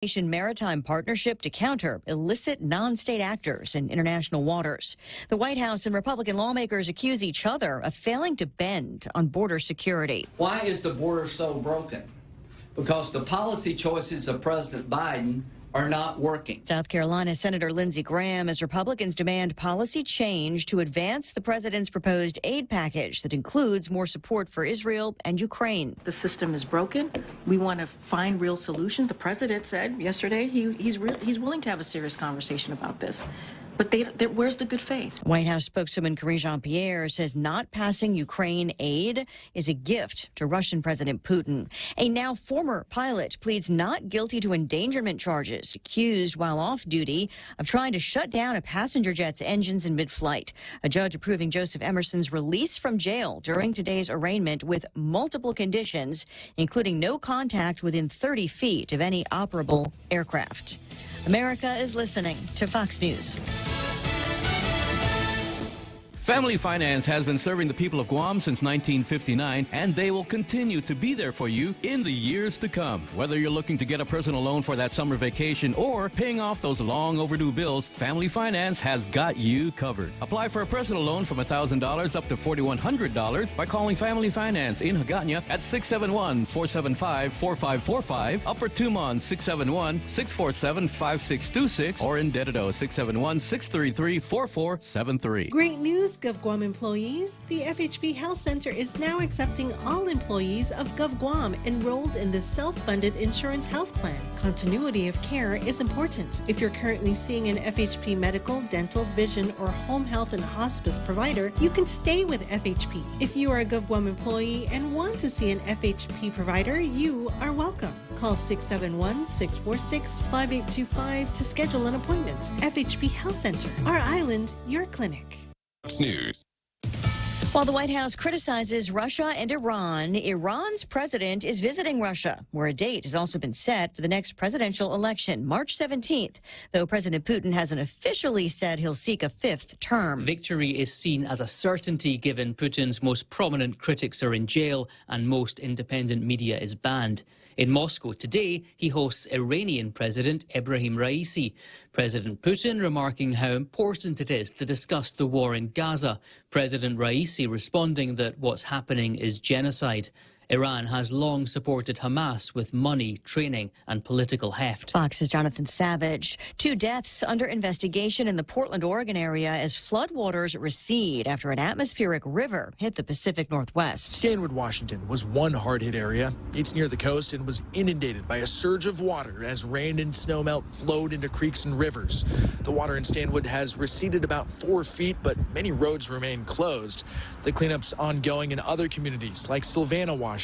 maritime partnership to counter illicit non-state actors in international waters. The White House and Republican lawmakers accuse each other of failing to bend on border security. Why is the border so broken? Because the policy choices of President Biden are not working. South Carolina Senator Lindsey Graham as Republicans demand policy change to advance the president's proposed aid package that includes more support for Israel and Ukraine. The system is broken. We want to find real solutions. The president said yesterday he's willing to have a serious conversation about this. But where's the good faith? White House spokeswoman Karine Jean-Pierre says not passing Ukraine aid is a gift to Russian President Putin. A now former pilot pleads not guilty to endangerment charges, accused while off duty of trying to shut down a passenger jet's engines in mid-flight. A judge approving Joseph Emerson's release from jail during today's arraignment with multiple conditions, including no contact within 30 feet of any operable aircraft. America is listening to Fox News. Family Finance has been serving the people of Guam since 1959, and they will continue to be there for you in the years to come. Whether you're looking to get a personal loan for that summer vacation or paying off those long overdue bills, Family Finance has got you covered. Apply for a personal loan from $1,000 up to $4,100 by calling Family Finance in Hagåtña at 671-475-4545, Upper Tumon 671-647-5626, or in Dededo 671-633-4473. Great news, GovGuam employees. The FHP Health Center is now accepting all employees of GovGuam enrolled in the self-funded insurance health plan. Continuity of care is important. If you're currently seeing an FHP medical, dental, vision, or home health and hospice provider, you can stay with FHP. If you are a GovGuam employee and want to see an FHP provider, you are welcome. Call 671-646-5825 to schedule an appointment. FHP Health Center, our island, your clinic. News. While the White House criticizes Russia and Iran, Iran's president is visiting Russia, where a date has also been set for the next presidential election, March 17th, though President Putin hasn't officially said he'll seek a fifth term. Victory is seen as a certainty given Putin's most prominent critics are in jail and most independent media is banned. In Moscow today, he hosts Iranian President Ebrahim Raisi. President Putin remarking how important it is to discuss the war in Gaza. President Raisi responding that what's happening is genocide. Iran has long supported Hamas with money, training and political heft. Fox's Jonathan Savage. 2 deaths under investigation in the Portland, Oregon area as floodwaters recede after an atmospheric river hit the Pacific Northwest. Stanwood, Washington was one hard-hit area. It's near the coast and was inundated by a surge of water as rain and snowmelt flowed into creeks and rivers. The water in Stanwood has receded about 4 feet, but many roads remain closed. The cleanup's ongoing in other communities like Sylvana, Washington.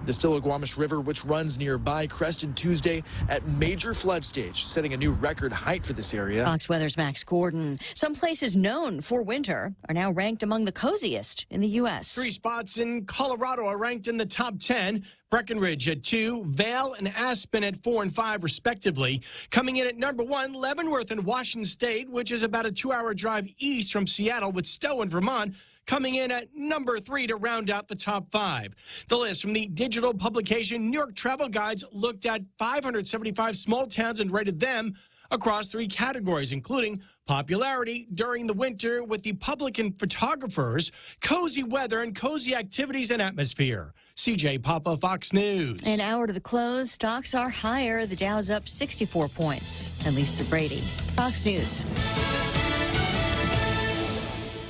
The Stillaguamish River, which runs nearby, crested Tuesday at major flood stage, setting a new record height for this area. Fox Weather's Max Gordon. Some places known for winter are now ranked among the coziest in the U.S. 3 spots in Colorado are ranked in the top 10. Breckenridge at 2, Vail and Aspen at 4 and 5, respectively. Coming in at number 1, Leavenworth in Washington State, which is about a 2-hour drive east from Seattle, with Stowe in Vermont coming in at number 3 to round out the top 5. The list from the digital publication New York Travel Guides looked at 575 small towns and rated them across 3 categories, including popularity during the winter with the public and photographers, cozy weather, and cozy activities and atmosphere. CJ Papa, Fox News. An hour to the close, stocks are higher. The Dow's up 64 points. And Lisa Brady, Fox News.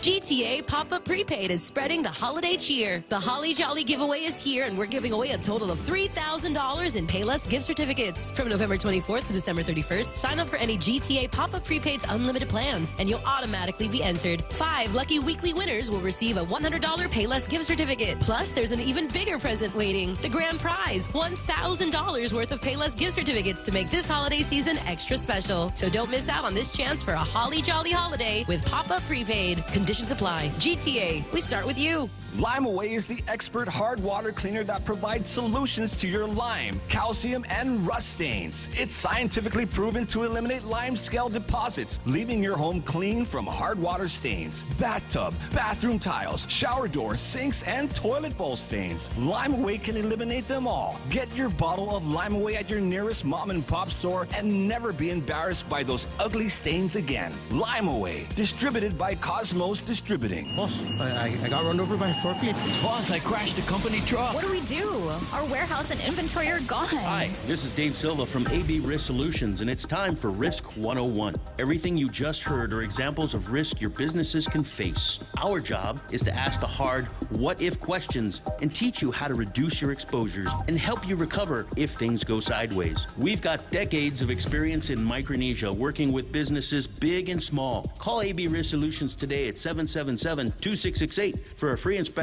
GTA Pop-Up Prepaid is spreading the holiday cheer. The Holly Jolly giveaway is here, and we're giving away a total of $3,000 in Payless gift certificates. From November 24th to December 31st, sign up for any GTA Pop-Up Prepaid's unlimited plans, and you'll automatically be entered. 5 lucky weekly winners will receive a $100 Payless gift certificate. Plus, there's an even bigger present waiting. The grand prize, $1,000 worth of Payless gift certificates to make this holiday season extra special. So don't miss out on this chance for a Holly Jolly holiday with Pop-Up Prepaid. Conditions apply. GTA, we start with you. Lime Away is the expert hard water cleaner that provides solutions to your lime, calcium, and rust stains. It's scientifically proven to eliminate lime scale deposits, leaving your home clean from hard water stains, bathtub, bathroom tiles, shower doors, sinks, and toilet bowl stains. Lime Away can eliminate them all. Get your bottle of Lime Away at your nearest mom and pop store and never be embarrassed by those ugly stains again. Lime Away, distributed by Cosmos Distributing. Boss, I got run over by a forklift. Boss, I crashed a company truck. What do we do? Our warehouse and inventory are gone. Hi, this is Dave Silva from AB Risk Solutions, and it's time for Risk 101. Everything you just heard are examples of risk your businesses can face. Our job is to ask the hard what-if questions and teach you how to reduce your exposures and help you recover if things go sideways. We've got decades of experience in Micronesia working with businesses big and small. Call AB Risk Solutions today at 777-2668 for a free inspection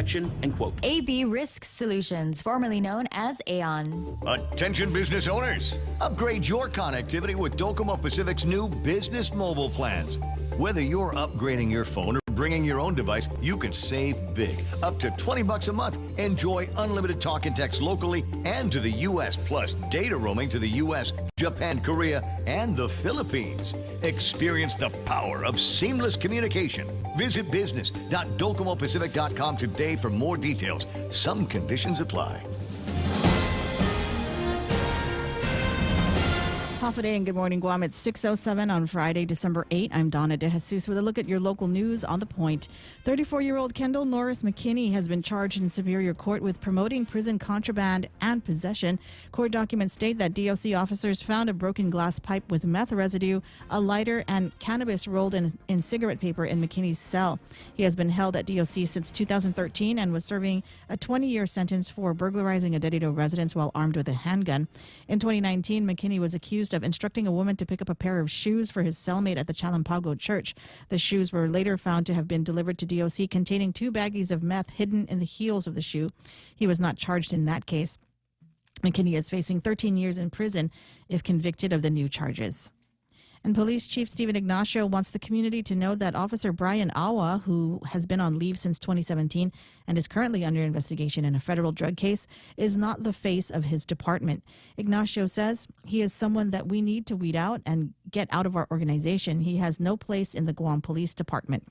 and quote. AB Risk Solutions, formerly known as Aon. Attention business owners, upgrade your connectivity with Docomo Pacific's new business mobile plans. Whether you're upgrading your phone or bringing your own device, you can save big. Up to $20 a month. Enjoy unlimited talk and text locally and to the U.S. plus data roaming to the U.S., Japan, Korea, and the Philippines. Experience the power of seamless communication. Visit business.docomopacific.com today for more details. Some conditions apply. Half a day and good morning, Guam. It's 6:07 on Friday, December 8. I'm Donna De Jesus with a look at your local news on The Point. 34-year-old Kendall Norris McKinney has been charged in Superior Court with promoting prison contraband and possession. Court documents state that DOC officers found a broken glass pipe with meth residue, a lighter, and cannabis rolled in cigarette paper in McKinney's cell. He has been held at DOC since 2013 and was serving a 20-year sentence for burglarizing a Dedido residence while armed with a handgun. In 2019, McKinney was accused of instructing a woman to pick up a pair of shoes for his cellmate at the Chalampago church. The shoes were later found to have been delivered to DOC containing 2 baggies of meth hidden in the heels of the shoe. He was not charged in that case. McKinney is facing 13 years in prison if convicted of the new charges. And Police Chief Stephen Ignacio wants the community to know that Officer Brian Awa, who has been on leave since 2017 and is currently under investigation in a federal drug case, is not the face of his department. Ignacio says he is someone that we need to weed out and get out of our organization. He has no place in the Guam Police Department.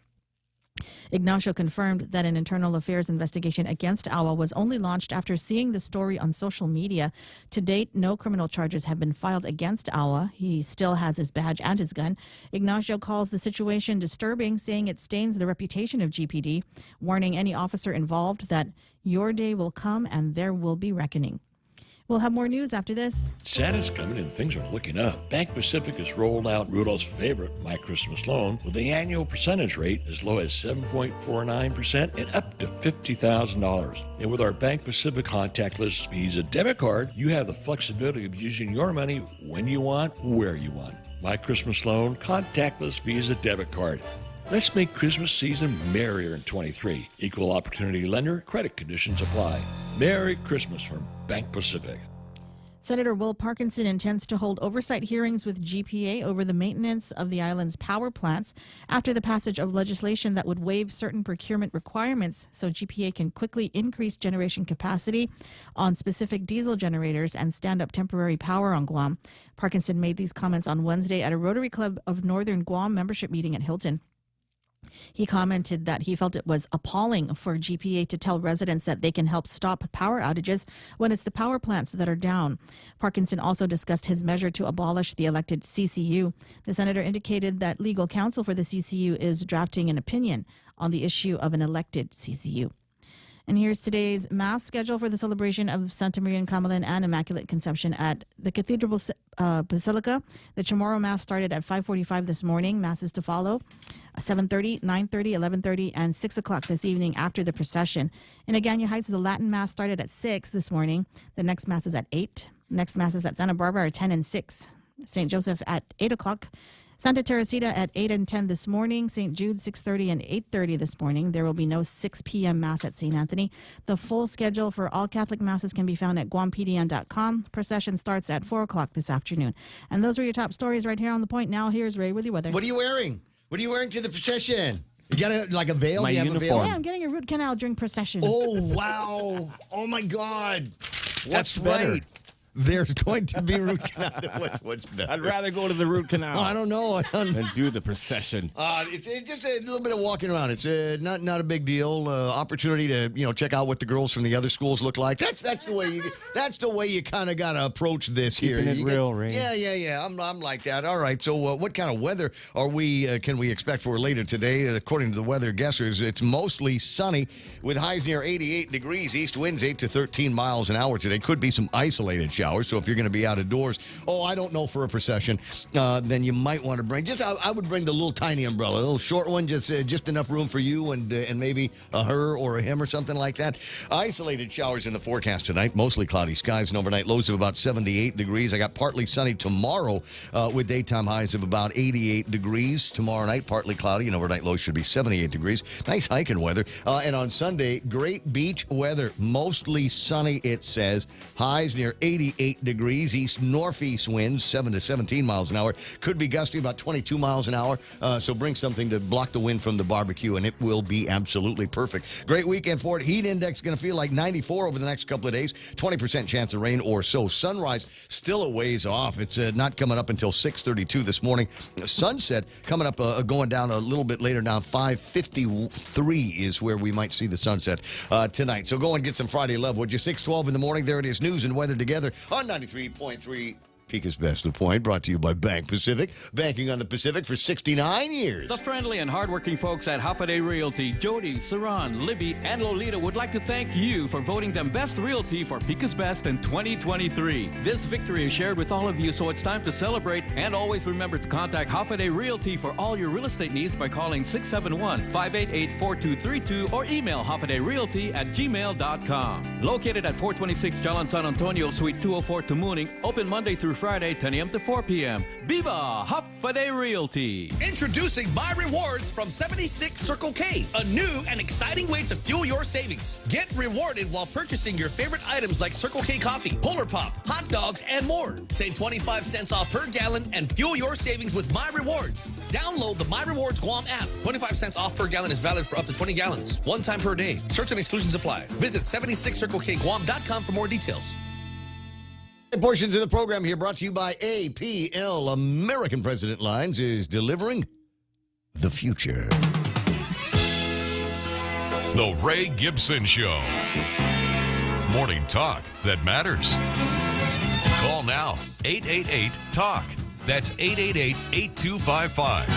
Ignacio confirmed that an internal affairs investigation against Awa was only launched after seeing the story on social media. To date, no criminal charges have been filed against Awa. He still has his badge and his gun. Ignacio calls the situation disturbing, saying it stains the reputation of GPD, warning any officer involved that your day will come and there will be reckoning. We'll have more news after this. Santa's coming and things are looking up. Bank Pacific has rolled out Rudolph's favorite, My Christmas Loan, with the annual percentage rate as low as 7.49% and up to $50,000. And with our Bank Pacific contactless Visa debit card, you have the flexibility of using your money when you want, where you want. My Christmas Loan, contactless Visa debit card. Let's make Christmas season merrier in 23. Equal opportunity lender, credit conditions apply. Merry Christmas from Bank Pacific. Senator Will Parkinson intends to hold oversight hearings with GPA over the maintenance of the island's power plants after the passage of legislation that would waive certain procurement requirements so GPA can quickly increase generation capacity on specific diesel generators and stand up temporary power on Guam. Parkinson made these comments on Wednesday at a Rotary Club of Northern Guam membership meeting at Hilton. He commented that he felt it was appalling for GPA to tell residents that they can help stop power outages when it's the power plants that are down. Parkinson also discussed his measure to abolish the elected CCU. The senator indicated that legal counsel for the CCU is drafting an opinion on the issue of an elected CCU. And here's today's Mass schedule for the celebration of Santa Maria and Camalan and Immaculate Conception at the Cathedral Basilica. The Chamorro Mass started at 5:45 this morning. Mass is to follow 7:30, 9:30, 11:30, and 6 o'clock this evening after the procession. In Agana Heights, the Latin Mass started at 6 this morning. The next Mass is at 8. Next Mass is at Santa Barbara at 10 and 6. St. Joseph at 8 o'clock. Santa Teresita at 8 and 10 this morning. St. Jude 6:30 and 8:30 this morning. There will be no 6 p.m. Mass at St. Anthony. The full schedule for all Catholic Masses can be found at guampdn.com. Procession starts at 4 o'clock this afternoon. And those were your top stories right here on The Point. Now here's Ray with your weather. What are you wearing? What are you wearing to the procession? You got like a veil? My Do you have a veil? Yeah, I'm getting a root canal during procession. Oh, wow. Oh, my God. What's That's better? right. There's going to be root canal. What's better? I'd rather go to the root canal. I don't know. Than do the procession. It's just a little bit of walking around. It's not a big deal. Opportunity to check out what the girls from the other schools look like. That's the way you kind of got to approach this here. Keeping it real, Ray. Yeah. I'm like that. All right. So what kind of weather can we expect for later today? According to the weather guessers, it's mostly sunny with highs near 88 degrees. East winds 8 to 13 miles an hour today. Could be some isolated showers. So if you're going to be out of doors, I don't know, for a procession, then you might want to bring I would bring the little tiny umbrella, a little short one, just enough room for you and maybe a her or a him or something like that. Isolated showers in the forecast tonight, mostly cloudy skies and overnight lows of about 78 degrees. I got partly sunny tomorrow with daytime highs of about 88 degrees. Tomorrow night, partly cloudy and overnight lows should be 78 degrees. Nice hiking weather. And on Sunday, great beach weather, mostly sunny, it says. Highs near 88 degrees. East-northeast winds 7 to 17 miles an hour. Could be gusty, about 22 miles an hour. So bring something to block the wind from the barbecue, and it will be absolutely perfect. Great weekend for it. Heat index going to feel like 94 over the next couple of days. 20% chance of rain or so. Sunrise still a ways off. It's not coming up until 6:32 this morning. Sunset coming up, going down a little bit later now. 5:53 is where we might see the sunset tonight. So go and get some Friday love, would you? 6:12 in the morning. There it is. News and weather together on 93.3 Pika's Best of the Point, brought to you by Bank Pacific. Banking on the Pacific for 69 years. The friendly and hardworking folks at Hoffaday Realty, Jody, Saran, Libby, and Lolita would like to thank you for voting them Best Realty for Pika's Best in 2023. This victory is shared with all of you, so it's time to celebrate. And always remember to contact Hoffaday Realty for all your real estate needs by calling 671-588-4232 or email hoffadayrealty@gmail.com. Located at 426 Jalan San Antonio, Suite 204, Tamuning, open Monday through Friday, 10 a.m. to 4 p.m. Biba Hoffaday Realty. Introducing My Rewards from 76 Circle K, a new and exciting way to fuel your savings. Get rewarded while purchasing your favorite items like Circle K coffee, Polar Pop, hot dogs, and more. Save 25 cents off per gallon and fuel your savings with My Rewards. Download the My Rewards Guam app. 25 cents off per gallon is valid for up to 20 gallons. One time per day. Certain exclusions apply. Visit 76circlekguam.com for more details. Portions of the program here brought to you by APL. American President Lines is delivering the future. The Ray Gibson Show. Morning talk that matters. Call now, 888-TALK. That's 888-8255.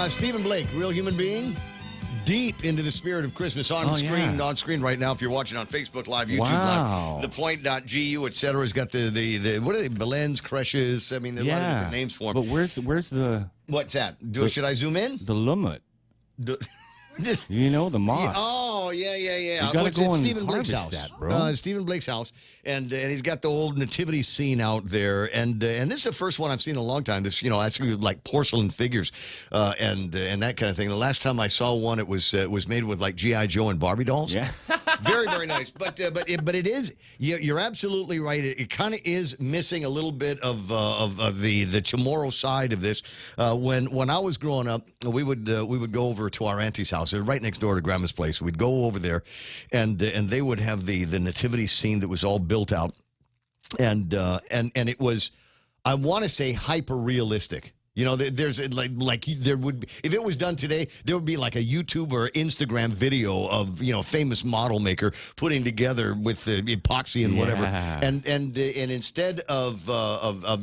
Stephen Blake, real human being, deep into the spirit of Christmas on screen right now. If you're watching on Facebook Live, YouTube Live, ThePOINT.gu, etc. has got the what are they? Belen's, creches. I mean, there's a lot of different names for them. But where's the? What's that? Should I zoom in? The lumut. You know, the moss. Oh, yeah. You gotta go and Stephen Blake's harvest house. that, bro. Stephen Blake's house, and he's got the old nativity scene out there, and this is the first one I've seen in a long time. This, actually like porcelain figures, and that kind of thing. The last time I saw one, it was made with like G.I. Joe and Barbie dolls. Yeah, very, very nice. But it is. You're absolutely right. It kind of is missing a little bit of the Chamorro side of this. When I was growing up, we would go over to our auntie's house. They're right next door to Grandma's place. We'd go over there, and they would have the nativity scene that was all built out, and it was, I want to say, hyper realistic. You know, there's like there would be, if it was done today, there would be like a YouTube or Instagram video of, you know, famous model maker putting together with the epoxy and whatever, and instead of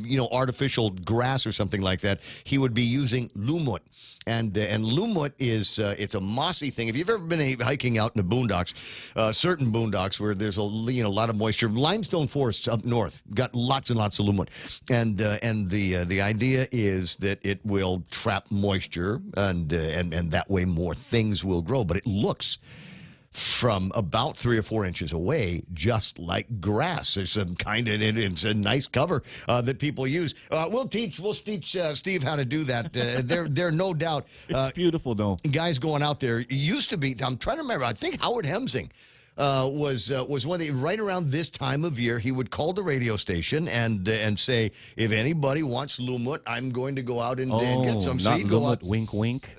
you know, artificial grass or something like that, he would be using lumut. And lumut is it's a mossy thing. If you've ever been hiking out in the boondocks, certain boondocks where there's a lot of moisture, limestone forests up north got lots and lots of lumut, and the idea is that it will trap moisture and that way more things will grow. But it looks from about 3 or 4 inches away, just like grass. There's some kind of, it's a nice cover that people use. We'll teach Steve how to do that. There no doubt. It's beautiful, though. Guys going out there used to be. I'm trying to remember. I think Howard Hemsing was one that right around this time of year he would call the radio station and say, if anybody wants lumut, I'm going to go out and get some. Not so go lumut, out. wink, wink.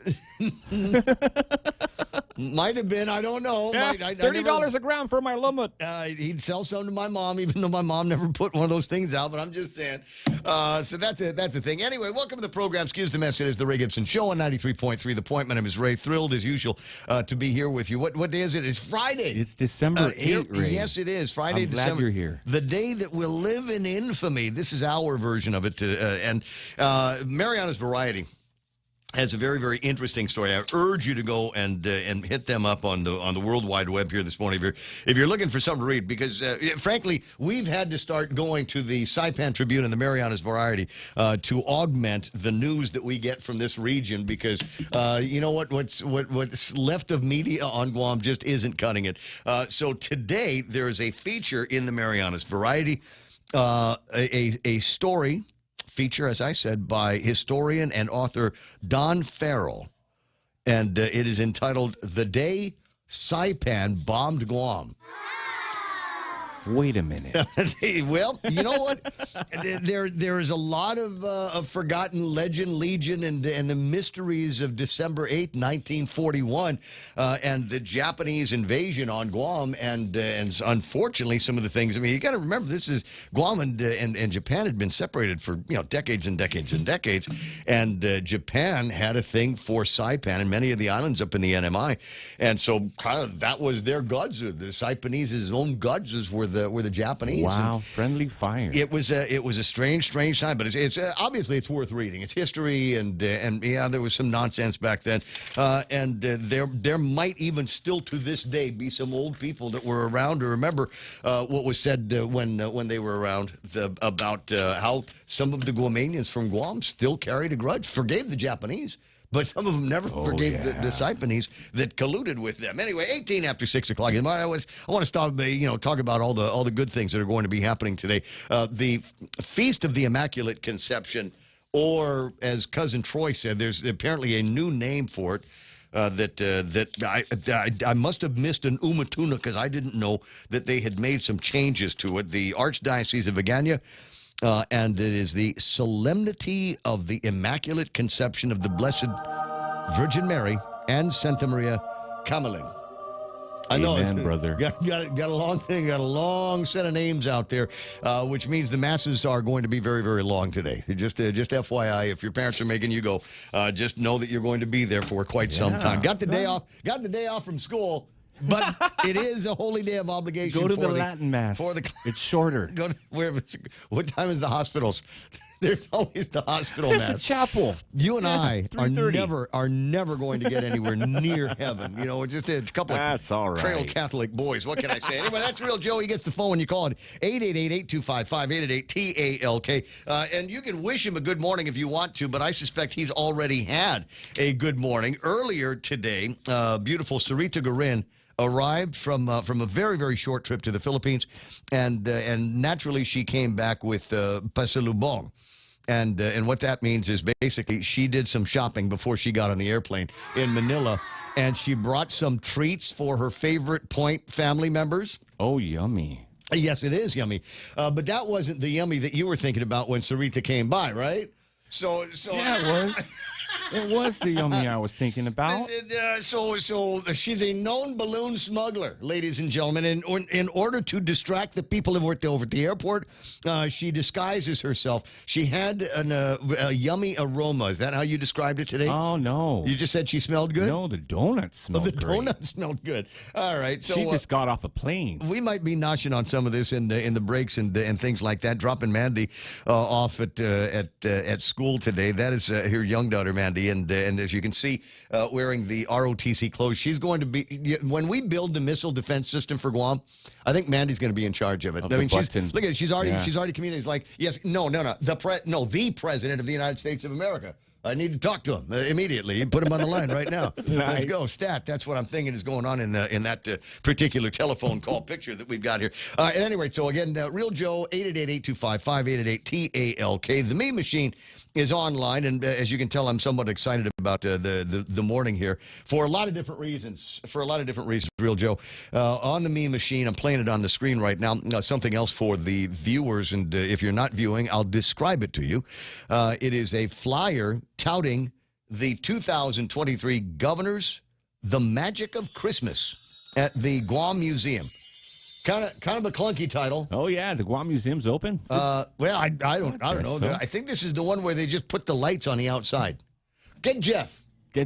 Might have been, I don't know. Yeah, $30 a gram for my lumut. He'd sell some to my mom, even though my mom never put one of those things out, but I'm just saying. So that's a thing. Anyway, welcome to the program. Excuse the mess. It is the Ray Gibson Show on 93.3 The Point. My name is Ray. Thrilled, as usual, to be here with you. What day is it? It's Friday. It's December 8th, Ray. Yes, it is. Friday, I'm glad December. you're here. The day that will live in infamy. This is our version of it. And Mariana's Variety has a very, very interesting story. I urge you to go and hit them up on the World Wide Web here this morning if you're looking for something to read, because frankly, we've had to start going to the Saipan Tribune and the Mariana's Variety to augment the news that we get from this region, because you know what's left of media on Guam just isn't cutting it. So today there is a feature in the Mariana's Variety, a story. Feature, as I said, by historian and author Don Farrell, and it is entitled "The Day Saipan Bombed Guam." Wait a minute. Well, you know what? There is a lot of forgotten legend, legion, and the mysteries of December 8th, 1941, and the Japanese invasion on Guam, and unfortunately some of the things. I mean, you got to remember, this is Guam and Japan had been separated for decades and decades and decades, and Japan had a thing for Saipan and many of the islands up in the NMI, and so kind of that was their godzu. The Saipanese's own godzes were the Japanese. Wow, friendly fire. It was a strange time, but it's obviously it's worth reading. It's history, and yeah, there was some nonsense back then, and there might even still to this day be some old people that were around to remember what was said when they were around about how some of the Guamanians from Guam still carried a grudge, forgave the Japanese. But some of them never forgave the Saipanese that colluded with them. Anyway, 18 after 6 o'clock. I want to stop, talk about all the good things that are going to be happening today. The Feast of the Immaculate Conception, or as Cousin Troy said, there's apparently a new name for it. That I must have missed an umatuna because I didn't know that they had made some changes to it. The Archdiocese of Agana. And it is the Solemnity of the Immaculate Conception of the Blessed Virgin Mary and Santa Maria Camelin. I know, Amen, brother. Got a long thing, got a long set of names out there, which means the masses are going to be very, very long today. Just FYI, if your parents are making you go, just know that you're going to be there for quite some time. Got the day off from school. But it is a holy day of obligation. Go to the Latin Mass. It's shorter. What time is the hospitals? There's always the hospital mass. The chapel. You and I are never going to get anywhere near heaven. Just a couple of cradle Catholic boys. What can I say? Anyway, that's Real Joe. He gets the phone when you call it 888-825-5888-TALK. And you can wish him a good morning if you want to, but I suspect he's already had a good morning. Earlier today, beautiful Sarita Garin arrived from a very, very short trip to the Philippines, and naturally she came back with pasalubong. And what that means is basically she did some shopping before she got on the airplane in Manila, and she brought some treats for her favorite Point family members. Oh, yummy. Yes, it is yummy. But that wasn't the yummy that you were thinking about when Sarita came by, right? So yeah, it was. It was the yummy I was thinking about. So she's a known balloon smuggler, ladies and gentlemen. In order to distract the people who were over at the airport, she disguises herself. She had a yummy aroma. Is that how you described it today? Oh, no. You just said she smelled good? No, the donuts smelled the great. donuts smelled good. All right. So she just got off a plane. We might be noshing on some of this in the breaks and things like that. Dropping Mandy off at school today. That is her young daughter, Mandy. And as you can see, wearing the ROTC clothes, she's going to be, when we build the missile defense system for Guam, I think Mandy's going to be in charge of it. Look at it. She's already communicated. It's like, yes, no. The president of the United States of America. I need to talk to him immediately. Put him on the line right now. Nice. Let's go, Stat. That's what I'm thinking is going on in that particular telephone call picture that we've got here. At any rate, so again, Real Joe, 888-825-5888-TALK. The Meme Machine is online, and as you can tell, I'm somewhat excited about the morning here for a lot of different reasons. Real Joe. On the Meme Machine, I'm playing it on the screen right now. Something else for the viewers, and if you're not viewing, I'll describe it to you. It is a flyer touting the 2023 Governors, The Magic of Christmas at the Guam Museum. Kind of a clunky title. Oh yeah, the Guam Museum's open. Well, I don't know. So. I think this is the one where they just put the lights on the outside. Get Jeff. Yeah,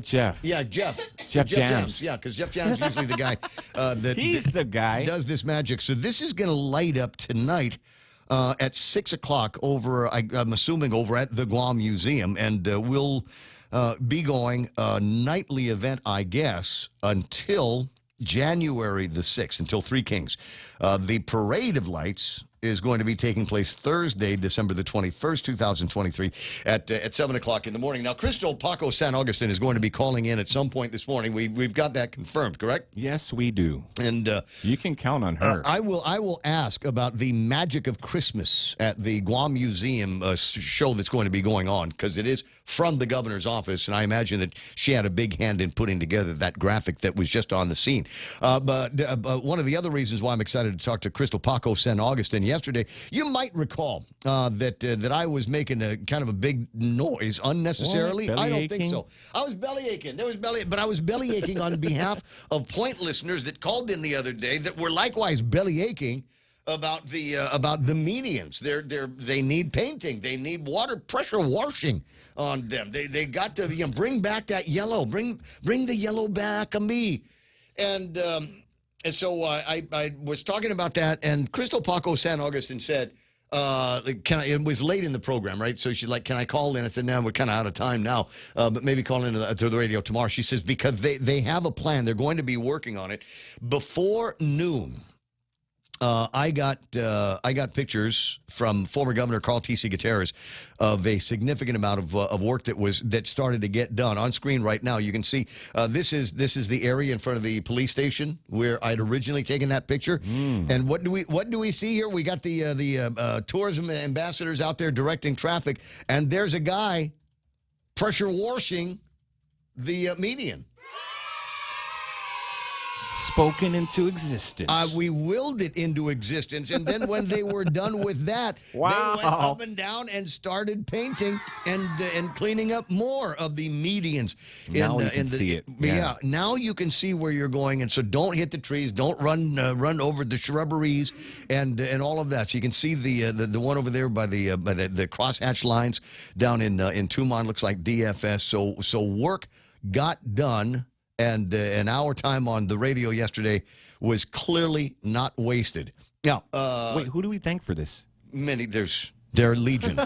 Jeff. Jeff Jams. Yeah, because Jeff Jams is usually the guy the guy does this magic. So this is going to light up tonight at 6 o'clock over, I'm assuming, over at the Guam Museum. And we'll be going a nightly event, I guess, until January the 6th, until Three Kings. The Parade of Lights is going to be taking place Thursday, December the 21st, 2023, at 7 o'clock in the morning. Now, Crystal Paco San Augustin is going to be calling in at some point this morning. We've got that confirmed, correct? Yes, we do. And you can count on her. I will ask about the magic of Christmas at the Guam Museum show that's going to be going on, because it is from the governor's office, and I imagine that she had a big hand in putting together that graphic that was just on the scene. But one of the other reasons why I'm excited to talk to Crystal Paco San Augustin yesterday, you might recall that I was making a kind of a big noise unnecessarily. I don't think so. I was belly aching. But I was belly aching on behalf of Point listeners that called in the other day that were likewise belly aching about the medians. They need painting. They need water pressure washing on them. They got to bring back that yellow. Bring the yellow back on me. And so I was talking about that, and Crystal Paco San Augustin said, it was late in the program, right? So she's like, can I call in? I said, no, we're kind of out of time now, but maybe call in to the radio tomorrow. She says, because they have a plan. They're going to be working on it. Before noon, I got pictures from former Governor Carl T.C. Gutierrez of a significant amount of work that started to get done. On screen right now, you can see this is the area in front of the police station where I'd originally taken that picture. And what do we see here? We got the tourism ambassadors out there directing traffic, and there's a guy pressure washing the median. Spoken into existence. We willed it into existence, and then when they were done with that, they went up and down and started painting and cleaning up more of the medians. Now you can see it. Yeah, now you can see where you're going, and so don't hit the trees, don't run over the shrubberies, and all of that. So you can see the one over there by the crosshatch lines down in Tumon, looks like DFS. So work got done. And our time on the radio yesterday was clearly not wasted. Now, wait, who do we thank for this? There are legion.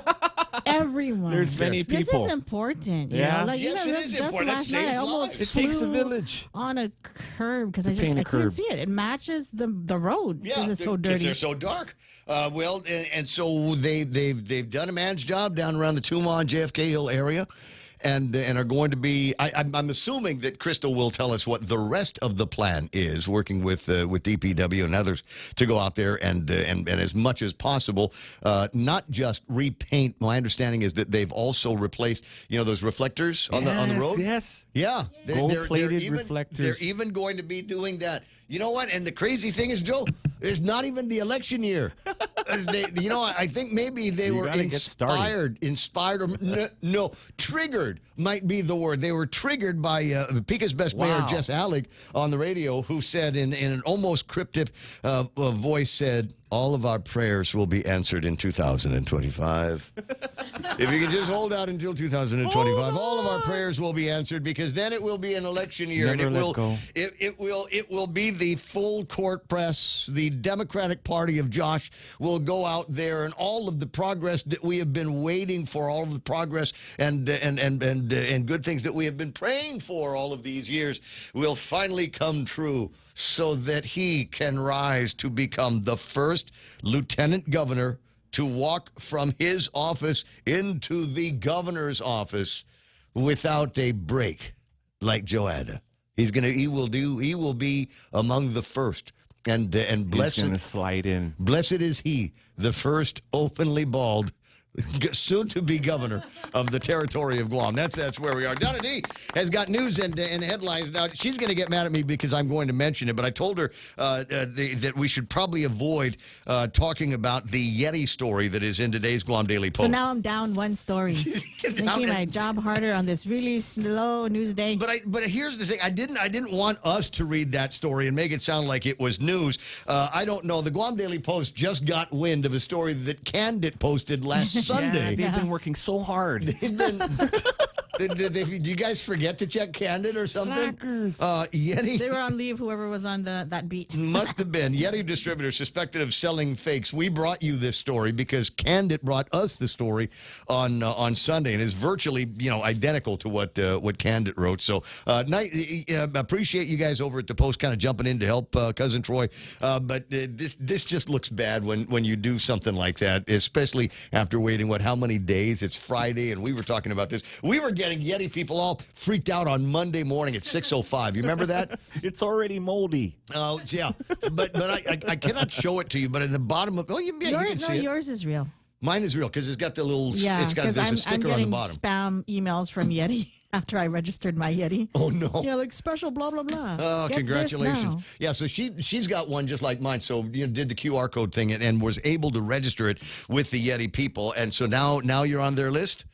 Everyone. There's many people. This is important. Yeah. Just last night, I almost it takes a village on a curb because I couldn't see it. It matches the road because it's so dirty. Because they're so dark. And so they've done a man's job down around the Tumon JFK Hill area. And are going to be. I'm assuming that Crystal will tell us what the rest of the plan is, working with DPW and others to go out there and as much as possible, not just repaint. My understanding is that they've also replaced, those reflectors on the road. Yes. Yeah. Gold-plated reflectors. They're even going to be doing that. You know what? And the crazy thing is, Joe, it's not even the election year. I think maybe they were inspired, or triggered might be the word. They were triggered by Pika's best mayor, Jess Alec, on the radio, who said in an almost cryptic voice, said, all of our prayers will be answered in 2025. If you can just hold out until 2025, all of our prayers will be answered, because then it will be an election year. Never and it will be the full court press. The Democratic Party of Josh will go out there, and all of the progress that we have been waiting for, all of the progress and good things that we have been praying for all of these years will finally come true, so that he can rise to become the first lieutenant governor to walk from his office into the governor's office without a break, like Joanna. He will be among the first. And blessed, he's going to slide in. Blessed is he, the first openly bald, soon to be governor of the territory of Guam. That's where we are. Donna D has got news and headlines. Now, she's going to get mad at me because I'm going to mention it, but I told her that we should probably avoid talking about the Yeti story that is in today's Guam Daily Post. So now I'm down one story, making my job harder on this really slow news day. But here's the thing: I didn't want us to read that story and make it sound like it was news. I don't know. The Guam Daily Post just got wind of a story that Candid posted last Sunday. Yeah, they've been working so hard. They've been. Did you guys forget to check Candid or something? Yeti. They were on leave, whoever was on that beat. Must have been. Yeti distributor suspected of selling fakes. We brought you this story because Candid brought us the story on Sunday, and is virtually identical to what Candid wrote. So appreciate you guys over at the Post kind of jumping in to help Cousin Troy. But this just looks bad when you do something like that, especially after waiting how many days? It's Friday, and we were talking about this. We were getting Yeti people all freaked out on Monday morning at 6:05. You remember that? It's already moldy. Oh, yeah. But I cannot show it to you, but at the bottom of you can see it. Yours is real. Mine is real because it's got the little there's a sticker on the bottom. Spam emails from Yeti after I registered my Yeti. Oh no. Yeah, like special blah blah blah. Oh, Get congratulations. this now. Yeah, so she's got one just like mine. So did the QR code thing and was able to register it with the Yeti people. And so now you're on their list?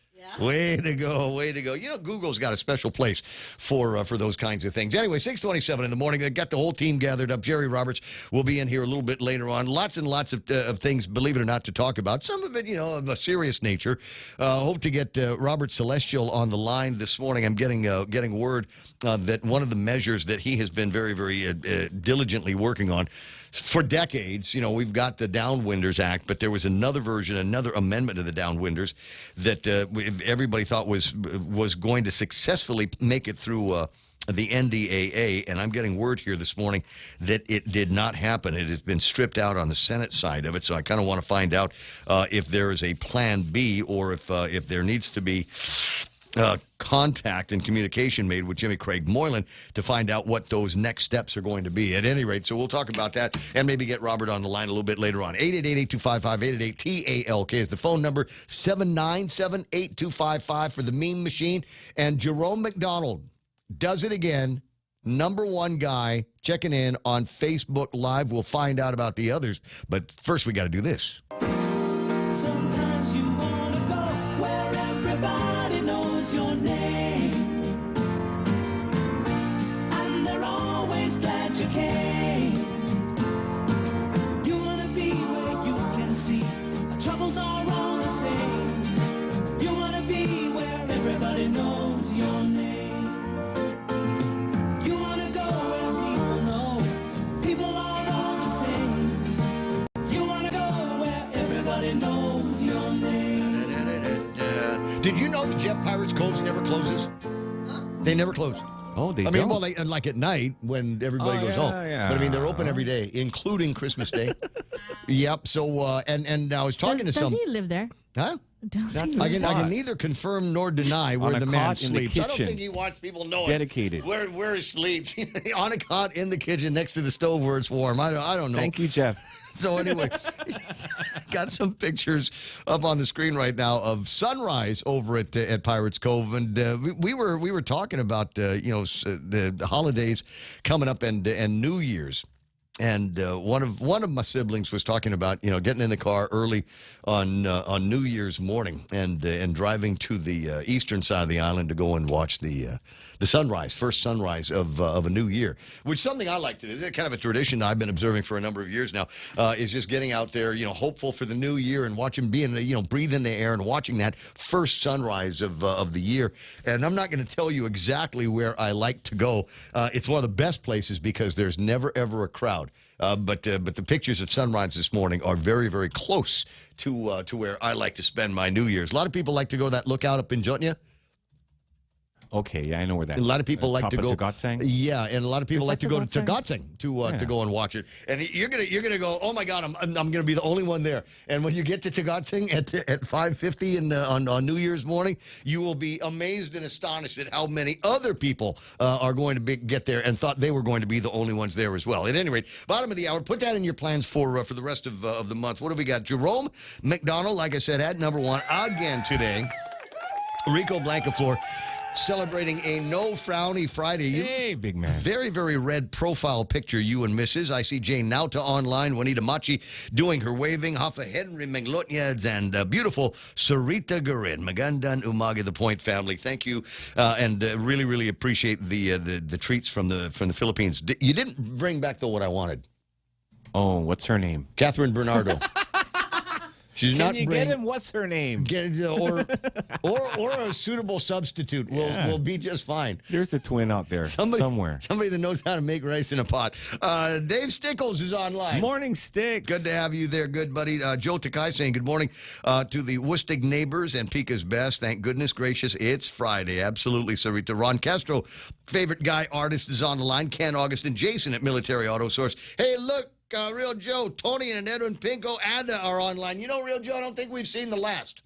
Way to go, way to go. Google's got a special place for those kinds of things. Anyway, 6:27 in the morning. I got the whole team gathered up. Jerry Roberts will be in here a little bit later on. Lots and lots of things, believe it or not, to talk about. Some of it, of a serious nature. Hope to get Robert Celestial on the line this morning. I'm getting word that one of the measures that he has been very, very diligently working on for decades, we've got the Downwinders Act, but there was another version, another amendment to the Downwinders that everybody thought was going to successfully make it through the NDAA, and I'm getting word here this morning that it did not happen. It has been stripped out on the Senate side of it, so I kind of want to find out if there is a plan B or if there needs to be contact and communication made with Jimmy Craig Moylan to find out what those next steps are going to be. At any rate, so we'll talk about that and maybe get Robert on the line a little bit later on. 888-8255-888-TALK is the phone number. 797-8255 for the meme machine. And Jerome McDonald does it again. #1 guy checking in on Facebook Live. We'll find out about the others. But first, we got to do this. Sometimes you want to go where everybody knows your name, and they're always glad you came. You want to be where you can see our troubles are all the same. You want to be where everybody knows your name. You want to go where people know people are all the same. You want to go where everybody knows your name. Did you know that Jeff Pirates Cove never closes? They never close. Oh, they don't? Well, like at night when everybody goes home. Yeah. But they're open every day, including Christmas Day. Yep. So, and I was talking to some. Does he live there? Huh? I can neither confirm nor deny where the man sleeps. I don't think he wants people knowing dedicated where he sleeps. On a cot in the kitchen next to the stove where it's warm. I don't know. Thank you, Jeff. So anyway, got some pictures up on the screen right now of sunrise over at Pirates Cove, and we were talking about the holidays coming up and New Year's. And one of my siblings was talking about, getting in the car early on New Year's morning and driving to the eastern side of the island to go and watch the sunrise, first sunrise of a new year, which is something I like to do. It's kind of a tradition I've been observing for a number of years now, is just getting out there, hopeful for the new year and watching, breathing the air and watching that first sunrise of the year. And I'm not going to tell you exactly where I like to go. It's one of the best places because there's never, ever a crowd. But the pictures of sunrise this morning are very, very close to where I like to spend my New Year's. A lot of people like to go to that lookout up in Jutnia. Okay, yeah, I know where that's. A lot of people like to go. Tagatsang? Yeah, and a lot of people Is like to that go to Tagatsang? Tagatsang to go and watch it. And you're gonna go, oh my God, I'm gonna be the only one there. And when you get to Tagatsang at 5:50 on New Year's morning, you will be amazed and astonished at how many other people are going to get there and thought they were going to be the only ones there as well. At any rate, bottom of the hour. Put that in your plans for the rest of the month. What have we got? Jerome McDonald, like I said, at number 1 again today. Rico Blancaflor celebrating a no frowny Friday. Hey, big man. Very, very red profile picture, you and Mrs. I see Jane Nauta online, Juanita Machi doing her waving, Hafa Henry Menglotnyads, and beautiful Sarita Garin. Magandan Umaga, the Point family. Thank you, and really, really appreciate the treats from the Philippines. You didn't bring back, though, what I wanted. Oh, what's her name? Catherine Bernardo. Can you get him? What's her name? Or a suitable substitute will be just fine. There's a twin out there somewhere. Somebody that knows how to make rice in a pot. Dave Stickles is online. Morning, Sticks. Good to have you there, good buddy. Joe Takai saying good morning to the Woostig neighbors and Pika's best. Thank goodness gracious, it's Friday. Absolutely, Sarita. Ron Castro, favorite guy artist, is on the line. Ken Augustin, Jason at Military Auto Source. Hey, look. Real Joe, Tony, and Edwin Pinko Ada are online. Real Joe, I don't think we've seen the last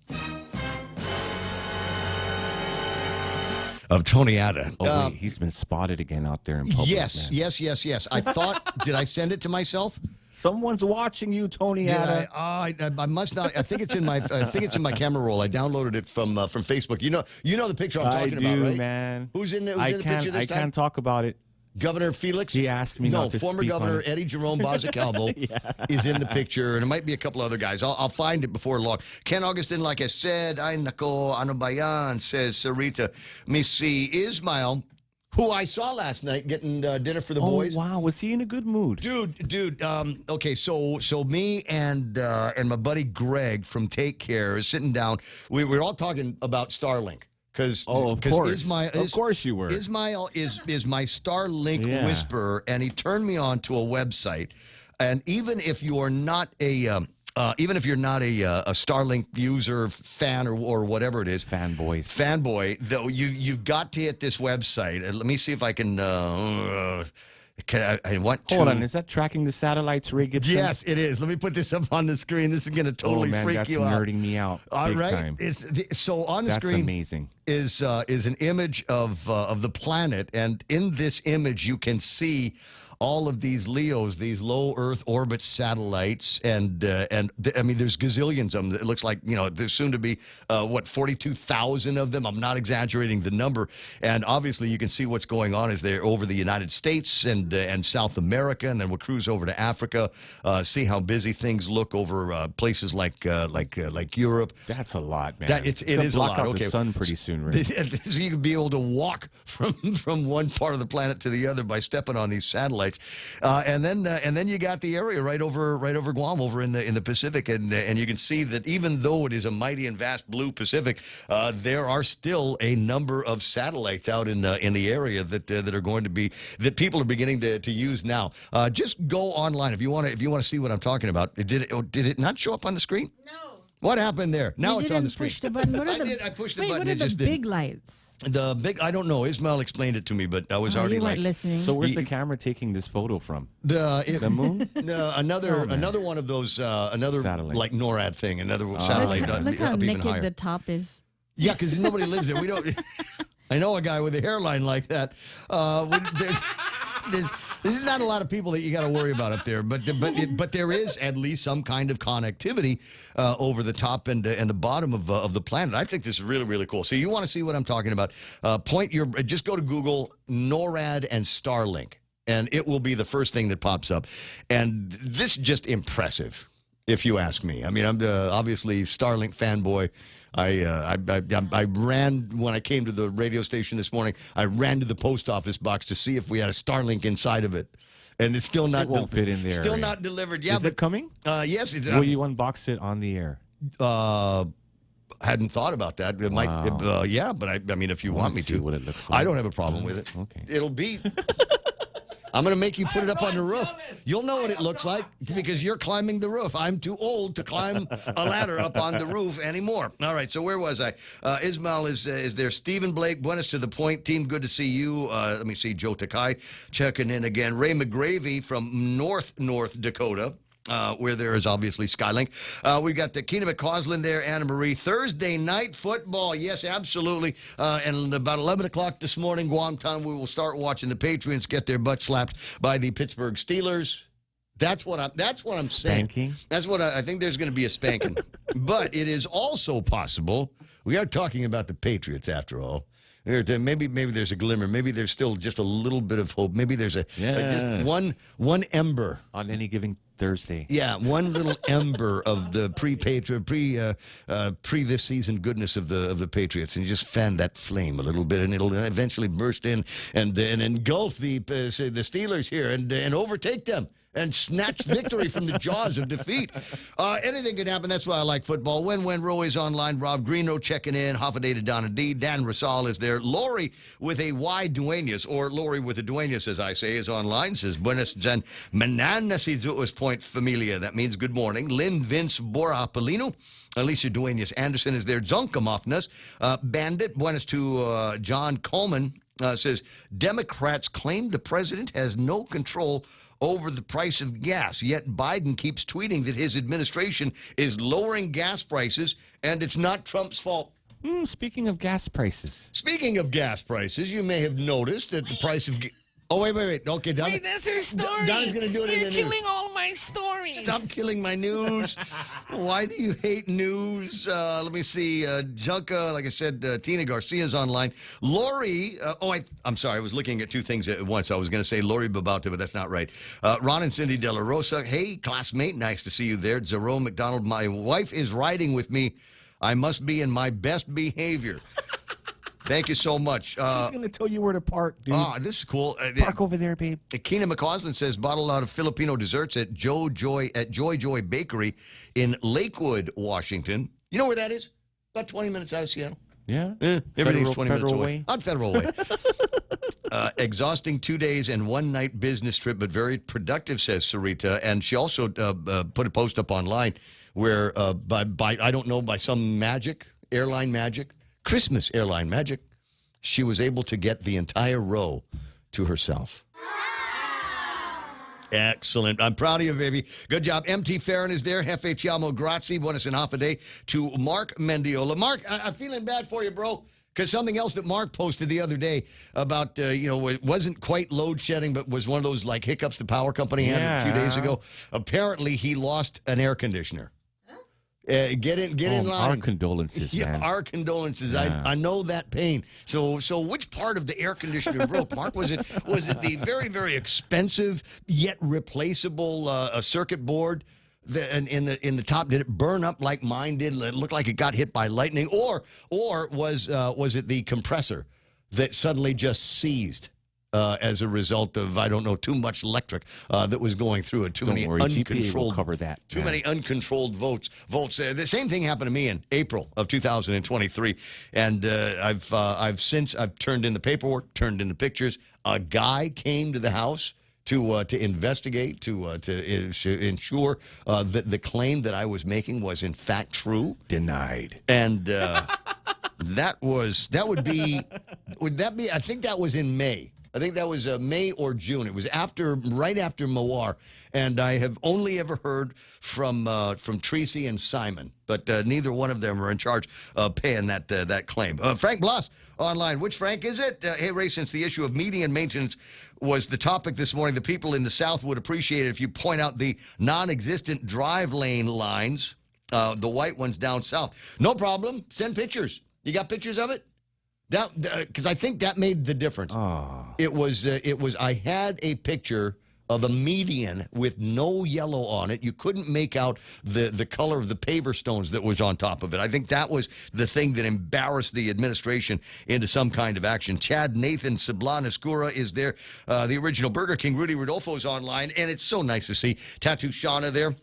of Tony Ada. Oh, wait, he's been spotted again out there in public. Yes. I thought, did I send it to myself? Someone's watching you, Tony Ada. I must not. I think it's in my camera roll. I downloaded it from Facebook. You know the picture I'm talking about, right? Man. Who's in the picture this time? I can't talk about it. Governor Felix? He asked me not to former speak Governor on it. Eddie Jerome Bazacalvo is in the picture, and it might be a couple other guys. I'll find it before long. Ken Augustin, like I said, ay nako, ano ba yan, says Sarita. Missy Ismail, who I saw last night getting dinner for the boys. Oh, wow. Was he in a good mood? Dude. Okay, so me and my buddy Greg from Take Care is sitting down. We were all talking about Starlink. Of course you were. Ismail is my Starlink whisperer, and he turned me on to a website. And even if you are not a Starlink user, fan, or whatever it is, fanboy, though, you've got to hit this website. Let me see if I can. Hold on, is that tracking the satellites, Ray Gibson? Yes, it is. Let me put this up on the screen. This is going to totally freak you out. That's nerding me out. All right. Time. So on the screen, amazing. Is an image of the planet, and in this image you can see all of these LEOs, these low Earth orbit satellites, and I mean, there's gazillions of them. It looks like, there's soon to be 42,000 of them. I'm not exaggerating the number. And obviously, you can see what's going on as they're over the United States and South America, and then we'll cruise over to Africa, see how busy things look over places like Europe. That's a lot, man. It is a lot. Block out the sun pretty soon, right? So you can be able to walk from one part of the planet to the other by stepping on these satellites. And then you got the area right over Guam, over in the Pacific, and you can see that even though it is a mighty and vast blue Pacific, there are still a number of satellites out in the area that are going to be, that people are beginning to use now. Just go online if you want to see what I'm talking about. Did it not show up on the screen? No. What happened there? Now it's on the screen. Push the button. I pushed the button. What are the big lights? The big, I don't know. Ismail explained it to me, but I was already you weren't listening. So where's the camera taking this photo from? The moon? No, another one of those, another satellite. Like NORAD thing, another satellite. Look how naked higher. the top is. Yeah, because nobody lives there. We don't. I know a guy with a hairline like that. There's not a lot of people that you got to worry about up there, but there is at least some kind of connectivity over the top and the bottom of the planet. I think this is really, really cool. So you want to see what I'm talking about? Just go to Google NORAD and Starlink. and it will be the first thing that pops up. And this is just impressive, if you ask me. I mean, I'm obviously Starlink fanboy. I ran when I came to the radio station this morning. I ran to the post office box to see if we had a Starlink inside of it, and it's still not. It won't fit in there. Still not delivered. Yeah, Is it coming? Yes. It's, Will you unbox it on the air? Hadn't thought about that. It might. Yeah, but I mean, if you want me to, what it looks like. I don't have a problem with it. Okay. It'll be. I'm going to make you put it up on the roof. You'll know what it looks like because you're climbing the roof. I'm too old to climb a ladder up on the roof anymore. All right, so where was I? Ismail is there. Stephen Blake, buenas to the point. Team, good to see you. Let me see. Joe Takai checking in again. Ray McGravy from North Dakota. Where there is obviously Skylink. We've got the Keena McCausland there, Anna Marie. Thursday night football. Yes, absolutely. And about 11 o'clock this morning, Guam time, we will start watching the Patriots get their butt slapped by the Pittsburgh Steelers. That's what I'm Spanking? saying. That's what I think there's going to be a spanking. But it is also possible. We are talking about the Patriots after all. Maybe there's a glimmer. Maybe there's still just a little bit of hope. Maybe there's just one ember on any given Thursday. Yeah, one little ember of the pre this season goodness of the Patriots, and you just fan that flame a little bit, and it'll eventually burst in and engulf the Steelers here and overtake them. And snatch victory from the jaws of defeat. Anything can happen. That's why I like football. When Roe is online, Rob Greeno checking in. Half a day to Donna D. Dan Rasal is there. Lori with a Y Duenas, or Lori with a Duenas, as I say, is online. Says, buenas and mananasizuos point familia. That means good morning. Lynn Vince Bora Polino. Alicia Duenas Anderson is there. Zonkamofnas. Bandit. Buenas to John Coleman. Says, Democrats claim the president has no control over the price of gas, yet Biden keeps tweeting that his administration is lowering gas prices, and it's not Trump's fault. Speaking of gas prices. You may have noticed that the price of Oh, wait. Okay, Donna. Wait, that's her story. Donna's going to do it in the news. You're killing all my stories. Stop killing my news. Why do you hate news? Let me see. Junka, like I said, Tina Garcia's online. Lori, I'm sorry. I was looking at two things at once. I was going to say Lori Babauta, but that's not right. Ron and Cindy De La Rosa. Hey, classmate. Nice to see you there. Jerome McDonald. My wife is riding with me. I must be in my best behavior. Thank you so much. She's going to tell you where to park, dude. This is cool. Park over there, babe. Keena McCausland says, bottle out of Filipino desserts at Joy Joy Bakery in Lakewood, Washington. You know where that is? About 20 minutes out of Seattle. Yeah. Everything's 20 minutes away. Way. On Federal Way. Exhausting 2 days and 1 night business trip, but very productive, says Sarita. And she also put a post up online where, by I don't know, by some magic, airline magic, Christmas airline magic, she was able to get the entire row to herself. Excellent. I'm proud of you, baby. Good job. MT Farron is there. Jefe Tiamo Grazie. Buenas and half a day to Mark Mendiola. Mark, I'm feeling bad for you, bro, because something else that Mark posted the other day about, it wasn't quite load shedding, but was one of those like hiccups the power company had a few days ago. Apparently, he lost an air conditioner. Get in line. Our condolences, man. Our condolences. Yeah. I know that pain. So which part of the air conditioner broke, Mark? Was it the very, very expensive yet replaceable circuit board in the top? Did it burn up like mine did? It looked like it got hit by lightning, or was it the compressor that suddenly just seized? As a result of, I don't know, too much electric that was going through it. Don't worry, GPA will cover that. Too many uncontrolled volts. The same thing happened to me in April of 2023, and I've since turned in the paperwork, turned in the pictures. A guy came to the house to investigate, to ensure that the claim that I was making was in fact true. Denied. And would be? I think that was in May. I think that was May or June. It was right after Mawar, and I have only ever heard from Tracy and Simon, but neither one of them are in charge of paying that claim. Frank Bloss online. Which Frank is it? Hey, Ray, since the issue of median maintenance was the topic this morning, the people in the South would appreciate it if you point out the non-existent drive lane lines, the white ones down south. No problem. Send pictures. You got pictures of it? That because I think that made the difference. It was I had a picture of a median with no yellow on it. You couldn't make out the color of the paver stones that was on top of it. I think that was the thing that embarrassed the administration into some kind of action. Chad Nathan Sablan Escura is there. The original Burger King, Rudy Rodolfo, is online, and it's so nice to see Tattoo Shauna there.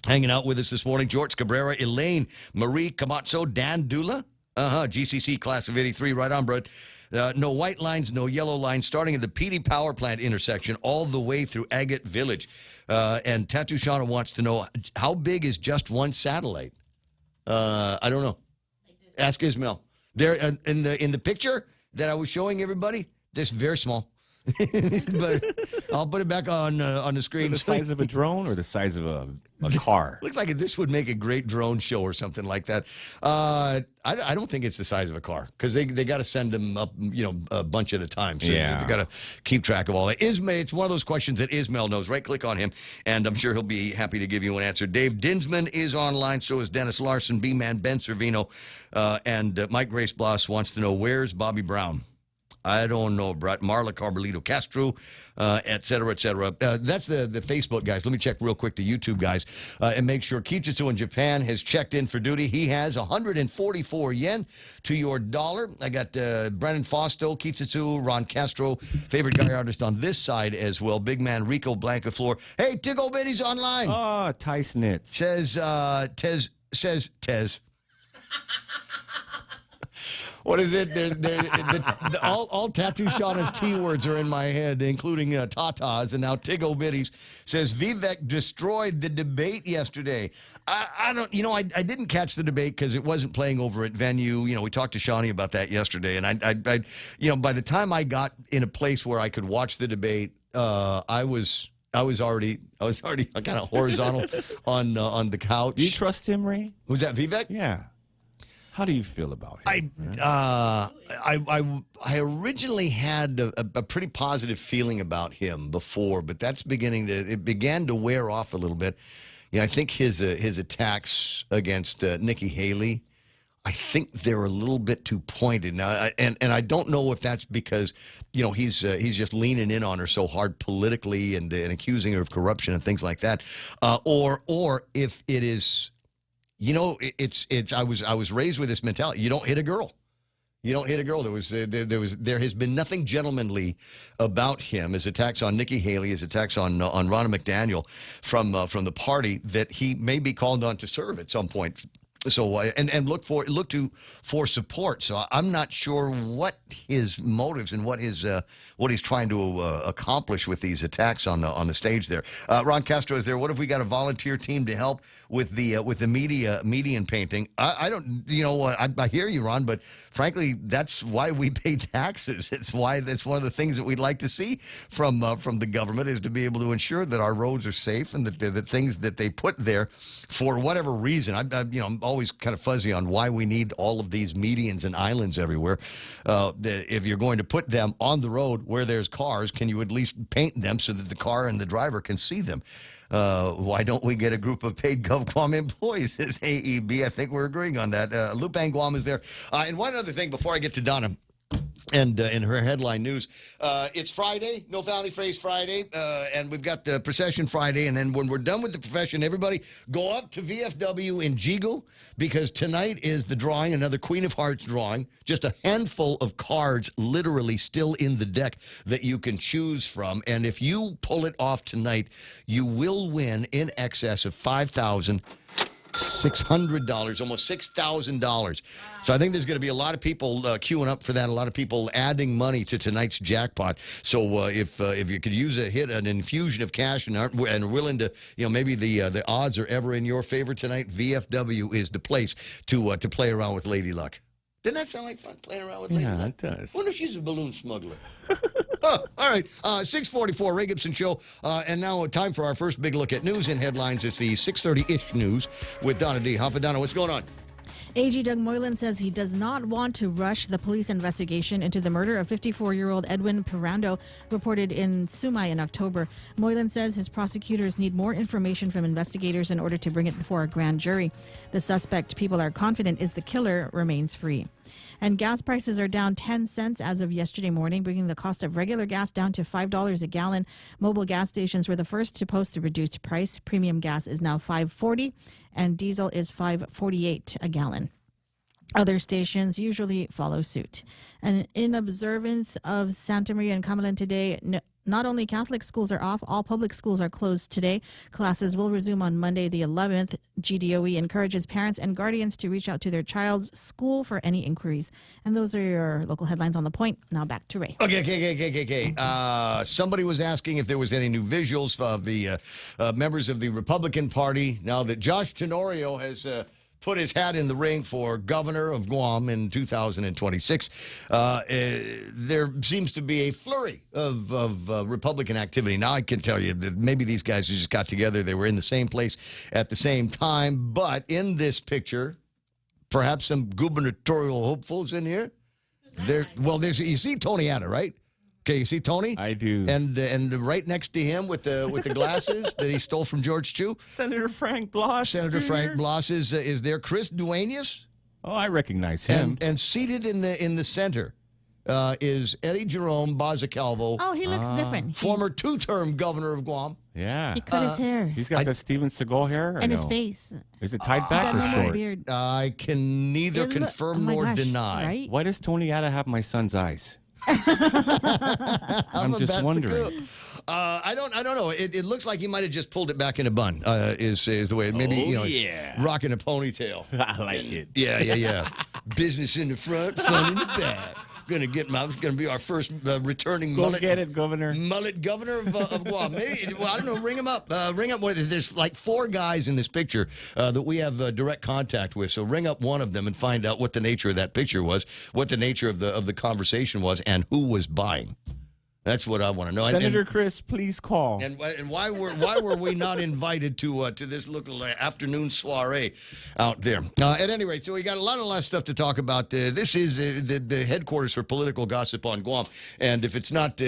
Hanging out with us this morning, George Cabrera, Elaine, Marie Camacho, Dan Dula. GCC class of 83, right on, Brad. No white lines, no yellow lines, starting at the PD Power Plant intersection all the way through Agate Village. And Tattoo Shauna wants to know, how big is just one satellite? I don't know. Ask Ismail. There in the picture that I was showing everybody, this very small. But I'll put it back on the screen. The size of a drone or the size of a car? Looks like this would make a great drone show or something like that. I don't think it's the size of a car because they got to send them up, a bunch at a time. So Yeah. they got to keep track of all that. Ismail, it's one of those questions that Ismail knows. Right click on him, and I'm sure he'll be happy to give you an answer. Dave Dinsman is online. So is Dennis Larson, B-Man, Ben Servino, and Mike Grace Bloss wants to know, where's Bobby Brown? I don't know, Brett. Marla Carbolito Castro, et cetera, et cetera. That's the Facebook guys. Let me check real quick the YouTube guys and make sure Kichitsu in Japan has checked in for duty. He has 144 yen to your dollar. I got Brennan Fausto, Kichitsu, Ron Castro, favorite guy artist on this side as well. Big man Rico Blancaflor. Hey, Tiggle Bitty's online. Tice Knits. Says Tez. What is it? All Tattoo Shauna's T words are in my head, including tatas, and now Tiggo Bitties says Vivek destroyed the debate yesterday. I didn't catch the debate because it wasn't playing over at venue. We talked to Shawnee about that yesterday, and I by the time I got in a place where I could watch the debate, I was already kind of horizontal on the couch. Do you trust him, Ray? Was that Vivek? Yeah. How do you feel about him? I originally had a pretty positive feeling about him before, but that's it began to wear off a little bit. I think his attacks against Nikki Haley, I think they're a little bit too pointed now, and I don't know if that's because he's just leaning in on her so hard politically and accusing her of corruption and things like that, or if it is. I was raised with this mentality. You don't hit a girl. You don't hit a girl. There has been nothing gentlemanly about him. His attacks on Nikki Haley, his attacks on Ronna McDaniel from the party that he may be called on to serve at some point. So and look for support. So I'm not sure what his motives and what he's trying to accomplish with these attacks on the stage there. Ron Castro is there. What if we got a volunteer team to help with the median painting? I don't. I hear you, Ron, but frankly, that's why we pay taxes. It's why that's one of the things that we'd like to see from the government is to be able to ensure that our roads are safe and that the things that they put there for whatever reason. I'm always kind of fuzzy on why we need all of these medians and islands everywhere. If you're going to put them on the road where there's cars, can you at least paint them so that the car and the driver can see them? Why don't we get a group of paid GovQuam employees? Says AEB. I think we're agreeing on that. Lupang Guam is there. And one other thing before I get to Donna. And in her headline news, it's Friday, No Family Phrase Friday, and we've got the procession Friday. And then when we're done with the procession, everybody go up to VFW in Jigo because tonight is the drawing, another Queen of Hearts drawing. Just a handful of cards literally still in the deck that you can choose from. And if you pull it off tonight, you will win in excess of $5,600, almost $6,000. So I think there's going to be a lot of people queuing up for that, a lot of people adding money to tonight's jackpot. So if you could use an infusion of cash and are willing to, maybe the odds are ever in your favor tonight, VFW is the place to play around with Lady Luck. Doesn't that sound like fun, playing around with Lady Luck? Yeah, it does. I wonder if she's a balloon smuggler. All right, 6:44, Ray Gibson Show. And now time for our first big look at news and headlines. It's the 6:30-ish news with Donna D. Hoffa. Donna, what's going on? AG Doug Moylan says he does not want to rush the police investigation into the murder of 54-year-old Edwin Pirando, reported in Sumai in October. Moylan says his prosecutors need more information from investigators in order to bring it before a grand jury. The suspect people are confident is the killer remains free. And gas prices are down 10 cents as of yesterday morning, bringing the cost of regular gas down to $5 a gallon. Mobile gas stations were the first to post the reduced price. Premium gas is now $5.40 and diesel is $5.48 a gallon. Other stations usually follow suit. And in observance of Santa Maria and Camalan today, not only Catholic schools are off, all public schools are closed today. Classes will resume on Monday, the 11th. GDOE encourages parents and guardians to reach out to their child's school for any inquiries. And those are your local headlines on The Point. Now back to Ray. Okay. Somebody was asking if there was any new visuals of the members of the Republican Party now that Josh Tenorio has put his hat in the ring for governor of Guam in 2026. There seems to be a flurry of Republican activity. Now, I can tell you that maybe these guys just got together. They were in the same place at the same time. But in this picture, perhaps some gubernatorial hopefuls in here. You see Tony Atta, right? Okay, you see Tony? I do. And right next to him with the glasses that he stole from George Chu? Senator Frank Bloss. Senator Frank Bloss is there. Chris Duenas? Oh, I recognize him. And seated in the center is Eddie Jerome Bazacalvo. Oh, he looks different. Former two-term governor of Guam. Yeah. He cut his hair. He's got that Steven Seagal hair? And his face. Is it tied back or short? Beard. I can neither confirm nor deny. Right? Why does Tony Atta have my son's eyes? I'm just wondering. I don't know. It looks like he might have just pulled it back in a bun. Is the way. Maybe rocking a ponytail. I like it. Yeah. Business in the front, fun in the back. It's gonna be our first returning mullet. Go get it, Governor. Mullet governor of Guam. Maybe, I don't know. Ring him up. There's like 4 guys in this picture that we have direct contact with. So ring up one of them and find out what the nature of that picture was, what the nature of the conversation was, and who was buying. That's what I want to know. Senator Chris, please call. And why were we not invited to this little afternoon soiree out there? At any rate, so we got a lot of stuff to talk about. This is the headquarters for political gossip on Guam, and if it's not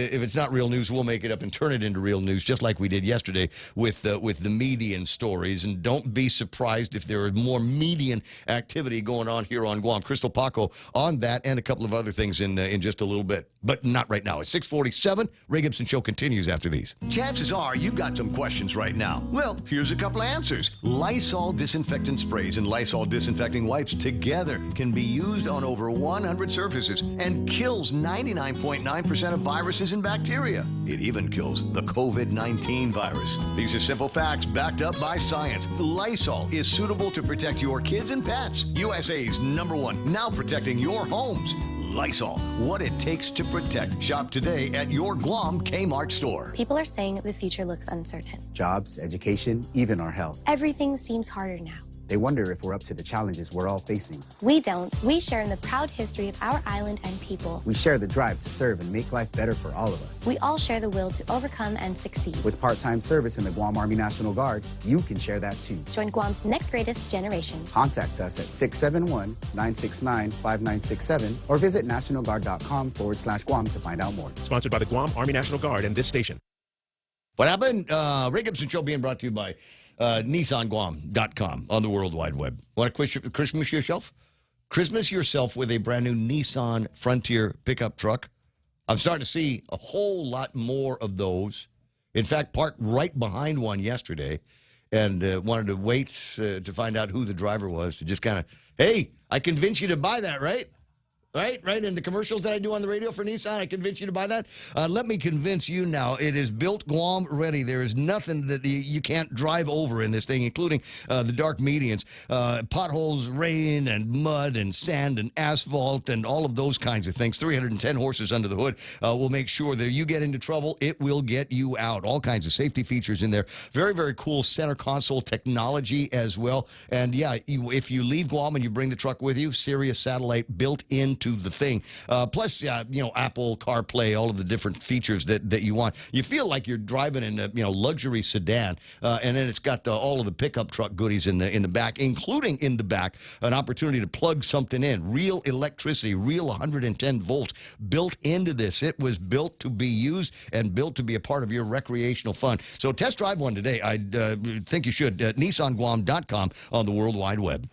real news, we'll make it up and turn it into real news, just like we did yesterday with the median stories. And don't be surprised if there are more median activity going on here on Guam. Crystal Paco on that and a couple of other things in just a little bit, but not right now. It's 6:47. Ray Gibson Show continues after these. Chances are you got some questions right now. Well, here's a couple of answers. Lysol disinfectant sprays and Lysol disinfecting wipes together can be used on over 100 surfaces and kills 99.9% of viruses and bacteria. It even kills the COVID-19 virus. These are simple facts backed up by science. Lysol is suitable to protect your kids and pets. USA's #1, now protecting your homes. Lysol, what it takes to protect. Shop today at your Guam Kmart store. People are saying the future looks uncertain. Jobs, education, even our health. Everything seems harder now. They wonder if we're up to the challenges we're all facing. We don't. We share in the proud history of our island and people. We share the drive to serve and make life better for all of us. We all share the will to overcome and succeed. With part-time service in the Guam Army National Guard, you can share that too. Join Guam's next greatest generation. Contact us at 671-969-5967 or visit nationalguard.com/Guam to find out more. Sponsored by the Guam Army National Guard and this station. What happened? Ray Gibson Show being brought to you by NissanGuam.com on the World Wide Web. Want to Christmas yourself? Christmas yourself with a brand new Nissan Frontier pickup truck. I'm starting to see a whole lot more of those. In fact, parked right behind one yesterday and wanted to wait to find out who the driver was to just kind of, hey, I convinced you to buy that, right? Right? In the commercials that I do on the radio for Nissan, I convince you to buy that. Let me convince you now. It is built Guam ready. There is nothing that you can't drive over in this thing, including the dark medians, potholes, rain, and mud, and sand, and asphalt, and all of those kinds of things. 310 horses under the hood will make sure that you get into trouble, it will get you out. All kinds of safety features in there. Very, very cool center console technology as well. And yeah, if you leave Guam and you bring the truck with you, Sirius satellite built into the thing. Plus, Apple CarPlay, all of the different features that you want. You feel like you're driving in a luxury sedan, and then it's got all of the pickup truck goodies in the back, including in the back an opportunity to plug something in. Real electricity, real 110 volts built into this. It was built to be used and built to be a part of your recreational fun. So test drive one today. I think you should. NissanGuam.com on the World Wide Web.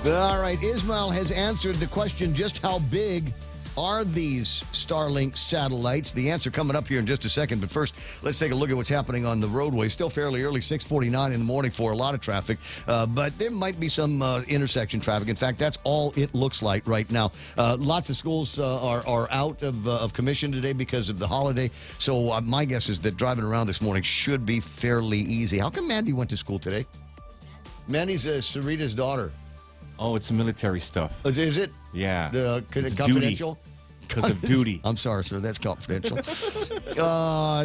All right, Ismail has answered the question, just how big are these Starlink satellites? The answer coming up here in just a second. But first, let's take a look at what's happening on the roadway. Still fairly early, 6:49 in the morning for a lot of traffic. But there might be some intersection traffic. In fact, that's all it looks like right now. Lots of schools are out of commission today because of the holiday. So my guess is that driving around this morning should be fairly easy. How come Mandy went to school today? Mandy's Sarita's daughter. Oh, it's military stuff. Is it? Yeah. It's Confidential? Because of duty. I'm sorry, sir. That's confidential.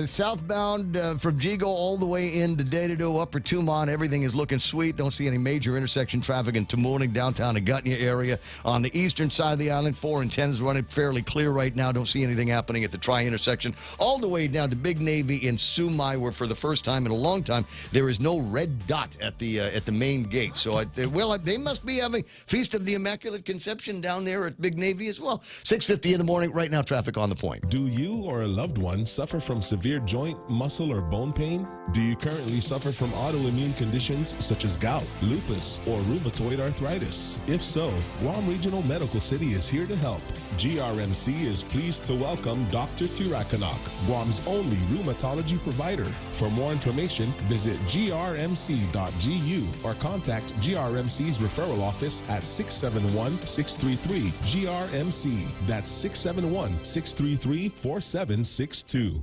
Southbound from Gigo all the way into Datado, Upper Tumon. Everything is looking sweet. Don't see any major intersection traffic in Tamuning, downtown Agutnia area. On the eastern side of the island, 4 and 10 is running fairly clear right now. Don't see anything happening at the Tri-intersection. All the way down to Big Navy in Sumai, where for the first time in a long time, there is no red dot at the main gate. So, they must be having Feast of the Immaculate Conception down there at Big Navy as well. 6:50 in the morning. Right now, traffic on the point. Do you or a loved one suffer from severe joint, muscle, or bone pain? Do you currently suffer from autoimmune conditions such as gout, lupus, or rheumatoid arthritis? If so, Guam Regional Medical City is here to help. GRMC is pleased to welcome Dr. Tirakanok, Guam's only rheumatology provider. For more information, visit grmc.gu or contact GRMC's referral office at 671-633 GRMC. That's 671-633-4762.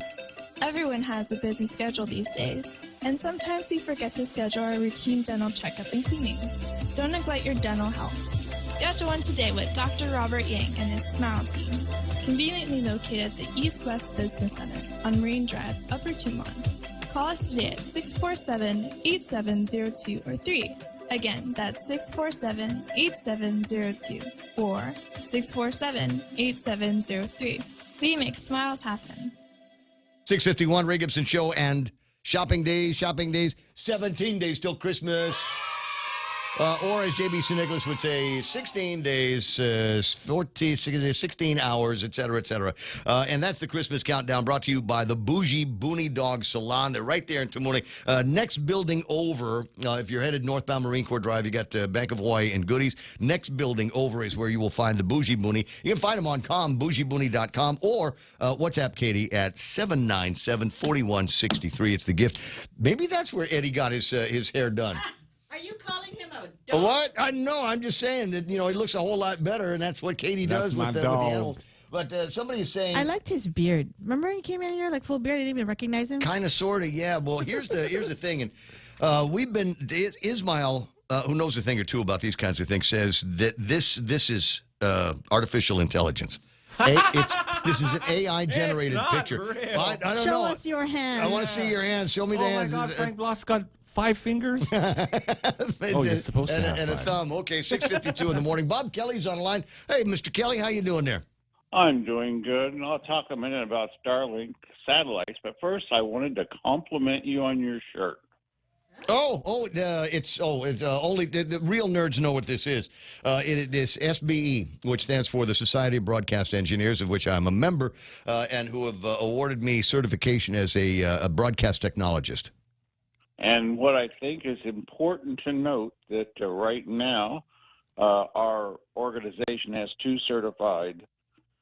Everyone has a busy schedule these days, and sometimes we forget to schedule our routine dental checkup and cleaning. Don't neglect your dental health. Schedule one today with Dr. Robert Yang and his Smile team, conveniently located at the East West Business Center on Marine Drive, Upper Tumon. Call us today at 647-8702 or 3. Again, that's 647-8702 or 647-8703. We make smiles happen. 6:51, Ray Gibson Show and shopping days, 17 days till Christmas. Or as J.B. St. Nicholas would say, 16 days, 16 hours, et cetera, et cetera. And that's the Christmas countdown brought to you by the Bougie Booney Dog Salon. They're right there in Tamuning. Next building over, if you're headed northbound Marine Corps Drive, you got the Bank of Hawaii and Goodies. Next building over is where you will find the Bougie Booney. You can find them on bougiebooney.com or WhatsApp Katie at 797-4163. It's the gift. Maybe that's where Eddie got his hair done. Are you calling him a dog? What? No, I'm just saying that, he looks a whole lot better, and that's what Katie does with the animals. But somebody's saying... I liked his beard. Remember he came in here like full beard? I didn't even recognize him. Kind of, sort of, yeah. Well, here's the thing. And we've been... Ismail, who knows a thing or two about these kinds of things, says that this is artificial intelligence. This is an AI-generated picture. I don't Show know. us your hands. I want to see your hands. Show me the hands. Oh, my God. Frank Bloss got 5 fingers? You're supposed to have and a thumb. Okay, 6:52 in the morning. Bob Kelly's on the line. Hey, Mr. Kelly, how you doing there? I'm doing good, and I'll talk a minute about Starlink satellites. But first, I wanted to compliment you on your shirt. It's only the real nerds know what this is. It is SBE, which stands for the Society of Broadcast Engineers, of which I'm a member, and who have awarded me certification as a broadcast technologist. And what I think is important to note that right now, our organization has 2 certified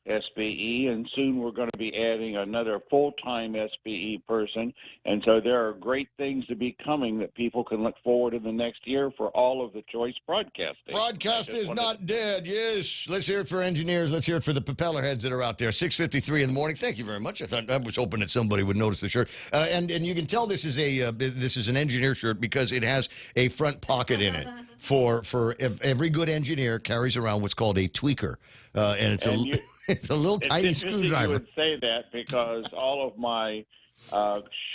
SBE, and soon we're going to be adding another full-time SBE person. And so there are great things to be coming that people can look forward in the next year for all of the choice broadcasting. Broadcast is not dead, yes. Let's hear it for engineers. Let's hear it for the propeller heads that are out there. 6:53 in the morning. Thank you very much. I was hoping that somebody would notice the shirt. And you can tell this is an engineer shirt because it has a front pocket in it. For every good engineer carries around what's called a tweaker, and it's a little tiny screwdriver. You would say that because all of my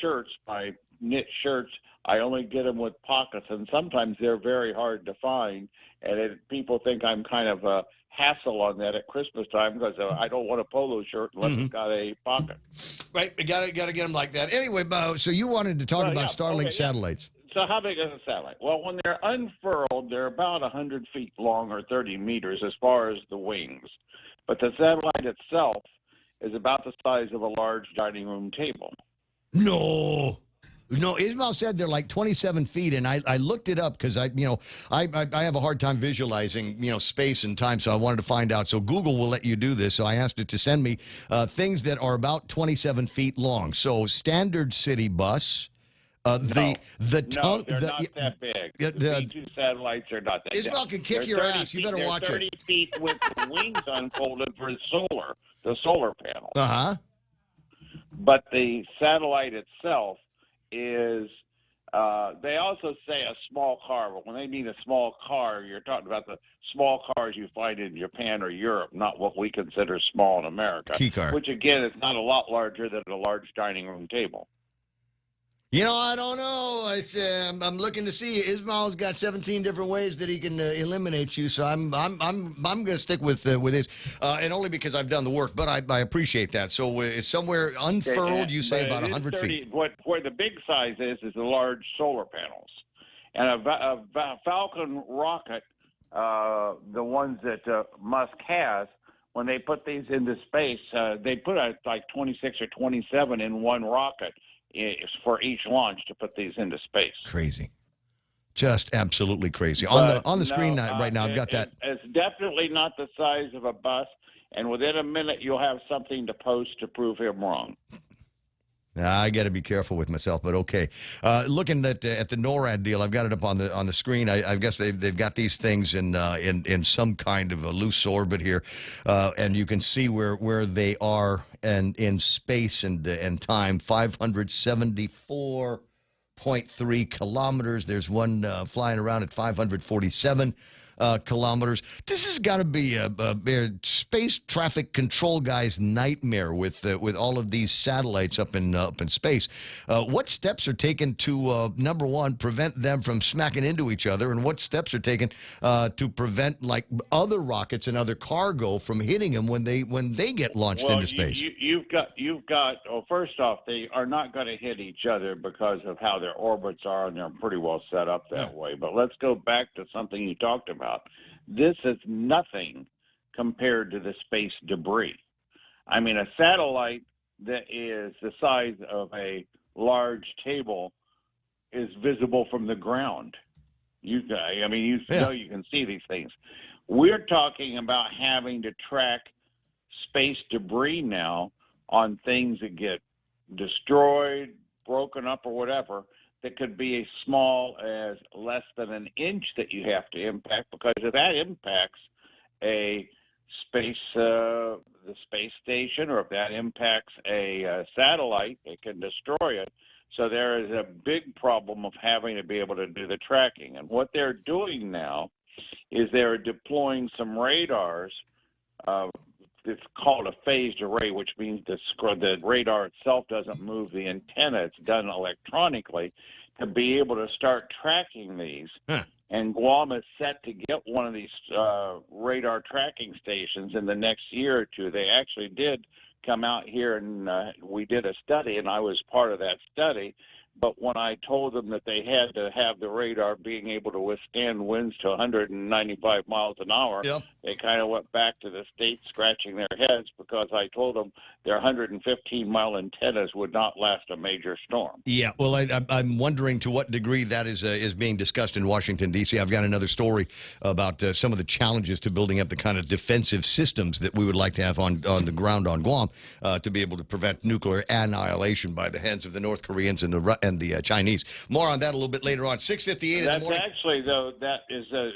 shirts, my knit shirts, I only get them with pockets, and sometimes they're very hard to find. And people think I'm kind of a hassle on that at Christmas time because I don't want a polo shirt unless it's got a pocket. Right, you got to get them like that. Anyway, so you wanted to talk about Starlink satellites. So how big is a satellite? Well, when they're unfurled, they're about 100 feet long or 30 meters as far as the wings. But the satellite itself is about the size of a large dining room table. No. No, Ismail said they're like 27 feet, and I looked it up because I have a hard time visualizing, space and time, so I wanted to find out. So Google will let you do this. So I asked it to send me things that are about 27 feet long. So standard city bus. No, they're not that big. The B2 satellites are not that big. Ismail can kick your ass. You better watch it. 30 feet with the wings unfolded for the solar panel. Uh-huh. But the satellite itself is, they also say a small car, but when they mean a small car, you're talking about the small cars you find in Japan or Europe, not what we consider small in America. Key car. Which, again, is not a lot larger than a large dining room table. I don't know. I'm looking to see. Ismail's got 17 different ways that he can eliminate you, so I'm going to stick with his, and only because I've done the work. But I appreciate that. So it's somewhere unfurled. You say about 100 feet. Where the big size is the large solar panels, and a Falcon rocket, the ones that Musk has. When they put these into space, they put out like 26 or 27 in one rocket. For each launch to put these into space. Crazy. Just absolutely crazy. But on the screen right now, I've got that. It's definitely not the size of a bus, and within a minute you'll have something to post to prove him wrong. I got to be careful with myself, but okay. Looking at the NORAD deal, I've got it up on the screen. I guess they've got these things in some kind of a loose orbit here, and you can see where they are and in space and time. 574.3 kilometers. There's one flying around at 547 kilometers. This has got to be a space traffic control guy's nightmare with all of these satellites up in space. What steps are taken to number one, prevent them from smacking into each other, and what steps are taken to prevent like other rockets and other cargo from hitting them when they get launched into space? You've got. Well, first off, they are not going to hit each other because of how their orbits are, and they're pretty well set up that way. But let's go back to something you talked about. This is nothing compared to the space debris. I mean, a satellite that is the size of a large table is visible from the ground. You know you can see these things. We're talking about having to track space debris now on things that get destroyed, broken up, or whatever, that could be as small as less than an inch that you have to impact, because if that impacts the space station, or if that impacts a satellite, it can destroy it. So there is a big problem of having to be able to do the tracking. And what they're doing now is they're deploying some radars. It's called a phased array, which means the radar itself doesn't move the antenna. It's done electronically to be able to start tracking these. And Guam is set to get one of these radar tracking stations in the next year or two. They actually did come out here, and we did a study, and I was part of that study. But when I told them that they had to have the radar being able to withstand winds to 195 miles an hour, they kind of went back to the state scratching their heads, because I told them their 115-mile antennas would not last a major storm. Yeah, well, I'm wondering to what degree that is being discussed in Washington, D.C. I've got another story about some of the challenges to building up the kind of defensive systems that we would like to have on the ground on Guam to be able to prevent nuclear annihilation by the hands of the North Koreans and the Chinese. More on that a little bit later on. 6:58 in the morning. That's actually, though, that is the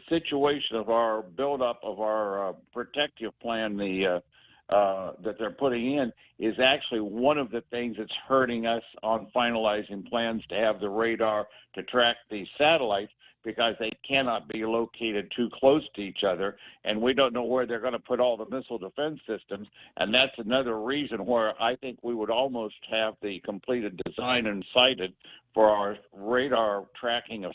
situation of our buildup of our protective plan, that they're putting in, is actually one of the things that's hurting us on finalizing plans to have the radar to track these satellites, because they cannot be located too close to each other, and we don't know where they're going to put all the missile defense systems. And that's another reason where I think we would almost have the completed design and sited for our radar tracking of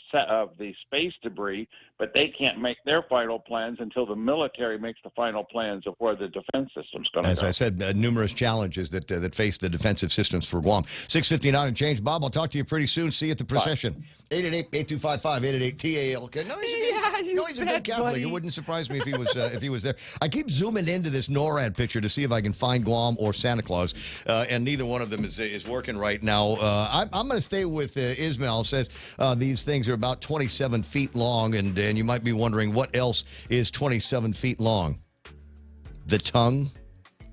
the space debris, but they can't make their final plans until the military makes the final plans of where the defense system's going to go. As I said, numerous challenges that face the defensive systems for Guam. 6:59 and change. Bob, I'll talk to you pretty soon. See you at the procession. 888-8255, 888-TAL. No, No, he's a good Catholic. buddy. It wouldn't surprise me if he was there. I keep zooming into this NORAD picture to see if I can find Guam or Santa Claus, and neither one of them is working right now. I'm going to stay with Ismail. Says these things are about 27 feet long, and you might be wondering what else is 27 feet long. The tongue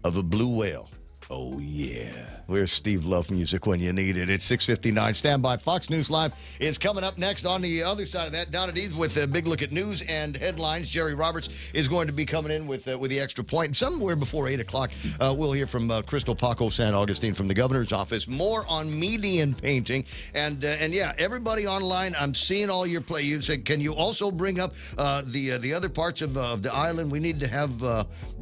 of a blue whale. Oh, yeah. Where's Steve Love music when you need it? It's 6:59. Stand by. Fox News Live is coming up next. On the other side of that, Donna Dees with a big look at news and headlines. Jerry Roberts is going to be coming in with the extra point. Somewhere before 8 o'clock, we'll hear from Crystal Paco San Augustine from the governor's office. More on median painting. And yeah, everybody online, I'm seeing all your play. You said, can you also bring up the other parts of the island? We need to have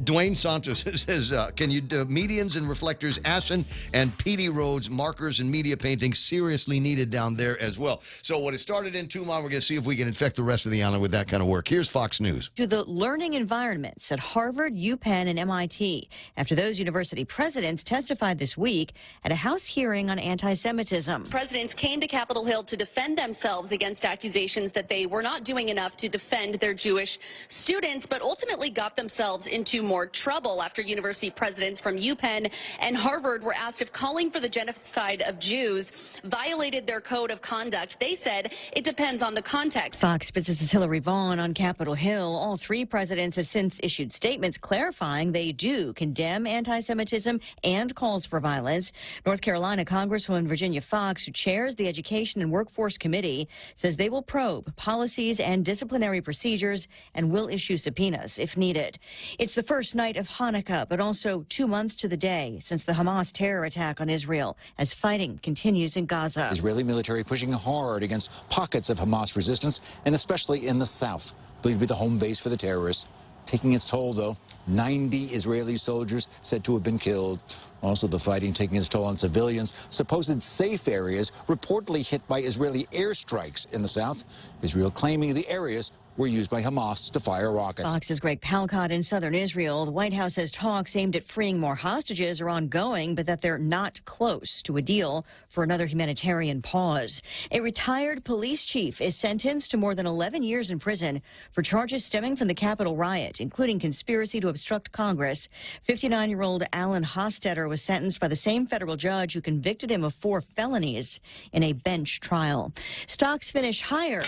Dwayne Santos says, can you do medians and reflectors, Assen and PD roads, markers and media painting seriously needed down there as well. So what it started in Tumon, we're going to see if we can infect the rest of the island with that kind of work. Here's Fox News. To the learning environments at Harvard, UPenn, and MIT after those university presidents testified this week at a House hearing on anti-Semitism. Presidents came to Capitol Hill to defend themselves against accusations that they were not doing enough to defend their Jewish students, but ultimately got themselves into more trouble after university presidents from UPenn and Harvard were asked if calling for the genocide of Jews violated their code of conduct. They said it depends on the context. Fox Business's Hillary Vaughn on Capitol Hill. All three presidents have since issued statements clarifying they do condemn anti-Semitism and calls for violence. North Carolina Congresswoman Virginia Foxx, who chairs the Education and Workforce Committee, says they will probe policies and disciplinary procedures and will issue subpoenas if needed. It's the first night of Hanukkah, but also 2 months to the day since the Hamas terror attack on Israel as fighting continues in Gaza. Israeli military pushing hard against pockets of Hamas resistance, and especially in the south, believed to be the home base for the terrorists. Taking its toll, though, 90 Israeli soldiers said to have been killed. Also, the fighting taking its toll on civilians. Supposed safe areas reportedly hit by Israeli airstrikes in the south. Israel claiming the areas were used by Hamas to fire rockets. Fox's Greg Palcott in southern Israel. The White House says talks aimed at freeing more hostages are ongoing, but that they're not close to a deal for another humanitarian pause. A retired police chief is sentenced to more than 11 years in prison for charges stemming from the Capitol riot, including conspiracy to obstruct Congress. 59-year-old Alan Hostetter was sentenced by the same federal judge who convicted him of 4 felonies in a bench trial. Stocks finish higher.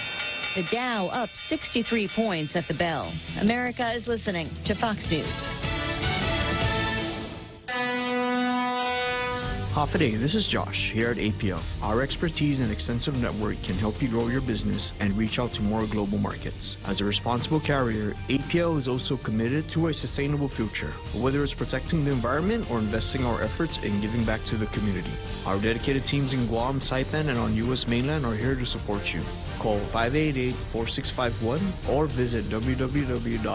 The Dow up 63 points at the bell. America is listening to Fox News. Half a day, this is Josh here at APO. Our expertise and extensive network can help you grow your business and reach out to more global markets. As a responsible carrier, APO is also committed to a sustainable future, whether it's protecting the environment or investing our efforts in giving back to the community. Our dedicated teams in Guam, Saipan, and on U.S. mainland are here to support you. Call 588-4651 or visit www.apo.com.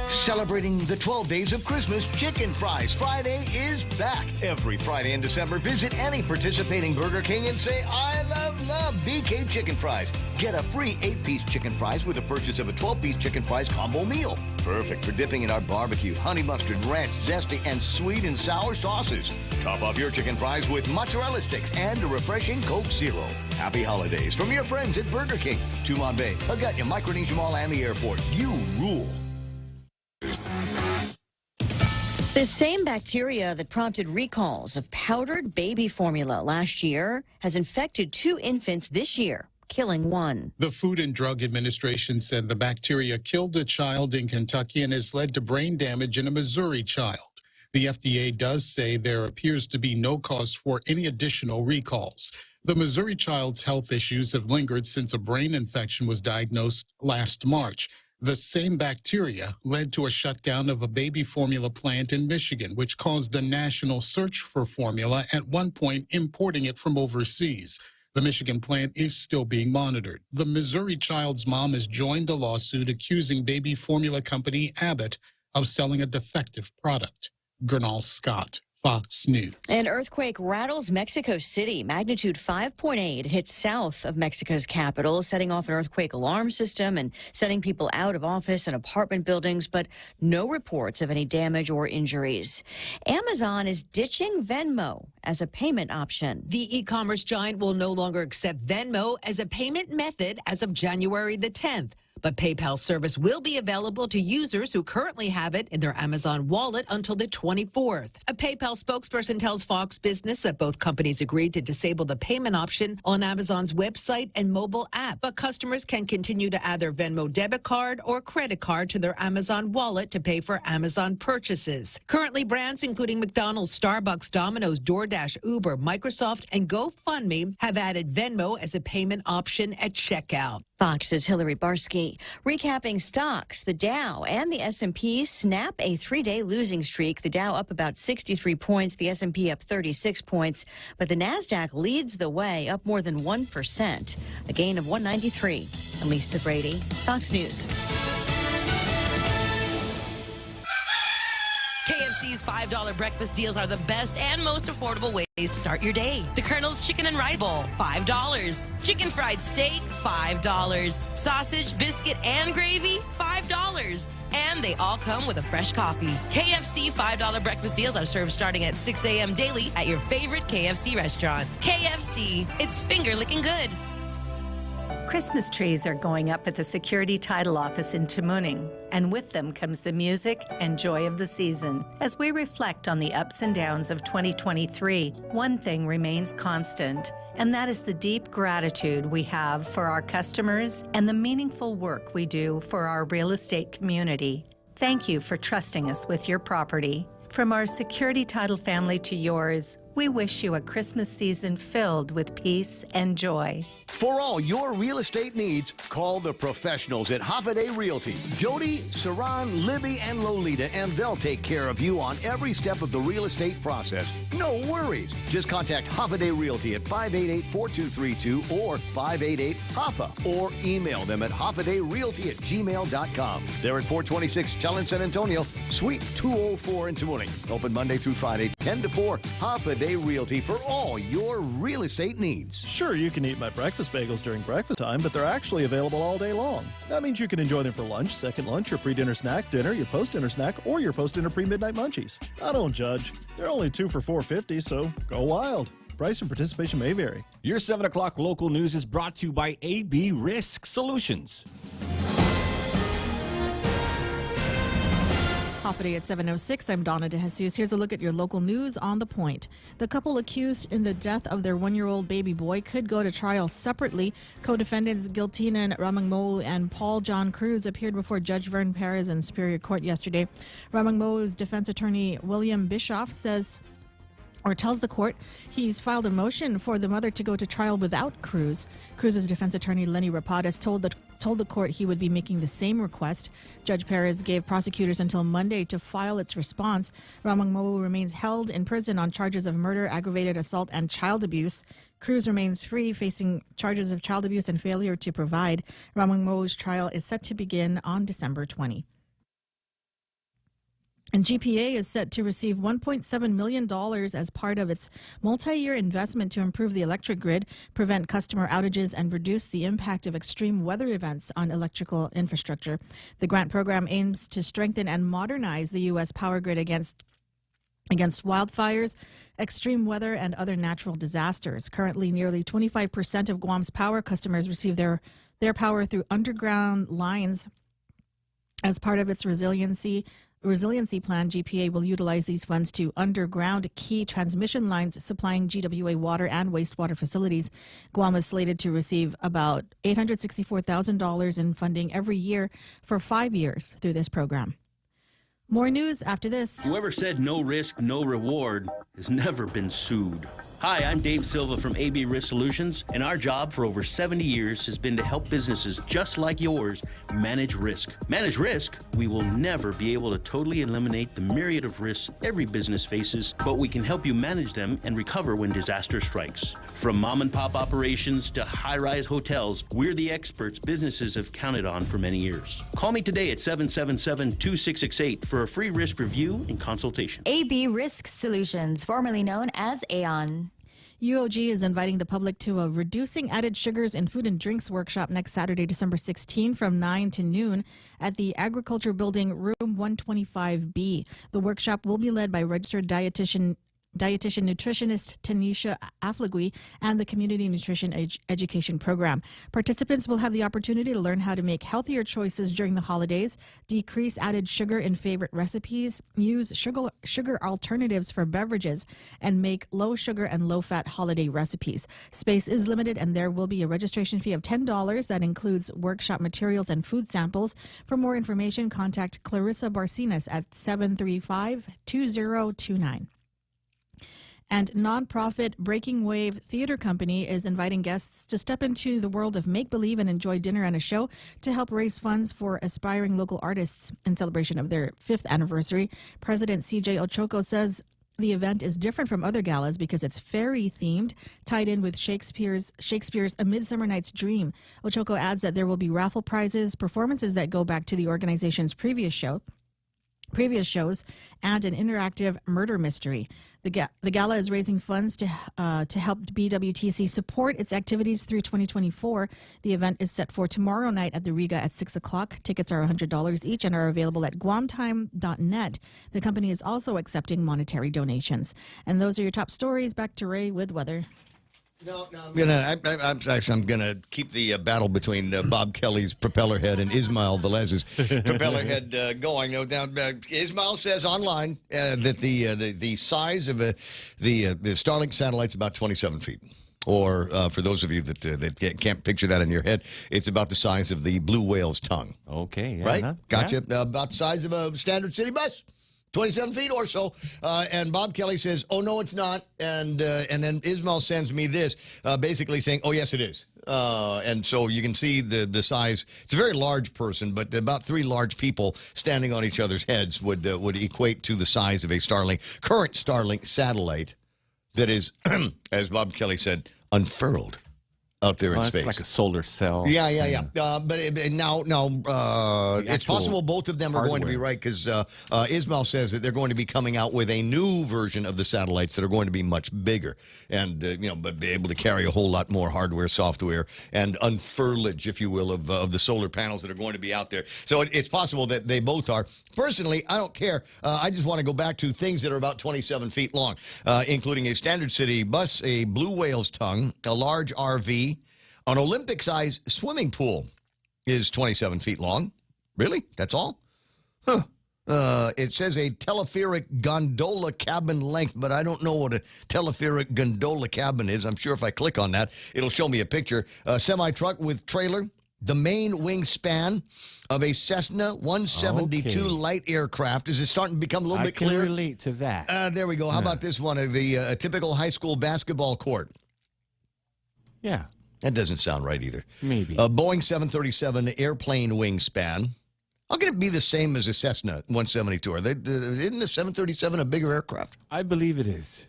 Celebrating the 12 days of Christmas, Chicken Fries Friday is back. Every Friday in December, visit any participating Burger King and say, I love BK Chicken Fries. Get a free 8-piece chicken fries with the purchase of a 12-piece chicken fries combo meal. Perfect for dipping in our barbecue, honey mustard, ranch, zesty, and sweet and sour sauces. Top off your chicken fries with mozzarella sticks and a refreshing Coke Zero. Happy holidays from your friends at Burger King, Tumon Bay, Agutya, Micronesia Mall, and the airport. You rule. The same bacteria that prompted recalls of powdered baby formula last year has infected 2 infants this year, killing 1. The Food and Drug Administration said the bacteria killed a child in Kentucky and has led to brain damage in a Missouri child. The FDA does say there appears to be no cause for any additional recalls. The Missouri child's health issues have lingered since a brain infection was diagnosed last March. The same bacteria led to a shutdown of a baby formula plant in Michigan, which caused a national search for formula, at one point importing it from overseas. The Michigan plant is still being monitored. The Missouri child's mom has joined a lawsuit accusing baby formula company Abbott of selling a defective product. Gernal Scott, Fox News. An earthquake rattles Mexico City. Magnitude 5.8 hits south of Mexico's capital, setting off an earthquake alarm system and sending people out of office and apartment buildings, but no reports of any damage or injuries. Amazon is ditching Venmo as a payment option. The e-commerce giant will no longer accept Venmo as a payment method as of January the 10th. But PayPal service will be available to users who currently have it in their Amazon wallet until the 24th. A PayPal spokesperson tells Fox Business that both companies agreed to disable the payment option on Amazon's website and mobile app, but customers can continue to add their Venmo debit card or credit card to their Amazon wallet to pay for Amazon purchases. Currently, brands including McDonald's, Starbucks, Domino's, DoorDash, Uber, Microsoft, and GoFundMe have added Venmo as a payment option at checkout. Fox's Hillary Barsky. Recapping stocks, the Dow and the S&P snap a three-day losing streak. The Dow up about 63 points, the S&P up 36 points, but the NASDAQ leads the way, up more than 1%, a gain of 193. I'm Lisa Brady, Fox News. KFC's $5 breakfast deals are the best and most affordable ways to start your day. The Colonel's Chicken and Rice Bowl, $5. Chicken fried steak, $5. Sausage, biscuit, and gravy, $5. And they all come with a fresh coffee. KFC $5 breakfast deals are served starting at 6 a.m. daily at your favorite KFC restaurant. KFC, it's finger-licking good. Christmas trees are going up at the Security Title Office in Tamuning, and with them comes the music and joy of the season. As we reflect on the ups and downs of 2023, one thing remains constant, and that is the deep gratitude we have for our customers and the meaningful work we do for our real estate community. Thank you for trusting us with your property. From our Security Title family to yours, we wish you a Christmas season filled with peace and joy. For all your real estate needs, call the professionals at Hoffaday Realty. Jody, Saran, Libby, and Lolita, and they'll take care of you on every step of the real estate process. No worries. Just contact Hoffaday Realty at 588-4232 or 588-HOFFA or email them at hoffadayrealty@gmail.com. They're at 426 Tellin San Antonio, Suite 204 in Tamuning. Open Monday through Friday, 10 to 4. Hoffaday Realty for all your real estate needs. Sure, you can eat my breakfast bagels during breakfast time, but they're actually available all day long. That means you can enjoy them for lunch, second lunch, your pre-dinner snack, dinner, your post-dinner snack, or your post-dinner pre-midnight munchies. I don't judge. They're only 2 for $4.50, so go wild. Price and participation may vary. Your 7 o'clock local news is brought to you by AB Risk Solutions. Hoffaday at 7:06. I'm Donna DeJesus. Here's a look at your local news on The Point. The couple accused in the death of their 1-year-old baby boy could go to trial separately. Co-defendants Giltinan Ramangmo and Paul John Cruz appeared before Judge Vern Perez in Superior Court yesterday. Ramangmo's defense attorney William Bischoff tells the court he's filed a motion for the mother to go to trial without Cruz. Cruz's defense attorney Lenny Rapadas told the court he would be making the same request. Judge Perez gave prosecutors until Monday to file its response. Ramangmo remains held in prison on charges of murder, aggravated assault, and child abuse. Cruz remains free, facing charges of child abuse and failure to provide. Ramangmo's trial is set to begin on December 20. And GPA is set to receive $1.7 million as part of its multi-year investment to improve the electric grid, prevent customer outages, and reduce the impact of extreme weather events on electrical infrastructure. The grant program aims to strengthen and modernize the U.S. power grid against wildfires, extreme weather, and other natural disasters. Currently, nearly 25% of Guam's power customers receive their power through underground lines. As part of its resiliency plan, GPA will utilize these funds to underground key transmission lines supplying GWA water and wastewater facilities. Guam is slated to receive about $864,000 in funding every year for 5 years through this program. More news after this. Whoever said no risk, no reward has never been sued. Hi, I'm Dave Silva from AB Risk Solutions, and our job for over 70 years has been to help businesses just like yours manage risk. Manage risk? We will never be able to totally eliminate the myriad of risks every business faces, but we can help you manage them and recover when disaster strikes. From mom and pop operations to high-rise hotels, we're the experts businesses have counted on for many years. Call me today at 777-2668 for for a free risk review and consultation. AB Risk Solutions, formerly known as Aon. UOG is inviting the public to a Reducing Added Sugars in Food and Drinks workshop next Saturday, December 16 from 9 to noon at the Agriculture Building, room 125B. The workshop will be led by registered dietitian nutritionist Tanisha Aflagui and the Community Nutrition Education Program. Participants will have the opportunity to learn how to make healthier choices during the holidays, decrease added sugar in favorite recipes, use sugar alternatives for beverages, and make low sugar and low fat holiday recipes. Space is limited and there will be a registration fee of $10 that includes workshop materials and food samples. For more information, contact Clarissa Barcinas at 735-2029. And nonprofit Breaking Wave Theater Company is inviting guests to step into the world of make-believe and enjoy dinner and a show to help raise funds for aspiring local artists in celebration of their 5th anniversary. President CJ Ochoco says the event is different from other galas because it's fairy-themed, tied in with Shakespeare's A Midsummer Night's Dream. Ochoco adds that there will be raffle prizes, performances that go back to the organization's previous shows, and an interactive murder mystery. The gala is raising funds to help BWTC support its activities through 2024. The event is set for tomorrow night at the Riga at 6 o'clock. Tickets are $100 each and are available at guamtime.net. The company is also accepting monetary donations. And those are your top stories. Back to Ray with weather. No, I'm gonna keep the battle between Bob Kelly's propeller head and Ismail Velez's propeller head going. No doubt. Ismail says online that the size of the Starlink satellite's about 27 feet. Or for those of you that can't picture that in your head, it's about the size of the blue whale's tongue. Okay, yeah, right? Gotcha. Yeah. About the size of a standard city bus. 27 feet or so. And Bob Kelly says, oh, no, it's not. And then Ismail sends me this, basically saying, oh, yes, it is. And so you can see the size. It's a very large person, but about 3 large people standing on each other's heads would equate to the size of a current Starlink satellite that is, as Bob Kelly said, unfurled out there in space. It's like a solar cell. Yeah. But now, it's possible both of them are going to be right because Ismail says that they're going to be coming out with a new version of the satellites that are going to be much bigger and but be able to carry a whole lot more hardware, software, and unfurlage, if you will, of the solar panels that are going to be out there. So it's possible that they both are. Personally, I don't care. I just want to go back to things that are about 27 feet long, including a standard city bus, a blue whale's tongue, a large RV. An Olympic-sized swimming pool is 27 feet long. Really? That's all? Huh. It says a telepheric gondola cabin length, but I don't know what a telepheric gondola cabin is. I'm sure if I click on that, it'll show me a picture. A semi-truck with trailer. The main wingspan of a Cessna 172 light aircraft. Is it starting to become a little bit clearer? I can relate to that. There we go. How about this one? A typical high school basketball court. Yeah. That doesn't sound right either. Maybe. A Boeing 737 airplane wingspan. How can it be the same as a Cessna 172? Isn't the 737 a bigger aircraft? I believe it is.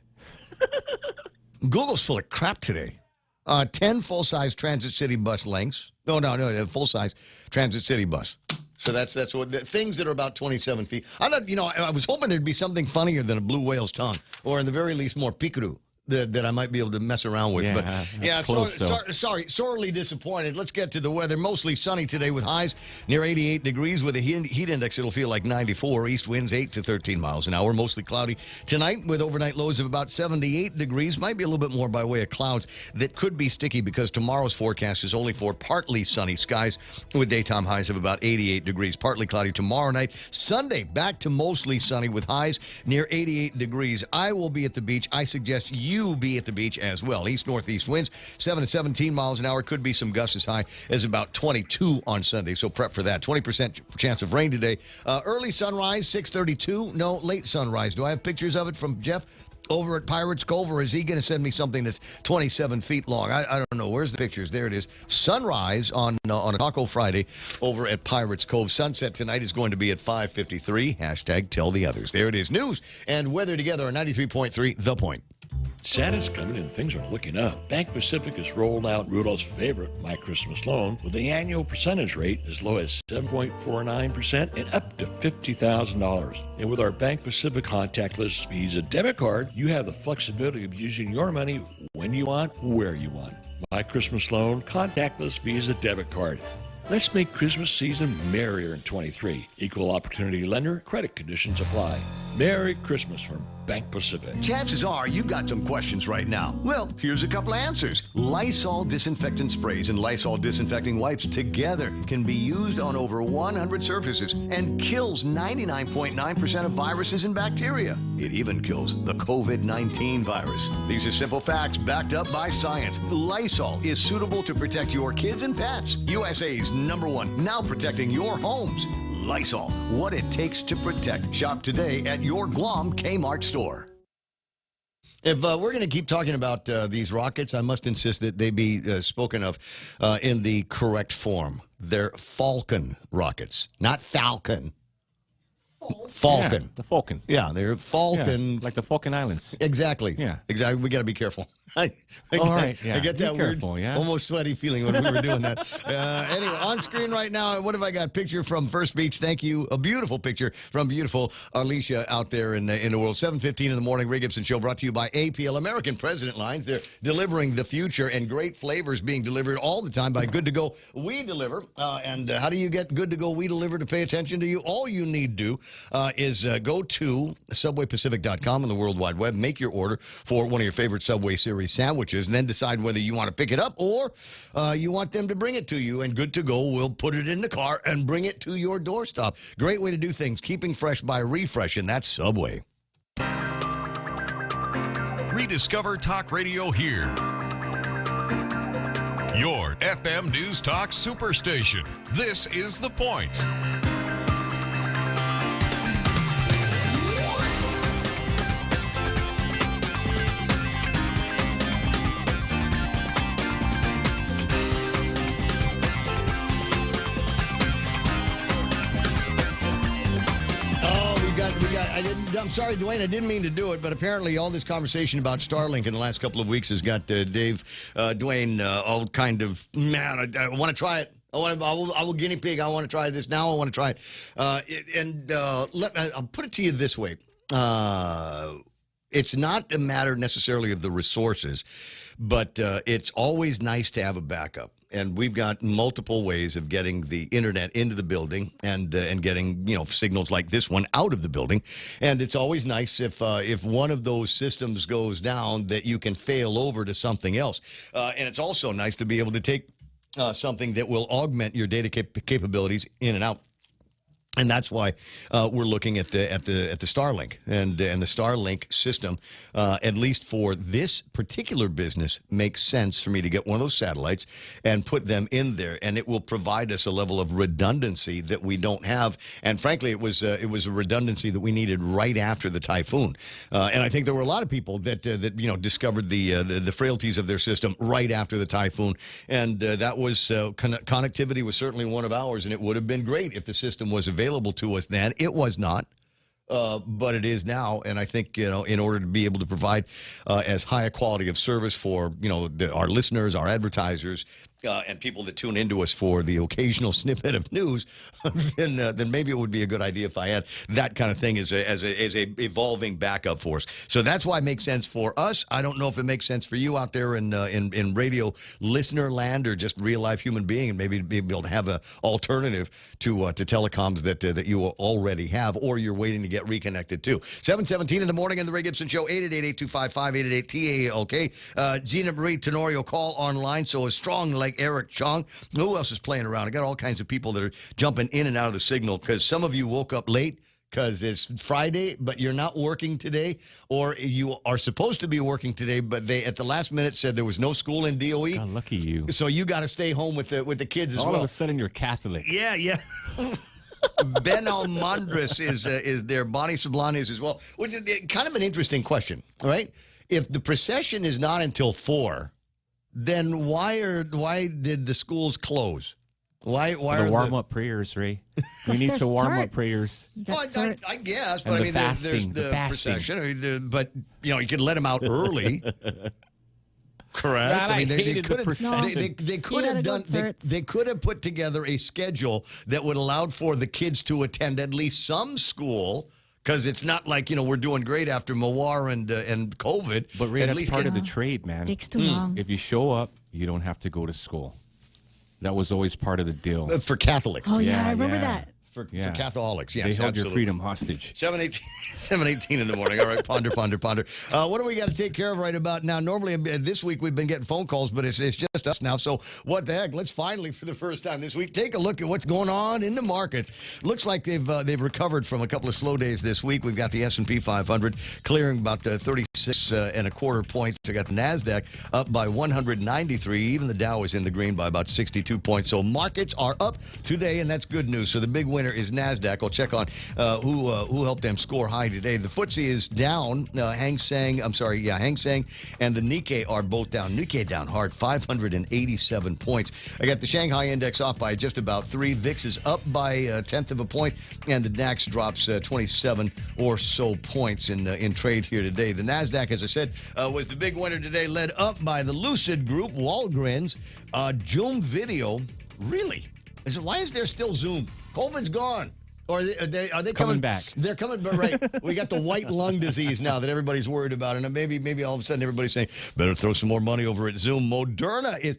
Google's full of crap today. 10 full-size transit city bus lengths. No, full-size transit city bus. So that's what things that are about 27 feet. I thought, I was hoping there'd be something funnier than a blue whale's tongue, or in the very least more picaroo. That I might be able to mess around with. Sorely disappointed. Let's get to the weather. Mostly sunny today with highs near 88 degrees. With a heat index, it'll feel like 94. East winds 8 to 13 miles an hour. Mostly cloudy tonight with overnight lows of about 78 degrees. Might be a little bit more by way of clouds that could be sticky because tomorrow's forecast is only for partly sunny skies with daytime highs of about 88 degrees. Partly cloudy tomorrow night. Sunday, back to mostly sunny with highs near 88 degrees. I will be at the beach. I suggest you be at the beach as well. East-northeast winds, 7 to 17 miles an hour. Could be some gusts as high as about 22 on Sunday, so prep for that. 20% chance of rain today. Early sunrise, 6:32. No, late sunrise. Do I have pictures of it from Jeff over at Pirates Cove, or is he going to send me something that's 27 feet long? I don't know. Where's the pictures? There it is. Sunrise on a Taco Friday over at Pirates Cove. Sunset tonight is going to be at 5:53. # tell the others. There it is. News and weather together on 93.3 The Point. Santa's coming and things are looking up. Bank Pacific has rolled out Rudolph's favorite, My Christmas Loan, with the annual percentage rate as low as 7.49% and up to $50,000. And with our Bank Pacific contactless Visa debit card, you have the flexibility of using your money when you want, where you want. My Christmas Loan, contactless Visa debit card. Let's make Christmas season merrier in 23. Equal opportunity lender, credit conditions apply. Merry Christmas from Bank Pacific. Chances are you've got some questions right now. Well, here's a couple answers. Lysol disinfectant sprays and Lysol disinfecting wipes together can be used on over 100 surfaces and kills 99.9% of viruses and bacteria. It even kills the COVID-19 virus. These are simple facts backed up by science. Lysol is suitable to protect your kids and pets. USA's #1, now protecting your homes. Lysol, what it takes to protect. Shop today at your Guam Kmart store. If we're going to keep talking about these rockets, I must insist that they be spoken of in the correct form. They're Falcon rockets, not Falcon. Falcon. Yeah, the Falcon. Yeah, they're Falcon. Yeah, like the Falcon Islands. Exactly. Yeah. Exactly. We got to be careful. I get that weird, almost sweaty feeling when we were doing that. Anyway, on screen right now, what have I got? Picture from First Beach. Thank you. A beautiful picture from beautiful Alicia out there in the world. 7:15 in the morning. Ray Gibson Show brought to you by APL, American President Lines. They're delivering the future and great flavors being delivered all the time by Good to Go. We deliver. And how do you get Good to Go? We deliver to pay attention to you. All you need to do is go to subwaypacific.com on the World Wide Web. Make your order for one of your favorite Subway Series sandwiches, and then decide whether you want to pick it up or you want them to bring it to you. And Good to Go will put it in the car and bring it to your doorstep. Great way to do things. Keeping fresh by refreshing. That's Subway. Rediscover talk radio here. Your FM News Talk Superstation. This is The Point. I'm sorry, Dwayne, I didn't mean to do it, but apparently all this conversation about Starlink in the last couple of weeks has got Dwayne, all kind of, man, I want to try it. I will guinea pig. I want to try this now. I want to try it. I'll put it to you this way. It's not a matter necessarily of the resources, but it's always nice to have a backup. And we've got multiple ways of getting the internet into the building and getting, signals like this one out of the building. And it's always nice if one of those systems goes down that you can fail over to something else. And it's also nice to be able to take something that will augment your data capabilities in and out. And that's why we're looking at the Starlink and the Starlink system, at least for this particular business, makes sense for me to get one of those satellites and put them in there, and it will provide us a level of redundancy that we don't have. And frankly, it was a redundancy that we needed right after the typhoon. And I think there were a lot of people that discovered the frailties of their system right after the typhoon, and that was connectivity was certainly one of ours, and it would have been great if the system was available to us then. It was not, but it is now. And I think, in order to be able to provide as high a quality of service for, our listeners, our advertisers, and people that tune into us for the occasional snippet of news, then maybe it would be a good idea if I had that kind of thing as a evolving backup for us. So that's why it makes sense for us. I don't know if it makes sense for you out there in radio listener land or just real life human being, and maybe be able to have an alternative to telecoms that you already have or you're waiting to get reconnected to. 7:17 in the morning in the Ray Gibson Show. 888-825-5888-TALK. Gina Marie Tenorio call online. So is strong like Eric Chong. Who else is playing around? I got all kinds of people that are jumping in and out of the signal because some of you woke up late because it's Friday, but you're not working today, or you are supposed to be working today, but they at the last minute said there was no school in DOE. God, lucky you. So you got to stay home with the kids as well. All of a sudden, you're Catholic. Yeah. Ben Almandris is there. Bonnie Sablan is as well, which is kind of an interesting question, right? If the procession is not until 4, then why did the schools close? Why the are warm-up prayers, Ray? We need to warm up prayers. Well, I guess, but And I the mean, fasting, there's the the fasting. procession. I mean, but you could let them out early. Correct. God, I hated the procession. They could have done. They could have put together a schedule that would allow for the kids to attend at least some school. Because it's not like, we're doing great after Mawar and COVID. But Ray, that's part of the trade, man. Takes too long. If you show up, you don't have to go to school. That was always part of the deal. For Catholics. Oh, yeah, I remember that. For Catholics, yes. They held absolutely. your freedom hostage. 7:18 in the morning. All right, ponder. What do we got to take care of right about now? Normally, this week we've been getting phone calls, but it's just us now. So what the heck? Let's finally, for the first time this week, take a look at what's going on in the markets. Looks like they've recovered from a couple of slow days this week. We've got the S&P 500 clearing about 36 and a quarter points. I got the NASDAQ up by 193. Even the Dow is in the green by about 62 points. So markets are up today, and that's good news. So the big winner is NASDAQ. I'll check on who helped them score high today. The FTSE is down. Hang Seng and the Nikkei are both down. Nikkei down hard, 587 points. I got the Shanghai Index off by just about 3. VIX is up by a tenth of a point, and the DAX drops 27 or so points in trade here today. The NASDAQ, as I said, was the big winner today, led up by the Lucid Group, Walgreens, Zoom Video. Really? Why is there still Zoom? COVID's gone. Or are they coming back? They're coming, but right. We got the white lung disease now that everybody's worried about. And maybe all of a sudden everybody's saying, better throw some more money over at Zoom. Moderna's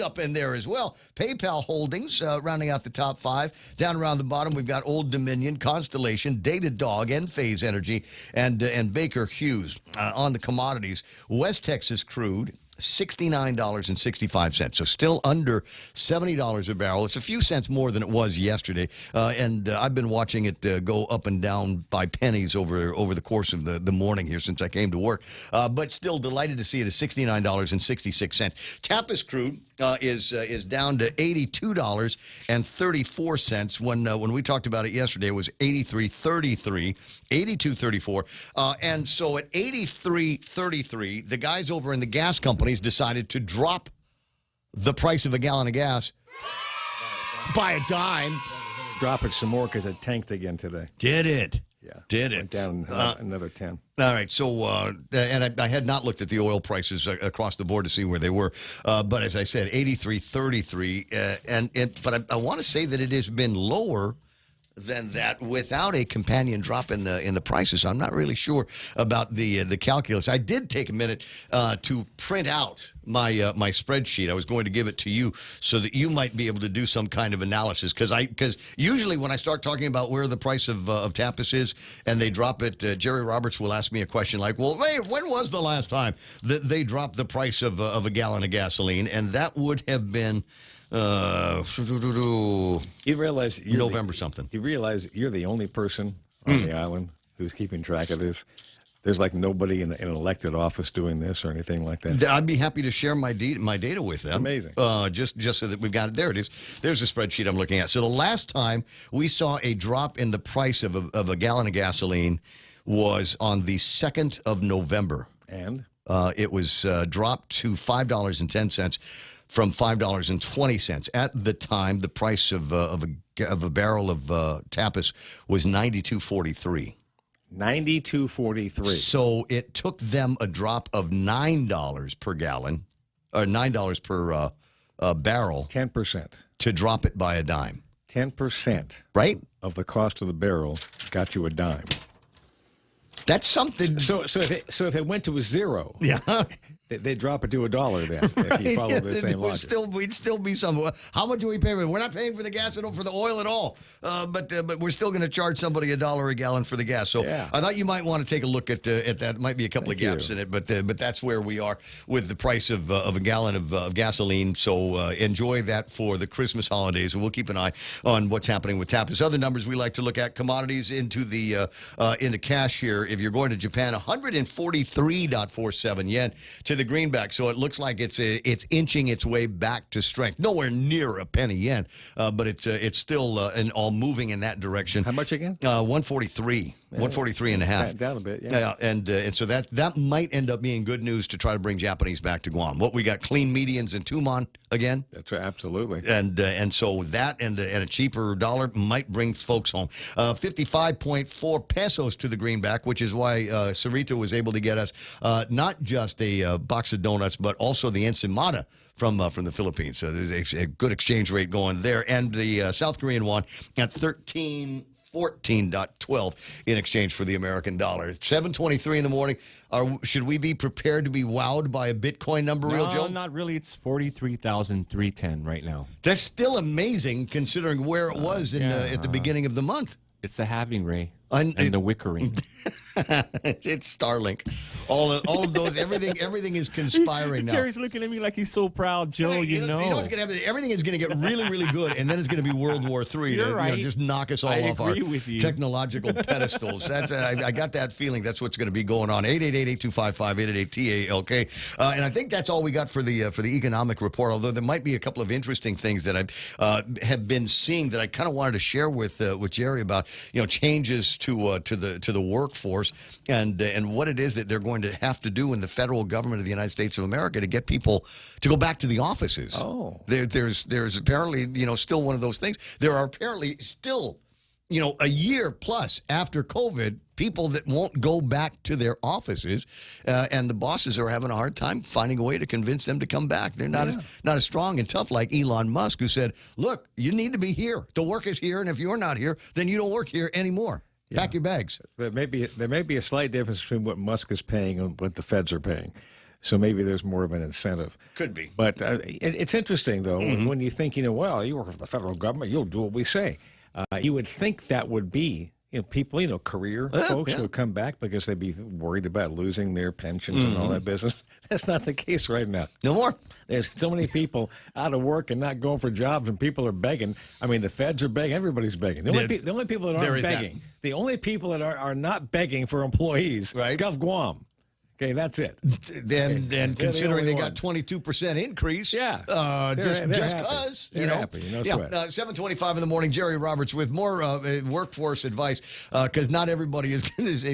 up in there as well. PayPal Holdings, rounding out the top 5. Down around the bottom, we've got Old Dominion, Constellation, Datadog, Enphase Energy, and Baker Hughes. On the commodities, West Texas crude, $69.65. So still under $70 a barrel. It's a few cents more than it was yesterday. And I've been watching it go up and down by pennies over the course of the morning here since I came to work. But still delighted to see it at $69.66. Tapis crude is down to $82.34. When we talked about it yesterday, it was $83.33, $82.34. And so at $83.33, the guys over in the gas companies decided to drop the price of a gallon of gas by a dime. Drop it some more because it tanked again today. Did it? Yeah. Did it? Went down another 10. All right. So, and I had not looked at the oil prices across the board to see where they were. But as I said, 83.33. But I want to say that it has been lower than that without a companion drop in the prices. I'm not really sure about the calculus. I did take a minute to print out my spreadsheet. I was going to give it to you so that you might be able to do some kind of analysis. Because usually when I start talking about where the price of Tapis is and they drop it, Jerry Roberts will ask me a question like, well, hey, when was the last time that they dropped the price of a gallon of gasoline? And that would have been you realize November something. You realize you're the only person on the island who's keeping track of this. There's like nobody in an elected office doing this or anything like that. I'd be happy to share my data with them. It's amazing. Just so that we've got it. There it is. There's the spreadsheet I'm looking at. So the last time we saw a drop in the price of a gallon of gasoline was on the 2nd of November. And? It was dropped to $5.10. From $5.20. At the time, the price of a barrel of Tapis was $92.43. $92.43. So it took them a drop of $9 per gallon, or $9 per barrel. 10%. To drop it by a dime. 10%. Right? Of the cost of the barrel got you a dime. That's something. So if it went to a zero, yeah, they drop it to $1 then. If you follow the same logic, we'd still be some. How much do we pay for it? We're not paying for the gas and for the oil at all. But we're still going to charge somebody $1 a gallon for the gas. So yeah. I thought you might want to take a look at that. Might be a couple of gaps in it, but that's where we are with the price of a gallon of gasoline. So enjoy that for the Christmas holidays, and we'll keep an eye on what's happening with Tapis. Other numbers we like to look at: commodities into the cash here. If you're going to Japan, 143.47 yen to the the greenback, so it looks like it's inching its way back to strength. Nowhere near a penny yen, but it's still all moving in that direction. How much again? 143. 143 and a half. Down a bit, yeah. And so that might end up being good news to try to bring Japanese back to Guam. What we got, clean medians in Tumon again? That's right, absolutely. And so that and a cheaper dollar might bring folks home. 55.4 pesos to the greenback, which is why Sarita was able to get us not just a box of donuts, but also the ensaymada from the Philippines. So there's a good exchange rate going there. And the South Korean won at 14.12 in exchange for the American dollar. 7:23 in the morning. Should we be prepared to be wowed by a Bitcoin number, Real Joe? No, not really. It's 43,310 right now. That's still amazing considering where it was at the beginning of the month. It's the halving, Ray, and the wickering. It's Starlink. All of those, everything is conspiring now. Jerry's looking at me like he's so proud, Joe. You know what's going to happen? Everything is going to get really, really good, and then it's going to be World War III. You're right. Just knock us all off our technological pedestals. That's I got that feeling. That's what's going to be going on. 888-8255-888-TALK. And I think that's all we got for the economic report. Although there might be a couple of interesting things that I have been seeing that I kind of wanted to share with Jerry about. Changes to the workforce and what it is that they're going to have to do in the federal government of the United States of America to get people to go back to the offices. Oh, there's apparently still one of those things. There are apparently still a year plus after COVID, people that won't go back to their offices, and the bosses are having a hard time finding a way to convince them to come back. They're not as strong and tough like Elon Musk, who said, "Look, you need to be here. The work is here, and if you're not here, then you don't work here anymore. Pack your bags." There may be a slight difference between what Musk is paying and what the feds are paying. So maybe there's more of an incentive. Could be. But it's interesting, though, when you think, well, you work for the federal government, you'll do what we say. You would think that would be people, career folks who would come back because they'd be worried about losing their pensions and all that business. That's not the case right now. No more. There's so many people out of work and not going for jobs, and people are begging. I mean, the feds are begging. Everybody's begging. The only people that aren't begging, the only people that are not begging for employees, Gov Guam. Okay, that's it. Then considering they got 22% increase, just because, They're happy. No sweat. 7:25 in the morning. Jerry Roberts with more workforce advice because not everybody is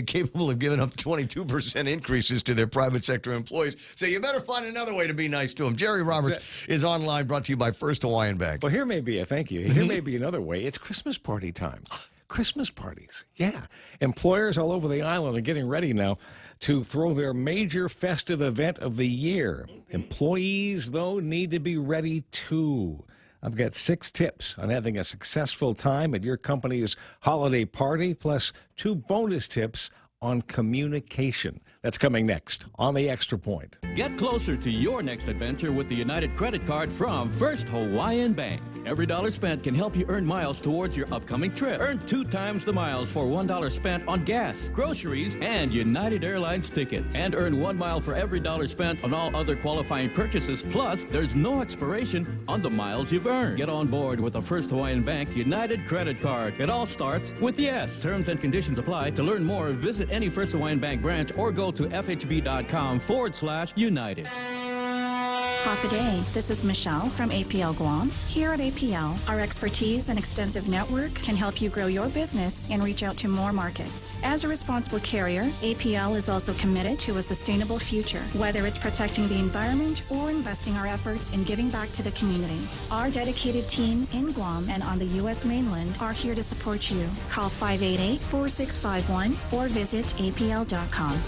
capable of giving up 22% increases to their private sector employees. So you better find another way to be nice to them. Jerry Roberts is online, brought to you by First Hawaiian Bank. Well, here may be Here may be another way. It's Christmas party time. Christmas parties. Yeah. Employers all over the island are getting ready now to throw their major festive event of the year. Employees, though, need to be ready too. I've got 6 tips on having a successful time at your company's holiday party, plus 2 bonus tips on communication. That's coming next on The Extra Point. Get closer to your next adventure with the United Credit Card from First Hawaiian Bank. Every dollar spent can help you earn miles towards your upcoming trip. Earn 2 times the miles for $1 spent on gas, groceries, and United Airlines tickets. And earn 1 mile for every dollar spent on all other qualifying purchases. Plus, there's no expiration on the miles you've earned. Get on board with a First Hawaiian Bank United Credit Card. It all starts with yes. Terms and conditions apply. To learn more, visit any First Hawaiian Bank branch or go to fhb.com/United. Half a day. This is Michelle from APL Guam. Here at APL, our expertise and extensive network can help you grow your business and reach out to more markets. As a responsible carrier, APL is also committed to a sustainable future, whether it's protecting the environment or investing our efforts in giving back to the community. Our dedicated teams in Guam and on the U.S. mainland are here to support you. Call 588-4651 or visit apl.com.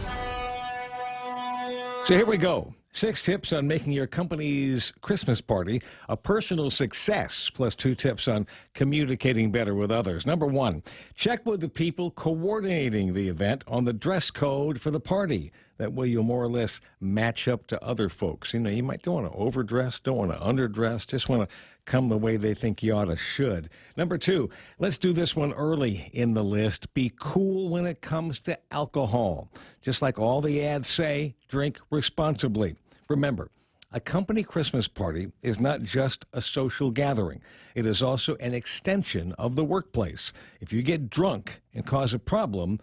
So here we go. 6 tips on making your company's Christmas party a personal success, plus 2 tips on communicating better with others. Number 1, check with the people coordinating the event on the dress code for the party. That way you'll more or less match up to other folks. You might don't want to overdress, don't want to underdress, just want to come the way they think you ought to should. Number 2, let's do this one early in the list. Be cool when it comes to alcohol. Just like all the ads say, drink responsibly. Remember, a company Christmas party is not just a social gathering. It is also an extension of the workplace. If you get drunk and cause a problem,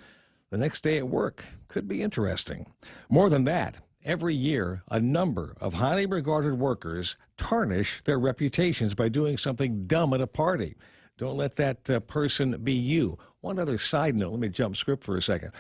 the next day at work could be interesting. More than that, every year, a number of highly regarded workers tarnish their reputations by doing something dumb at a party. Don't let that person be you. One other side note, let me jump script for a second.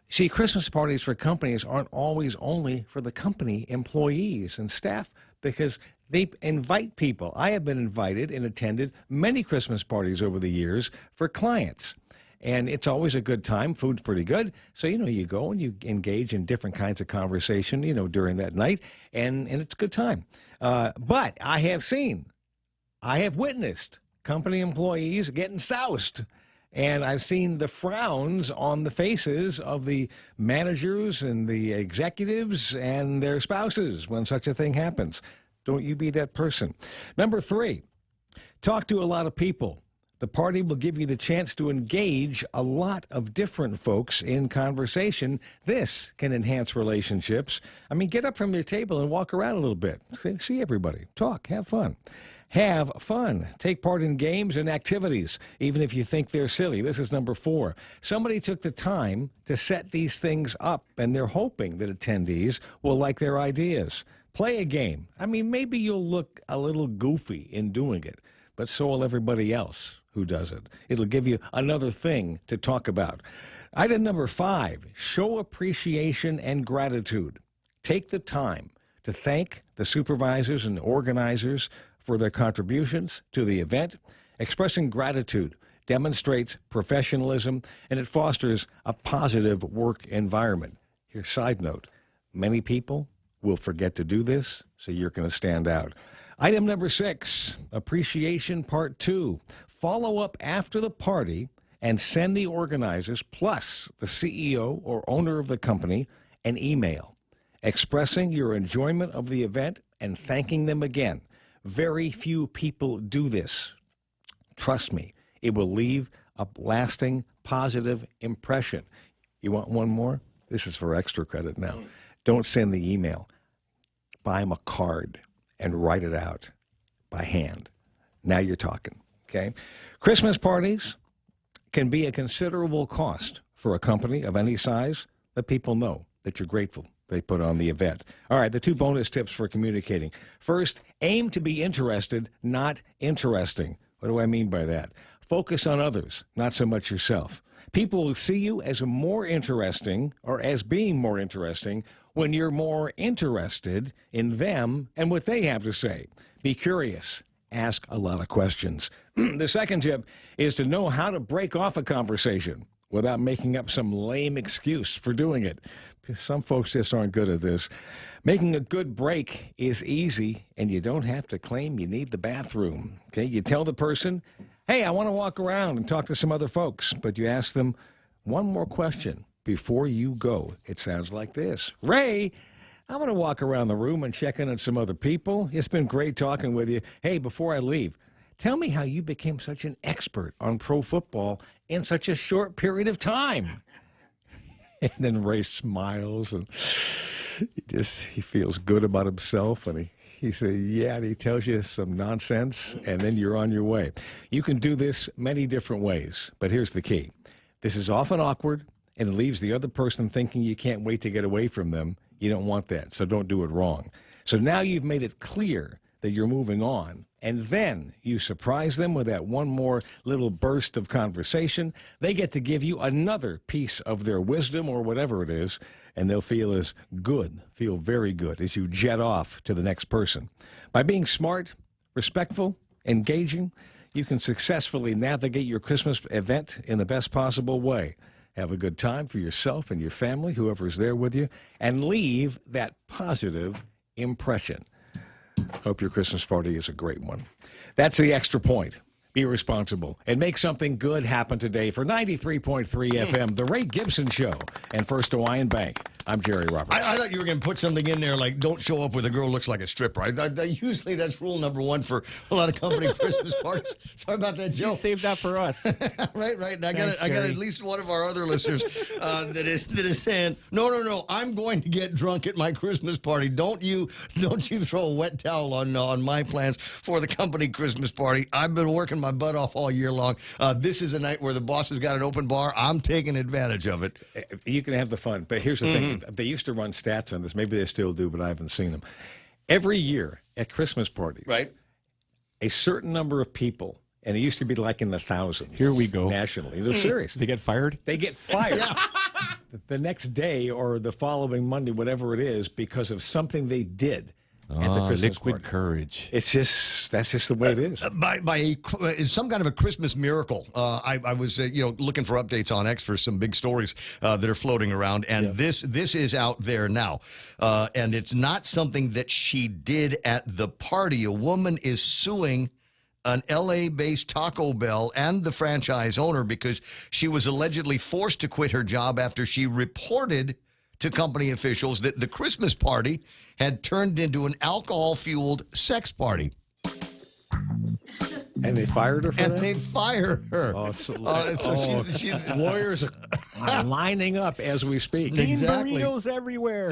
See, Christmas parties for companies aren't always only for the company employees and staff because they invite people. I have been invited and attended many Christmas parties over the years for clients. And it's always a good time. Food's pretty good. So, you go and you engage in different kinds of conversation, during that night. And it's a good time. But I have witnessed company employees getting soused. And I've seen the frowns on the faces of the managers and the executives and their spouses when such a thing happens. Don't you be that person. Number 3, talk to a lot of people. The party will give you the chance to engage a lot of different folks in conversation. This can enhance relationships. Get up from your table and walk around a little bit. See everybody. Talk. Have fun. Have fun. Take part in games and activities, even if you think they're silly. This is number 4. Somebody took the time to set these things up, and they're hoping that attendees will like their ideas. Play a game. Maybe you'll look a little goofy in doing it, but so will everybody else who does it. It'll give you another thing to talk about. Item number 5, show appreciation and gratitude. Take the time to thank the supervisors and organizers for their contributions to the event. Expressing gratitude demonstrates professionalism, and it fosters a positive work environment. Here's a side note. Many people will forget to do this, so you're going to stand out. Item number 6, appreciation part 2. Follow up after the party and send the organizers, plus the CEO or owner of the company, an email expressing your enjoyment of the event and thanking them again. Very few people do this. Trust me, it will leave a lasting positive impression. You want one more? This is for extra credit now. Don't send the email. Buy them a card and write it out by hand. Now you're talking, okay? Christmas parties can be a considerable cost for a company of any size. Let people know that you're grateful they put on the event. All right, the 2 bonus tips for communicating. First, aim to be interested, not interesting. What do I mean by that? Focus on others, not so much yourself. People will see you as more interesting or as being more interesting when you're more interested in them and what they have to say. Be curious. Ask a lot of questions. The second tip is to know how to break off a conversation without making up some lame excuse for doing it. Some folks just aren't good at this. Making a good break is easy, and you don't have to claim you need the bathroom. Okay, you tell the person, hey, I want to walk around and talk to some other folks, but you ask them one more question before you go. It sounds like this. Ray, I want to walk around the room and check in on some other people. It's been great talking with you. Hey, before I leave, tell me how you became such an expert on pro football in such a short period of time. And then Ray smiles, and he feels good about himself, and he says, yeah, and he tells you some nonsense, and then you're on your way. You can do this many different ways, but here's the key. This is often awkward, and it leaves the other person thinking you can't wait to get away from them. You don't want that, so don't do it wrong. So now you've made it clear that you're moving on, and then you surprise them with that one more little burst of conversation. They get to give you another piece of their wisdom or whatever it is, and they'll feel very good as you jet off to the next person. By being smart, respectful, engaging, you can successfully navigate your Christmas event in the best possible way. Have a good time for yourself and your family, whoever's there with you, and leave that positive impression. Hope your Christmas party is a great one. That's the extra point. Be responsible and make something good happen today. For 93.3 FM, The Ray Gibson Show and First Hawaiian Bank. I'm Jerry Roberts. I thought you were going to put something in there like, don't show up with a girl who looks like a stripper. Usually that's rule number 1 for a lot of company Christmas parties. Sorry about that joke. You saved that for us. Right. And I got at least one of our other listeners that is saying, no, I'm going to get drunk at my Christmas party. Don't you throw a wet towel on my plans for the company Christmas party. I've been working my butt off all year long. This is a night where the boss has got an open bar. I'm taking advantage of it. You can have the fun, but here's the thing. They used to run stats on this. Maybe they still do, but I haven't seen them. Every year at Christmas parties, right, a certain number of people, and it used to be like in the thousands. Here we go. Nationally. They're serious. They get fired? They get fired. The next day or the following Monday, whatever it is, because of something they did at the Christmas liquid party. courage. It's just, that's just the way it is. By some kind of a Christmas miracle. I was looking for updates on X for some big stories that are floating around, and this is out there now, and it's not something that she did at the party. A woman is suing an LA-based Taco Bell and the franchise owner because she was allegedly forced to quit her job after she reported to company officials that the Christmas party had turned into an alcohol-fueled sex party. And they fired her for that? And they fired her. Oh, she's lawyers are lining up as we speak. Exactly. Burritos everywhere.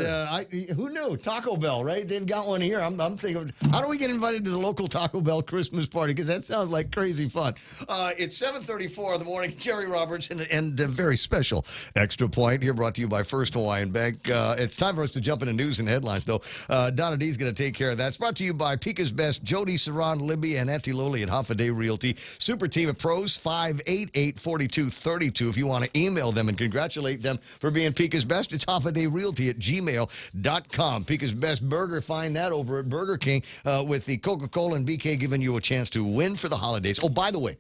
Who knew? Taco Bell, right? They've got one here. I'm thinking, how do we get invited to the local Taco Bell Christmas party? Because that sounds like crazy fun. It's 7:34 in the morning. Jerry Roberts and a very special Extra Point here, brought to you by First Hawaiian Bank. It's time for us to jump into news and headlines, though. Donna D's going to take care of that. It's brought to you by Pika's Best, Jody, Saran, Libby, and Etiloli at Hoffa Day Realty. Super team of pros, 588-4232. If you want to email them and congratulate them for being Pika's Best, it's hoffadayrealty@gmail.com. Pika's Best Burger, find that over at Burger King with the Coca-Cola and BK giving you a chance to win for the holidays. Oh, by the way,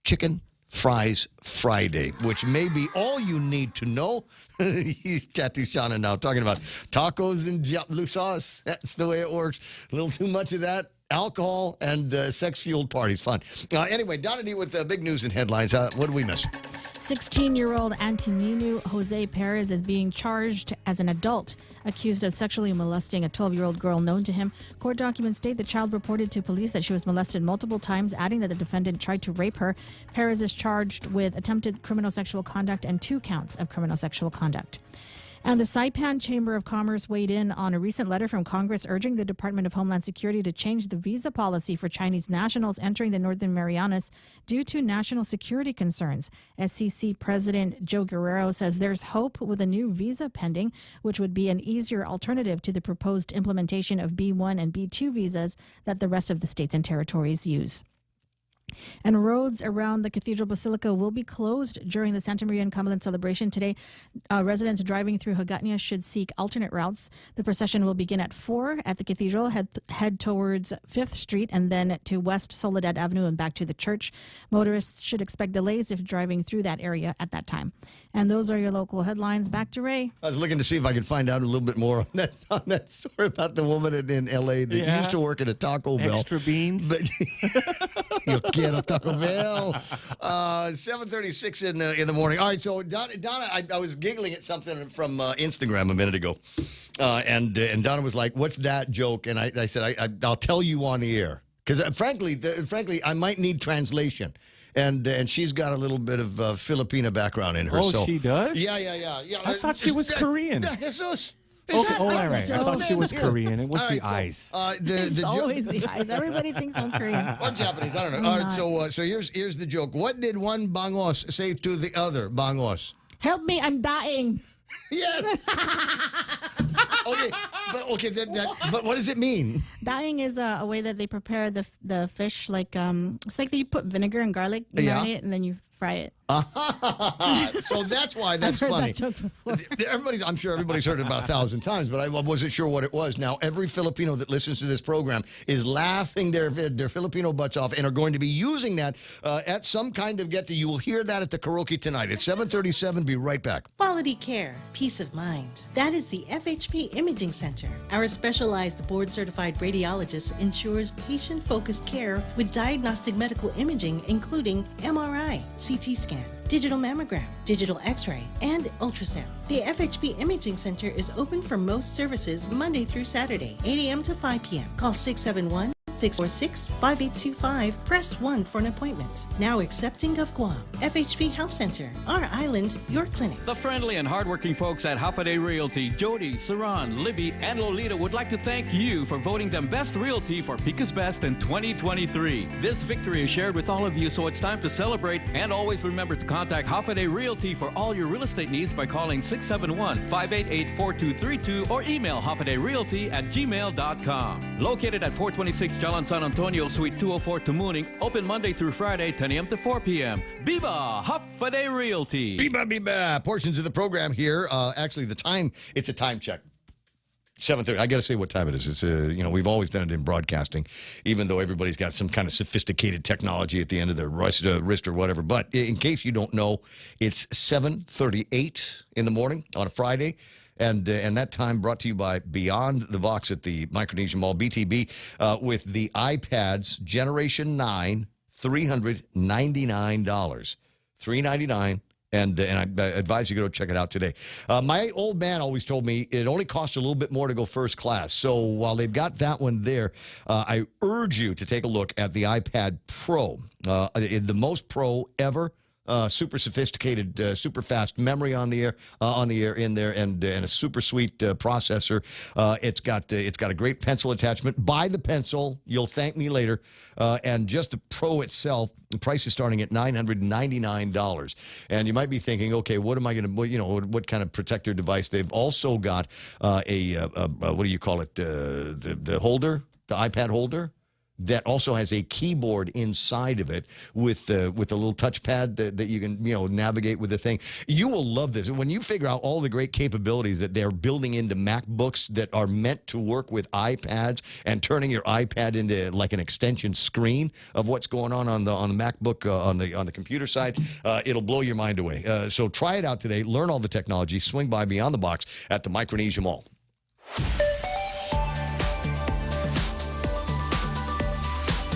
Chicken Fries Friday, which may be all you need to know. He's Tattoo Shana now talking about tacos and blue sauce. That's the way it works. A little too much of that. Alcohol and sex-fueled parties. Fun. Anyway, Donna D with big news and headlines. What did we miss? 16-year-old Antonino Jose Perez is being charged as an adult, accused of sexually molesting a 12-year-old girl known to him. Court documents state the child reported to police that she was molested multiple times, adding that the defendant tried to rape her. Perez is charged with attempted criminal sexual conduct and 2 counts of criminal sexual conduct. And the Saipan Chamber of Commerce weighed in on a recent letter from Congress urging the Department of Homeland Security to change the visa policy for Chinese nationals entering the Northern Marianas due to national security concerns. SCC President Joe Guerrero says there's hope with a new visa pending, which would be an easier alternative to the proposed implementation of B1 and B2 visas that the rest of the states and territories use. And roads around the Cathedral Basilica will be closed during the Santa Maria and Cumberland celebration today. Residents driving through Hagåtña should seek alternate routes. The procession will begin at 4 at the cathedral, head towards 5th Street, and then to West Soledad Avenue and back to the church. Motorists should expect delays if driving through that area at that time. And those are your local headlines. Back to Ray. I was looking to see if I could find out a little bit more on that story about the woman in L.A. that used to work at a Taco Bell. Extra beans. But you quiero Taco Bell. 7:36 in the morning. All right, so Donna, I was giggling at something from Instagram a minute ago, and Donna was like, "What's that joke?" And I said, "I'll tell you on the air," because frankly, I might need translation. And she's got a little bit of Filipina background in her. Oh, so. She does? Yeah. I thought she was Korean. Jesus. Okay, all right. I thought she was Korean. It was the eyes. It's always the eyes. Everybody thinks I'm Korean. Or Japanese. I don't know. All right, so here's the joke. What did one bangos say to the other bangos? Help me, I'm dying. Yes. But what does it mean? Dying is a way that they prepare the fish. Like it's like you put vinegar and garlic, marinate it, and then you fry it. So that's why that's funny. I'm sure everybody's heard it about 1,000 times, but I wasn't sure what it was. Now, every Filipino that listens to this program is laughing their Filipino butts off and are going to be using that at some kind of get-to. You will hear that at the karaoke tonight. It's 7:37. Be right back. Quality care, peace of mind. That is the FHP Imaging Center. Our specialized board-certified radiologist ensures patient-focused care with diagnostic medical imaging, including MRI, CT scan, digital mammogram, digital x-ray, and ultrasound. The FHP Imaging Center is open for most services Monday through Saturday, 8 a.m. to 5 p.m. Call 671 646-5825. Press 1 for an appointment. Now accepting of Guam. FHP Health Center. Our island, your clinic. The friendly and hardworking folks at Hafaday Realty, Jody, Saran, Libby, and Lolita would like to thank you for voting them Best Realty for Pika's Best in 2023. This victory is shared with all of you, so it's time to celebrate. And always remember to contact Hafaday Realty for all your real estate needs by calling 671-588-4232 or email hafadayrealty@gmail.com. Located at 426 Jalan San Antonio, Suite 204, Tamuning, open Monday through Friday, 10 a.m. to 4 p.m. Biba Hafaday Realty. Biba, biba. Portions of the program here. Actually, the time, it's a time check. 7:30. I got to say what time it is. It's we've always done it in broadcasting, even though everybody's got some kind of sophisticated technology at the end of their wrist or whatever. But in case you don't know, it's 7:38 in the morning on a Friday. And that time brought to you by Beyond the Box at the Micronesia Mall, BTB, with the iPads Generation 9, $399. $399. And I advise you to go check it out today. My old man always told me it only costs a little bit more to go first class. So while they've got that one there, I urge you to take a look at the iPad Pro, the most pro ever. Super sophisticated, super fast memory on the air in there, and a super sweet processor. It's got a great pencil attachment. Buy the pencil, you'll thank me later. And just the Pro itself, the price is starting at $999. And you might be thinking, okay, what am I going to, what kind of protector device? They've also got what do you call it? The holder, the iPad holder. That also has a keyboard inside of it with a little touchpad that you can navigate with the thing. You will love this. When you figure out all the great capabilities that they're building into MacBooks that are meant to work with iPads and turning your iPad into like an extension screen of what's going on the MacBook on the computer side, it'll blow your mind away. So try it out today. Learn all the technology. Swing by Beyond the Box at the Micronesia Mall.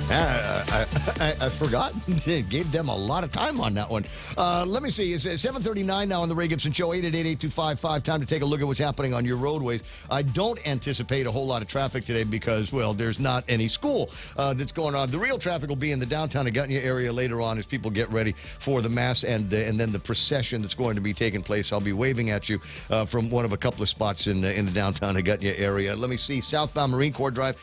I forgot. Gave them a lot of time on that one. Let me see. It's 7:39 now on the Ray Gibson Show. 888-8255. Time to take a look at what's happening on your roadways. I don't anticipate a whole lot of traffic today because, well, there's not any school that's going on. The real traffic will be in the downtown Agutnia area later on as people get ready for the mass and then the procession that's going to be taking place. I'll be waving at you from one of a couple of spots in the downtown Agutnia area. Let me see. Southbound Marine Corps Drive.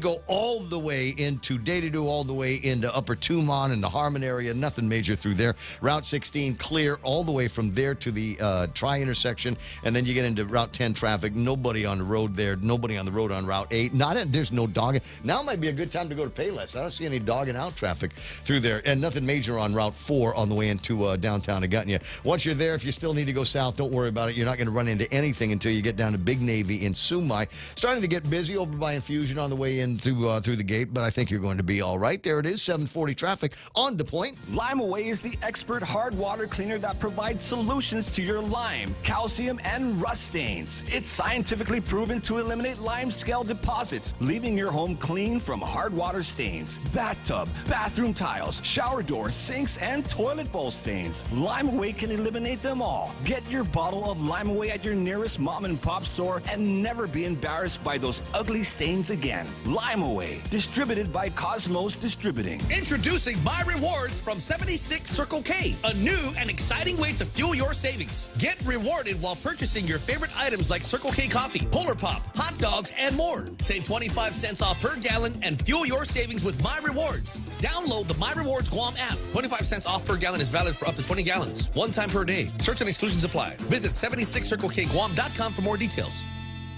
Go all the way into Data all the way into Upper Tumon and the Harmon area. Nothing major through there. Route 16 clear all the way from there to the Tri-intersection, and then you get into Route 10 traffic. Nobody on the road there. Nobody on the road on Route 8. There's no dogging. Now might be a good time to go to Payless. I don't see any dogging out traffic through there, and nothing major on Route 4 on the way into downtown Agutnia. Once you're there, if you still need to go south, don't worry about it. You're not going to run into anything until you get down to Big Navy in Sumai. Starting to get busy over by Infusion on the way in through the gate, but I think you're going to be all right. There it is, 740 traffic on the point. Lime Away is the expert hard water cleaner that provides solutions to your lime, calcium, and rust stains. It's scientifically proven to eliminate lime scale deposits, leaving your home clean from hard water stains, bathtub, bathroom tiles, shower doors, sinks, and toilet bowl stains. Lime Away can eliminate them all. Get your bottle of Lime Away at your nearest mom and pop store and never be embarrassed by those ugly stains again. Lime Away, distributed by Cosmos Distributing. Introducing My Rewards from 76 Circle K, a new and exciting way to fuel your savings. Get rewarded while purchasing your favorite items like Circle K coffee, Polar Pop, hot dogs, and more. Save 25 cents off per gallon and fuel your savings with My Rewards. Download the My Rewards Guam app. 25 cents off per gallon is valid for up to 20 gallons. One time per day. Certain exclusions apply. Visit 76circlekguam.com for more details.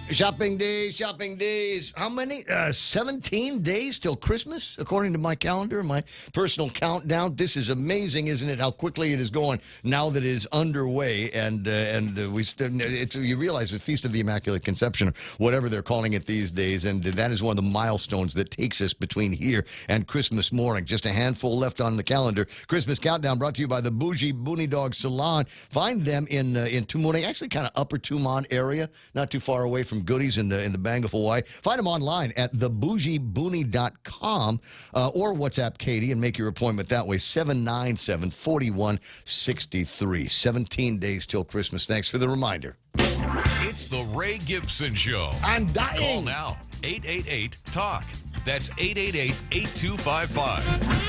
Shopping days. How many? 17 days till Christmas, according to my calendar, my personal countdown. This is amazing, isn't it? How quickly it is going now that it is underway, and you realize the Feast of the Immaculate Conception, or whatever they're calling it these days, and that is one of the milestones that takes us between here and Christmas morning. Just a handful left on the calendar. Christmas countdown brought to you by the Bougie Boonie Dog Salon. Find them in Tumone, actually kind of Upper Tumon area, not too far away from Goodies in the Bang of Hawaii. Find them online at thebougiebooney.com or WhatsApp Katie and make your appointment that way, 797-4163. 17 days till Christmas. Thanks for the reminder. It's the Ray Gibson Show. I'm dying. Call now, 888-TALK. That's 888-8255.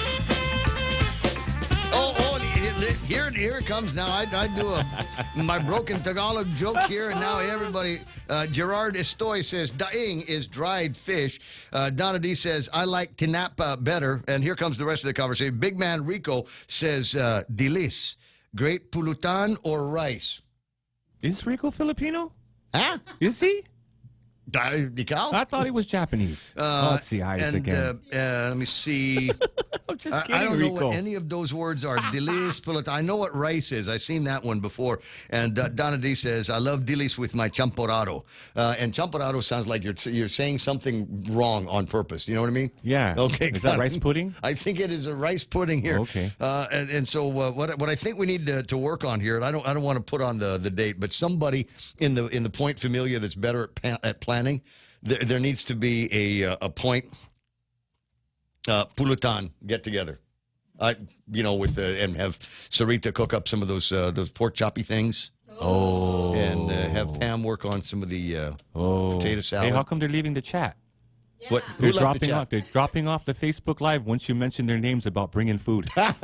Here it comes now. I do my broken Tagalog joke here, and now everybody. Gerard Estoy says, daing is dried fish. Donna D says, I like tinapa better. And here comes the rest of the conversation. Big man Rico says, dilis, great pulutan or rice? Is Rico Filipino? Huh? Is he? Ikaw? I thought he was Japanese. Let's see eyes again. Let me see. I'm just kidding, I don't know Rico. what any of those words are. Dilis, pulutan. I know what rice is. I've seen that one before. And Donna D says, I love dilis with my champorado. And champorado sounds like you're saying something wrong on purpose. You know what I mean? Yeah. Okay. Is that rice pudding? I think it is a rice pudding here. Okay. And so what I think we need to work on here, and I don't want to put on the date, but somebody in the Point Familia that's better at planning. There needs to be a Point Pulutan get together. And have Sarita cook up some of those pork choppy things. Oh. And have Pam work on some of the potato salad. Hey, how come they're leaving the chat? What? They're Who left the dropping chat? off. They're dropping off the Facebook Live once you mention their names about bringing food. I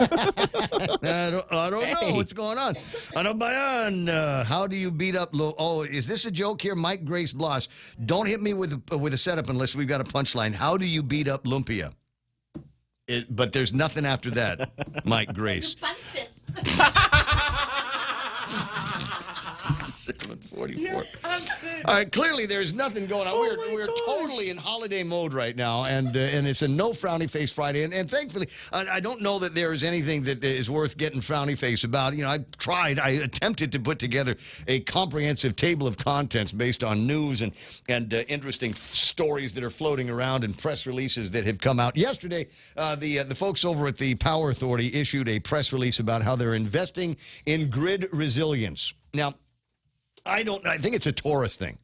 don't know what's going on. Ano ba yan? How do you beat up is this a joke here? Mike Grace Bloss. Don't hit me with a setup unless we've got a punchline. How do you beat up lumpia? But there's nothing after that, Mike Grace. 7:44. All right, clearly there's nothing going on. We're totally in holiday mode right now, and it's a no frowny face Friday. And thankfully, I don't know that there is anything that is worth getting frowny face about. I attempted to put together a comprehensive table of contents based on news and interesting stories that are floating around and press releases that have come out. Yesterday, the folks over at the Power Authority issued a press release about how they're investing in grid resilience. Now, I think it's a tourist thing.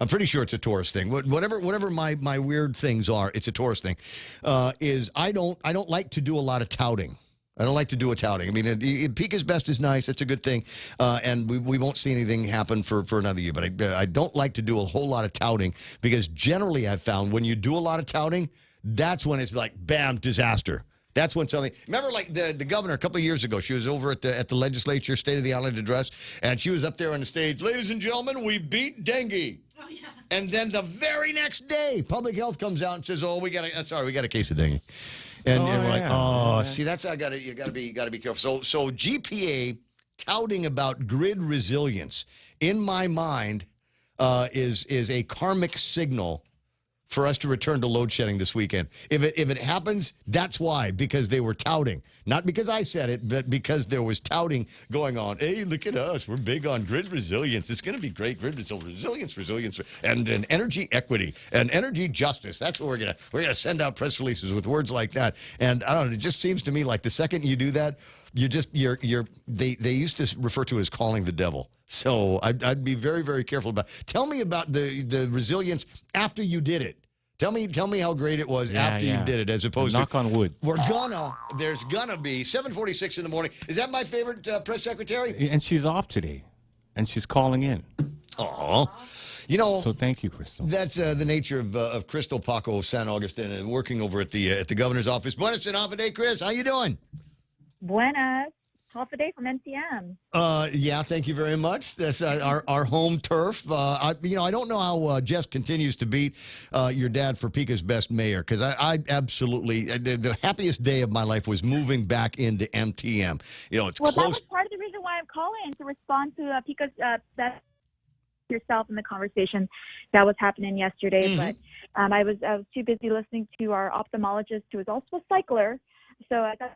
I'm pretty sure it's a tourist thing. Whatever my weird things are, it's a tourist thing. I don't like to do a lot of touting. I don't like to do a touting. I mean, Pika's Best is nice. That's a good thing. And we won't see anything happen for another year. But I don't like to do a whole lot of touting because generally I've found when you do a lot of touting, that's when it's like, bam, disaster. That's when something. Remember, like the governor a couple of years ago, she was over at the legislature State of the Island address, and she was up there on the stage. Ladies and gentlemen, we beat dengue. Oh yeah. And then the very next day, public health comes out and says, "Oh, we got a case of dengue." And we're like, see, that's you got to be careful. So GPA touting about grid resilience in my mind is a karmic signal for us to return to load shedding this weekend. If it happens, that's why, because they were touting. Not because I said it, but because there was touting going on. Hey, look at us. We're big on grid resilience. It's going to be great. Grid resilience, and energy equity and energy justice. That's what we're gonna send out press releases with words like that. And I don't know, it just seems to me like the second you do that, they used to refer to it as calling the devil. So I'd be very, very careful about. Tell me about the resilience after you did it. Tell me how great it was after you did it, as opposed to knock on wood. There's gonna be 7:46 in the morning. Is that my favorite press secretary? And she's off today, and she's calling in. Oh. So thank you, Crystal. That's the nature of Crystal Paco of San Augustine and working over at the governor's office. Buenas and half a day, Chris. How you doing? Buenas. Half a day from NCM. Yeah, thank you very much. That's our home turf. I don't know how Jess continues to beat your dad for Pika's Best mayor, because I absolutely the happiest day of my life was moving back into MTM. It's close. That was part of the reason why I'm calling, to respond to Pika's Best yourself in the conversation that was happening yesterday. Mm-hmm. But I was too busy listening to our ophthalmologist, who is also a cycler. So I thought.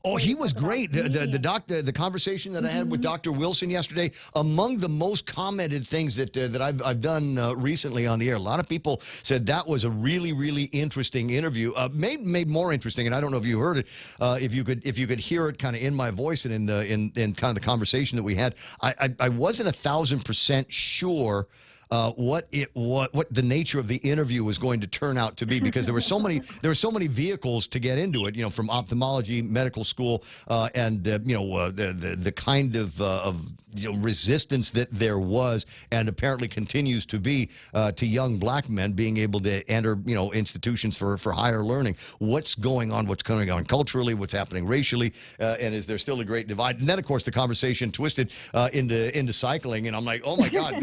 Oh, he was great. The conversation that I had with Dr. Wilson yesterday, among the most commented things that I've done recently on the air. A lot of people said that was a really, really interesting interview. Made more interesting, and I don't know if you heard it. If you could hear it kind of in my voice and in kind of the conversation that we had, I wasn't 1,000% sure what the nature of the interview was going to turn out to be, because there were so many vehicles to get into it, from ophthalmology, medical school, and the kind of resistance that there was and apparently continues to be to young black men being able to enter institutions for higher learning. What's going on? What's going on culturally? What's happening racially? And is there still a great divide? And then, of course, the conversation twisted into cycling, and I'm like, oh my God,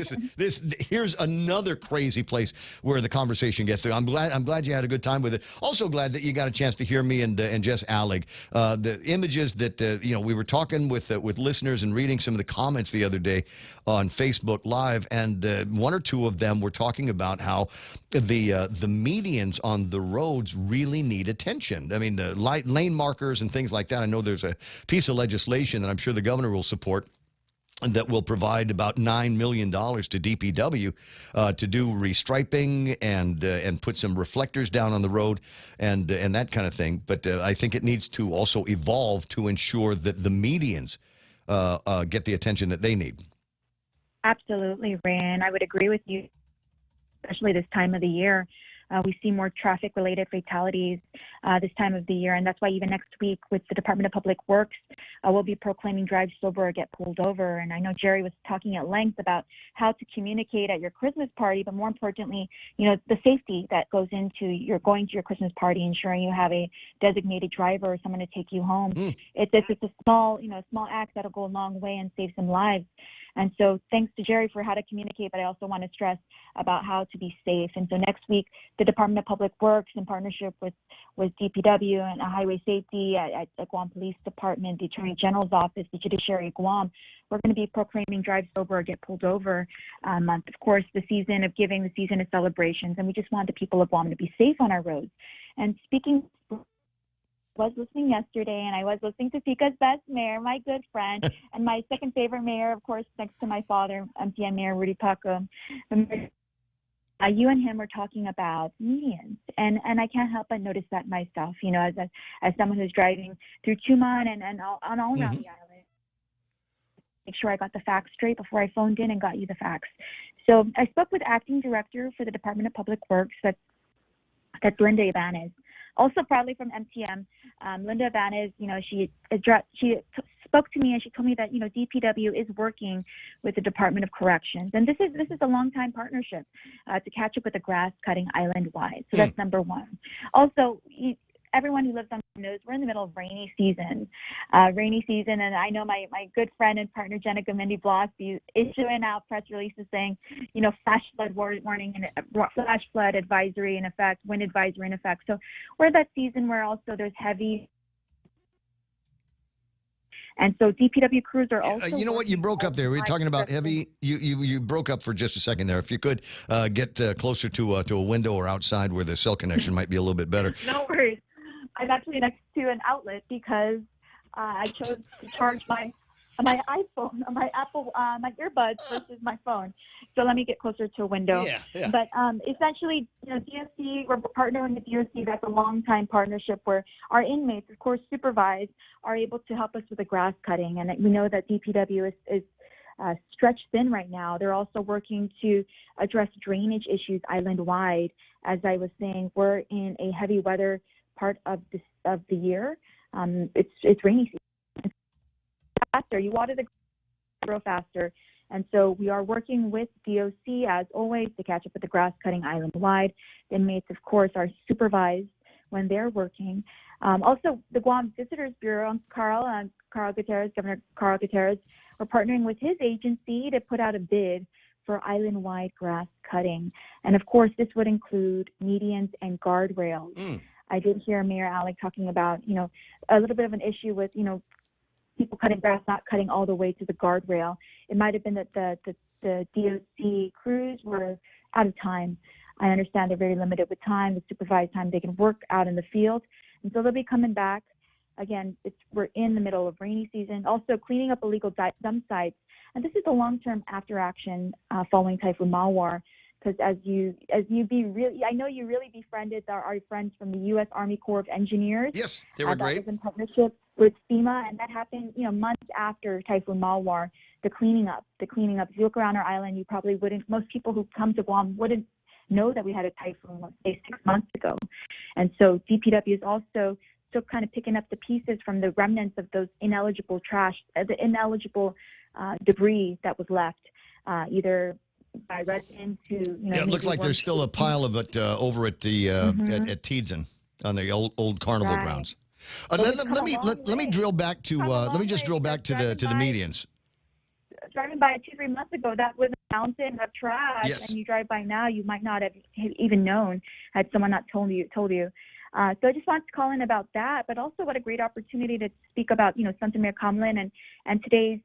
here's another crazy place where the conversation gets to. I'm glad you had a good time with it. Also glad that you got a chance to hear me and Jess Allig. The images that we were talking with listeners and reading some of the comments the other day on Facebook Live, and one or two of them were talking about how the medians on the roads really need attention. I mean, the lane markers and things like that. I know there's a piece of legislation that I'm sure the governor will support that will provide about $9 million to DPW to do restriping and put some reflectors down on the road and that kind of thing. But I think it needs to also evolve to ensure that the medians get the attention that they need. Absolutely, Ryan. I would agree with you, especially this time of the year. We see more traffic-related fatalities this time of the year, and that's why even next week with the Department of Public Works, we'll be proclaiming Drive Sober or Get Pulled Over. And I know Jerry was talking at length about how to communicate at your Christmas party, but more importantly, the safety that goes into your going to your Christmas party, ensuring you have a designated driver or someone to take you home. It's a small act that'll go a long way and save some lives. And so thanks to Jerry for how to communicate, but I also want to stress about how to be safe. And so next week, the Department of Public Works, in partnership with DPW and Highway Safety at Guam Police Department, the Attorney General's Office, the Judiciary of Guam, we're going to be proclaiming Drive Sober or Get Pulled Over month. Of course, the season of giving, the season of celebrations, and we just want the people of Guam to be safe on our roads. And speaking, was listening yesterday, and I was listening to Pica's best mayor, my good friend, and my second favorite mayor, of course, next to my father, MTN Mayor Rudy Paco. You and him were talking about medians, and I can't help but notice that myself, as someone who's driving through Chuman and all around the island. Make sure I got the facts straight before I phoned in and got you the facts. So I spoke with Acting Director for the Department of Public Works, that's Linda Ibanez. Also proudly from MTM, Linda Ibanez, she spoke to me and she told me that, DPW is working with the Department of Corrections. And this is a long-time partnership to catch up with the grass cutting island-wide. So that's number one. Also, everyone who lives on knows we're in the middle of rainy season, and I know my good friend and partner Jenica Mindy Blosby issuing out press releases saying, flash flood warning and flash flood advisory in effect, wind advisory in effect. So we're at that season where also there's heavy. And so DPW crews are also. You know what? You broke up there. We were talking about heavy. You broke up for just a second there. If you could get closer to a window or outside where the cell connection might be a little bit better. No worries. I'm actually next to an outlet because I chose to charge my iPhone, my Apple, my earbuds versus my phone. So let me get closer to a window. Yeah. But essentially, DOC, we're partnering with DOC. That's a long-time partnership where our inmates, of course, supervised, are able to help us with the grass cutting. And we know that DPW is stretched thin right now. They're also working to address drainage issues island-wide. As I was saying, we're in a heavy weather part of the year. It's rainy season. Faster, you water the grow faster, and so we are working with DOC as always to catch up with the grass cutting island wide. The inmates, of course, are supervised when they're working. Also, the Guam Visitors Bureau, Governor Carl Gutierrez, we're partnering with his agency to put out a bid for island-wide grass cutting, and of course, this would include medians and guardrails. I did hear Mayor Alec talking about, a little bit of an issue with, people cutting grass, not cutting all the way to the guardrail. It might have been that the DOC crews were out of time. I understand they're very limited with time, with supervised time they can work out in the field. And so they'll be coming back. Again, we're in the middle of rainy season. Also cleaning up illegal dump sites. And this is a long-term after action following Typhoon Mawar. because as you I know you really befriended our friends from the U.S. Army Corps of Engineers. Yes, they were great. That was in partnership with FEMA, and that happened, months after Typhoon Mawar. The cleaning up. If you look around our island, you probably wouldn't. Most people who come to Guam wouldn't know that we had a typhoon, let's say 6 months ago. And so DPW is also still kind of picking up the pieces from the remnants of those ineligible debris that was left, either by residents who, it looks like there's still a pile of it over at the at Teedson on the old carnival grounds. Let me drill back to the medians. Driving by 2-3 months ago, that was a mountain of trash, Yes. and you drive by now, you might not have even known had someone not told you. So I just wanted to call in about that, but also what a great opportunity to speak about, Santa Maria Kamlin and today's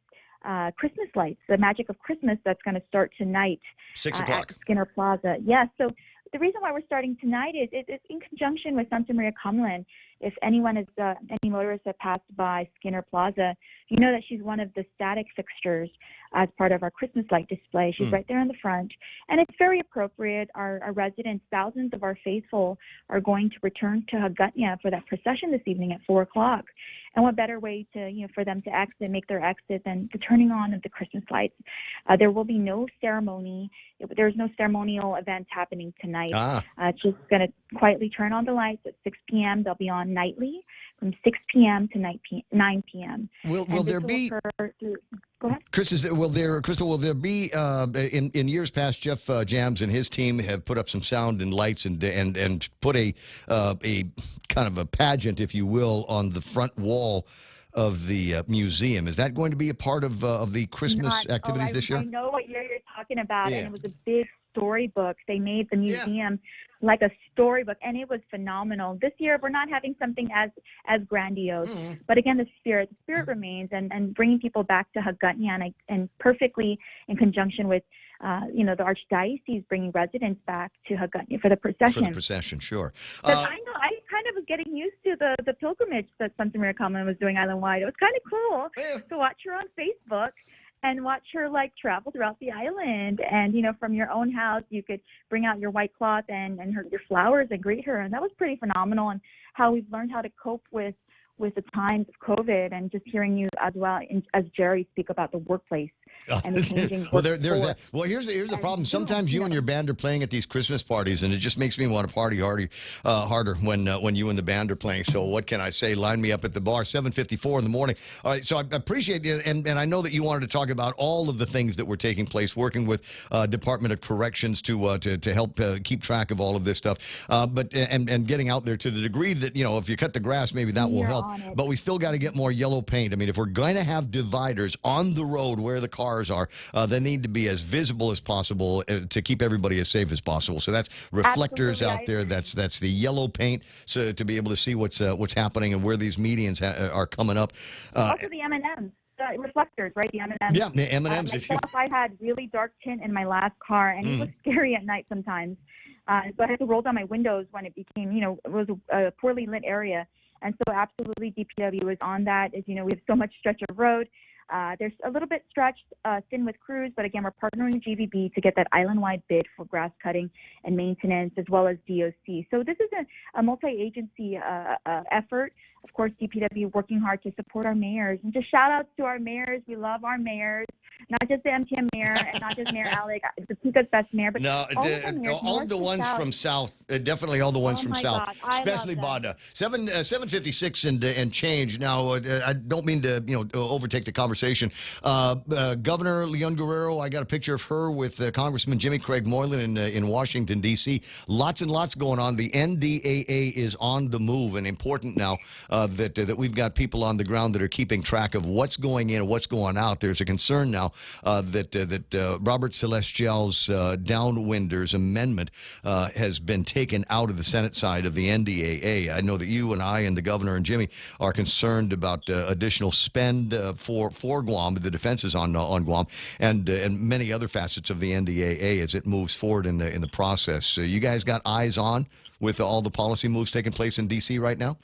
Christmas lights, the magic of Christmas that's going to start tonight 6 o'clock at Skinner Plaza. Yes, so the reason why we're starting tonight is it's in conjunction with Santa Maria Kamlin. If anyone is any motorists that passed by Skinner Plaza, you know that she's one of the static fixtures as part of our Christmas light display. She's right there in the front, and it's very appropriate. Our residents, thousands of our faithful, are going to return to Hagåtña for that procession this evening at 4 o'clock. And what better way to for them to make their exit than the turning on of the Christmas lights? There will be no ceremony. There's no ceremonial event happening tonight. It's just going to quietly turn on the lights at 6 p.m. They'll be on nightly from 6 p.m. to 9 p.m. Will there be? Go ahead. Crystal, will there be in years past? Jeff Jams and his team have put up some sound and lights and put a kind of a pageant, if you will, on the front wall of the museum. Is that going to be a part of the Christmas activities this year? I know what year you're talking about, and it was a big storybook. They made the museum like a storybook, and it was phenomenal. This year, we're not having something as grandiose, but again, the spirit remains, and bringing people back to Hagåtña, and perfectly in conjunction with the Archdiocese bringing residents back to Hagåtña for the procession. For the procession, sure. I know I kind of was getting used to the pilgrimage that Santa Maria Kamlin was doing island-wide. It was kind of cool to watch her on Facebook and watch her travel throughout the island. And, from your own house, you could bring out your white cloth and your flowers and greet her. And that was pretty phenomenal. And how we've learned how to cope with the times of COVID, and just hearing you as well, as Jerry, speak about the workplace and the changing there's that. Well, here's the problem. Sometimes you and your band are playing at these Christmas parties, and it just makes me want to party harder when you and the band are playing. So what can I say? Line me up at the bar, 7:54 in the morning. All right, so I appreciate it, and I know that you wanted to talk about all of the things that were taking place, working with Department of Corrections to help keep track of all of this stuff, but getting out there to the degree that, if you cut the grass, maybe that will help. But we still got to get more yellow paint. I mean, if we're going to have dividers on the road where the cars are, they need to be as visible as possible to keep everybody as safe as possible. So that's reflectors out there. That's the yellow paint, so to be able to see what's happening and where these medians are coming up. Also the M&Ms. Reflectors, right? The M&Ms. Yeah, the M&Ms. I had really dark tint in my last car, and it was scary at night sometimes. So I had to roll down my windows when it became, it was a poorly lit area. And so absolutely DPW is on that. As you know, we have so much stretch of road. There's a little bit stretched thin with crews, but again, we're partnering with GVB to get that island-wide bid for grass cutting and maintenance, as well as DOC. So this is a multi-agency effort. Of course, DPW working hard to support our mayors. And just shout-outs to our mayors. We love our mayors. Not just the MTM mayor and not just Mayor Alec, the Pico's best mayor, but all of the ones from South, definitely all the ones from South, especially Bada. 7:56 and change. Now, I don't mean to overtake the conversation. Governor Leon Guerrero, I got a picture of her with Congressman Jimmy Craig Moylan in Washington D.C. Lots and lots going on. The NDAA is on the move, and important now that we've got people on the ground that are keeping track of what's going in and what's going out. There's a concern now that Robert Celestial's Downwinders Amendment has been taken out of the Senate side of the NDAA. I know that you and I and the governor and Jimmy are concerned about additional spend for Guam, the defenses on Guam, and many other facets of the NDAA as it moves forward in the process. You guys got eyes on with all the policy moves taking place in D.C. right now?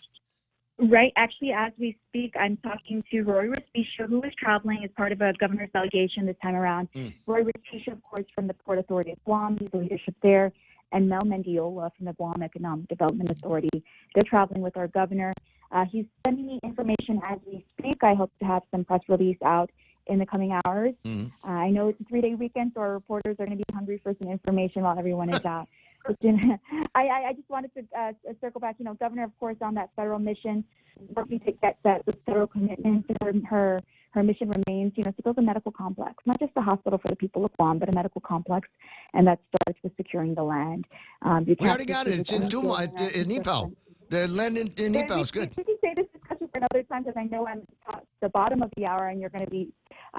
Right. Actually, as we speak, I'm talking to Roy Respicio, who is traveling as part of a governor's delegation this time around. Roy Respicio, of course, from the Port Authority of Guam, he's the leadership there, and Mel Mendiola from the Guam Economic Development Authority. They're traveling with our governor. He's sending me information as we speak. I hope to have some press release out in the coming hours. I know it's a 3-day weekend, so our reporters are going to be hungry for some information while everyone is out. I just wanted to circle back. Governor, of course, on that federal mission, working to get that federal commitment. Her mission remains, to build a medical complex, not just a hospital for the people of Guam, but a medical complex, and that starts with securing the land. We already got it. It's in Nipao. The land in Nipao is good. We can say this discussion for another time because I know I'm at the bottom of the hour, and I'm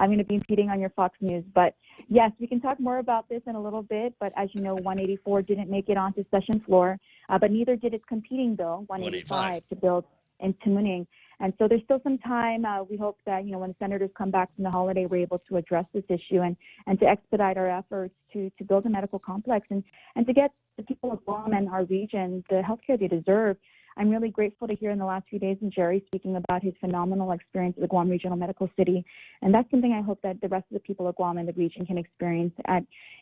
going to be impeding on your Fox News. But yes, we can talk more about this in a little bit. But as you know, 184 didn't make it onto session floor, but neither did its competing bill, 185, to build in Tamuning. And so there's still some time. We hope that, when the senators come back from the holiday, we're able to address this issue and to expedite our efforts to build a medical complex and to get the people of Guam and our region the health care they deserve. I'm really grateful to hear in the last few days Jerry speaking about his phenomenal experience at the Guam Regional Medical City. And that's something I hope that the rest of the people of Guam and the region can experience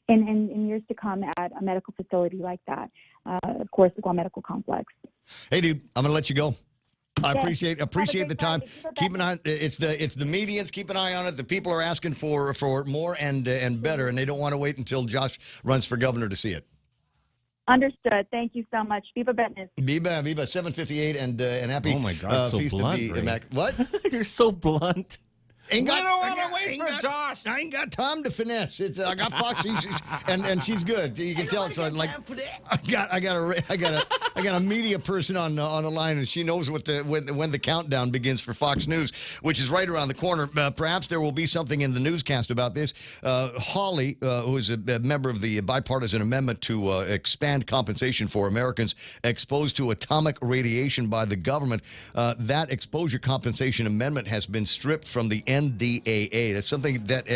in years to come at a medical facility like that. Of course, the Guam Medical Complex. Hey, dude, I'm going to let you go. I appreciate the time. Keep an eye. It's the medians. Keep an eye on it. The people are asking for more and better, and they don't want to wait until Josh runs for governor to see it. Understood. Thank you so much. Viva Betnes. Viva 758 and happy. Oh my God, so feast blunt, of the What? You're so blunt. I ain't got time to finesse. I got Fox, and she's good. You can tell it's like I got a media person on the line, and she knows when the countdown begins for Fox News, which is right around the corner. Perhaps there will be something in the newscast about this. Hawley, who is a member of the bipartisan amendment to expand compensation for Americans exposed to atomic radiation by the government, that exposure compensation amendment has been stripped from the NDAA. That's something that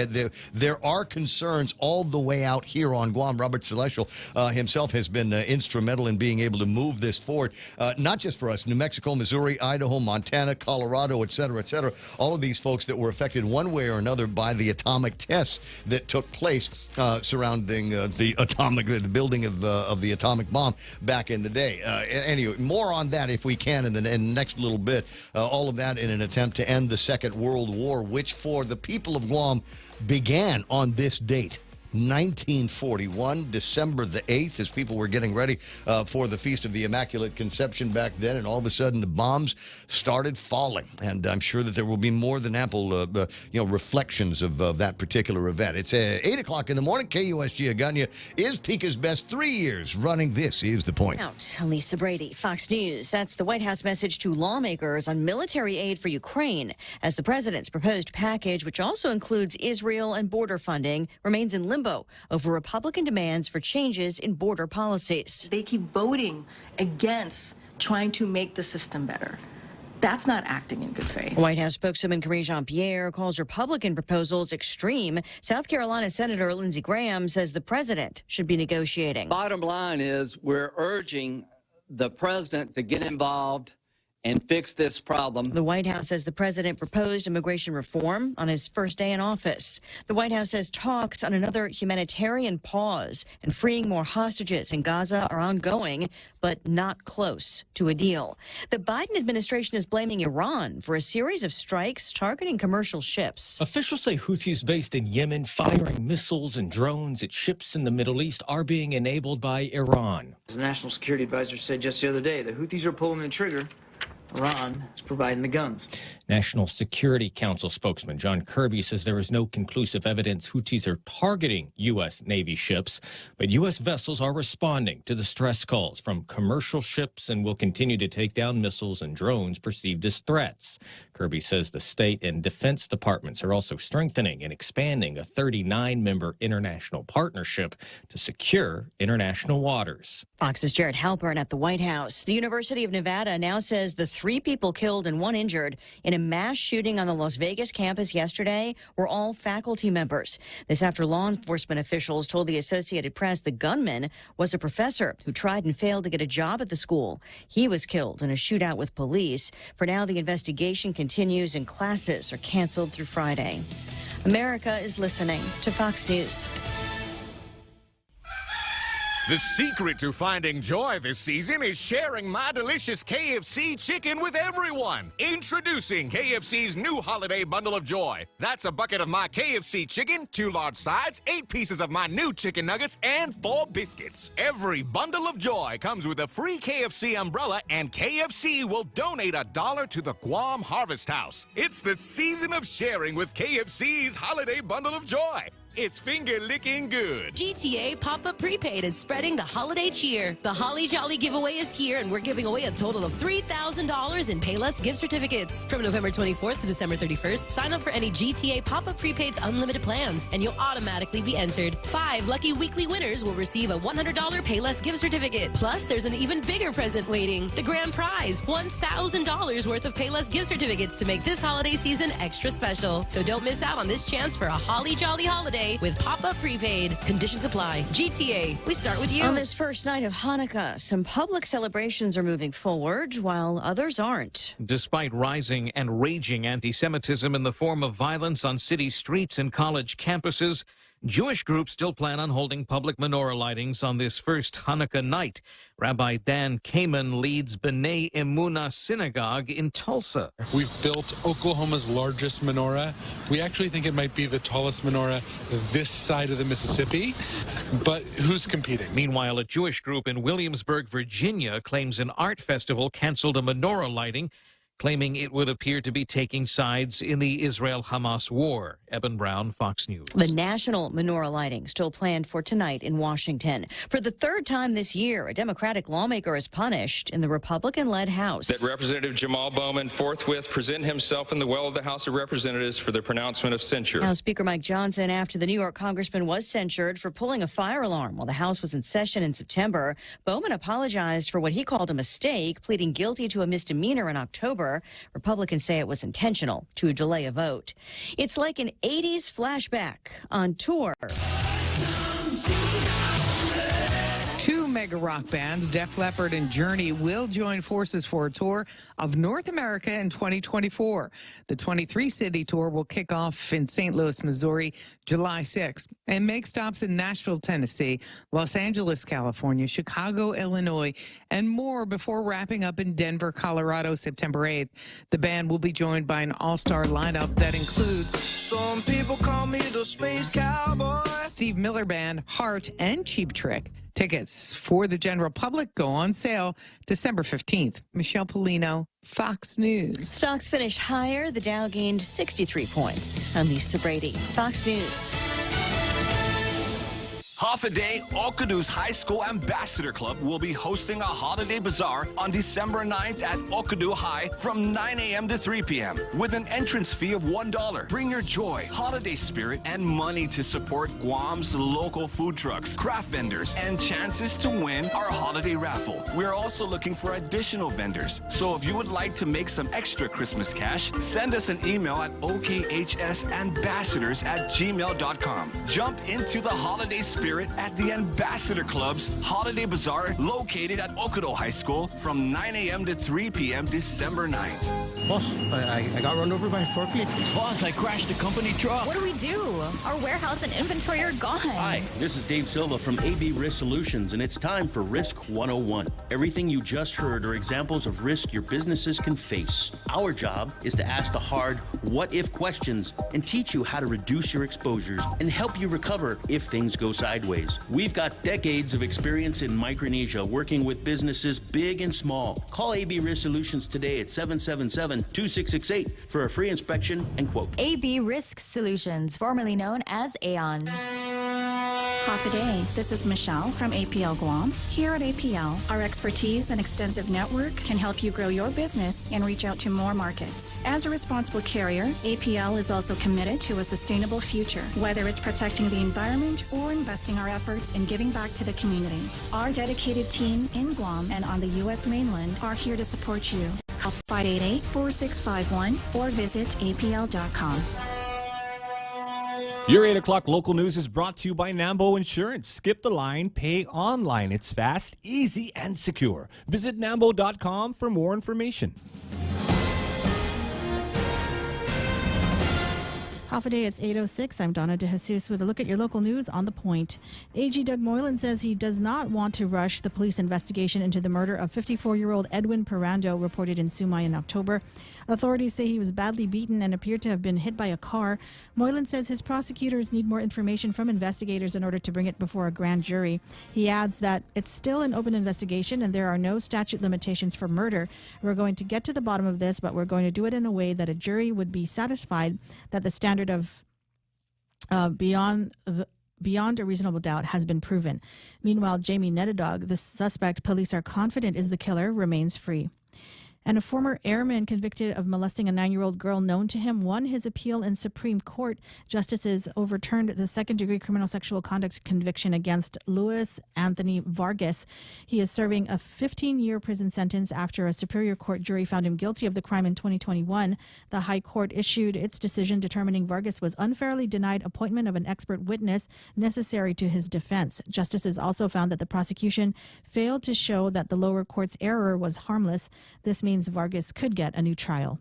there are concerns all the way out here on Guam. Robert Celestial himself has been instrumental in being able to move this forward, not just for us, New Mexico, Missouri, Idaho, Montana, Colorado, et cetera, all of these folks that were affected one way or another by the atomic tests that took place surrounding the building of the atomic bomb back in the day. Anyway, more on that if we can in the next little bit. All of that in an attempt to end the Second World War, which for the people of Guam began on this date, 1941, December the 8th, as people were getting ready for the Feast of the Immaculate Conception back then, and all of a sudden the bombs started falling. And I'm sure that there will be more than ample reflections of that particular event. It's 8 o'clock in the morning. KUSG Agana is Pika's best 3 years running. This is The Point. Out. Lisa Brady, Fox News. That's the White House message to lawmakers on military aid for Ukraine, as the president's proposed package, which also includes Israel and border funding, remains in limbo over Republican demands for changes in border policies. They keep voting against trying to make the system better. That's not acting in good faith. White House spokeswoman Karine Jean-Pierre calls Republican proposals extreme. South Carolina Senator Lindsey Graham says the president should be negotiating. Bottom line is we're urging the president to get involved and fix this problem. The White House says the president proposed immigration reform on his first day in office. The White House says talks on another humanitarian pause and freeing more hostages in Gaza are ongoing, but not close to a deal. The Biden administration is blaming Iran for a series of strikes targeting commercial ships. Officials say Houthis based in Yemen firing missiles and drones at ships in the Middle East are being enabled by Iran. The National Security Advisor said just the other day the Houthis are pulling the trigger. Iran is providing the guns. National Security Council spokesman John Kirby says there is no conclusive evidence Houthis are targeting U.S. Navy ships, but U.S. vessels are responding to the stress calls from commercial ships and will continue to take down missiles and drones perceived as threats. Kirby says the state and defense departments are also strengthening and expanding a 39-member international partnership to secure international waters. Fox's Jared Halpern at the White House. The University of Nevada now says the 3 people killed and 1 injured in a mass shooting on the Las Vegas campus yesterday were all faculty members. This after law enforcement officials told the Associated Press the gunman was a professor who tried and failed to get a job at the school. He was killed in a shootout with police. For now, the investigation continues and classes are canceled through Friday. America is listening to Fox News. The secret to finding joy this season is sharing my delicious KFC chicken with everyone. Introducing KFC's new holiday bundle of joy. That's a bucket of my KFC chicken, 2 large sides, 8 pieces of my new chicken nuggets, and 4 biscuits. Every bundle of joy comes with a free KFC umbrella, and KFC will donate $1 to the Guam Harvest House. It's the season of sharing with KFC's holiday bundle of joy. It's finger-licking good. GTA Pop-Up Prepaid is spreading the holiday cheer. The Holly Jolly giveaway is here, and we're giving away a total of $3,000 in Payless gift certificates. From November 24th to December 31st, sign up for any GTA Pop-Up Prepaid's unlimited plans, and you'll automatically be entered. 5 lucky weekly winners will receive a $100 Payless gift certificate. Plus, there's an even bigger present waiting. The grand prize, $1,000 worth of Payless gift certificates to make this holiday season extra special. So don't miss out on this chance for a Holly Jolly holiday with Pop-Up Prepaid. Conditions apply. GTA, we start with you. On this first night of Hanukkah, some public celebrations are moving forward while others aren't. Despite rising and raging anti-Semitism in the form of violence on city streets and college campuses, Jewish groups still plan on holding public menorah lightings on this first Hanukkah night. Rabbi Dan Kamen leads B'nai Emunah Synagogue in Tulsa. We've built Oklahoma's largest menorah. We actually think it might be the tallest menorah this side of the Mississippi, but who's competing? Meanwhile, a Jewish group in Williamsburg, Virginia, claims an art festival canceled a menorah lighting, claiming it would appear to be taking sides in the Israel-Hamas war. Eben Brown, Fox News. The national menorah lighting still planned for tonight in Washington. For the 3rd time this year, a Democratic lawmaker is punished in the Republican-led House. That Representative Jamal Bowman forthwith present himself in the well of the House of Representatives for the pronouncement of censure. House Speaker Mike Johnson, after the New York congressman was censured for pulling a fire alarm while the House was in session in September, Bowman apologized for what he called a mistake, pleading guilty to a misdemeanor in October. Republicans say it was intentional to delay a vote. It's like an 80s flashback on tour. 2 mega rock bands, Def Leppard and Journey, will join forces for a tour of North America in 2024. The 23-city tour will kick off in St. Louis, Missouri, July 6th, and make stops in Nashville, Tennessee, Los Angeles, California, Chicago, Illinois, and more before wrapping up in Denver, Colorado, September 8th. The band will be joined by an all-star lineup that includes some people call me the Space Cowboy, Steve Miller Band, Heart, and Cheap Trick. Tickets for the general public go on sale December 15th. Michelle Polino, Fox News. Stocks finished higher. The Dow gained 63 points. I'm Lisa Brady, Fox News. Half a day, Okadu's High School Ambassador Club will be hosting a holiday bazaar on December 9th at Okadu High from 9 a.m. to 3 p.m. with an entrance fee of $1. Bring your joy, holiday spirit, and money to support Guam's local food trucks, craft vendors, and chances to win our holiday raffle. We're also looking for additional vendors, so if you would like to make some extra Christmas cash, send us an email at okhsambassadors@gmail.com. Jump into the holiday spirit at the Ambassador Club's Holiday Bazaar located at Okado High School from 9 a.m. to 3 p.m. December 9th. Boss, I got run over by a forklift. Boss, I crashed a company truck. What do we do? Our warehouse and inventory are gone. Hi, this is Dave Silva from AB Risk Solutions, and it's time for Risk 101. Everything you just heard are examples of risk your businesses can face. Our job is to ask the hard what-if questions and teach you how to reduce your exposures and help you recover if things go sideways. We've got decades of experience in Micronesia working with businesses big and small. Call AB Risk Solutions today at 777-2668 for a free inspection and quote. AB Risk Solutions, formerly known as Aon. Half a day. This is Michelle from APL Guam. Here at APL, our expertise and extensive network can help you grow your business and reach out to more markets. As a responsible carrier, APL is also committed to a sustainable future, whether it's protecting the environment or investing our efforts in giving back to the community. Our dedicated teams in Guam and on the U.S. mainland are here to support you. Call 588-4651 or visit apl.com. Your 8 o'clock local news is brought to you by Nambo Insurance. Skip the line, pay online. It's fast, easy, and secure. Visit nambo.com for more information. Half a day, it's 8:06. I'm Donna De Jesus with a look at your local news on The Point. AG Doug Moylan says he does not want to rush the police investigation into the murder of 54-year-old Edwin Perando, reported in Sumay in October. Authorities say he was badly beaten and appeared to have been hit by a car. Moylan says his prosecutors need more information from investigators in order to bring it before a grand jury. He adds that it's still an open investigation and there are no statute limitations for murder. We're going to get to the bottom of this, but we're going to do it in a way that a jury would be satisfied that the standard of beyond a reasonable doubt has been proven. Meanwhile, Jamie Nedadog, the suspect police are confident is the killer, remains free. And a former airman convicted of molesting a 9-year-old girl known to him won his appeal in Supreme Court. Justices overturned the second-degree criminal sexual conduct conviction against Luis Anthony Vargas. He is serving a 15-year prison sentence after a Superior Court jury found him guilty of the crime in 2021. The High Court issued its decision determining Vargas was unfairly denied appointment of an expert witness necessary to his defense. Justices also found that the prosecution failed to show that the lower court's error was harmless. This means Vargas could get a new trial.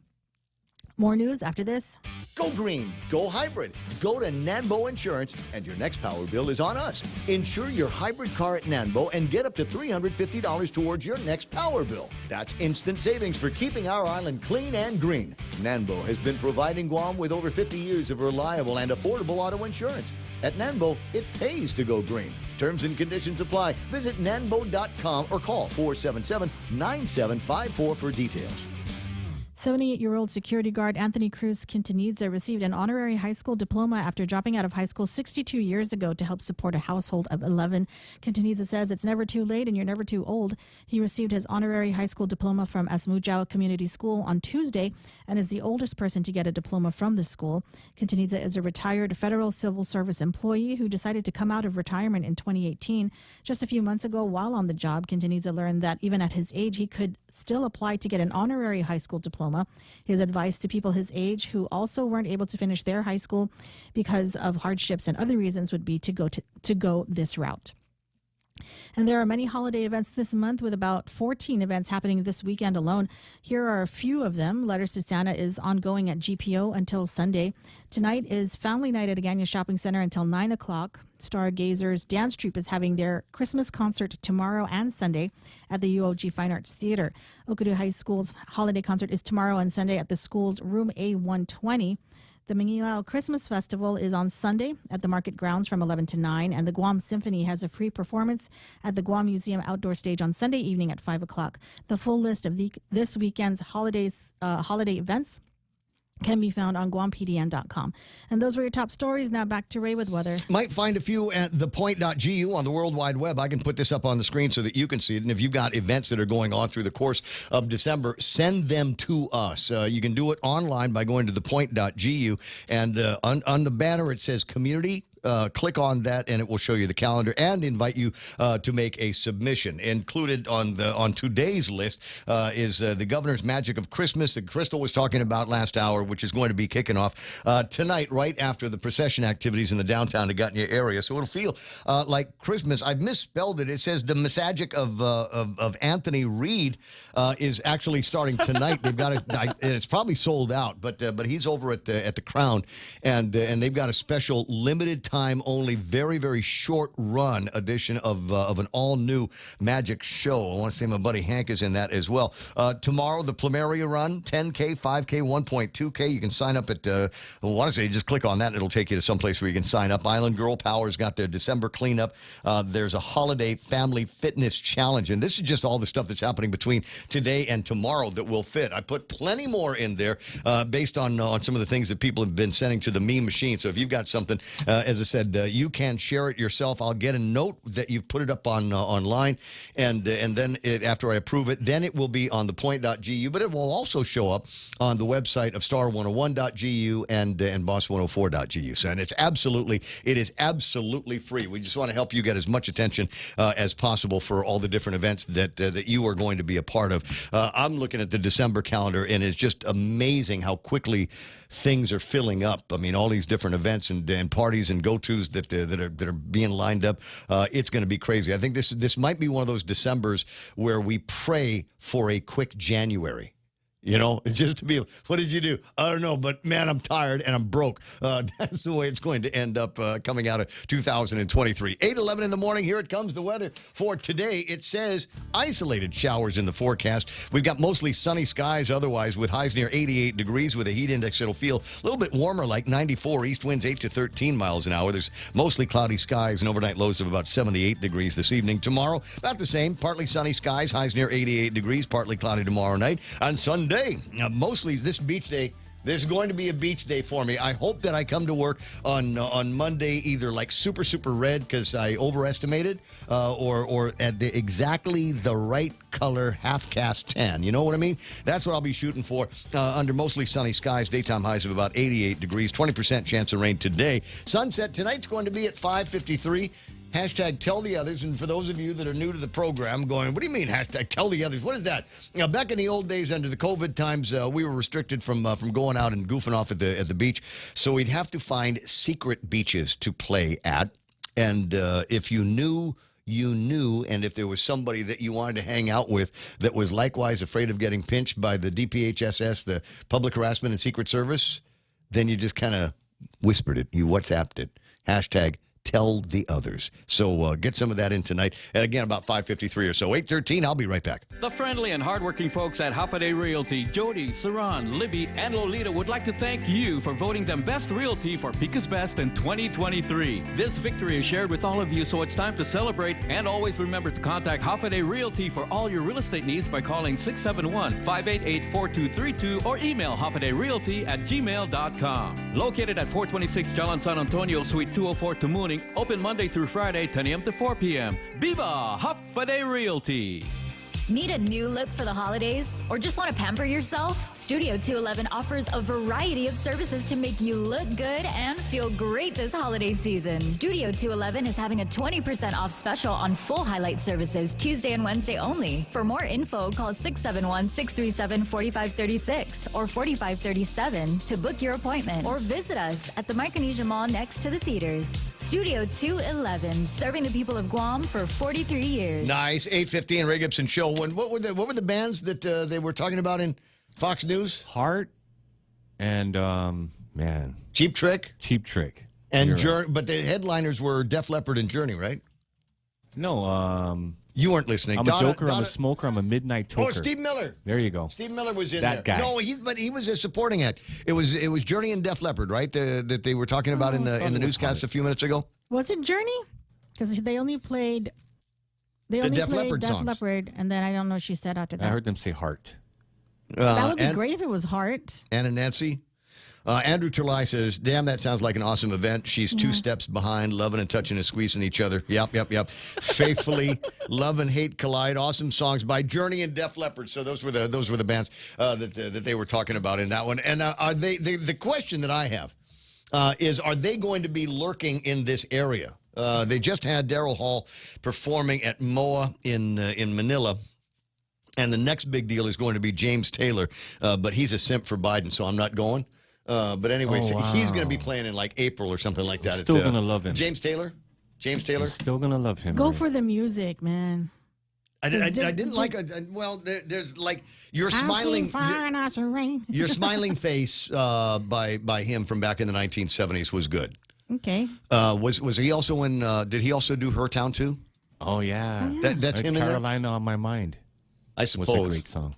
More news after this. Go green, go hybrid, go to Nanbo Insurance, and your next power bill is on us. Insure your hybrid car at Nanbo and get up to $350 towards your next power bill. That's instant savings for keeping our island clean and green. Nanbo has been providing Guam with over 50 years of reliable and affordable auto insurance. At Nanbo, it pays to go green. Terms and conditions apply. Visit nanbo.com or call 477-9754 for details. 78-year-old security guard Anthony Cruz Quintanilla received an honorary high school diploma after dropping out of high school 62 years ago to help support a household of 11. Quintanilla says it's never too late and you're never too old. He received his honorary high school diploma from Asmujao Community School on Tuesday and is the oldest person to get a diploma from the school. Quintanilla is a retired federal civil service employee who decided to come out of retirement in 2018. Just a few months ago, while on the job, Quintanilla learned that even at his age, he could still apply to get an honorary high school diploma. His advice to people his age who also weren't able to finish their high school because of hardships and other reasons would be to go this route. And there are many holiday events this month with about 14 events happening this weekend alone. Here are a few of them. Letters to Santa is ongoing at GPO until Sunday. Tonight is Family Night at Agana Shopping Center until 9 o'clock. Stargazers Dance Troupe is having their Christmas concert tomorrow and Sunday at the UOG Fine Arts Theater. Okudu High School's holiday concert is tomorrow and Sunday at the school's room A120. The Mangilao Christmas Festival is on Sunday at the Market Grounds from 11 to 9, and the Guam Symphony has a free performance at the Guam Museum Outdoor Stage on Sunday evening at 5 o'clock. The full list of this weekend's holiday events can be found on GuamPDN.com. And those were your top stories. Now back to Ray with weather. Might find a few at ThePOINT.gu on the World Wide Web. I can put this up on the screen so that you can see it. And if you've got events that are going on through the course of December, send them to us. You can do it online by going to ThePOINT.gu. And on the banner, it says Community. Click on that and it will show you the calendar and invite you to make a submission. Included on today's list is the Governor's Magic of Christmas that Crystal was talking about last hour, which is going to be kicking off tonight right after the procession activities in the downtown Agana area. So it'll feel like Christmas. I've misspelled it. It says the Magic of Anthony Reed is actually starting tonight. They've got it, and it's probably sold out, but he's over at the Crown, and they've got a special limited time only, very, very short run edition of an all-new magic show. I want to say my buddy Hank is in that as well. Tomorrow, the Plumeria run, 10K, 5K, 1.2K. You can sign up at, I want to say, just click on that and it'll take you to someplace where you can sign up. Island Girl Power's got their December cleanup. There's a holiday family fitness challenge, and this is just all the stuff that's happening between today and tomorrow that will fit. I put plenty more in there based on some of the things that people have been sending to the meme machine. So if you've got something as a said, you can share it yourself. I'll get a note that you've put it up on online, and then after I approve it, then it will be on thepoint.gu, but it will also show up on the website of star101.gu and boss104.gu. So, and it is absolutely free. We just want to help you get as much attention as possible for all the different events that you are going to be a part of. I'm looking at the December calendar, and it's just amazing how quickly things are filling up. I mean, all these different events and parties and go-tos that are being lined up. It's going to be crazy. I think this might be one of those Decembers where we pray for a quick January. You know, just to be, what did you do? I don't know, but man, I'm tired and I'm broke. That's the way it's going to end up coming out of 2023. 8:11 in the morning, here it comes, the weather for today. It says isolated showers in the forecast. We've got mostly sunny skies otherwise with highs near 88 degrees with a heat index that'll feel a little bit warmer, like 94. East winds 8 to 13 miles an hour. There's mostly cloudy skies and overnight lows of about 78 degrees this evening. Tomorrow, about the same, partly sunny skies, highs near 88 degrees, partly cloudy tomorrow night. On Sunday, mostly this beach day. This is going to be a beach day for me. I hope that I come to work on Monday either like super red because I overestimated, or at exactly the right color half-cast tan. You know what I mean? That's what I'll be shooting for under mostly sunny skies. Daytime highs of about 88 degrees. 20% chance of rain today. Sunset tonight's going to be at 5:53. Hashtag tell the others. And for those of you that are new to the program going, what do you mean hashtag tell the others? What is that? Now, back in the old days under the COVID times, we were restricted from going out and goofing off at the beach. So we'd have to find secret beaches to play at. And if you knew, you knew. And if there was somebody that you wanted to hang out with that was likewise afraid of getting pinched by the DPHSS, the Public Harassment and Secret Service, then you just kind of whispered it. You WhatsApped it. Hashtag tell the others. So get some of that in tonight. And again, about 5:53 or so. 8:13, I'll be right back. The friendly and hardworking folks at Hoffaday Realty, Jody, Saran, Libby, and Lolita would like to thank you for voting them Best Realty for Pika's Best in 2023. This victory is shared with all of you, so it's time to celebrate. And always remember to contact Hoffaday Realty for all your real estate needs by calling 671-588-4232 or email hoffadayrealty@gmail.com. Located at 426 Jalan San Antonio, Suite 204, Tamuning, open Monday through Friday, 10 a.m. to 4 p.m. Biba Hoffaday Realty. Need a new look for the holidays? Or just want to pamper yourself? Studio 211 offers a variety of services to make you look good and feel great this holiday season. Studio 211 is having a 20% off special on full highlight services Tuesday and Wednesday only. For more info, call 671-637-4536 or 4537 to book your appointment, or visit us at the Micronesia Mall next to the theaters. Studio 211, serving the people of Guam for 43 years. Nice. 8:15, Ray Gibson Show. What were the bands that they were talking about in Fox News? Heart and man, Cheap Trick. And right. But the headliners were Def Leppard and Journey, right? No, you weren't listening. I'm a joker. I'm a smoker. I'm a midnight toker. Oh, Steve Miller. There you go. Steve Miller was in that there. guy. No, he was a supporting act. It was Journey and Def Leppard, right? That they were talking about in the newscast a few minutes ago. Was it Journey? Because they only played. They only Def played Leppard Def songs. Leppard, and then I don't know what she said after that. I heard them say Heart. That would be great if it was Heart. Anna Nancy. Andrew Terlai says, damn, that sounds like an awesome event. She's two steps behind, loving and touching and squeezing each other. Yep. Faithfully, Love and Hate Collide. Awesome songs by Journey and Def Leppard. So those were the bands that they were talking about in that one. And are they the question that I have is, are they going to be lurking in this area? They just had Daryl Hall performing at MOA in Manila. And the next big deal is going to be James Taylor. But he's a simp for Biden, so I'm not going. But anyways, he's going to be playing in like April or something like that. I'm still going to love him. James Taylor? I'm still going to love him. Go for the music, man. I didn't like it. Well, there's like your smiling your smiling face by him from back in the 1970s was good. Okay. Was he also in? Did he also do Her Town too? Oh yeah. That's him. Carolina on My Mind. I suppose. Was a great song.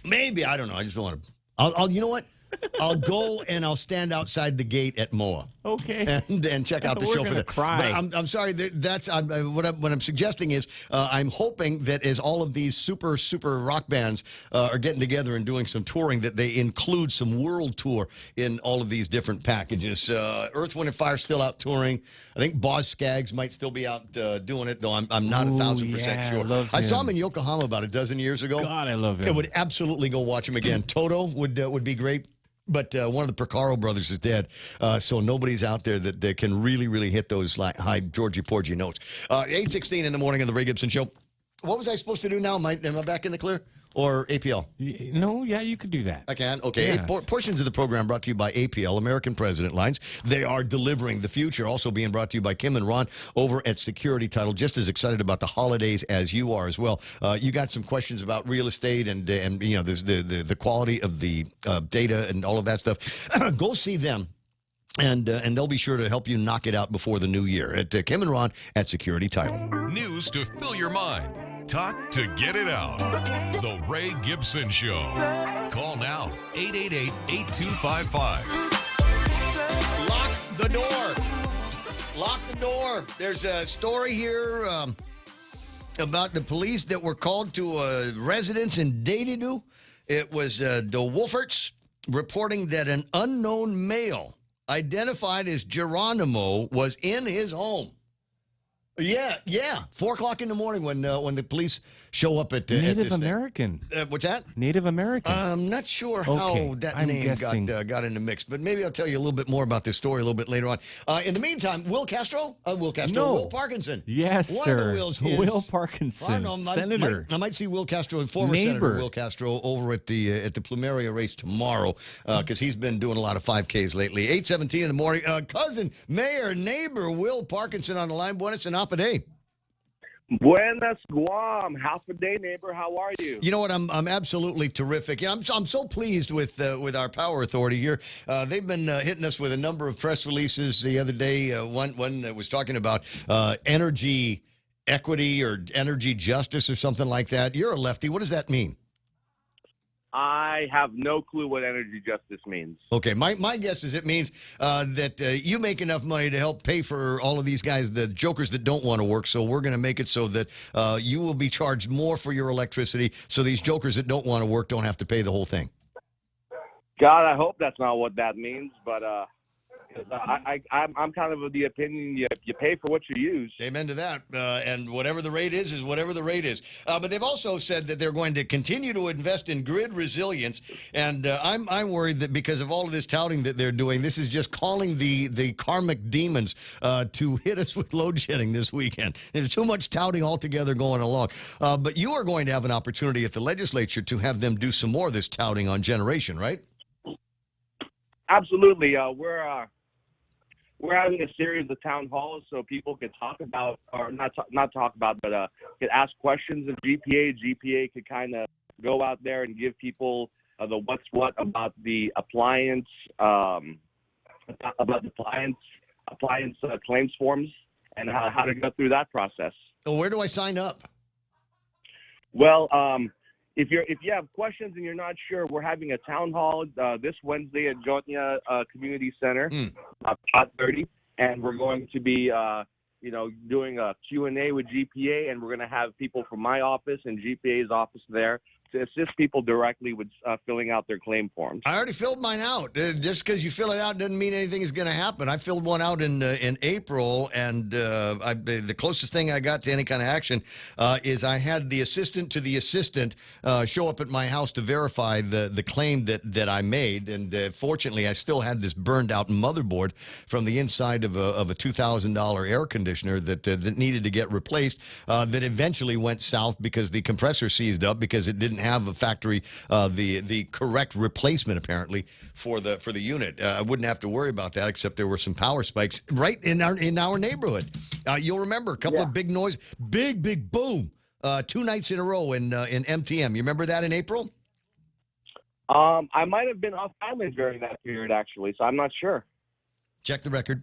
Maybe, I don't know. I just don't want to. You know what? I'll go and I'll stand outside the gate at MOA. Okay. And check out the We're show for gonna that. cry. But I'm sorry. What I'm suggesting is I'm hoping that as all of these super rock bands are getting together and doing some touring, that they include some world tour in all of these different packages. Earth, Wind, and Fire still out touring. I think Boz Scaggs might still be out doing it, though I'm not 1,000% sure. love I saw him. him in Yokohama about a dozen years ago. God, I love him. I would absolutely go watch him again. Toto would be great. But one of the Porcaro brothers is dead, so nobody's out there that can really hit those high Georgie Porgy notes. 8:16 in the morning on the Ray Gibson Show. What was I supposed to do now? Am I back in the clear? Or APL? No, yeah, you could do that. I can. Okay. Yes. Portions of the program brought to you by APL, American President Lines. They are delivering the future. Also being brought to you by Kim and Ron over at Security Title. Just as excited about the holidays as you are as well. You got some questions about real estate and you know the quality of the data and all of that stuff. Go see them. And they'll be sure to help you knock it out before the new year at Kim and Ron at Security Title. News to fill your mind. Talk to get it out. The Ray Gibson Show. Call now, 888-8255. Lock the door. Lock the door. There's a story here about the police that were called to a residence in Dayton. It was the Wolferts reporting that an unknown male identified as Geronimo was in his home. Yeah. 4 o'clock in the morning when the police show up at Native this American. What's that? Native American. I'm not sure Okay, how that I'm name guessing. got in the mix, but maybe I'll tell you a little bit more about this story a little bit later on. In the meantime, Will Parkinson. Yes, One sir. of the Wills is, Will Parkinson, Senator. I might see Will Castro, former Senator Will Castro, over at the Plumeria race tomorrow because he's been doing a lot of 5Ks lately. 8:17 in the morning. Cousin, mayor, neighbor Will Parkinson on the line. Buenas and half a day. Buenas, Guam. Half a day, neighbor. How are you? You know what? I'm absolutely terrific. Yeah, I'm so pleased with our power authority here. They've been hitting us with a number of press releases the other day. One that was talking about energy equity or energy justice or something like that. You're a lefty. What does that mean? I have no clue what energy justice means. Okay, my guess is it means that you make enough money to help pay for all of these guys, the jokers that don't want to work, so we're going to make it so that you will be charged more for your electricity so these jokers that don't want to work don't have to pay the whole thing. God, I hope that's not what that means, but I'm kind of the opinion you pay for what you use. Amen to that. And whatever the rate is whatever the rate is. But they've also said that they're going to continue to invest in grid resilience. And I'm worried that because of all of this touting that they're doing, this is just calling the karmic demons to hit us with load shedding this weekend. There's too much touting altogether going along. But you are going to have an opportunity at the legislature to have them do some more of this touting on generation, right? Absolutely. We're having a series of town halls so people can talk about, or not talk about, but can ask questions of GPA. GPA could kind of go out there and give people the what's what about the appliance claims forms and how to go through that process. So where do I sign up? Well, if you have questions and you're not sure, we're having a town hall this Wednesday at Jonia Community Center at 5:30, and we're going to be doing a Q&A with GPA, and we're going to have people from my office and GPA's office there to assist people directly with filling out their claim forms. I already filled mine out. Just because you fill it out doesn't mean anything is going to happen. I filled one out in April, and the closest thing I got to any kind of action is I had the assistant to the assistant show up at my house to verify the claim that I made. And fortunately, I still had this burned out motherboard from the inside of a $2,000 air conditioner that needed to get replaced. That eventually went south because the compressor seized up because it didn't have a factory the correct replacement apparently for the unit. I wouldn't have to worry about that, except there were some power spikes right in our neighborhood. You'll remember a couple of big noise, big boom, 2 nights in a row in MTM. You remember that in April? I might have been off island during that period actually, so I'm not sure. Check the record.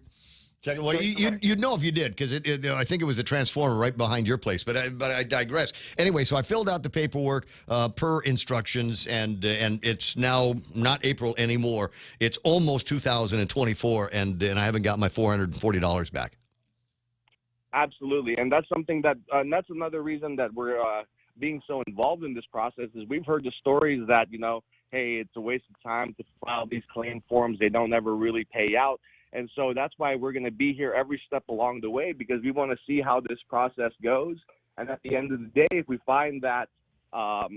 Check it. Well, you'd know if you did, because I think it was a transformer right behind your place. But I digress. Anyway, so I filled out the paperwork per instructions, and it's now not April anymore. It's almost 2024, and I haven't got my $440 back. Absolutely, and that's something that and that's another reason that we're being so involved in this process is we've heard the stories that, hey, it's a waste of time to file these claim forms. They don't ever really pay out. And so that's why we're going to be here every step along the way, because we want to see how this process goes. And at the end of the day, if we find that for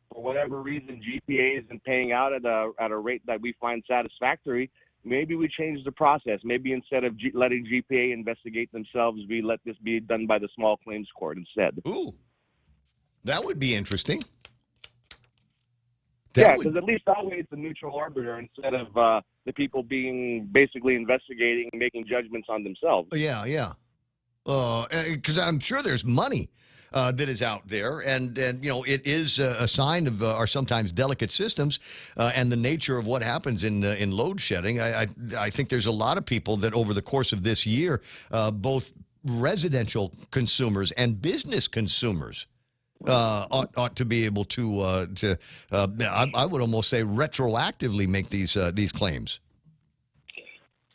whatever reason GPA isn't paying out at a rate that we find satisfactory, maybe we change the process. Maybe instead of letting GPA investigate themselves, we let this be done by the small claims court instead. Ooh, that would be interesting. Because at least that way it's a neutral arbiter instead of the people being basically investigating and making judgments on themselves. Yeah. Because I'm sure there's money that is out there, and it is a sign of our sometimes delicate systems and the nature of what happens in load shedding. I think there's a lot of people that over the course of this year, both residential consumers and business consumers ought to be able to I would almost say retroactively make these claims.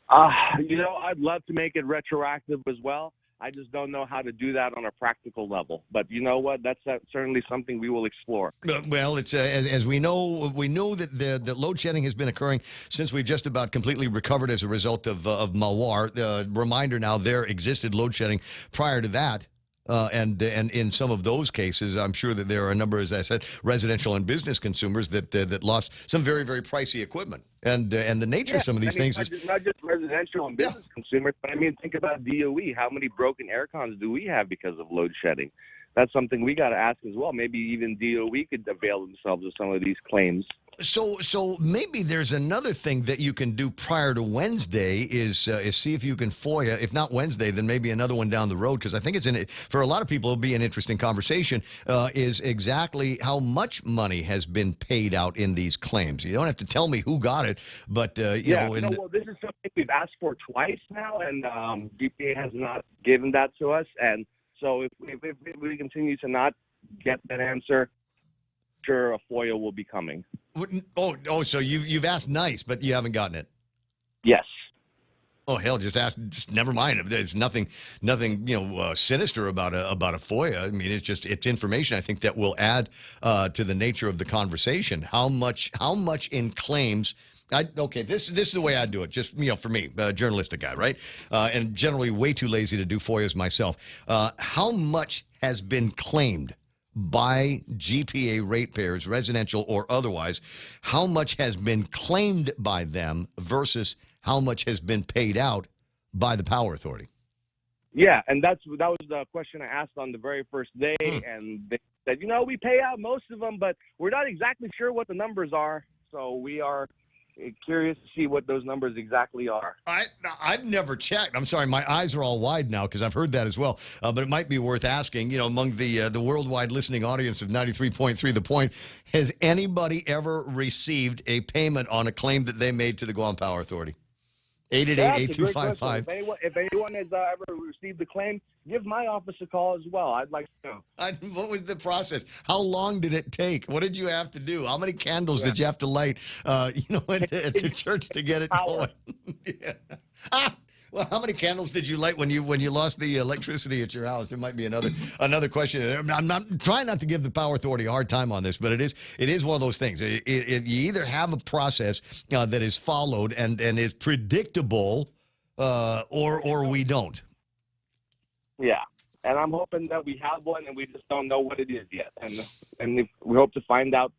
I'd love to make it retroactive as well. I just don't know how to do that on a practical level. But you know what? That's certainly something we will explore. Well, it's as we know that the load shedding has been occurring since we've just about completely recovered as a result of Mawar. Reminder now, there existed load shedding prior to that. And in some of those cases, I'm sure that there are a number, as I said, residential and business consumers that lost some very, very pricey equipment. And the nature of some of these things is not just residential and business consumers, but think about DOE. How many broken air cons do we have because of load shedding? That's something we got to ask as well. Maybe even DOE could avail themselves of some of these claims. So maybe there's another thing that you can do prior to Wednesday is see if you can FOIA. If not Wednesday, then maybe another one down the road, because I think for a lot of people it'll be an interesting conversation. Is exactly how much money has been paid out in these claims. You don't have to tell me who got it, but well, this is something we've asked for twice now, and GPA has not given that to us. And so if we continue to not get that answer, sure, a FOIA will be coming. Oh, so you've asked nice, but you haven't gotten it? Yes. Oh, hell, just never mind. There's nothing sinister about a FOIA. I mean, it's information, I think, that will add to the nature of the conversation. How much in claims? This is the way I do it. Just for me, a journalistic guy, right? And generally way too lazy to do FOIAs myself. How much has been claimed by GPA ratepayers, residential or otherwise? How much has been claimed by them versus how much has been paid out by the Power Authority? Yeah, and that was the question I asked on the very first day, and they said, we pay out most of them, but we're not exactly sure what the numbers are. So we are curious to see what those numbers exactly are. I've never checked. I'm sorry, my eyes are all wide now because I've heard that as well. But it might be worth asking, among the worldwide listening audience of 93.3 The Point, has anybody ever received a payment on a claim that they made to the Guam Power Authority? 888-8255. If anyone has ever received the claim, give my office a call as well. I'd like to know. What was the process? How long did it take? What did you have to do? How many candles did you have to light, at the church to get it going? Well, how many candles did you light when you lost the electricity at your house? There might be another question. I'm not trying not to give the Power Authority a hard time on this, but it is one of those things. You either have a process that is followed and is predictable, or we don't. Yeah, and I'm hoping that we have one, and we just don't know what it is yet. And we hope to find out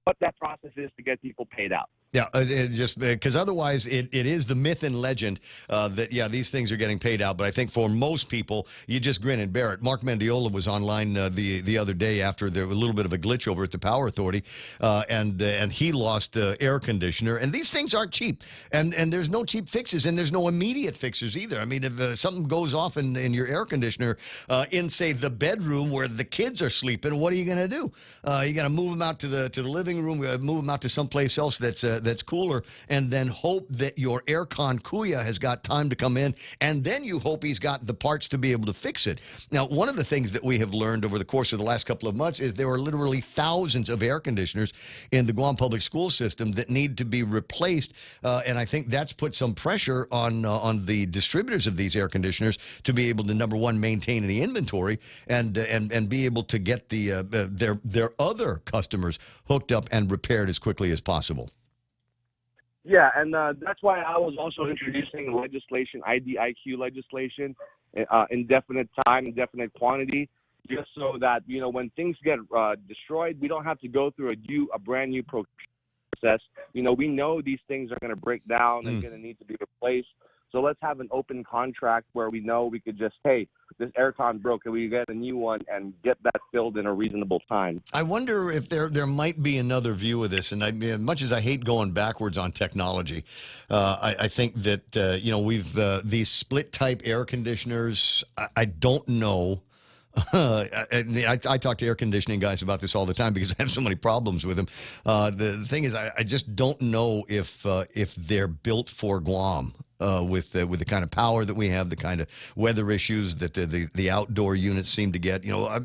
what that process is to get people paid out. Yeah, just because otherwise it is the myth and legend that, these things are getting paid out. But I think for most people, you just grin and bear it. Mark Mendiola was online the other day after there was a little bit of a glitch over at the Power Authority, and he lost air conditioner. And these things aren't cheap. And there's no cheap fixes, and there's no immediate fixes either. I mean, if something goes off in your air conditioner in, say, the bedroom where the kids are sleeping, what are you going to do? You got to move them out to the living room, move them out to someplace else that's that's cooler, and then hope that your aircon kuya has got time to come in, and then you hope he's got the parts to be able to fix it. Now, one of the things that we have learned over the course of the last couple of months is there are literally thousands of air conditioners in the Guam public school system that need to be replaced, and I think that's put some pressure on the distributors of these air conditioners to be able to, number one, maintain the inventory and be able to get their other customers hooked up and repaired as quickly as possible. Yeah, and that's why I was also introducing legislation, IDIQ legislation, indefinite time, indefinite quantity, just so that, you know, when things get destroyed, we don't have to go through a brand new process. You know, we know these things are going to break down and going to need to be replaced. So let's have an open contract where we know we could just, hey, this aircon broke, and we get a new one and get that filled in a reasonable time. I wonder if there might be another view of this. And as much as I hate going backwards on technology, I think that, you know, we've these split type air conditioners, I don't know. I talk to air conditioning guys about this all the time because I have so many problems with them. The thing is, I just don't know if they're built for Guam. With the kind of power that we have, the kind of weather issues that the outdoor units seem to get. You know,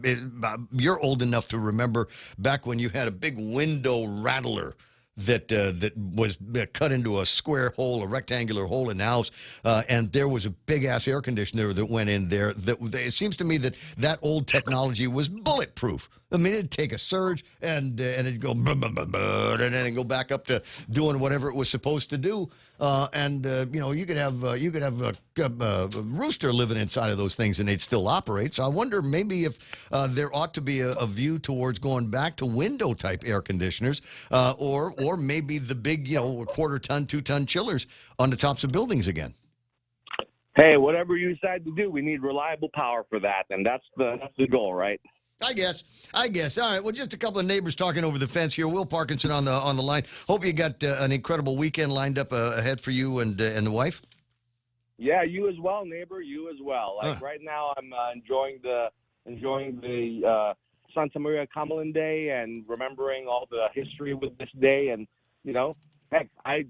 you're old enough to remember back when you had a big window rattler that was cut into a square hole, a rectangular hole in the house, and there was a big-ass air conditioner that went in there. It seems to me that old technology was bulletproof. I mean, it'd take a surge, and it'd go, and then it'd go back up to doing whatever it was supposed to do. You know, you could have a rooster living inside of those things, and they'd still operate. So I wonder maybe if there ought to be a view towards going back to window-type air conditioners, or maybe the big, you know, 1/4-ton, 2-ton chillers on the tops of buildings again. Hey, whatever you decide to do, we need reliable power for that, and that's the goal, right? I guess. All right. Well, just a couple of neighbors talking over the fence here. Will Parkinson on the line. Hope you got an incredible weekend lined up ahead for you and the wife. Yeah, you as well, neighbor. You as well. Like right now, I'm enjoying the Santa Maria Kamalan Day and remembering all the history with this day. And you know, heck, I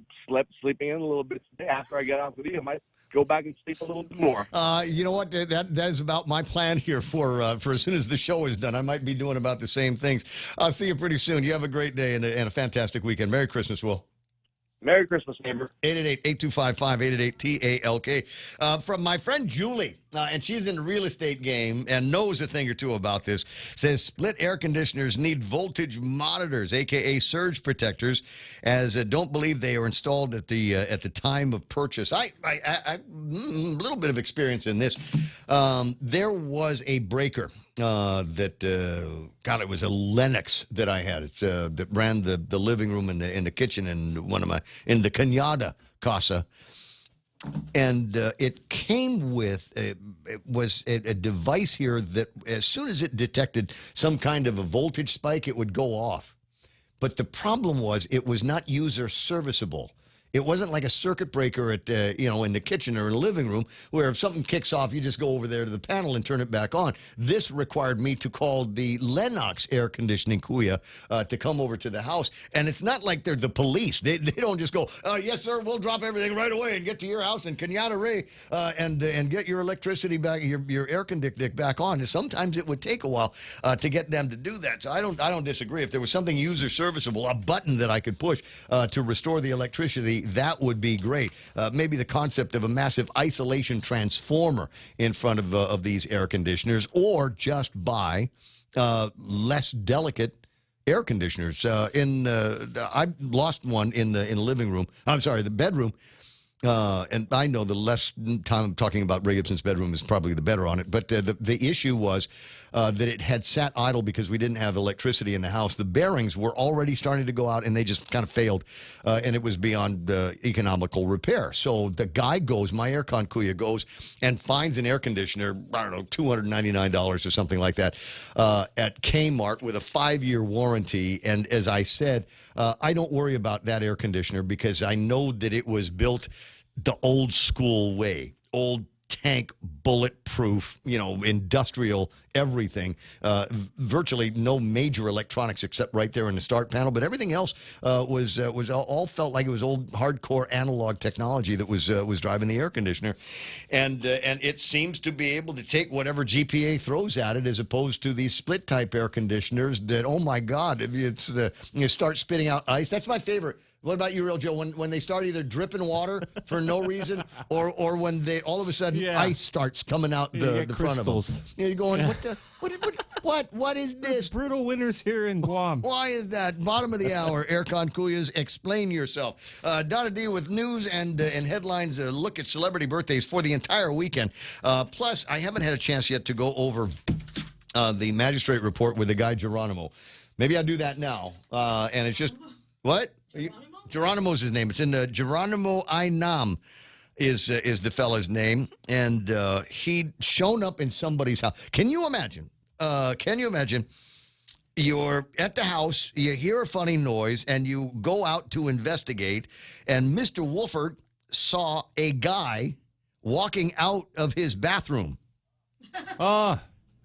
sleeping in a little bit today after I get off with you. I might go back and sleep a little bit more. You know what? That is about my plan here for as soon as the show is done. I might be doing about the same things. I'll see you pretty soon. You have a great day and a fantastic weekend. Merry Christmas, Will. Merry Christmas, neighbor. 888-8255-888-TALK. From my friend Julie, and she's in the real estate game and knows a thing or two about this, says split air conditioners need voltage monitors, a.k.a. surge protectors, as don't believe they are installed at the time of purchase. I a little bit of experience in this. There was a breaker it was a Lennox that I had. It's that ran the living room and the kitchen and in the Cañada Casa. And it came with, it was a device here that as soon as it detected some kind of a voltage spike, it would go off. But the problem was it was not user serviceable. It wasn't like a circuit breaker at, in the kitchen or in the living room where if something kicks off, you just go over there to the panel and turn it back on. This required me to call the Lennox air conditioning kuya to come over to the house. And it's not like they're the police. They don't just go, yes, sir, we'll drop everything right away and get to your house in Cañada Rey and get your electricity back, your air conditioning back on. And sometimes it would take a while to get them to do that. So I don't disagree. If there was something user serviceable, a button that I could push to restore the electricity, that would be great. Maybe the concept of a massive isolation transformer in front of these air conditioners, or just buy less delicate air conditioners. I lost one in the living room. I'm sorry, the bedroom. And I know the less time I'm talking about Ray Gibson's bedroom is probably the better on it. But the issue was that it had sat idle because we didn't have electricity in the house. The bearings were already starting to go out, and they just kind of failed. And it was beyond economical repair. So the guy goes, my aircon kuya goes, and finds an air conditioner, I don't know, $299 or something like that, at Kmart with a 5-year warranty. And as I said, I don't worry about that air conditioner because I know that it was built the old school way, old tank, bulletproof, industrial everything. Virtually no major electronics except right there in the start panel, but everything else was all felt like it was old hardcore analog technology that was driving the air conditioner, and it seems to be able to take whatever GPA throws at it, as opposed to these split type air conditioners that, oh my God, you start spitting out ice. That's my favorite. What about you, Real Joe? When they start either dripping water for no reason, or when they all of a sudden ice starts coming out the front of them. You're going, what is this? Brutal winters here in Guam. Why is that? Bottom of the hour, Aircon Kuyas, explain yourself. Donna D with news and headlines. Look at celebrity birthdays for the entire weekend. Plus, I haven't had a chance yet to go over the magistrate report with the guy Geronimo. Maybe I'll do that now. And it's just, what? Geronimo's his name. It's in the Geronimo Ainam is the fella's name, and he'd shown up in somebody's house. Can you imagine? You're at the house, you hear a funny noise, and you go out to investigate, and Mr. Wolford saw a guy walking out of his bathroom.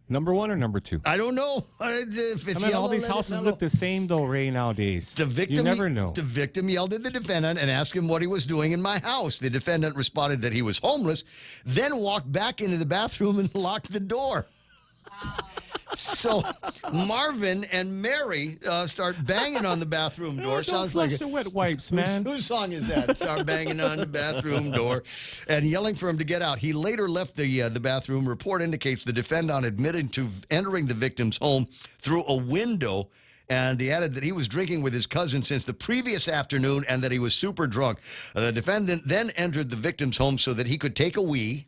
Number one or number two? I don't know. All these houses look the same, though, Ray, nowadays. You never know. The victim yelled at the defendant and asked him what he was doing in my house. The defendant responded that he was homeless, then walked back into the bathroom and locked the door. So Marvin and Mary start banging on the bathroom door. Sounds like the wet wipes, man. Whose song is that? Start banging on the bathroom door and yelling for him to get out. He later left the bathroom. Report indicates the defendant admitted to entering the victim's home through a window. And he added that he was drinking with his cousin since the previous afternoon and that he was super drunk. The defendant then entered the victim's home so that he could take a wee.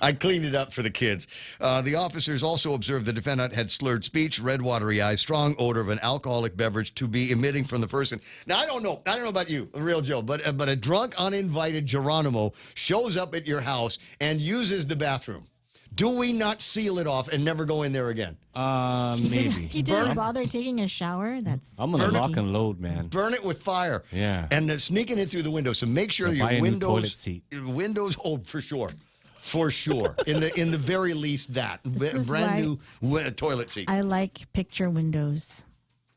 I cleaned it up for the kids. The officers also observed the defendant had slurred speech, red, watery eyes, strong odor of an alcoholic beverage to be emitting from the person. Now, I don't know about you, Real Joe, but a drunk, uninvited Geronimo shows up at your house and uses the bathroom. Do we not seal it off and never go in there again? Maybe. He didn't bother taking a shower? I'm going to lock and load, man. Burn it with fire. Yeah. And sneaking in through the window. So make sure your windows... toilet seat. Windows, for sure. For sure. In the very least, that. Brand new toilet seat. I like picture windows.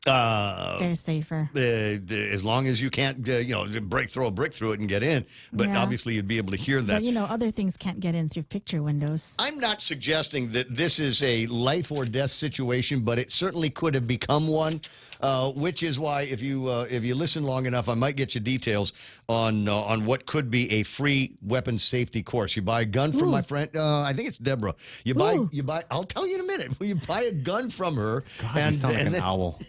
They're safer. As long as you can't, throw a brick through it and get in. But obviously, you'd be able to hear that. But, other things can't get in through picture windows. I'm not suggesting that this is a life or death situation, but it certainly could have become one. Which is why, if you listen long enough, I might get you details on what could be a free weapons safety course. You buy a gun from my friend. I think it's Deborah. You buy. I'll tell you in a minute. You buy a gun from her. God, you sound like an owl.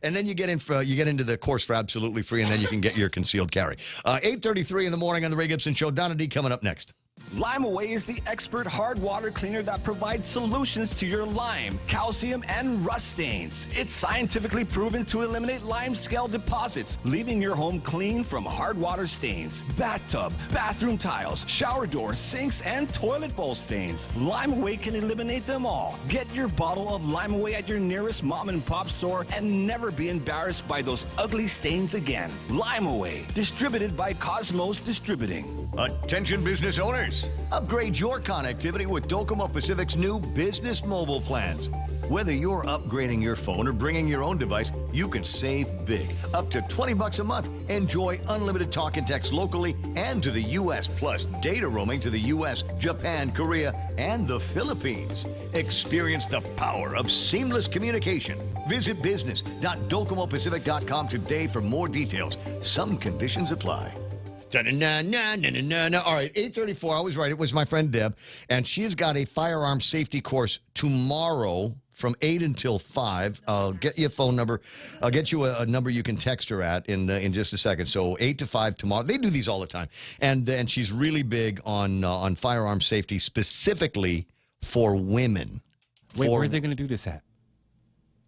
And then you get into the course for absolutely free, and then you can get your concealed carry. 8:33 in the morning on the Ray Gibson Show. Donna D coming up next. Lime Away is the expert hard water cleaner that provides solutions to your lime, calcium, and rust stains. It's scientifically proven to eliminate lime scale deposits, leaving your home clean from hard water stains, bathtub, bathroom tiles, shower doors, sinks, and toilet bowl stains. Lime Away can eliminate them all. Get your bottle of Lime Away at your nearest mom and pop store and never be embarrassed by those ugly stains again. Lime Away, distributed by Cosmos Distributing. Attention business owners. Upgrade your connectivity with Docomo Pacific's new business mobile plans. Whether you're upgrading your phone or bringing your own device, you can save big. Up to $20 a month. Enjoy unlimited talk and text locally and to the U.S. plus data roaming to the U.S., Japan, Korea, and the Philippines. Experience the power of seamless communication. Visit business.docomopacific.com today for more details. Some conditions apply. All right, 8:34. I was right. It was my friend Deb, and she has got a firearm safety course tomorrow from 8 until 5. I'll get you a phone number. I'll get you a number you can text her at in just a second. So 8 to 5 tomorrow. They do these all the time, and she's really big on firearm safety, specifically for women. Wait, where are they going to do this at?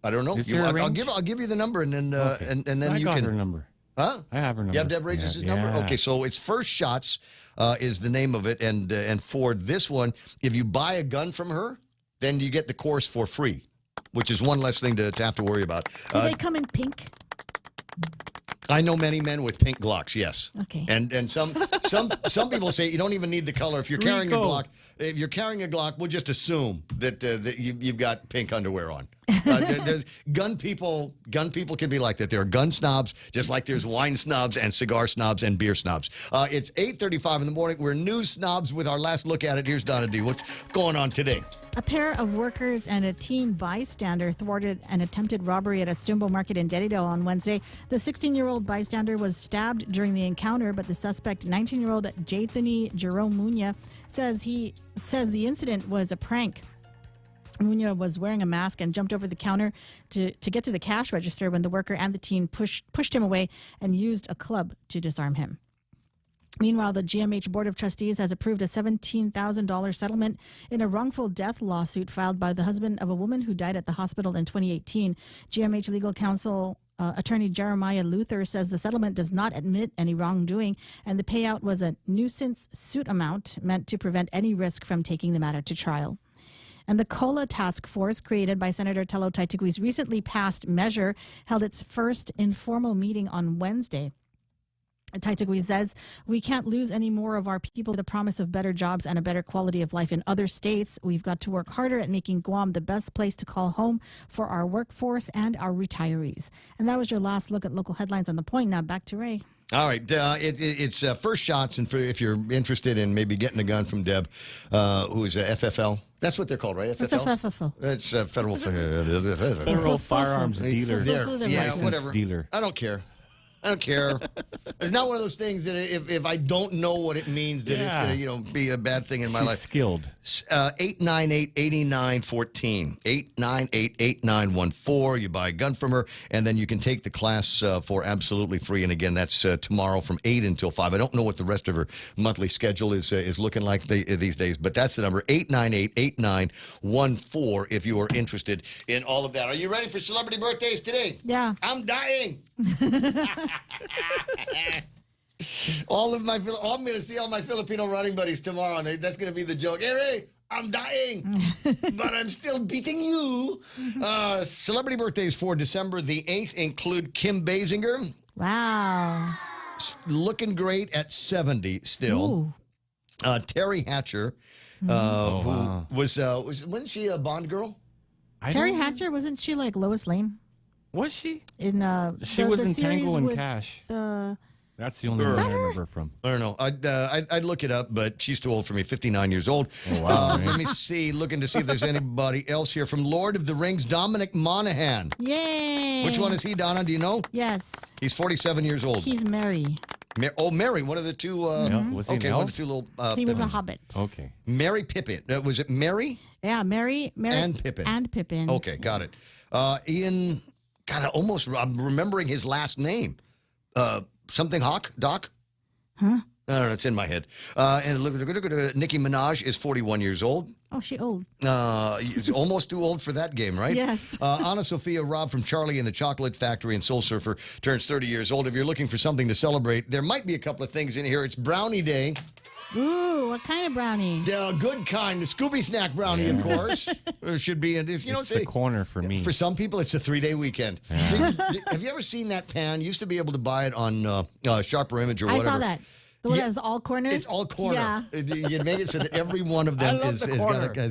I don't know. I'll give you the number, and then and then you can. I got her number. Huh? I have her number. You have Deb Regis' number? Okay, so it's First Shots is the name of it. And for this one, if you buy a gun from her, then you get the course for free, which is one less thing to have to worry about. Do they come in pink? I know many men with pink Glocks, yes. Okay. And some people say you don't even need the color. If you're carrying a Glock, we'll just assume that you've got pink underwear on. Gun people can be like that. There are gun snobs, just like there's wine snobs and cigar snobs and beer snobs. It's 8:35 in the morning. We're news snobs with our last look at it. Here's Donna D. What's going on today? A pair of workers and a teen bystander thwarted an attempted robbery at a Stumbo Market in Derrida on Wednesday. The 16-year-old bystander was stabbed during the encounter, but the suspect, 19-year-old Jathony Jerome Munya, says the incident was a prank. Munya was wearing a mask and jumped over the counter to get to the cash register when the worker and the teen pushed him away and used a club to disarm him. Meanwhile, the GMH Board of Trustees has approved a $17,000 settlement in a wrongful death lawsuit filed by the husband of a woman who died at the hospital in 2018. GMH legal counsel attorney Jeremiah Luther says the settlement does not admit any wrongdoing, and the payout was a nuisance suit amount meant to prevent any risk from taking the matter to trial. And the COLA task force, created by Senator Tello Taitigui's recently passed measure, held its first informal meeting on Wednesday. Taitigui says, we can't lose any more of our people the promise of better jobs and a better quality of life in other states. We've got to work harder at making Guam the best place to call home for our workforce and our retirees. And that was your last look at local headlines on The Point. Now back to Ray. All right, it's first shots, and if you're interested in maybe getting a gun from Deb, who is a FFL. That's what they're called, right? FFL? What's a FFL? It's Federal Firearms Dealer. Yeah, whatever. Dealer. I don't care. It's not one of those things that if I don't know what it means, that it's going to be a bad thing in my life. Skilled. 898-8914. 898-8914. You buy a gun from her, and then you can take the class for absolutely free. And again, that's tomorrow from 8 until 5. I don't know what the rest of her monthly schedule is looking like these days, but that's the number, 898-8914, if you are interested in all of that. Are you ready for celebrity birthdays today? Yeah. I'm dying. I'm going to see all my Filipino running buddies tomorrow, and that's going to be the joke. Hey, Ray, I'm dying, but I'm still beating you. Celebrity birthdays for December the 8th include Kim Basinger. Wow. Looking great at 70 still. Terry Hatcher, who wasn't she a Bond girl? Terry Hatcher, wasn't she like Lois Lane? Was she? She was in in Tango and with Cash. The... That's the only one I remember from. I don't know. I'd look it up, but she's too old for me. 59 years old. Oh, wow. Let me see. Looking to see if there's anybody else here from Lord of the Rings. Dominic Monaghan. Yay! Which one is he, Donna? Do you know? Yes. He's 47 years old. He's Merry. Mary, one of the two. Was he an elf? One of the two little. He was a hobbit. Okay. Mary Pippin. Was it Mary? Yeah, Mary, and Pippin. And Pippin. Okay, got it. Ian. God, I'm remembering his last name. Something Hawk? Doc? Huh? I don't know. It's in my head. And look, Nicki Minaj is 41 years old. Oh, she old. Almost too old for that game, right? Yes. Anna Sophia Robb from Charlie and the Chocolate Factory and Soul Surfer turns 30 years old. If you're looking for something to celebrate, there might be a couple of things in here. It's Brownie Day. Ooh, what kind of brownie? The good kind, the Scooby Snack brownie, of course. Should be in this. It's the corner for me. For some people, it's a 3-day weekend. Yeah. Have you ever seen that pan? You used to be able to buy it on Sharper Image or whatever. I saw that. The one that has all corners? It's all corner. Yeah. You make it so that every one of them has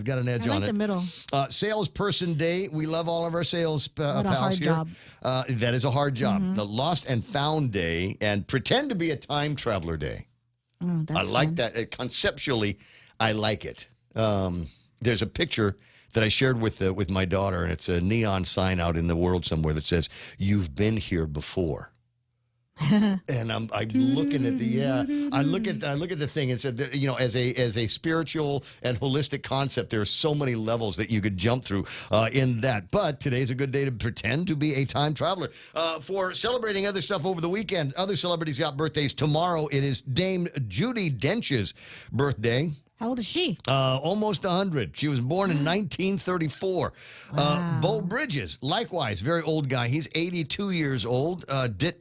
got an edge on it. I like the middle. Salesperson Day. We love all of our sales pals a hard here. Job. That is a hard job. Mm-hmm. The Lost and Found Day and Pretend to be a Time Traveler Day. Oh, I like that. Conceptually, I like it. There's a picture that I shared with my daughter, and it's a neon sign out in the world somewhere that says, "You've been here before." And I'm looking at I look at the thing and said, as a spiritual and holistic concept, there are so many levels that you could jump through in that. But today's a good day to pretend to be a time traveler. For celebrating other stuff over the weekend, other celebrities got birthdays tomorrow. It is Dame Judi Dench's birthday. How old is she? Almost 100. She was born in 1934. Wow. Beau Bridges, likewise, very old guy. He's 82 years old. Dick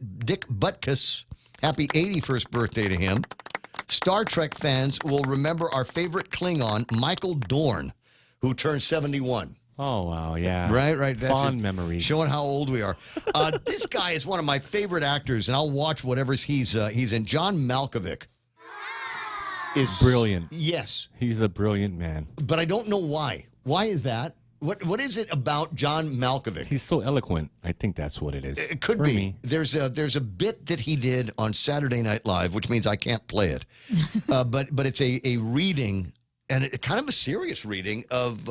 Butkus, happy 81st birthday to him. Star Trek fans will remember our favorite Klingon, Michael Dorn, who turned 71. Oh, wow, yeah. Right. That's Fond it. memories. Showing how old we are. This guy is one of my favorite actors, and I'll watch whatever he's in. John Malkovich is brilliant. Yes. He's a brilliant man. But I don't know why. Why is that? What is it about John Malkovich? He's so eloquent. I think that's what it is. It could For be. me. There's a bit that he did on Saturday Night Live, which means I can't play it. But it's a reading, and kind of a serious reading of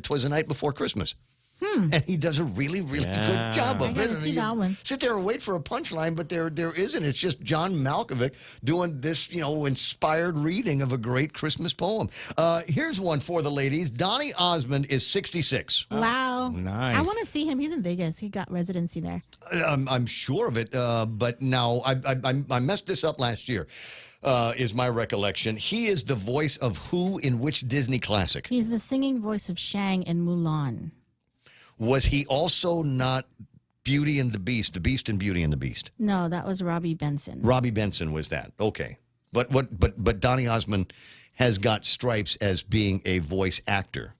"'Twas the Night Before Christmas." And he does a really, really good job of I it. gotta see that one. Sit there and wait for a punchline, but there isn't. It's just John Malkovich doing this, inspired reading of a great Christmas poem. Here's one for the ladies. Donny Osmond is 66. Wow. Nice. I want to see him. He's in Vegas. He got residency there. I'm sure of it, but now I messed this up last year. Is my recollection. He is the voice of who in which Disney classic? He's the singing voice of Shang in Mulan. Was he also not Beauty and the Beast and Beauty and the Beast? No, that was Robbie Benson. Robbie Benson was that. Okay. But Donny Osmond has got stripes as being a voice actor,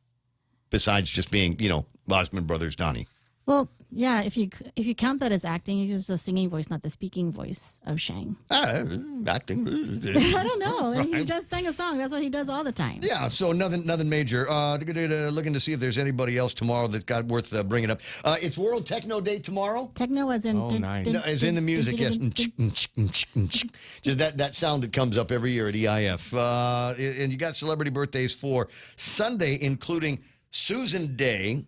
besides just being, Osmond Brothers Donny. Well, yeah, if you count that as acting, he's the singing voice, not the speaking voice of Shang. Acting. I don't know. And he just sang a song. That's what he does all the time. Yeah, so nothing major. Looking to see if there's anybody else tomorrow that's got worth bringing up. It's World Techno Day tomorrow. Techno as in... nice. No, as in the music, yes. Just that sound that comes up every year at EIF. And you got celebrity birthdays for Sunday, including Susan Day,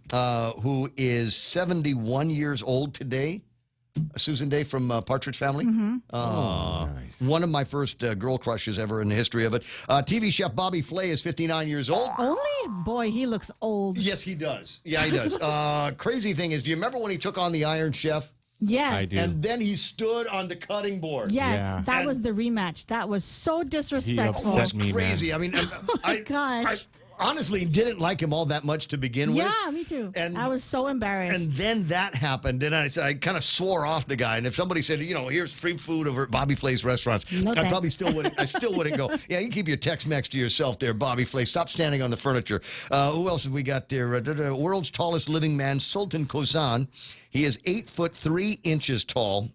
who is 71 years old today. Susan Day from Partridge Family. Nice. One of my first girl crushes ever in the history of it. TV chef Bobby Flay is 59 years old. Only? Boy, he looks old. Yes, he does. Yeah, he does. Crazy thing is, do you remember when he took on the Iron Chef? Yes. I do. And then he stood on the cutting board. Yes, Yeah. that was the rematch. That was so disrespectful. upset me, Crazy. man. I mean, Gosh. I honestly didn't like him all that much to begin with. Yeah, me too. And I was so embarrassed. And then that happened, and I kind of swore off the guy. And if somebody said, here's free food over at Bobby Flay's restaurants, No, I probably thanks. still wouldn't go. Yeah, you keep your Tex-Mex to yourself there, Bobby Flay. Stop standing on the furniture. Who else have we got there? The world's tallest living man, Sultan Kozan. He is 8'3" tall.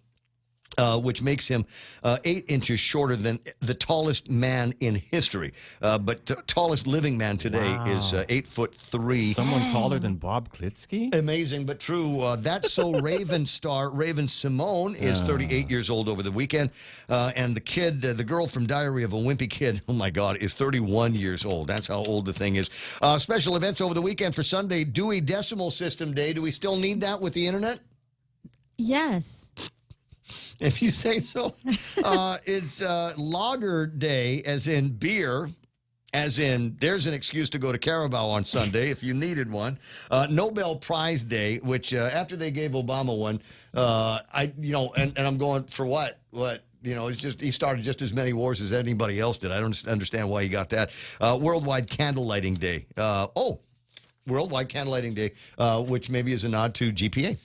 Which makes him 8 inches shorter than the tallest man in history. But the tallest living man today is 8'3". Someone taller than Bob Klitsky? Amazing, but true. That's so Raven star Raven Simone is 38 years old over the weekend. And the kid, the girl from Diary of a Wimpy Kid, oh my God, is 31 years old. That's how old the thing is. Special events over the weekend for Sunday, Dewey Decimal System Day. Do we still need that with the internet? Yes. If you say so. It's Lager Day, as in beer, as in there's an excuse to go to Carabao on Sunday if you needed one. Nobel Prize Day, which after they gave Obama one, and I'm going, for what? What? It's just he started just as many wars as anybody else did. I don't understand why he got that. Worldwide Candlelighting Day. Worldwide Candlelighting Day, which maybe is a nod to GPA.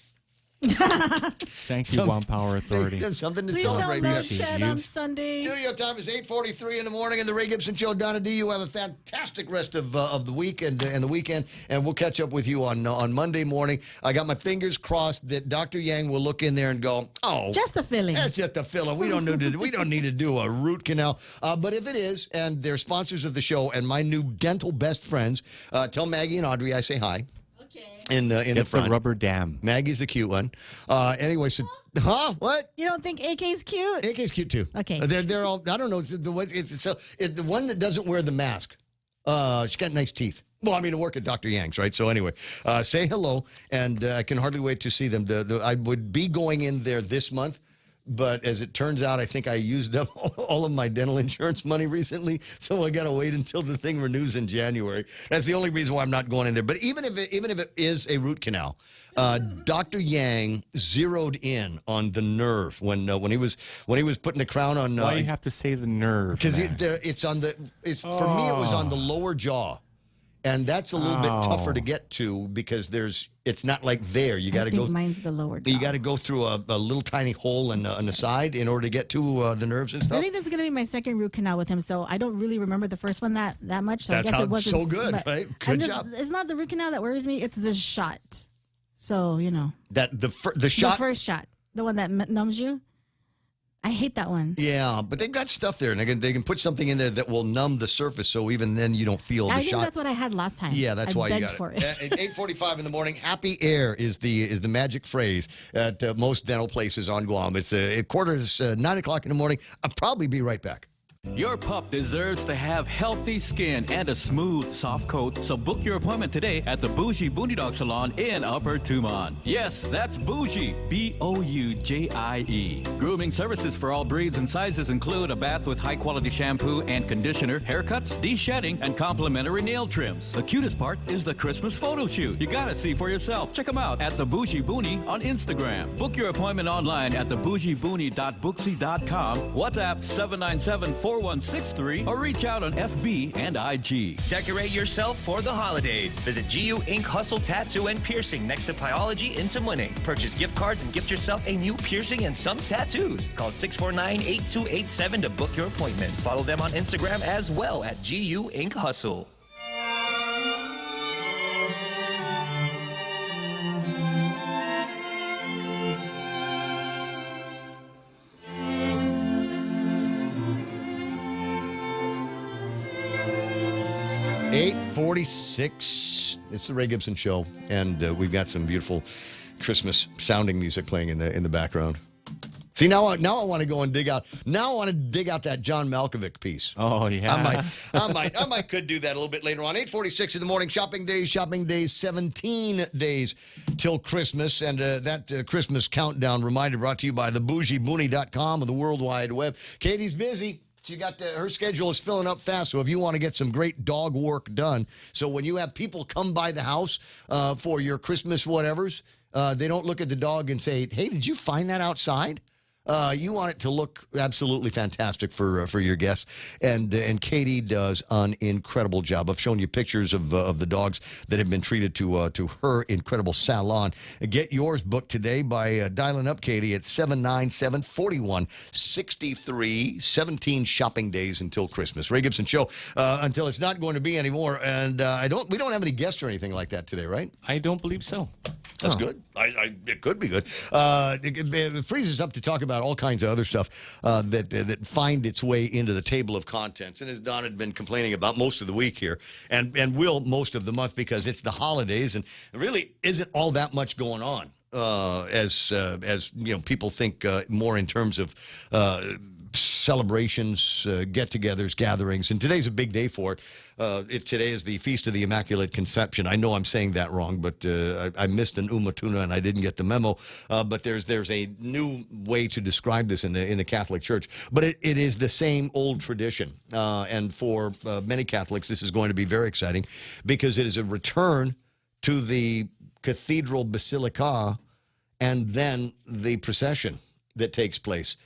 Thank you, One Power Authority. Something to Please celebrate. don't load shed on Sunday. Studio time is 8:43 in the morning, and the Ray Gibson Show. Donna D, you have a fantastic rest of the week and the weekend, and we'll catch up with you on Monday morning. I got my fingers crossed that Dr. Yang will look in there and go, "Oh, Just a filling. that's just a filler. We don't need to do a root canal." But if it is, and they're sponsors of the show, and my new dental best friends, tell Maggie and Audrey I say hi. In the front. The rubber dam. Maggie's the cute one. Anyway, so what? You don't think AK's cute? AK's cute too. Okay. They're all. I don't know. It's the one that doesn't wear the mask. She's got nice teeth. Well, I mean, to work at Dr. Yang's, right? So anyway, say hello, and I can hardly wait to see them. I would be going in there this month. But as it turns out, I think I used up all of my dental insurance money recently, so I got to wait until the thing renews in January. That's the only reason why I'm not going in there. But even if it is a root canal, Dr. Yang zeroed in on the nerve when he was putting the crown on. Why do you have to say the nerve? Because for me it was on the lower jaw. And that's a little bit tougher to get to because it's not like there. You got to go. Mine's the lower jaw. You got to go through a little tiny hole on the side in order to get to the nerves and stuff. I think that's going to be my second root canal with him, so I don't really remember the first one that much. So That's I guess how it wasn't so good, right? Good job. It's not the root canal that worries me; it's the shot. So that the the first shot, the one that numbs you. I hate that one. Yeah, but they've got stuff there, and they can put something in there that will numb the surface, so even then you don't feel the shot. I think that's what I had last time. Yeah, that's why you got for it. At 8:45 in the morning, happy air is the magic phrase at most dental places on Guam. It's a quarter to 9 o'clock in the morning. I'll probably be right back. Your pup deserves to have healthy skin and a smooth, soft coat, so book your appointment today at the Bougie Booney Dog Salon in Upper Tumon. Yes, that's Bougie, Boujie. Grooming services for all breeds and sizes include a bath with high-quality shampoo and conditioner, haircuts, de-shedding, and complimentary nail trims. The cutest part is the Christmas photo shoot. You gotta see for yourself. Check them out at the Bougie Booney on Instagram. Book your appointment online at thebougiebooney.booksy.com. WhatsApp 797-4163 or reach out on FB and IG. Decorate yourself for the holidays. Visit GU Ink Hustle Tattoo and Piercing next to Pyology in Tamuning. Purchase gift cards and gift yourself a new piercing and some tattoos. Call 649-8287 to book your appointment. Follow them on Instagram as well at GU Ink Hustle. .46. It's the Ray Gibson Show, and we've got some beautiful Christmas sounding music playing in the background. See, now I want to go and dig out. Now I want to dig out that John Malkovich piece. Oh yeah, I might could do that a little bit later on. 8:46 in the morning. Shopping days. 17 days till Christmas, and that Christmas countdown reminder brought to you by thebougiebooney.com of the World Wide Web. Katie's busy. She got her schedule is filling up fast, so if you want to get some great dog work done, so when you have people come by the house for your Christmas whatevers, they don't look at the dog and say, "Hey, did you find that outside?" You want it to look absolutely fantastic for your guests, and Katie does an incredible job. I've shown you pictures of the dogs that have been treated to her incredible salon. Get yours booked today by dialing up Katie at 797-4163. 17 shopping days until Christmas. Ray Gibson Show until it's not going to be anymore, and we don't have any guests or anything like that today, right? I don't believe so. That's good. It could be good. It frees us up to talk about all kinds of other stuff that find its way into the table of contents. And as Don had been complaining about most of the week here, and will most of the month because it's the holidays, and there really isn't all that much going on as you know, people think more in terms of celebrations, get-togethers, gatherings, and today's a big day for it. Today is the Feast of the Immaculate Conception. I know I'm saying that wrong, but I missed an umatuna and I didn't get the memo. But there's a new way to describe this in the Catholic Church. But it is the same old tradition, and for many Catholics, this is going to be very exciting because it is a return to the Cathedral Basilica and then the procession that takes place.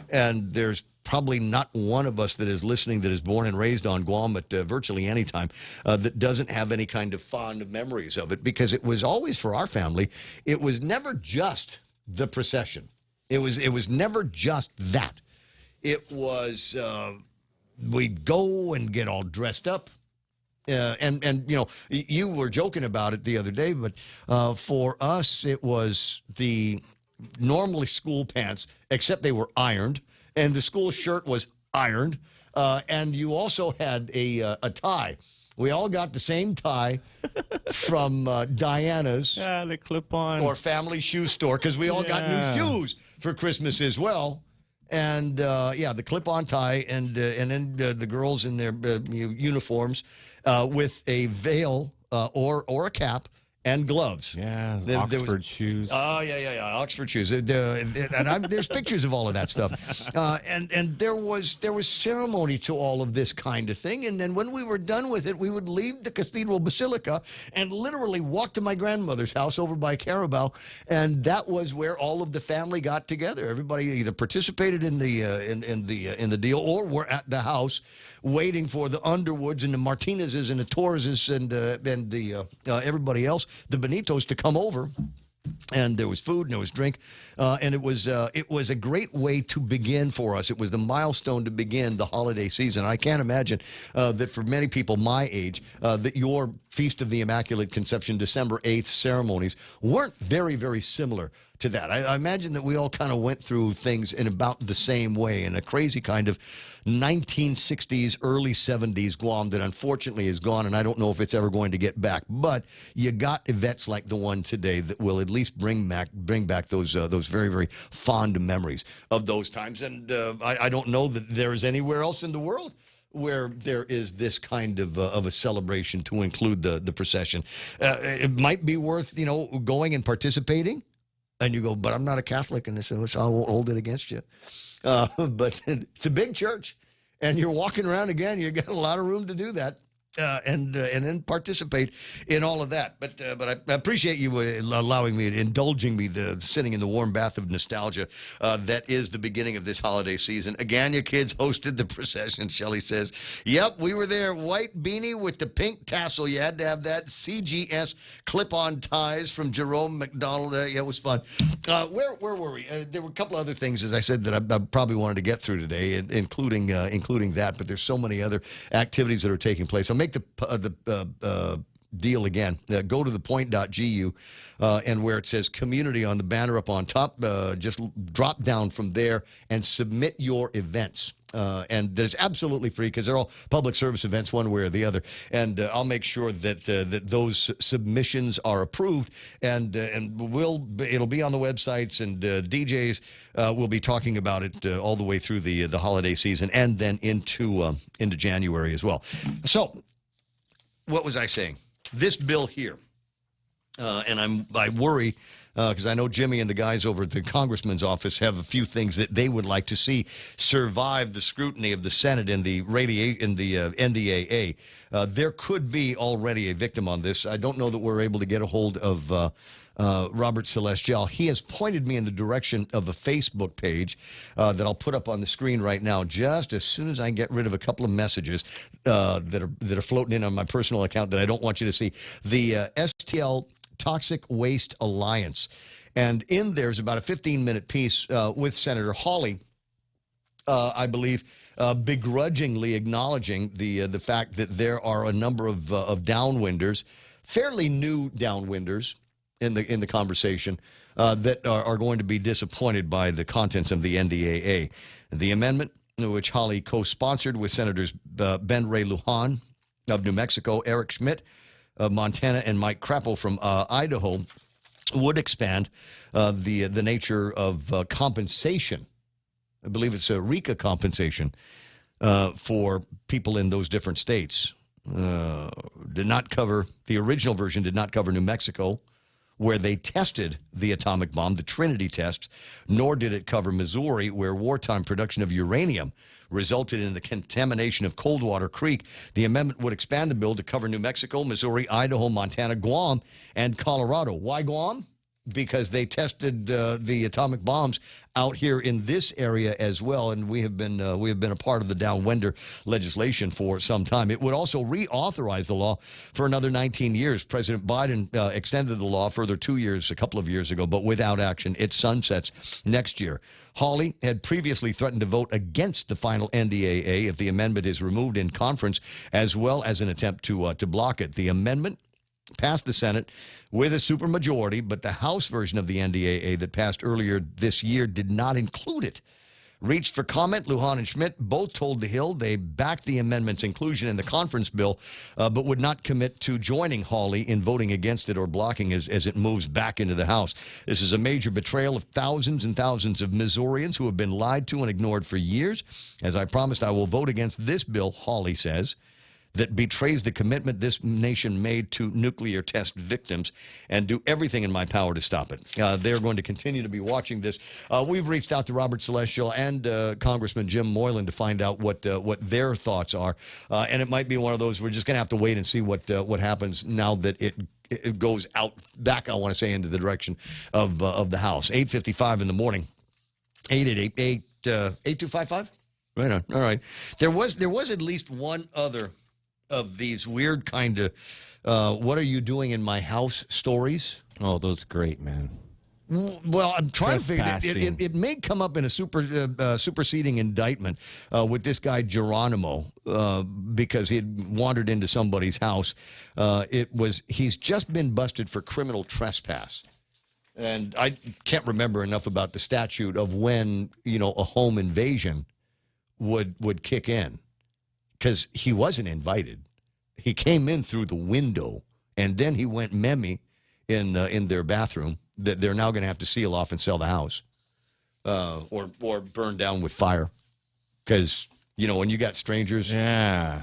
And there's probably not one of us that is listening that is born and raised on Guam at virtually any time that doesn't have any kind of fond memories of it, because it was always, for our family, it was never just the procession. It was never just that. It was we'd go and get all dressed up. And you know, you were joking about it the other day, but for us, it was the normally school pants, except they were ironed, and the school shirt was ironed, and you also had a tie. We all got the same tie from Diana's, the clip-on or family shoe store, because we all got new shoes for Christmas as well. And the clip-on tie, and then the girls in their uniforms with a veil or a cap and gloves. Yeah, Oxford shoes. Oh, yeah. Oxford shoes. There's pictures of all of that stuff. And there was ceremony to all of this kind of thing. And then when we were done with it, we would leave the Cathedral Basilica and literally walk to my grandmother's house over by Carabao. And that was where all of the family got together. Everybody either participated in the deal or were at the house waiting for the Underwoods and the Martinezes and the Torreses and everybody else, the Benitos, to come over. And there was food and there was drink, and it was a great way to begin for us. It was the milestone to begin the holiday season. I can't imagine that for many people my age, that your Feast of the Immaculate Conception, December 8th ceremonies weren't very, very similar to that. I imagine that we all kind of went through things in about the same way, in a crazy kind of 1960s, early 70s Guam that unfortunately is gone, and I don't know if it's ever going to get back. But you got events like the one today that will at least bring back those very, very fond memories of those times. And I don't know that there is anywhere else in the world where there is this kind of a celebration to include the procession. It might be worth, going and participating. And you go, but I'm not a Catholic, and they say, I won't hold it against you. But it's a big church, and you're walking around again. You got a lot of room to do that, and then participate in all of that. But I appreciate you allowing me, indulging me, sitting in the warm bath of nostalgia. That is the beginning of this holiday season. Again, your kids hosted the procession. Shelley says, "Yep, we were there. White beanie with the pink tassel. You had to have that. CGS clip-on ties from Jerome McDonald. Yeah, it was fun." Where were we? There were a couple other things, as I said, that I probably wanted to get through today, including that. But there's so many other activities that are taking place. I'll make the deal again. Go to thepoint.gu, and where it says community on the banner up on top, just drop down from there and submit your events. And it's absolutely free because they're all public service events one way or the other. And I'll make sure that those submissions are approved, and it'll be on the websites, and DJs will be talking about it all the way through the holiday season and then into January as well. So, what was I saying? This bill here, and I worry because I know Jimmy and the guys over at the congressman's office have a few things that they would like to see survive the scrutiny of the Senate and the NDAA. There could be already a victim on this. I don't know that we're able to get a hold of Robert Celestial. He has pointed me in the direction of a Facebook page that I'll put up on the screen right now, just as soon as I get rid of a couple of messages that are floating in on my personal account that I don't want you to see. The STL Toxic Waste Alliance. And in there's about a 15-minute piece with Senator Hawley, I believe, begrudgingly acknowledging the fact that there are a number of downwinders, fairly new downwinders in the conversation, that are going to be disappointed by the contents of the NDAA. The amendment, which Hawley co-sponsored with Senators Ben Ray Lujan of New Mexico, Eric Schmidt of Montana, and Mike Crapo from Idaho, would expand the nature of compensation. I believe it's a RECA compensation for people in those different states. The original version did not cover New Mexico, where they tested the atomic bomb, the Trinity test, nor did it cover Missouri, where wartime production of uranium resulted in the contamination of Coldwater Creek. The amendment would expand the bill to cover New Mexico, Missouri, Idaho, Montana, Guam, and Colorado. Why Guam? Because they tested the atomic bombs out here in this area as well, and we have been a part of the downwinder legislation for some time. It would also reauthorize the law for another 19 years. President Biden extended the law further 2 years a couple of years ago, but without action. It sunsets next year. Hawley had previously threatened to vote against the final NDAA if the amendment is removed in conference, as well as an attempt to block it. The amendment passed the Senate with a supermajority, but the House version of the NDAA that passed earlier this year did not include it. Reached for comment, Lujan and Schmidt both told The Hill they backed the amendment's inclusion in the conference bill, but would not commit to joining Hawley in voting against it or blocking as it moves back into the House. This is a major betrayal of thousands and thousands of Missourians who have been lied to and ignored for years. As I promised, I will vote against this bill, Hawley says. that betrays the commitment this nation made to nuclear test victims, and do everything in my power to stop it. They're going to continue to be watching this. We've reached out to Robert Celestial and Congressman Jim Moylan to find out what their thoughts are, and it might be one of those we're just going to have to wait and see what happens now that it goes out back, I want to say, into the direction of the House. 8:55 in the morning. 888-8255? Right on. All right. There was at least one other of these weird kind of what are you doing in my house stories. Oh, those are great, man. Well, I'm trying to figure it may come up in a superseding indictment with this guy Geronimo because he had wandered into somebody's house. He's just been busted for criminal trespass. And I can't remember enough about the statute of when, a home invasion would kick in, because he wasn't invited. He came in through the window, and then he went memmy in their bathroom that they're now going to have to seal off and sell the house, or burn down with fire, because when you got strangers,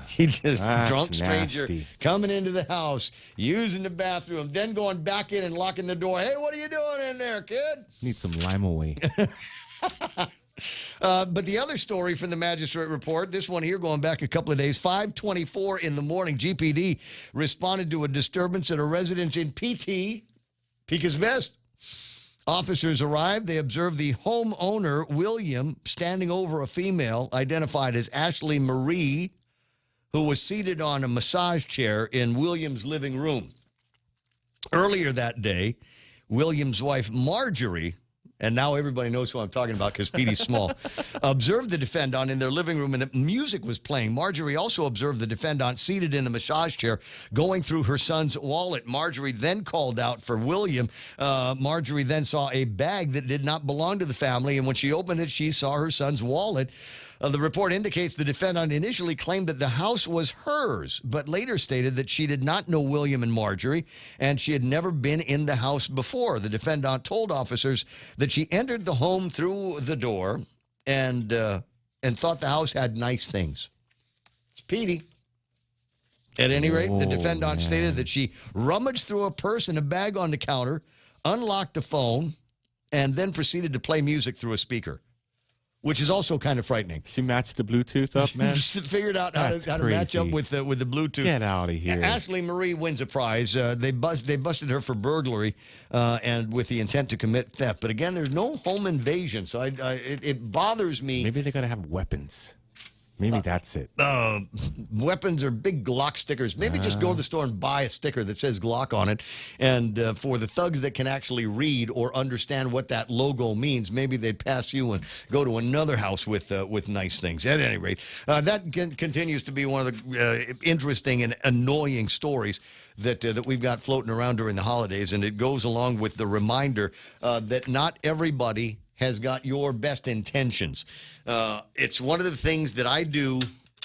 he just drunk stranger coming into the house, using the bathroom, then going back in and locking the door. Hey, what are you doing in there, kid? Need some lime away. But the other story from the magistrate report, this one here going back a couple of days, 5:24 in the morning, GPD responded to a disturbance at a residence in Pecos Best. Officers arrived. They observed the homeowner, William, standing over a female identified as Ashley Marie, who was seated on a massage chair in William's living room. Earlier that day, William's wife, Marjorie, and now everybody knows who I'm talking about because Petey's small, observed the defendant in their living room, and the music was playing. Marjorie also observed the defendant seated in the massage chair going through her son's wallet. Marjorie then called out for William. Marjorie then saw a bag that did not belong to the family, and when she opened it, she saw her son's wallet. The report indicates the defendant initially claimed that the house was hers, but later stated that she did not know William and Marjorie, and she had never been in the house before. The defendant told officers that she entered the home through the door and thought the house had nice things. It's Petey. At any rate, the defendant stated that she rummaged through a purse and a bag on the counter, unlocked a phone, and then proceeded to play music through a speaker, which is also kind of frightening. She matched the Bluetooth up, man. Figured out how to match up with the Bluetooth. Get out of here. Ashley Marie wins a prize. They busted her for burglary and with the intent to commit theft. But again, there's no home invasion, so it bothers me. Maybe they got to have weapons. Maybe that's it. Weapons or big Glock stickers. Maybe just go to the store and buy a sticker that says Glock on it. And for the thugs that can actually read or understand what that logo means, maybe they'd pass you and go to another house with nice things. At any rate, that continues to be one of the interesting and annoying stories that we've got floating around during the holidays. And it goes along with the reminder that not everybody has got your best intentions. It's one of the things that I do,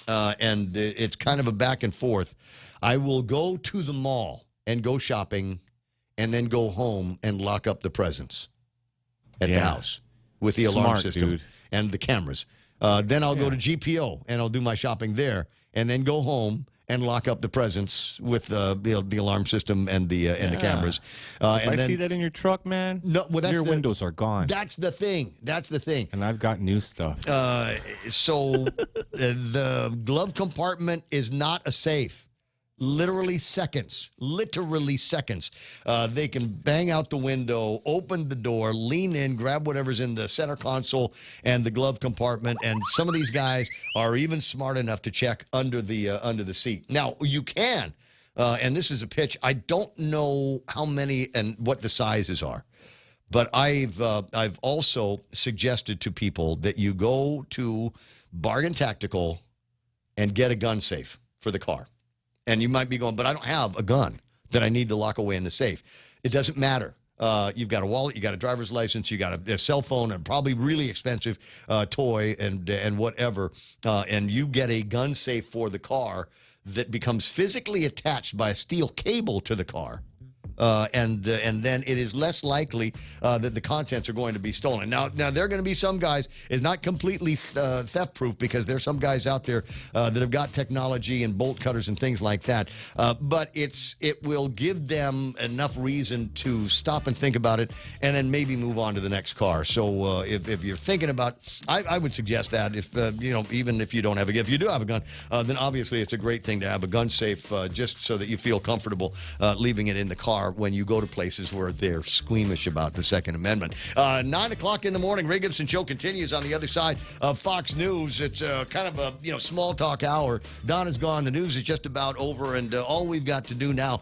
and it's kind of a back and forth. I will go to the mall and go shopping and then go home and lock up the presents at the house with the alarm system and the cameras. Then I'll go to GPO and I'll do my shopping there and then go home and lock up the presents with the alarm system and the cameras. If I see that in your truck, man, your windows are gone. That's the thing. And I've got new stuff. So the glove compartment is not a safe. Literally seconds. They can bang out the window, open the door, lean in, grab whatever's in the center console and the glove compartment. And some of these guys are even smart enough to check under the seat. Now, you can, and this is a pitch. I don't know how many and what the sizes are, but I've also suggested to people that you go to Bargain Tactical and get a gun safe for the car. And you might be going, but I don't have a gun that I need to lock away in the safe. It doesn't matter. You've got a wallet, you got a driver's license, you got a cell phone, and probably really expensive toy and whatever. And you get a gun safe for the car that becomes physically attached by a steel cable to the car. and then it is less likely that the contents are going to be stolen. Now there are going to be some guys. It's not completely theft-proof because there's some guys out there that have got technology and bolt cutters and things like that. But it will give them enough reason to stop and think about it, and then maybe move on to the next car. So if you're thinking about, I would suggest that if even if you don't have if you do have a gun, then obviously it's a great thing to have a gun safe, just so that you feel comfortable leaving it in the car when you go to places where they're squeamish about the Second Amendment. 9 o'clock in the morning, Ray Gibson Show continues on the other side of Fox News. It's kind of a small talk hour. Don is gone. The news is just about over, and all we've got to do now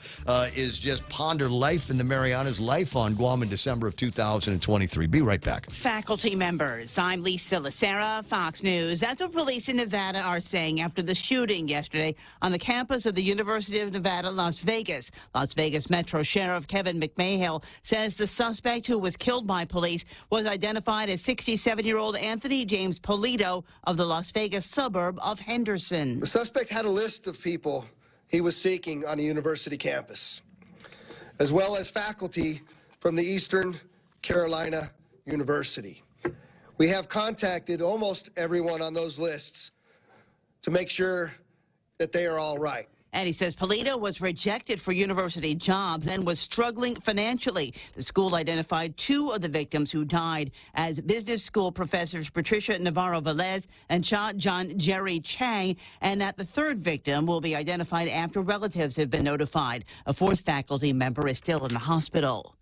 is just ponder life in the Marianas, life on Guam in December of 2023. Be right back. Faculty members. I'm Lisa Lacera, Fox News. That's what police in Nevada are saying after the shooting yesterday on the campus of the University of Nevada, Las Vegas. Las Vegas Metro Sheriff Kevin McMahill says the suspect who was killed by police was identified as 67-year-old Anthony James Polito of the Las Vegas suburb of Henderson. The suspect had a list of people he was seeking on a university campus, as well as faculty from the Eastern Carolina University. We have contacted almost everyone on those lists to make sure that they are all right. And he says Polito was rejected for university jobs and was struggling financially. The school identified 2 of the victims who died as business school professors Patricia Navarro-Velez and John Jerry Chang, and that the 3rd victim will be identified after relatives have been notified. A 4th faculty member is still in the hospital.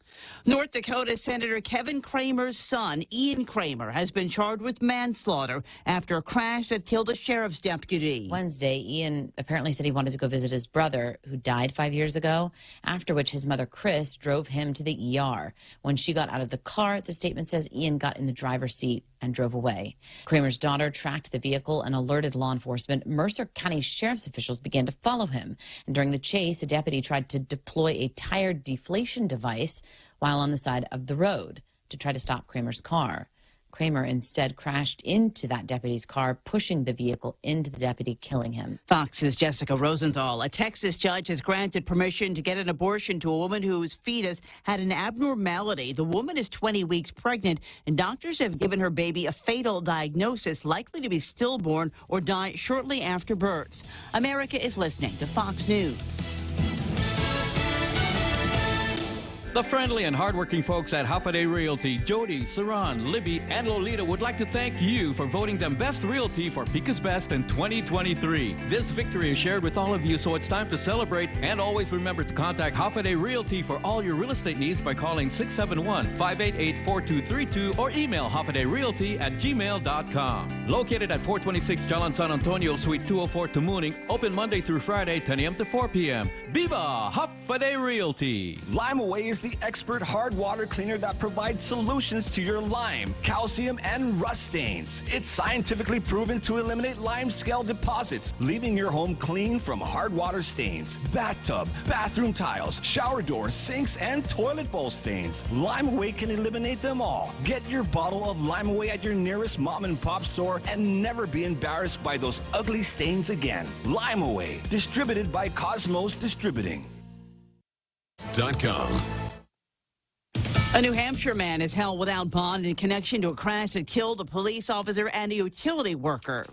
North Dakota Senator Kevin Cramer's son, Ian Cramer, has been charged with manslaughter after a crash that killed a sheriff's deputy. Wednesday, Ian apparently said he wanted to go visit his brother, who died 5 years ago, after which his mother, Chris, drove him to the ER. When she got out of the car, the statement says Ian got in the driver's seat and drove away. Kramer's daughter tracked the vehicle and alerted law enforcement. Mercer County Sheriff's officials began to follow him. And during the chase, a deputy tried to deploy a tire deflation device while on the side of the road to try to stop Kramer's car. Kramer instead crashed into that deputy's car, pushing the vehicle into the deputy, killing him. Fox's Jessica Rosenthal. A Texas judge has granted permission to get an abortion to a woman whose fetus had an abnormality. The woman is 20 weeks pregnant, and doctors have given her baby a fatal diagnosis, likely to be stillborn or die shortly after birth. America is listening to Fox News. The friendly and hardworking folks at Hoffaday Realty, Jody, Saran, Libby, and Lolita would like to thank you for voting them Best Realty for Pika's Best in 2023. This victory is shared with all of you, so it's time to celebrate. And always remember to contact Hoffaday Realty for all your real estate needs by calling 671-588-4232 or email hoffadayrealty@gmail.com. Located at 426 Jalan San Antonio, Suite 204, Tamuning, open Monday through Friday, 10 a.m. to 4 p.m. Biba Hoffaday Realty. Lime Away is the expert hard water cleaner that provides solutions to your lime, calcium, and rust stains. It's scientifically proven to eliminate lime scale deposits, leaving your home clean from hard water stains, bathtub, bathroom tiles, shower doors, sinks, and toilet bowl stains. Lime Away can eliminate them all. Get your bottle of Lime Away at your nearest mom and pop store and never be embarrassed by those ugly stains again. Lime Away, distributed by Cosmos Distributing. .com. A New Hampshire man is held without bond in connection to a crash that killed a police officer and a utility worker.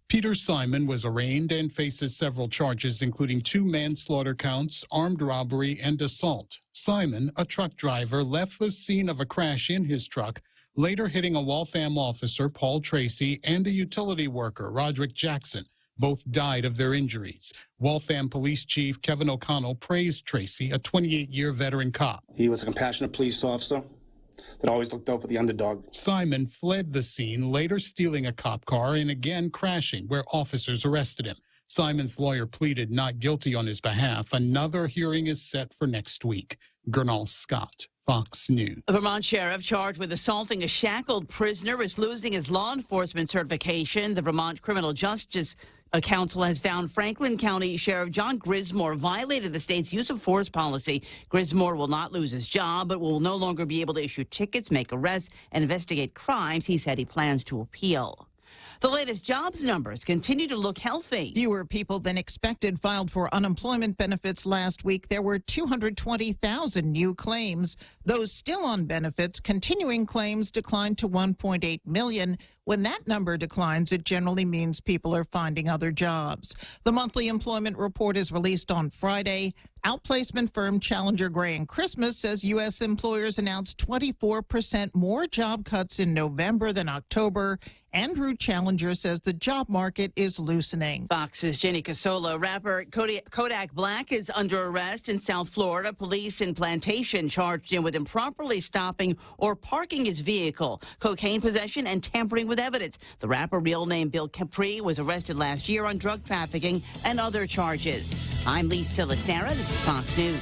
Peter Simon was arraigned and faces several charges, including 2 manslaughter counts, armed robbery, and assault. Simon, a truck driver, left the scene of a crash in his truck, later hitting a Waltham officer, Paul Tracy, and a utility worker, Roderick Jackson. Both died of their injuries. Waltham Police Chief Kevin O'Connell praised Tracy, a 28-year veteran cop. He was a compassionate police officer that always looked out for the underdog. Simon fled the scene, later stealing a cop car and again crashing, where officers arrested him. Simon's lawyer pleaded not guilty on his behalf. Another hearing is set for next week. Gernal Scott, Fox News. A Vermont sheriff charged with assaulting a shackled prisoner is losing his law enforcement certification. The Vermont Criminal Justice Council has found Franklin County Sheriff John Grismore violated the state's use of force policy. Grismore will not lose his job, but will no longer be able to issue tickets, make arrests, and investigate crimes. He said he plans to appeal. The latest jobs numbers continue to look healthy. Fewer people than expected filed for unemployment benefits last week. There were 220,000 new claims. Those still on benefits, continuing claims declined to 1.8 million. When that number declines, it generally means people are finding other jobs. The monthly employment report is released on Friday. Outplacement firm Challenger Gray & Christmas says U.S. employers announced 24% more job cuts in November than October. Andrew Challenger says the job market is loosening. Fox's Jenny Casola. Rapper Kodak Black is under arrest in South Florida. Police in Plantation charged him with improperly stopping or parking his vehicle, cocaine possession, and tampering with evidence. The rapper, real name Bill Capri, was arrested last year on drug trafficking and other charges. I'm Lisa Lacera. This is Fox News.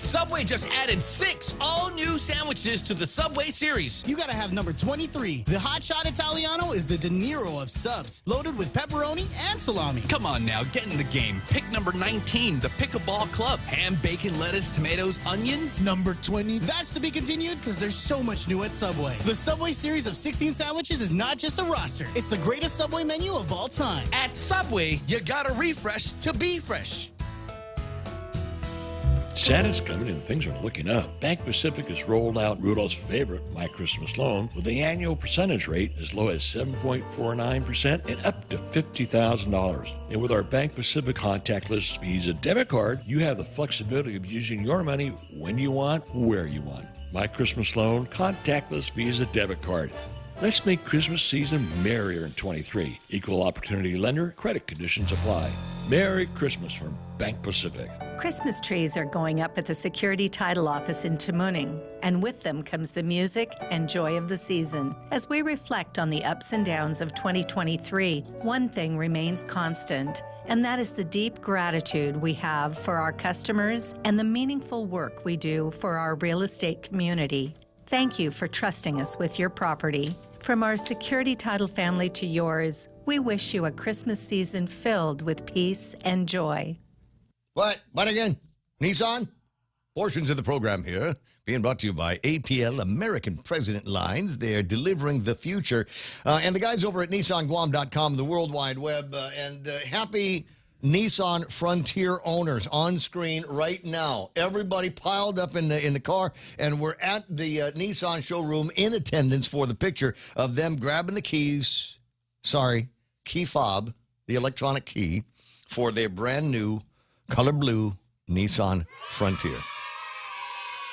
Subway just added 6 all-new sandwiches to the Subway series. You gotta have number 23. The Hot Shot Italiano is the De Niro of subs, loaded with pepperoni and salami. Come on now, get in the game. Pick number 19, the Pickleball Club. Ham, bacon, lettuce, tomatoes, onions. Number 20. That's to be continued because there's so much new at Subway. The Subway series of 16 sandwiches is not just a roster. It's the greatest Subway menu of all time. At Subway, you gotta refresh to be fresh. Santa's coming and things are looking up. Bank Pacific has rolled out Rudolph's favorite, My Christmas Loan, with the annual percentage rate as low as 7.49% and up to $50,000. And with our Bank Pacific contactless Visa debit card, you have the flexibility of using your money when you want, where you want. My Christmas Loan, contactless Visa debit card. Let's make Christmas season merrier in 23. Equal opportunity lender, credit conditions apply. Merry Christmas from Bank Pacific. Christmas trees are going up at the Security Title Office in Tamuning, and with them comes the music and joy of the season. As we reflect on the ups and downs of 2023, one thing remains constant, and that is the deep gratitude we have for our customers and the meaningful work we do for our real estate community. Thank you for trusting us with your property. From our Security Title family to yours, we wish you a Christmas season filled with peace and joy. What again? Nissan? Portions of the program here being brought to you by APL, American President Lines. They're delivering the future. And the guys over at NissanGuam.com, the World Wide Web, and happy Nissan Frontier owners on screen right now. Everybody piled up in the car, and we're at the Nissan showroom in attendance for the picture of them grabbing the keys. Key fob, the electronic key for their brand new color blue Nissan Frontier.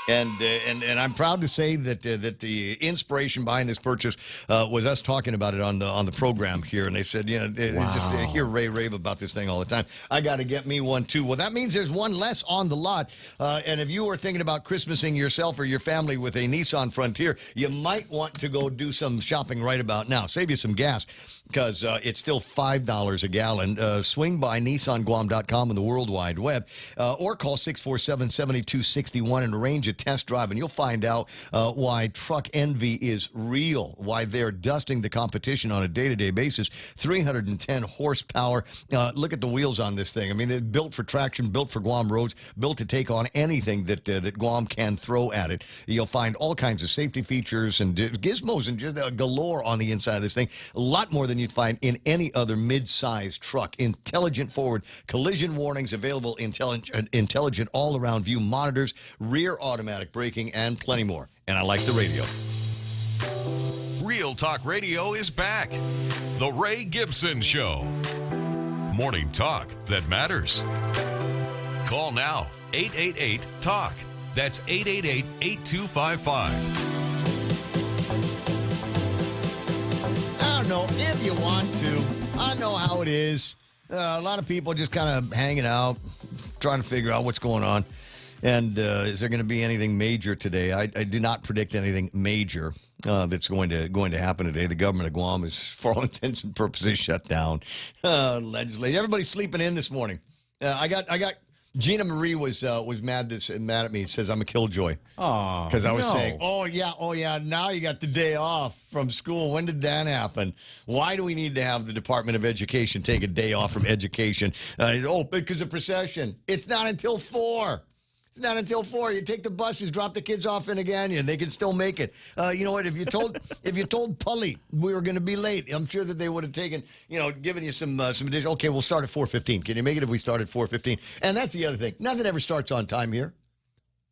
And I'm proud to say that the inspiration behind this purchase was us talking about it on the program here, and they said, just hear Ray rave about this thing all the time. I got to get me one too. Well, that means there's one less on the lot. And if you are thinking about Christmasing yourself or your family with a Nissan Frontier, you might want to go do some shopping right about now. Save you some gas, because it's still $5 a gallon. Swing by NissanGuam.com and the World Wide Web, or call 647-7261 and arrange a test drive, and you'll find out why truck envy is real, why they're dusting the competition on a day-to-day basis. 310 horsepower. Look at the wheels on this thing. I mean, they're built for traction, built for Guam roads, built to take on anything that Guam can throw at it. You'll find all kinds of safety features and gizmos and just galore on the inside of this thing. A lot more than you'd find in any other mid-sized truck. Intelligent forward collision warnings, available intelligent all-around view monitors, rear automatic braking, and plenty more. And I like the radio. Real Talk Radio is back. The Ray Gibson Show. Morning talk that matters. Call now, 888-TALK. That's 888-8255. I don't know if you want to. I know how it is. A lot of people just kind of hanging out, trying to figure out what's going on. And is there going to be anything major today? I do not predict anything major that's going to happen today. The government of Guam is, for all intents and purposes, shut down. Legislature. Everybody's sleeping in this morning. I got Gina Marie was mad at me. Says I'm a killjoy. Oh, because I was saying, oh yeah. Now you got the day off from school. When did that happen? Why do we need to have the Department of Education take a day off from education? Because of procession. It's not until 4. It's not until 4. You take the buses, drop the kids off in again, and they can still make it. You know what? If you told Pully we were going to be late, I'm sure that they would have taken, given you some additional. Okay, we'll start at 4:15. Can you make it if we start at 4:15? And that's the other thing. Nothing ever starts on time here,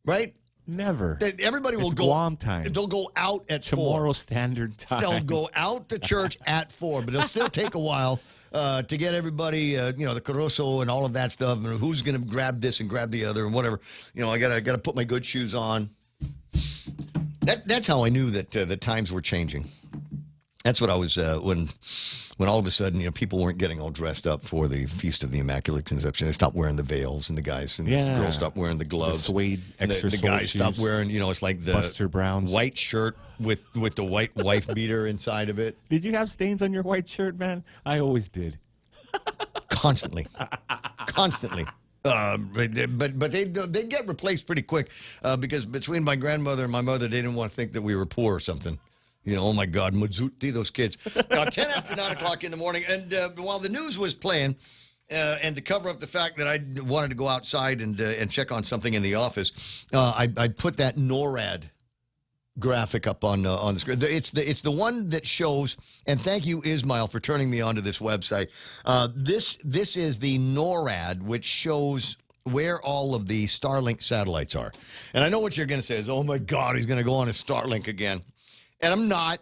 right? Never. Everybody will It's go. Guam time. They'll go out at 4. Tomorrow Standard Time. They'll go out to church at 4, but it'll still take a while to get everybody, the carousel and all of that stuff, and who's going to grab this and grab the other and whatever. I gotta put my good shoes on. That's how I knew that the times were changing. That's what I was when all of a sudden people weren't getting all dressed up for the Feast of the Immaculate Conception. They stopped wearing the veils, and the guys and the girls stopped wearing the gloves. The suede extra the guys stopped wearing, it's like the Buster Brown's white shirt with the white wife beater inside of it. Did you have stains on your white shirt, man? I always did. Constantly. But they get replaced pretty quick because between my grandmother and my mother, they didn't want to think that we were poor or something. Oh, my God, Mazuti, those kids. 10 after 9 o'clock in the morning. And while the news was playing, and to cover up the fact that I wanted to go outside and check on something in the office, I put that NORAD graphic up on the screen. It's the one that shows, and thank you, Ismail, for turning me onto this website. This is the NORAD, which shows where all of the Starlink satellites are. And I know what you're going to say is, oh, my God, he's going to go on a Starlink again. And I'm not,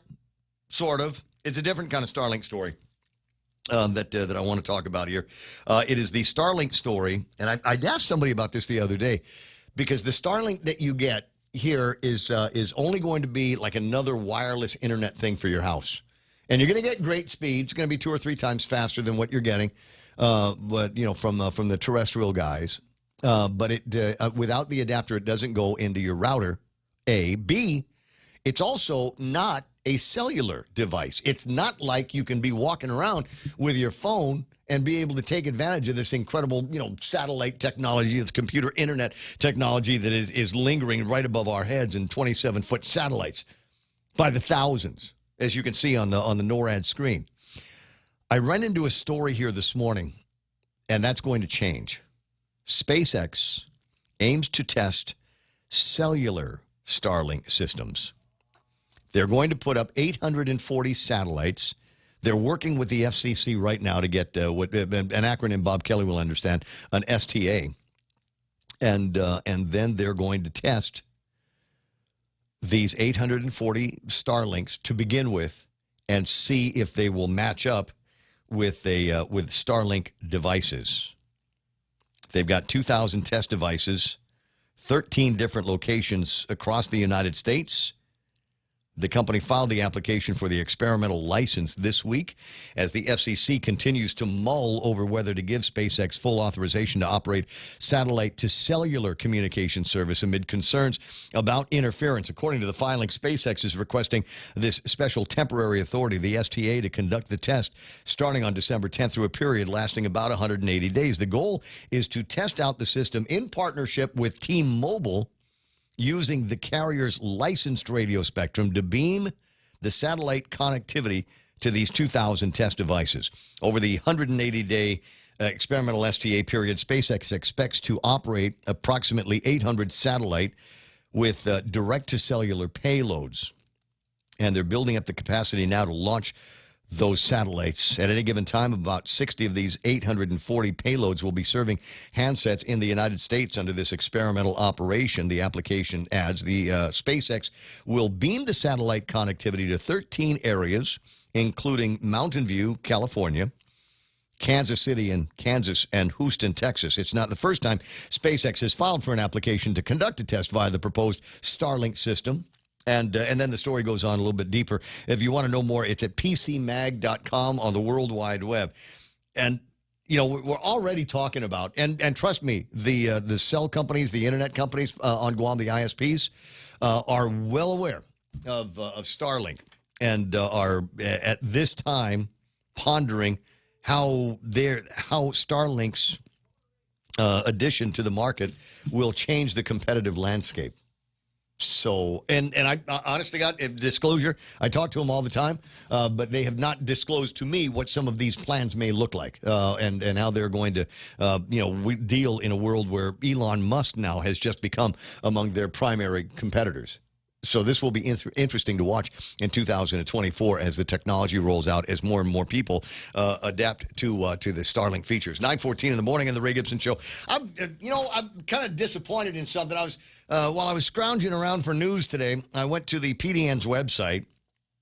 sort of. It's a different kind of Starlink story that I want to talk about here. It is the Starlink story, and I asked somebody about this the other day, because the Starlink that you get here is only going to be like another wireless internet thing for your house. And you're going to get great speed. It's going to be 2 or 3 times faster than what you're getting, from the terrestrial guys. But it without the adapter, it doesn't go into your router, A. B, it's also not a cellular device. It's not like you can be walking around with your phone and be able to take advantage of this incredible, satellite technology, this computer internet technology that is lingering right above our heads in 27-foot satellites by the thousands, as you can see on the NORAD screen. I ran into a story here this morning, and that's going to change. SpaceX aims to test cellular Starlink systems. They're going to put up 840 satellites. They're working with the FCC right now to get what an acronym Bob Kelly will understand, an STA. And then they're going to test these 840 Starlinks to begin with and see if they will match up with Starlink devices. They've got 2,000 test devices, 13 different locations across the United States. The company filed the application for the experimental license this week as the FCC continues to mull over whether to give SpaceX full authorization to operate satellite-to-cellular communication service amid concerns about interference. According to the filing, SpaceX is requesting this special temporary authority, the STA, to conduct the test starting on December 10th through a period lasting about 180 days. The goal is to test out the system in partnership with T-Mobile, using the carrier's licensed radio spectrum to beam the satellite connectivity to these 2,000 test devices. Over the 180-day experimental STA period, SpaceX expects to operate approximately 800 satellite with direct-to-cellular payloads. And they're building up the capacity now to launch those satellites. At any given time, about 60 of these 840 payloads will be serving handsets in the United States under this experimental operation. The application adds the SpaceX will beam the satellite connectivity to 13 areas, including Mountain View, California, Kansas City and Kansas, and Houston, Texas. It's not the first time SpaceX has filed for an application to conduct a test via the proposed Starlink system. And then the story goes on a little bit deeper. If you want to know more, it's at pcmag.com on the World Wide Web. And, we're already talking about, and trust me, the cell companies, the internet companies on Guam, the ISPs, are well aware of Starlink and are at this time pondering how Starlink's addition to the market will change the competitive landscape. So, and I honestly got disclosure. I talk to them all the time, but they have not disclosed to me what some of these plans may look like, and how they're going to, deal in a world where Elon Musk now has just become among their primary competitors. So this will be interesting to watch in 2024 as the technology rolls out, as more and more people adapt to the Starlink features. 9:14 in the morning on the Ray Gibson Show. I'm kind of disappointed in something. I was while I was scrounging around for news today, I went to the PDN's website,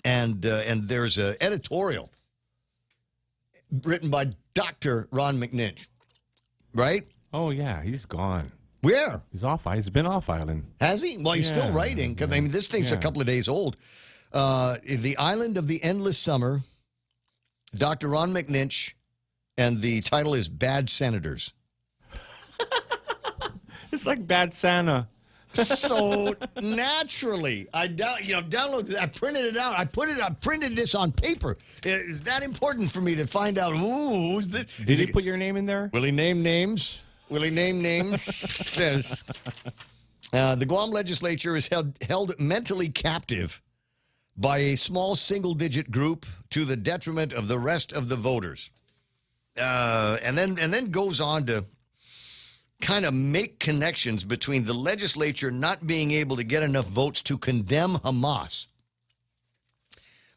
and there's an editorial written by Dr. Ron McNinch, right? Oh yeah, he's gone. Where? He's been off island. Has he? Well, he's still writing. I mean, this thing's a couple of days old. The Island of the Endless Summer, Dr. Ron McNinch, and the title is Bad Senators. It's like Bad Santa. So naturally, I downloaded it. I printed it out. I printed this on paper. Is that important for me to find out who's this? Did he put your name in there? Will he name names? Says the Guam legislature is held mentally captive by a small single-digit group to the detriment of the rest of the voters, and then goes on to kind of make connections between the legislature not being able to get enough votes to condemn Hamas,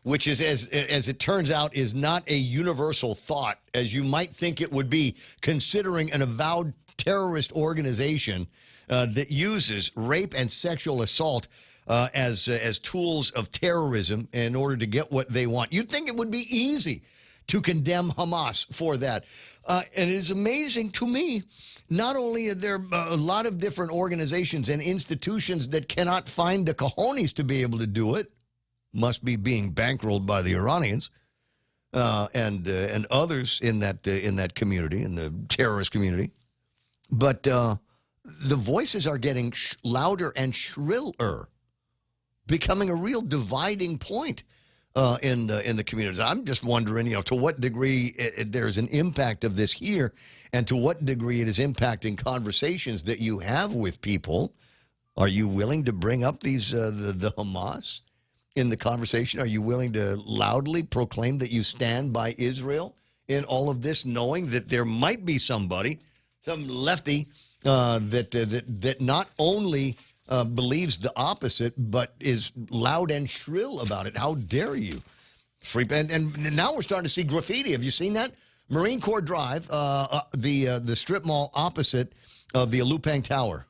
which is, as it turns out, is not a universal thought, as you might think it would be, considering an avowed terrorist organization that uses rape and sexual assault as tools of terrorism in order to get what they want. You'd think it would be easy to condemn Hamas for that. And it is amazing to me, not only are there a lot of different organizations and institutions that cannot find the cojones to be able to do it, must be being bankrolled by the Iranians and others in that community, in the terrorist community. But the voices are getting louder and shriller, becoming a real dividing point in the communities. I'm just wondering, to what degree there's an impact of this here, and to what degree it is impacting conversations that you have with people. Are you willing to bring up these the Hamas in the conversation? Are you willing to loudly proclaim that you stand by Israel in all of this, knowing that there might be somebody, some lefty, that not only believes the opposite, but is loud and shrill about it? How dare you? And now we're starting to see graffiti. Have you seen that? Marine Corps Drive, the strip mall opposite of the Alupang Tower.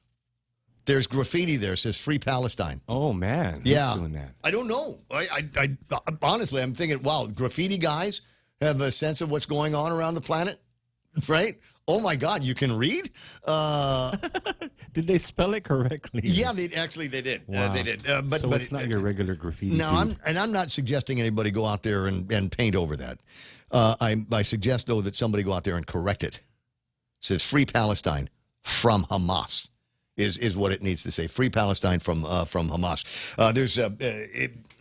There's graffiti there. It says "Free Palestine." Oh man, yeah, who's doing that? I don't know. I honestly, I'm thinking, wow, graffiti guys have a sense of what's going on around the planet, right? Oh my God, you can read? Did they spell it correctly? Yeah, they did. Wow. They did. But it's not your regular graffiti. No, I'm not suggesting anybody go out there and paint over that. I suggest though that somebody go out there and correct it. It says "Free Palestine from Hamas." Is what it needs to say. Free Palestine from Hamas. There's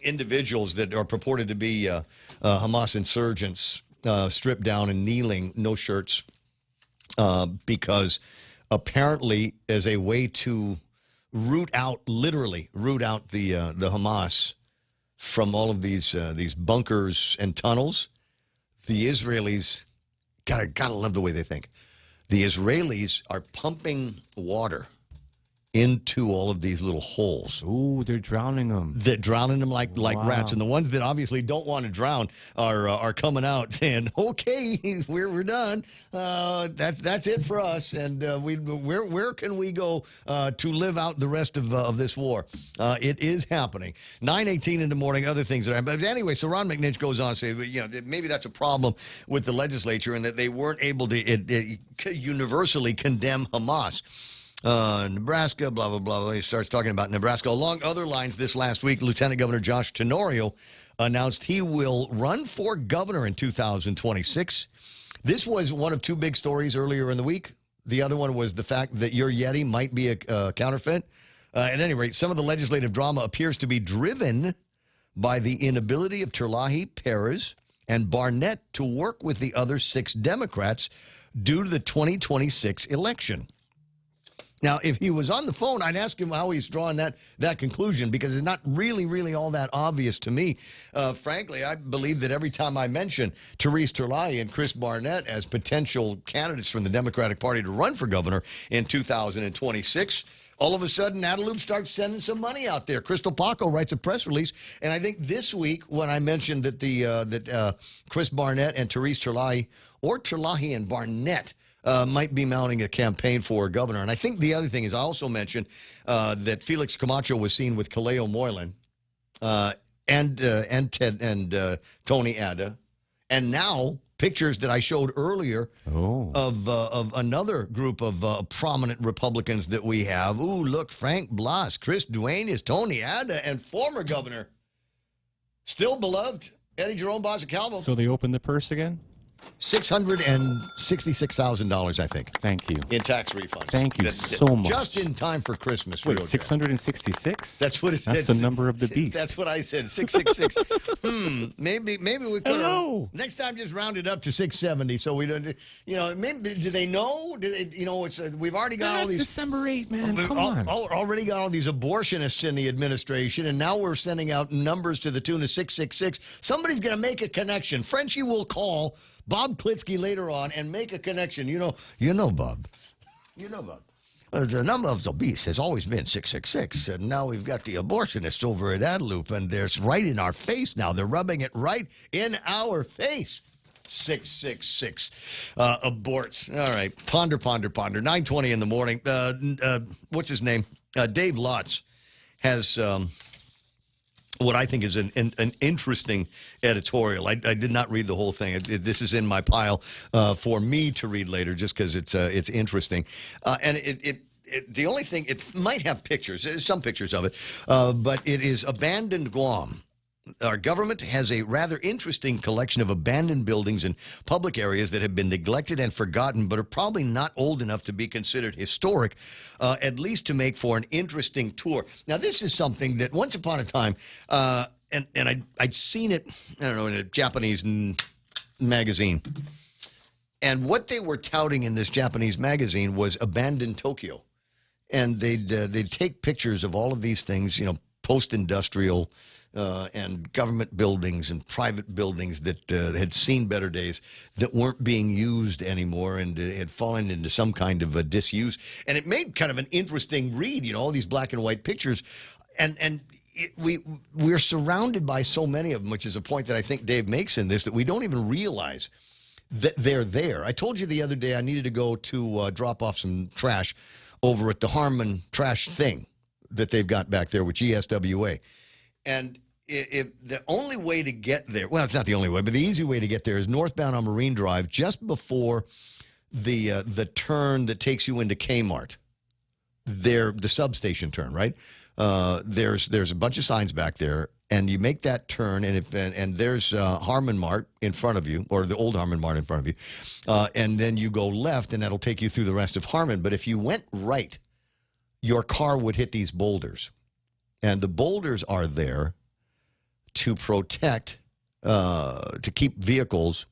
individuals that are purported to be Hamas insurgents stripped down and kneeling, no shirts, because apparently as a way to literally root out the Hamas from all of these bunkers and tunnels. The Israelis, gotta love the way they think. The Israelis are pumping water into all of these little holes. Ooh, they're drowning them. They're drowning them like rats. And the ones that obviously don't want to drown are coming out saying, "Okay, we're done. That's it for us. And where can we go to live out the rest of this war?" It is happening. 9:18 in the morning. Other things that are. But anyway, so Ron McNinch goes on to say, maybe that's a problem with the legislature and that they weren't able to universally condemn Hamas. Nebraska, blah, blah, blah. He starts talking about Nebraska. Along other lines, this last week, Lieutenant Governor Josh Tenorio announced he will run for governor in 2026. This was one of two big stories earlier in the week. The other one was the fact that your Yeti might be a counterfeit. At any rate, some of the legislative drama appears to be driven by the inability of Terlahi, Perez, and Barnett to work with the other 6 Democrats due to the 2026 election. Now, if he was on the phone, I'd ask him how he's drawing that conclusion, because it's not really all that obvious to me. Frankly, I believe that every time I mention Therese Terlaie and Chris Barnett as potential candidates from the Democratic Party to run for governor in 2026, all of a sudden, Adelup starts sending some money out there. Crystal Paco writes a press release, and I think this week when I mentioned that Chris Barnett and Therese Terlaie, or Terlaie and Barnett, might be mounting a campaign for governor. And I think the other thing is I also mentioned that Felix Camacho was seen with Kaleo Moylan and Ted and Tony Ada, and now pictures that I showed earlier of another group of prominent Republicans that we have. Ooh, look, Frank Blas, Chris Duenas, Tony Ada, and former governor, still beloved, Eddie Jerome Bozacalvo. So they opened the purse again? $666,000, I think. Thank you. In tax refunds. Thank you so much. Just in time for Christmas. Wait, 666? That's what it said. That's the number of the beast. That's what I said, 666. Maybe we could have. Next time, just round it up to 670 so we don't, maybe, do they know? It's we've already got all these. December 8, man. Come on. Already got all these abortionists in the administration, and now we're sending out numbers to the tune of 666. Somebody's going to make a connection. Frenchie will call Bob Klitsky later on and make a connection. You know, Bob. The number of obese has always been 666, and now we've got the abortionists over at Adelup, and they're right in our face now. They're rubbing it right in our face. 666 aborts. All right. Ponder. 9:20 in the morning. What's his name? Dave Lotz has what I think is an interesting editorial. I did not read the whole thing. This is in my pile for me to read later, just because it's interesting. And the only thing, it might have pictures, some pictures of it, but it is abandoned Guam. Our government has a rather interesting collection of abandoned buildings in public areas that have been neglected and forgotten, but are probably not old enough to be considered historic, at least to make for an interesting tour. Now, this is something that once upon a time, and I'd seen it, I don't know, in a Japanese magazine. And what they were touting in this Japanese magazine was abandoned Tokyo. And they'd take pictures of all of these things, post-industrial and government buildings and private buildings that had seen better days, that weren't being used anymore, and had fallen into some kind of a disuse. And it made kind of an interesting read, all these black and white pictures. And we're surrounded by so many of them, which is a point that I think Dave makes in this, that we don't even realize that they're there. I told you the other day I needed to go to drop off some trash over at the Harmon Trash Thing that they've got back there with GSWA. And if the only way to get there, well, it's not the only way, but the easy way to get there is northbound on Marine Drive, just before the turn that takes you into Kmart. The substation turn, right? There's a bunch of signs back there, and you make that turn, and there's Harmon Mart in front of you, or the old Harmon Mart in front of you, and then you go left, and that'll take you through the rest of Harmon. But if you went right, your car would hit these boulders, and the boulders are there to protect, to keep vehicles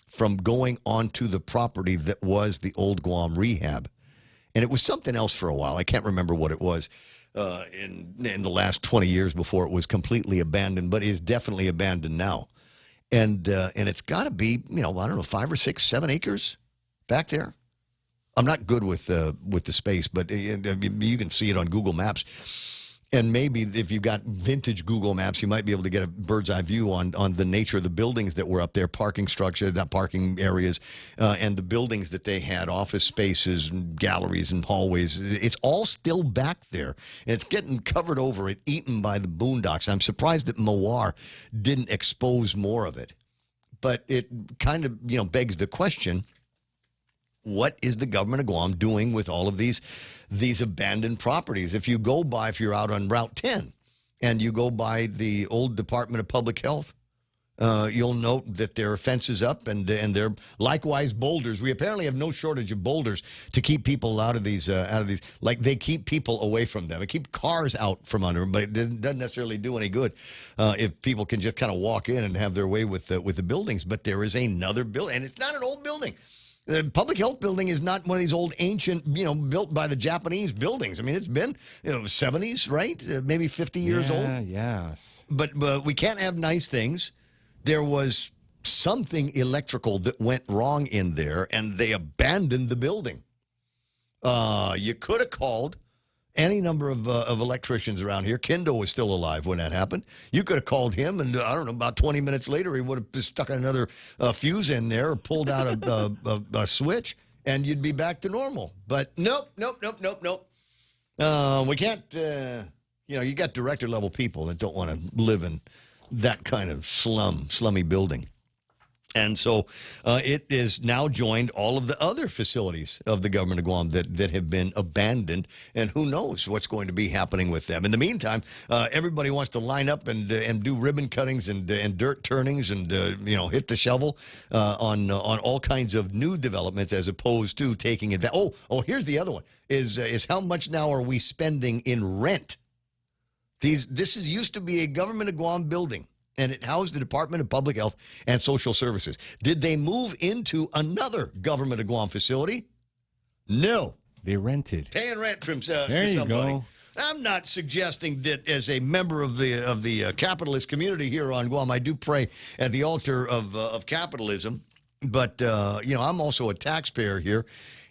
from going onto the property that was the old Guam rehab. And it was something else for a while. I can't remember what it was in the last 20 years before it was completely abandoned, but is definitely abandoned now. And it's got to be, I don't know, 5 or 6, 7 acres back there. I'm not good with the space, but you can see it on Google Maps. And maybe if you've got vintage Google Maps, you might be able to get a bird's eye view on the nature of the buildings that were up there, parking structure, not parking areas, and the buildings that they had, office spaces and galleries and hallways. It's all still back there. And it's getting covered over and eaten by the boondocks. I'm surprised that Mawar didn't expose more of it. But it kind of, begs the question, what is the government of Guam doing with all of these abandoned properties? If you're out on Route 10 and you go by the old Department of Public Health, you'll note that there are fences up and there are likewise boulders. We apparently have no shortage of boulders to keep people out of these. Like, they keep people away from them. They keep cars out from under them, but it doesn't necessarily do any good if people can just kind of walk in and have their way with the buildings. But there is another building, and it's not an old building. The public health building is not one of these old ancient, built by the Japanese buildings. I mean, it's been, 70s, right? Maybe 50 years old. Yes. But we can't have nice things. There was something electrical that went wrong in there, and they abandoned the building. You could have called any number of electricians around here. Kendo was still alive when that happened. You could have called him, and I don't know, about 20 minutes later, he would have stuck another fuse in there or pulled out a switch, and you'd be back to normal. But nope. We can't, you got director-level people that don't want to live in that kind of slummy building. And so it is now joined all of the other facilities of the government of Guam that have been abandoned, and who knows what's going to be happening with them. In the meantime, everybody wants to line up and do ribbon cuttings and dirt turnings and hit the shovel on all kinds of new developments as opposed to taking advantage. Oh, here's the other one: is how much now are we spending in rent? This used to be a government of Guam building, and it housed the Department of Public Health and Social Services. Did they move into another government of Guam facility? No. They rented. Paying rent from there to you somebody. go. I'm not suggesting that as a member of the capitalist community here on Guam, I do pray at the altar of capitalism. But, I'm also a taxpayer here.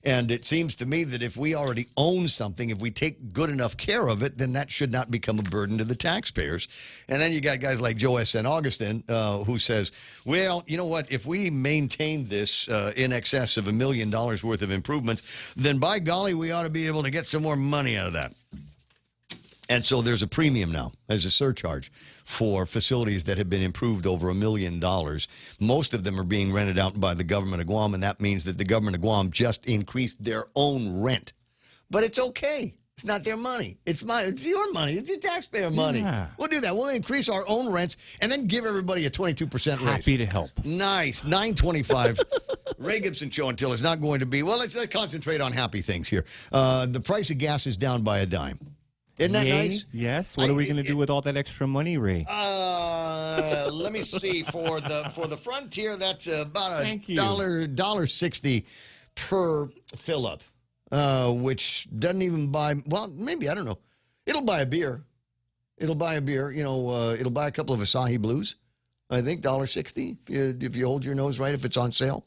And it seems to me that if we already own something, if we take good enough care of it, then that should not become a burden to the taxpayers. And then you got guys like Joe S. San Augustine who says, well, you know what? If we maintain this in excess of $1 million worth of improvements, then by golly, we ought to be able to get some more money out of that. And so there's a premium now as a surcharge for facilities that have been improved over $1 million. Most of them are being rented out by the government of Guam, and that means that the government of Guam just increased their own rent. But it's okay. It's not their money. It's your money. It's your taxpayer money. Yeah. We'll do that. We'll increase our own rents and then give everybody a 22% raise. Happy to help. Nice. 925. Ray Gibson Show until it's not going to be. Well, let's concentrate on happy things here. The price of gas is down by a dime. Isn't that nice? Yes. What are we going to do with all that extra money, Ray? Let me see. For the Frontier, that's about $1.60 per fill-up, which doesn't even buy. Well, maybe, I don't know. It'll buy a beer. It'll buy a beer. It'll buy a couple of Asahi Blues. I think $1.60 if you hold your nose right, if it's on sale.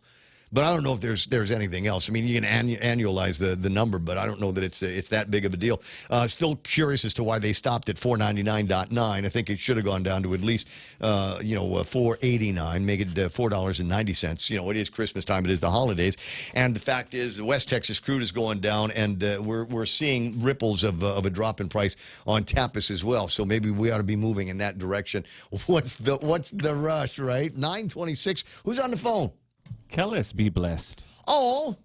But I don't know if there's anything else. I mean, you can annualize the number, but I don't know that it's that big of a deal. Still curious as to why they stopped at $4.99.9. I think it should have gone down to at least $4.89, make it $4.90. It is Christmas time, it is the holidays, and the fact is, the West Texas crude is going down, and we're seeing ripples of a drop in price on Tapas as well. So maybe we ought to be moving in that direction. What's the rush, right? 926. Who's on the phone? Kellis, be blessed. Oh,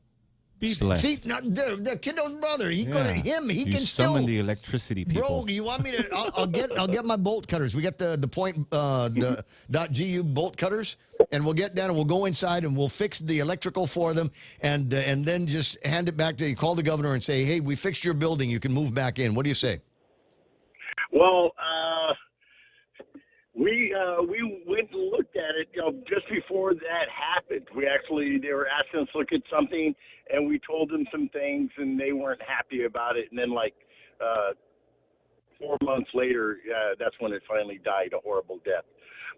be blessed. See, now the Kendo's brother. He Yeah. He You can still summon the electricity people. Bro, you want me to? I'll get my bolt cutters. We got the point the .gu bolt cutters, and we'll get down and we'll go inside and we'll fix the electrical for them, and then just hand it back to you. Call the governor and say, hey, we fixed your building. You can move back in. What do you say? Well, we went and looked at it, just before that happened. They were asking us to look at something, and we told them some things, and they weren't happy about it. And then, 4 months later, that's when it finally died a horrible death.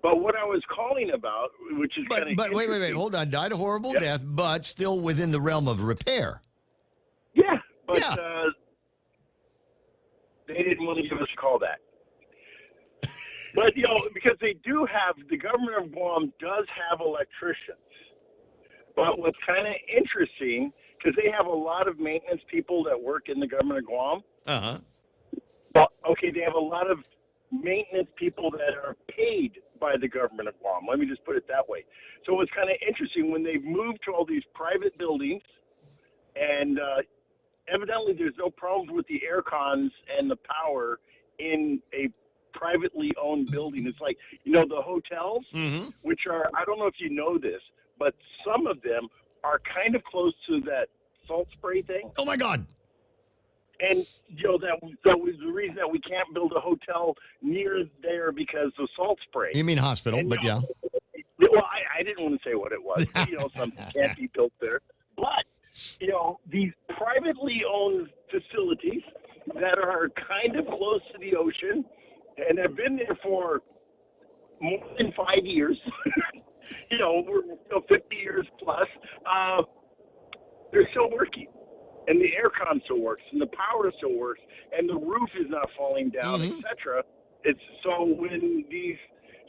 But what I was calling about, which is kind of But wait, hold on. Died a horrible death, but still within the realm of repair. Yeah, but they didn't want to give us a call back. But, because the government of Guam does have electricians. But what's kind of interesting, because they have a lot of maintenance people that work in the government of Guam. Uh-huh. Well, okay, they have a lot of maintenance people that are paid by the government of Guam. Let me just put it that way. So it's kind of interesting when they've moved to all these private buildings, and evidently there's no problems with the air cons and the power in a privately owned building. It's like, the hotels, which are, I don't know if you know this, but some of them are kind of close to that salt spray thing. Oh my God. And, that was the reason that we can't build a hotel near there, because of salt spray. You mean hospital, but yeah. Well, I didn't want to say what it was. Something can't be built there. But, these privately owned facilities that are kind of close to the ocean and have been there for more than 5 years, we're 50 years plus, they're still working. And the aircon still works, and the power still works, and the roof is not falling down, etc.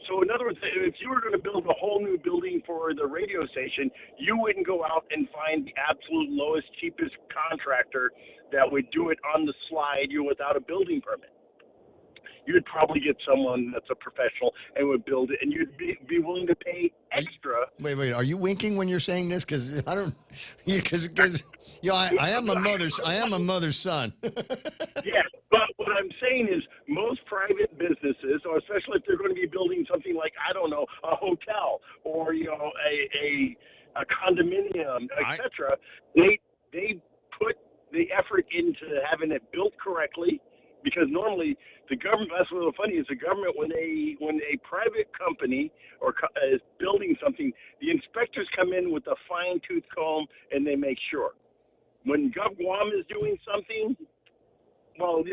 So in other words, if you were going to build a whole new building for the radio station, you wouldn't go out and find the absolute lowest, cheapest contractor that would do it on the slide, without a building permit. You'd probably get someone that's a professional and would build it, and you'd be willing to pay extra. Wait. Are you winking when you're saying this? Because I don't. Because I am a mother's son. Yes, but what I'm saying is most private businesses, or especially if they're going to be building something like, I don't know, a hotel or a condominium, etc., they put the effort into having it built correctly. Because normally the government, that's what's funny, is the government, when a private company is building something, the inspectors come in with a fine-tooth comb and they make sure. When GovGuam is doing something, well,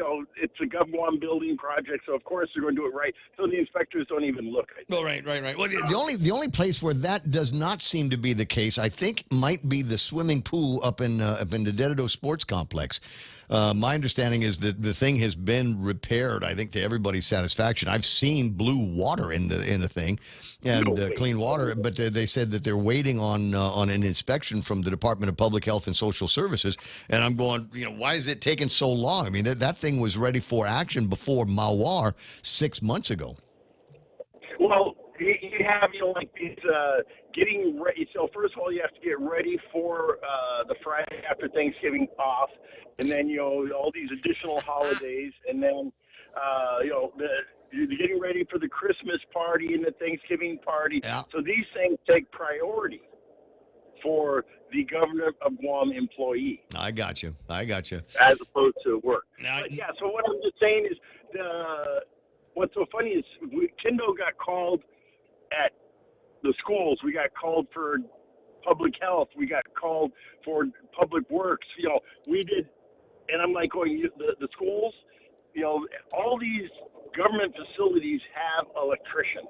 it's a GovGuam building project, so of course they're going to do it right. So the inspectors don't even look. Well, right. Well, the only place where that does not seem to be the case, I think, might be the swimming pool up in the Dededo Sports Complex. My understanding is that the thing has been repaired, I think, to everybody's satisfaction. I've seen blue water in the thing and clean water, but they said that they're waiting on an inspection from the Department of Public Health and Social Services. And I'm going, why is it taking so long? I mean, that thing was ready for action before Mawar 6 months ago. Well, you have, like these getting ready. So first of all, you have to get ready for the Friday after Thanksgiving off, and then all these additional holidays, and then you're getting ready for the Christmas party and the Thanksgiving party. Yeah. So these things take priority for the governor of Guam employee. I got you. As opposed to work. So what I'm just saying is, what's so funny is Kindo got called at the schools. We got called for public health. We got called for public works. We did, and I'm like going, the schools, all these government facilities have electricians.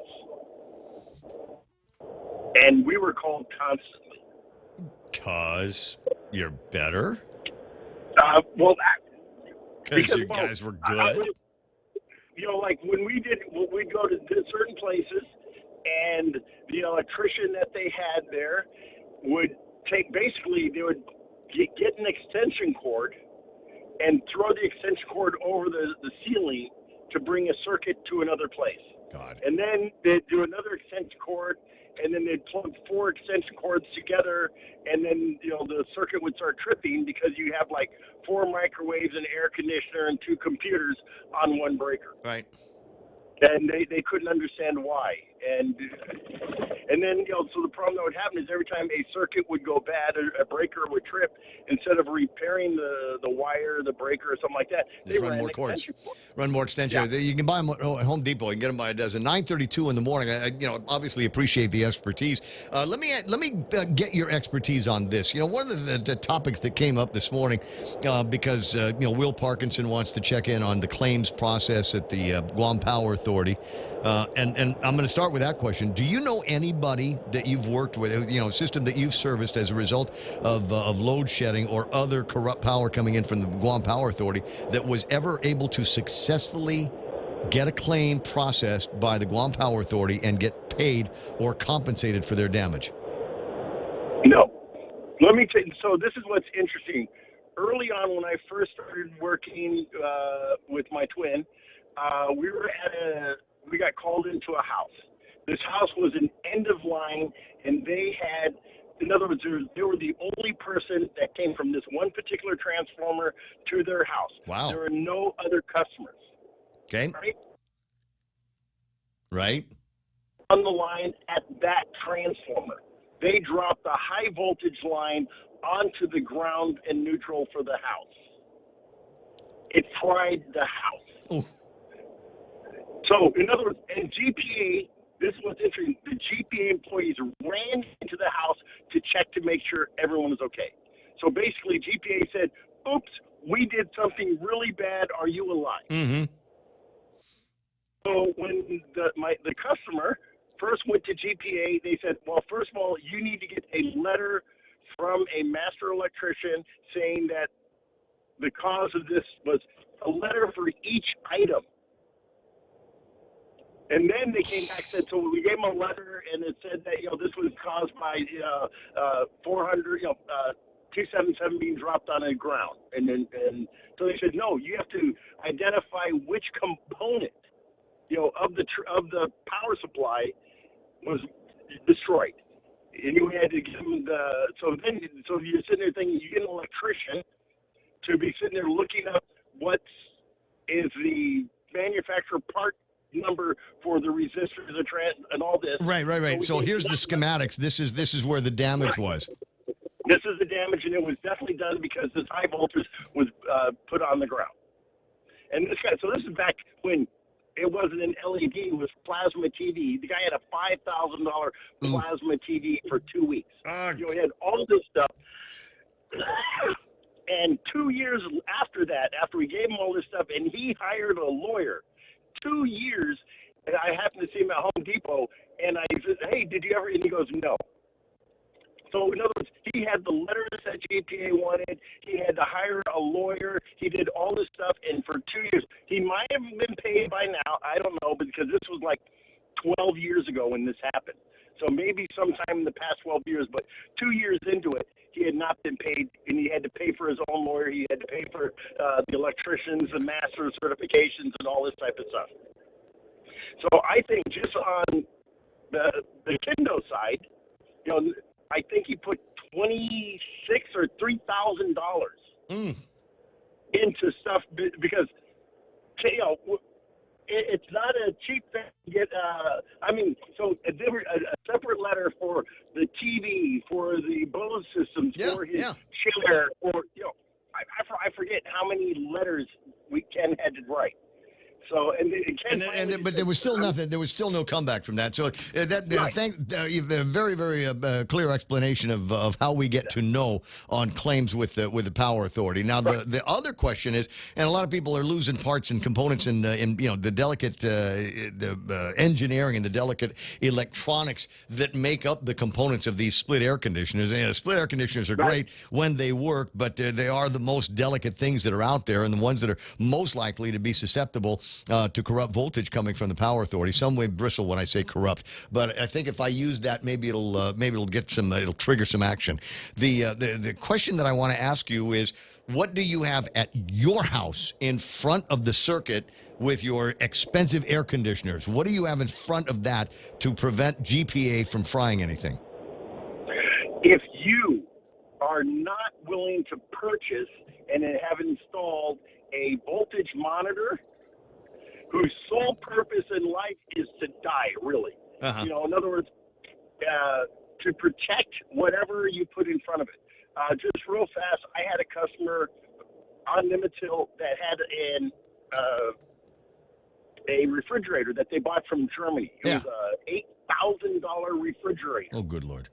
And we were called constantly. Because you're better? Because you guys were good? Like when we'd go to certain places, and the electrician that they had there would they would get an extension cord and throw the extension cord over the ceiling to bring a circuit to another place. God. And then they'd do another extension cord, and then they'd plug 4 extension cords together, and then the circuit would start tripping because you have like 4 microwaves, an air conditioner, and 2 computers on one breaker. Right. And they couldn't understand why. And then so the problem that would happen is every time a circuit would go bad, a breaker would trip, instead of repairing the wire, the breaker, or something like that, they run more cords. Run more extension. Yeah. You can buy them at Home Depot. You can get them by a dozen. 9:32 in the morning. I obviously appreciate the expertise. Let me get your expertise on this. One of the topics that came up this morning, because Will Parkinson wants to check in on the claims process at the Guam Power Authority. And I'm going to start with that question. Do you know anybody that you've worked with, a system that you've serviced as a result of load shedding or other corrupt power coming in from the Guam Power Authority that was ever able to successfully get a claim processed by the Guam Power Authority and get paid or compensated for their damage? No. Let me tell you. So this is what's interesting. Early on, when I first started working with my twin, we got called into a house. This house was an end of line, and they had, in other words, they were the only person that came from this one particular transformer to their house. Wow. There were no other customers. Okay. Right. On the line at that transformer. They dropped the high voltage line onto the ground and neutral for the house. It fried the house. Oh. So, in other words, and GPA, this is what's interesting. The GPA employees ran into the house to check to make sure everyone was okay. So basically, GPA said, oops, we did something really bad. Are you alive? Mm-hmm. So when the customer first went to GPA, they said, well, first of all, you need to get a letter from a master electrician saying that the cause of this was a letter for each item. And then they came back and said, so we gave them a letter, and it said that, this was caused by 277 being dropped on the ground. And so they said, no, you have to identify which component, of the power supply was destroyed. And you had to give them so you're sitting there thinking, you get an electrician to be sitting there looking up what is the manufacturer part number for the resistors and all this. Right. So here's the schematics. This is where the damage was. This is the damage, and it was definitely done because this high voltage was put on the ground. And this is back when it wasn't an LED, it was plasma TV. The guy had a $5,000 plasma TV for 2 weeks. He had all this stuff. And 2 years after that, after we gave him all this stuff, and he hired a lawyer, 2 years, and I happened to see him at Home Depot, and I said, hey, did you ever? And he goes, no. So, in other words, he had the letters that GPA wanted. He had to hire a lawyer. He did all this stuff, and for 2 years, he might have been paid by now. I don't know, but because this was like 12 years ago when this happened. So maybe sometime in the past 12 years, but 2 years into it, he had not been paid, and he had to pay for his own lawyer. He had to pay for the electricians, the master certifications, and all this type of stuff. So I think just on the Kendo side, I think he put $26,000 or $3,000 into stuff because it's not a cheap thing to get. So a separate letter for the TV, for the Bose systems, for his chair, for I forget how many letters Ken had to write. So but there was still nothing. There was still no comeback from that. So very, very clear explanation of how we get to know on claims with the Power Authority. Now the other question is, and a lot of people are losing parts and components in the delicate engineering and the delicate electronics that make up the components of these split air conditioners. And split air conditioners are great when they work, but they are the most delicate things that are out there, and the ones that are most likely to be susceptible to corrupt voltage coming from the Power Authority. Some may bristle when I say corrupt, but I think if I use that, maybe it'll get some, it'll trigger some action. The question that I want to ask you is, what do you have at your house in front of the circuit with your expensive air conditioners? What do you have in front of that to prevent GPA from frying anything? If you are not willing to purchase and have installed a voltage monitor whose sole purpose in life is to die, really. In other words, to protect whatever you put in front of it. Just real fast, I had a customer on Nimitz Hill that had a refrigerator that they bought from Germany. It was a $8,000 refrigerator. Oh, good Lord.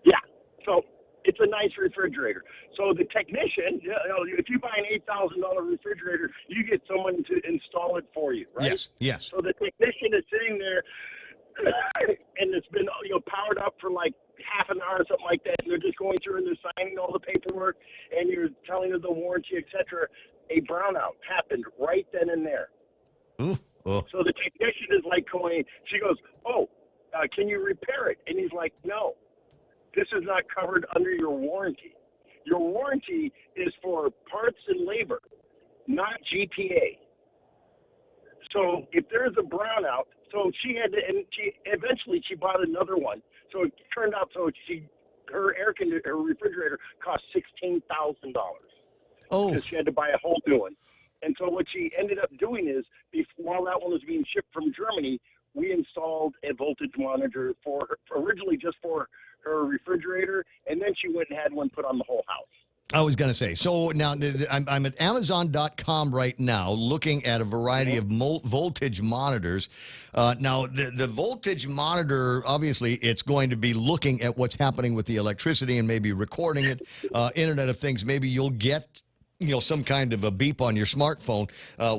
Yeah. So it's a nice refrigerator. So the technician, if you buy an $8,000 refrigerator, you get someone to install it for you, right? Yes. So the technician is sitting there, and it's been powered up for like half an hour or something like that, and they're just going through and they're signing all the paperwork, and you're telling them the warranty, etc. A brownout happened right then and there. Ooh. Oh. So the technician is like going, she goes, can you repair it? And he's like, no. This is not covered under your warranty. Your warranty is for parts and labor, not GPA. So if there's a brownout, so she had to, and eventually she bought another one. So it turned out, her refrigerator cost $16,000. Oh. Because she had to buy a whole new one. And so what she ended up doing is, while that one was being shipped from Germany, we installed a voltage monitor for her, originally just for her refrigerator, and then she went and had one put on the whole house. I was going to say, so now I'm at Amazon.com right now looking at a variety of voltage monitors. Now, the voltage monitor, obviously, it's going to be looking at what's happening with the electricity and maybe recording it. Internet of Things, maybe you'll get some kind of a beep on your smartphone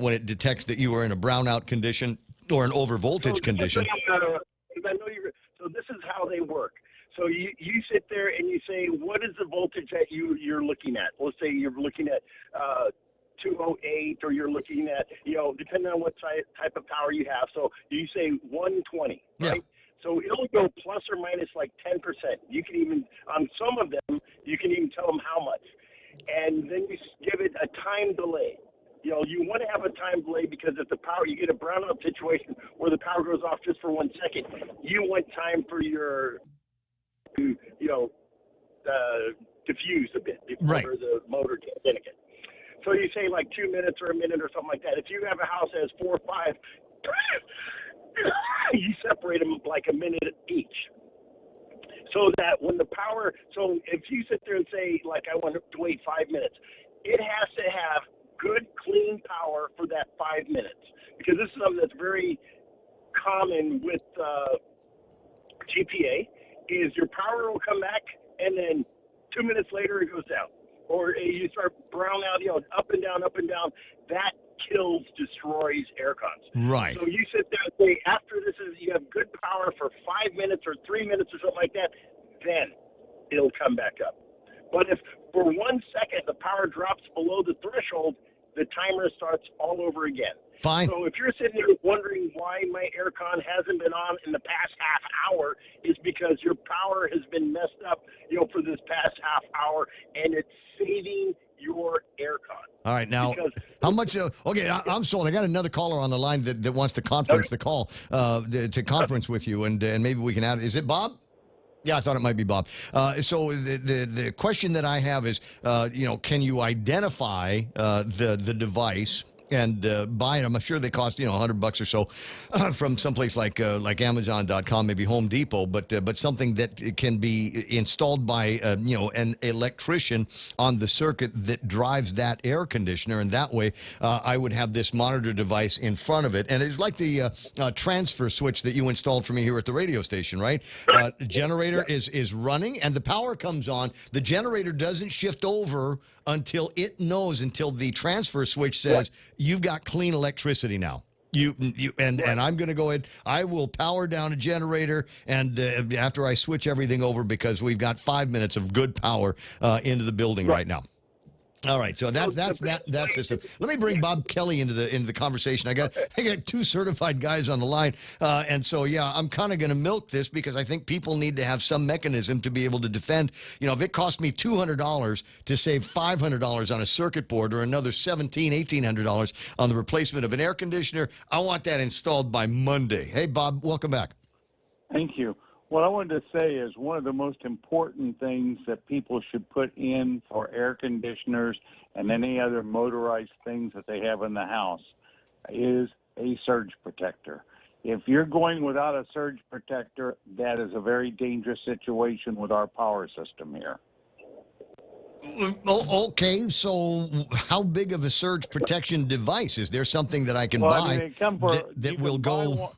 when it detects that you are in a brownout condition or an over voltage condition. So this is how they work. So you sit there and you say, what is the voltage that you're looking at? Let's say you're looking at 208, or you're looking at, depending on what type of power you have. So you say 120, right? Yeah. So it'll go plus or minus like 10%. You can even, on some of them, you can even tell them how much. And then you give it a time delay. You want to have a time delay because if you get a brownout situation where the power goes off just for 1 second, you want time for your diffuse a bit before the motor gets in again. So you say like 2 minutes or a minute or something like that. If you have a house that has 4 or 5, you separate them like a minute each. So that when the power, so if you sit there and say, like, I want to wait 5 minutes, it has to have good, clean power for that 5 minutes. Because this is something that's very common with GPA. Is your power will come back, and then 2 minutes later it goes down. Or you start brown out, up and down, up and down. That destroys air cons. Right. So you sit there and say, after you have good power for 5 minutes or 3 minutes or something like that, then it'll come back up. But if for 1 second the power drops below the threshold, the timer starts all over again. Fine. So if you're sitting there wondering why my aircon hasn't been on in the past half hour, is because your power has been messed up, for this past half hour, and it's saving your aircon. All right, now, how much? Okay, I'm sold. I got another caller on the line that wants to conference the call, to conference with you, and maybe we can add. Is it Bob? Yeah, I thought it might be Bob. So the question that I have is, can you identify the device and buy it? I'm sure they cost $100 or so from someplace like Amazon.com, maybe Home Depot, but something that can be installed by an electrician on the circuit that drives that air conditioner, and that way I would have this monitor device in front of it, and it's like the transfer switch that you installed for me here at the radio station, right? The generator is running, and the power comes on. The generator doesn't shift over until the transfer switch says, you've got clean electricity now. And I'm going to go ahead. I will power down a generator, and after I switch everything over, because we've got 5 minutes of good power into the building right now. All right, so that's that system. Let me bring Bob Kelly into the conversation. I got 2 certified guys on the line, and so I'm kind of going to milk this because I think people need to have some mechanism to be able to defend. If it cost me $200 to save $500 on a circuit board, or another $1,800 on the replacement of an air conditioner, I want that installed by Monday. Hey, Bob, welcome back. Thank you. What I wanted to say is one of the most important things that people should put in for air conditioners and any other motorized things that they have in the house is a surge protector. If you're going without a surge protector, that is a very dangerous situation with our power system here. Okay, so how big of a surge protection device? Is there something that I can buy that will go...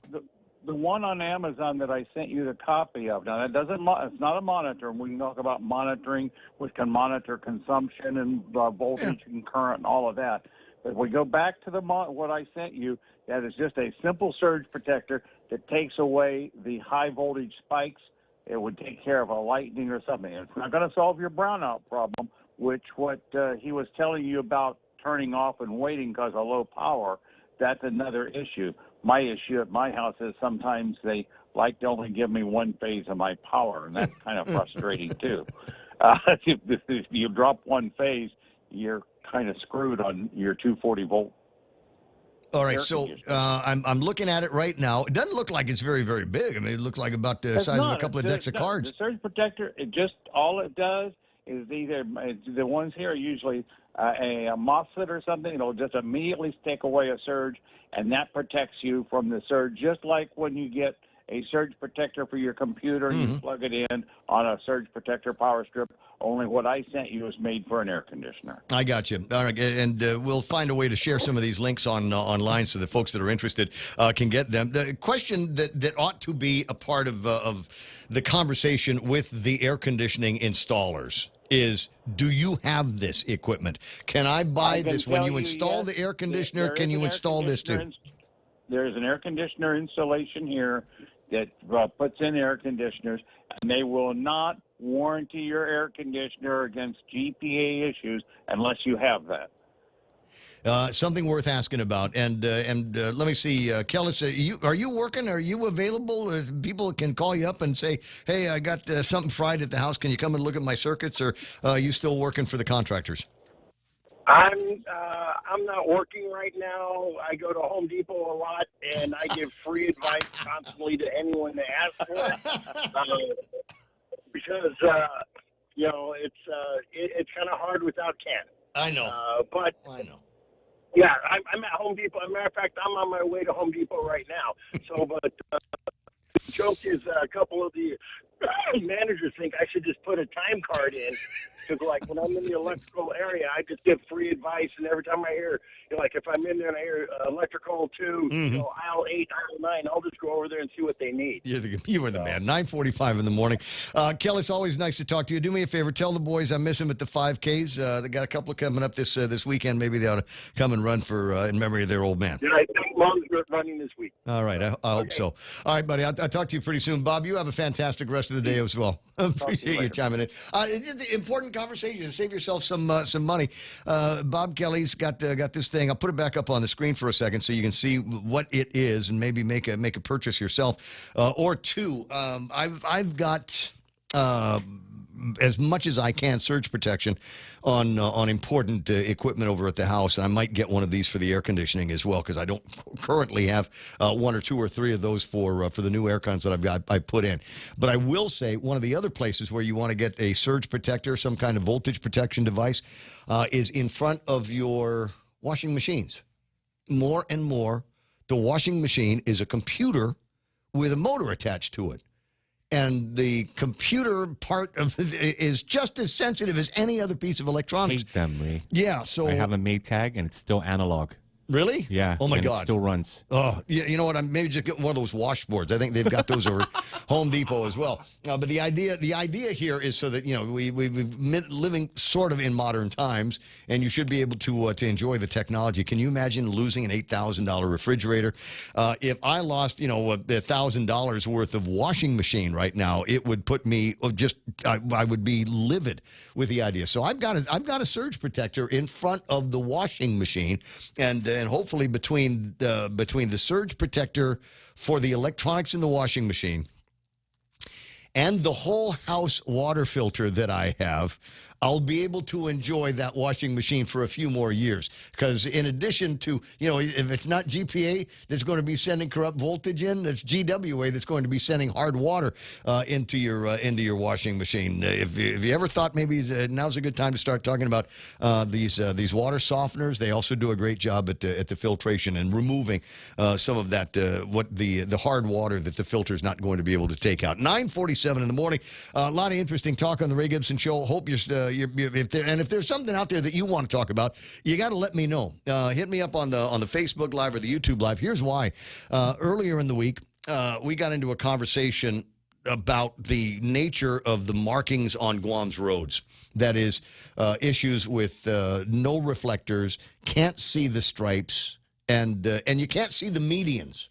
The one on Amazon that I sent you the copy of. Now, it's not a monitor. We can talk about monitoring, which can monitor consumption and voltage and current and all of that. But if we go back to what I sent you, that is just a simple surge protector that takes away the high voltage spikes. It would take care of a lightning or something. It's not going to solve your brownout problem, which what he was telling you about turning off and waiting because of low power, that's another issue. My issue at my house is sometimes they like to only give me one phase of my power, and that's kind of frustrating too. If you drop one phase, you're kind of screwed on your 240 volt. All right, so I'm looking at it right now. It doesn't look like it's very, very big. I mean, it looks like about the size of a couple of decks of cards. The surge protector, all it does is the ones here are usually a MOSFET or something. It'll just immediately take away a surge, and that protects you from the surge, just like when you get a surge protector for your computer. You plug it in on a surge protector power strip. Only what I sent you is made for an air conditioner. I got you. All right, and we'll find a way to share some of these links online so the folks that are interested can get them. The question that ought to be a part of the conversation with the air conditioning installers is, do you have this equipment? Can I buy this? When you install the air conditioner, can you install this too? There's an air conditioner installation here that puts in air conditioners, and they will not warranty your air conditioner against GPA issues unless you have that. Something worth asking about. And let me see, Kellis, are you working? Are you available? People can call you up and say, hey, I got something fried at the house. Can you come and look at my circuits? Or are you still working for the contractors? I'm not working right now. I go to Home Depot a lot, and I give free advice constantly to anyone that asks for it. Because it's kind of hard without Ken. I know. But I know. Yeah, I'm at Home Depot. As a matter of fact, I'm on my way to Home Depot right now. So, but the joke is a couple of the managers think I should just put a time card in. Because, like, when I'm in the electrical area, I just give free advice. And every time I hear, like, if I'm in there and I hear electrical 2, aisle 8, aisle 9, I'll just go over there and see what they need. You are the man. 9:45 in the morning. Kelly, it's always nice to talk to you. Do me a favor. Tell the boys I miss them at the 5Ks. They got a couple coming up this weekend. Maybe they ought to come and run for in memory of their old man. Yeah, I think Mom's running this week. All right. I hope so. All right, buddy. I'll talk to you pretty soon. Bob, you have a fantastic rest of the day as well. Appreciate you chiming in. It's an important conversation to save yourself some money. Bob Kelly's got this thing. I'll put it back up on the screen for a second so you can see what it is and maybe make a purchase yourself or two. I've got as much as I can surge protection on important equipment over at the house, and I might get one of these for the air conditioning as well because I don't currently have one or two or three of those for the new air cons that I put in. But I will say one of the other places where you want to get a surge protector, some kind of voltage protection device, is in front of your washing machines. More and more, the washing machine is a computer with a motor attached to it. And the computer part of it is just as sensitive as any other piece of electronics. Hate them, Ray. Yeah, so I have a Maytag, and it's still analog. Really? Yeah. Oh my and God. It still runs. Oh, yeah. You know what? I'm maybe just getting one of those washboards. I think they've got those over Home Depot as well. But the idea here is so that we've living sort of in modern times, and you should be able to enjoy the technology. Can you imagine losing an $8,000 refrigerator? If I lost $1,000 worth of washing machine right now, it would put me I would be livid with the idea. So I've got a surge protector in front of the washing machine, and hopefully between the surge protector for the electronics in the washing machine and the whole house water filter that I have, I'll be able to enjoy that washing machine for a few more years. Because in addition to, if it's not GPA that's going to be sending corrupt voltage in, it's GWA that's going to be sending hard water into your washing machine. If you ever thought maybe now's a good time to start talking about these water softeners, they also do a great job at the filtration and removing some of that the hard water that the filter is not going to be able to take out. 9:47 in the morning. A lot of interesting talk on the Ray Gibson Show. Hope if there's something out there that you want to talk about, you got to let me know. Hit me up on the Facebook Live or the YouTube Live. Here's why. Earlier in the week, we got into a conversation about the nature of the markings on Guam's roads. That is, issues with no reflectors, can't see the stripes, and you can't see the medians.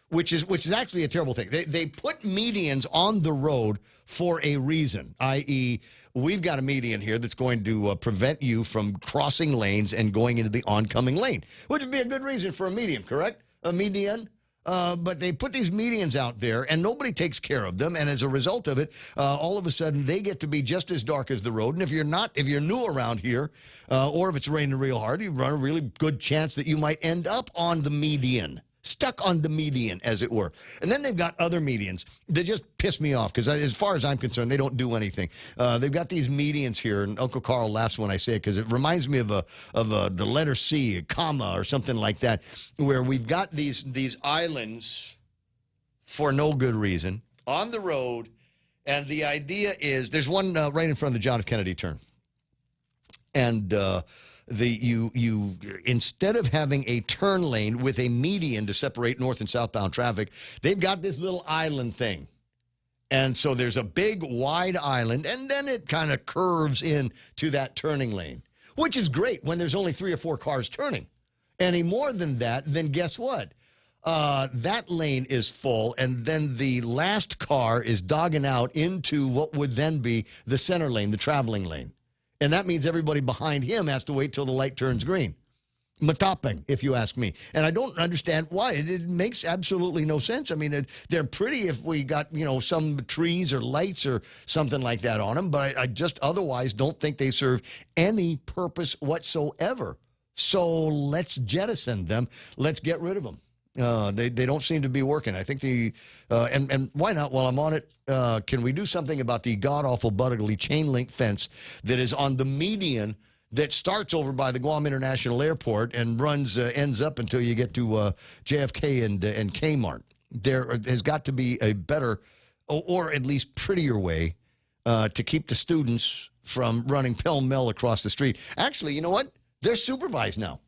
Which is actually a terrible thing. They put medians on the road for a reason, i.e., we've got a median here that's going to prevent you from crossing lanes and going into the oncoming lane, which would be a good reason for a median, correct? A median. But they put these medians out there, and nobody takes care of them. And as a result of it, all of a sudden, they get to be just as dark as the road. And if you're new around here, or if it's raining real hard, you run a really good chance that you might end up on the median. Stuck on the median, as it were. And then they've got other medians that just piss me off because as far as I'm concerned, they don't do anything. They've got these medians here, and Uncle Carl laughs when I say it because it reminds me of the letter C, a comma, or something like that, where we've got these islands for no good reason on the road. And the idea is there's one right in front of the John F. Kennedy turn. And you instead of having a turn lane with a median to separate north and southbound traffic, they've got this little island thing. And so there's a big wide island, and then it kind of curves in to that turning lane, which is great when there's only 3 or 4 cars turning. Any more than that, then guess what? That lane is full, and then the last car is dogging out into what would then be the center lane, the traveling lane. And that means everybody behind him has to wait till the light turns green. Matapeng, if you ask me. And I don't understand why. It makes absolutely no sense. I mean, they're pretty if we got, some trees or lights or something like that on them, but I just otherwise don't think they serve any purpose whatsoever. So let's jettison them. Let's get rid of them. They don't seem to be working. I think and why not, while I'm on it, can we do something about the god-awful, but-ugly chain link fence that is on the median that starts over by the Guam International Airport and ends up until you get to JFK and Kmart. There has got to be a better, or at least prettier way to keep the students from running pell-mell across the street. Actually, you know what? They're supervised now.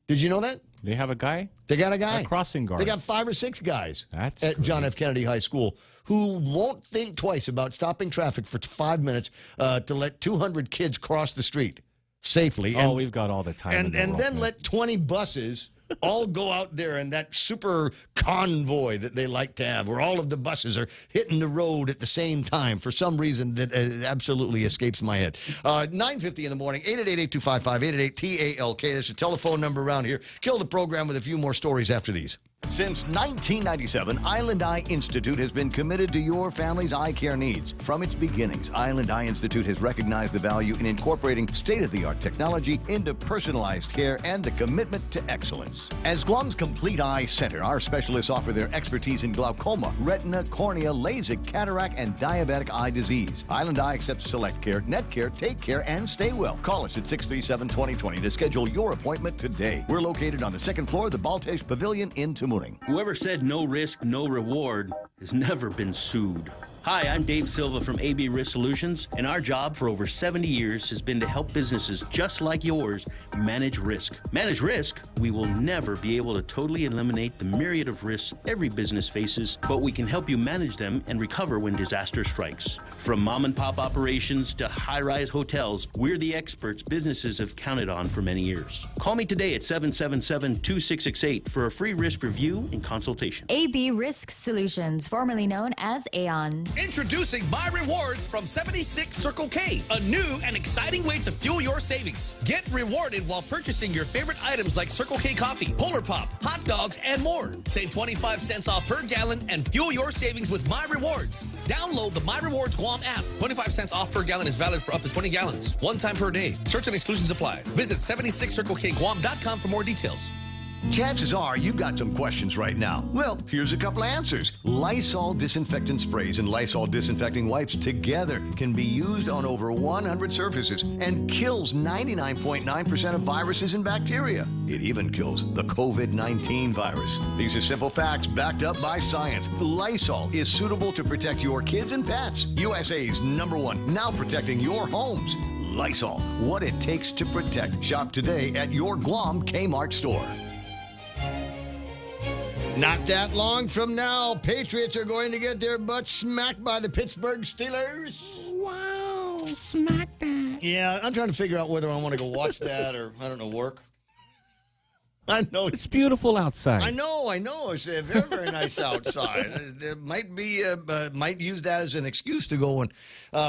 Did you know that? They have a guy? They got a guy. A crossing guard. They got 5 or 6 guys at great. John F. Kennedy High School who won't think twice about stopping traffic for 5 minutes to let 200 kids cross the street safely. Oh, we've got all the time in the world, then let 20 buses all go out there in that super convoy that they like to have, where all of the buses are hitting the road at the same time for some reason that absolutely escapes my head. 9:50 in the morning, 888-8255, 888-TALK. There's a telephone number around here. Kill the program with a few more stories after these. Since 1997, Island Eye Institute has been committed to your family's eye care needs. From its beginnings, Island Eye Institute has recognized the value in incorporating state-of-the-art technology into personalized care and a commitment to excellence. As Guam's complete eye center, our specialists offer their expertise in glaucoma, retina, cornea, LASIK, cataract, and diabetic eye disease. Island Eye accepts Select Care, Net Care, Take Care, and Stay Well. Call us at 637-2020 to schedule your appointment today. We're located on the 2nd floor of the Baltesh Pavilion in Tamuning. Whoever said no risk, no reward has never been sued. Hi, I'm Dave Silva from AB Risk Solutions, and our job for over 70 years has been to help businesses just like yours manage risk. Manage risk? We will never be able to totally eliminate the myriad of risks every business faces, but we can help you manage them and recover when disaster strikes. From mom and pop operations to high-rise hotels, we're the experts businesses have counted on for many years. Call me today at 777-2668 for a free risk review and consultation. AB Risk Solutions, formerly known as Aon. Introducing My Rewards from 76 Circle K, a new and exciting way to fuel your savings. Get rewarded while purchasing your favorite items like Circle K coffee, Polar Pop, hot dogs, and more. Save 25 cents off per gallon and fuel your savings with My Rewards. Download the My Rewards Guam app. 25 cents off per gallon is valid for up to 20 gallons. One time per day. Certain exclusions apply. Visit 76circlekguam.com for more details. Chances are you've got some questions right now. Well, here's a couple answers. Lysol disinfectant sprays and Lysol disinfecting wipes together can be used on over 100 surfaces and kills 99.9% of viruses and bacteria. It even kills the COVID-19 virus. These are simple facts backed up by science. Lysol is suitable to protect your kids and pets. USA's #1, now protecting your homes. Lysol, what it takes to protect. Shop today at your Guam Kmart store. Not that long from now, Patriots are going to get their butts smacked by the Pittsburgh Steelers. Wow, smack that. Yeah, I'm trying to figure out whether I want to go watch that or, I don't know, work. I know. It's beautiful outside. I know. It's very, very nice outside. There might use that as an excuse to go and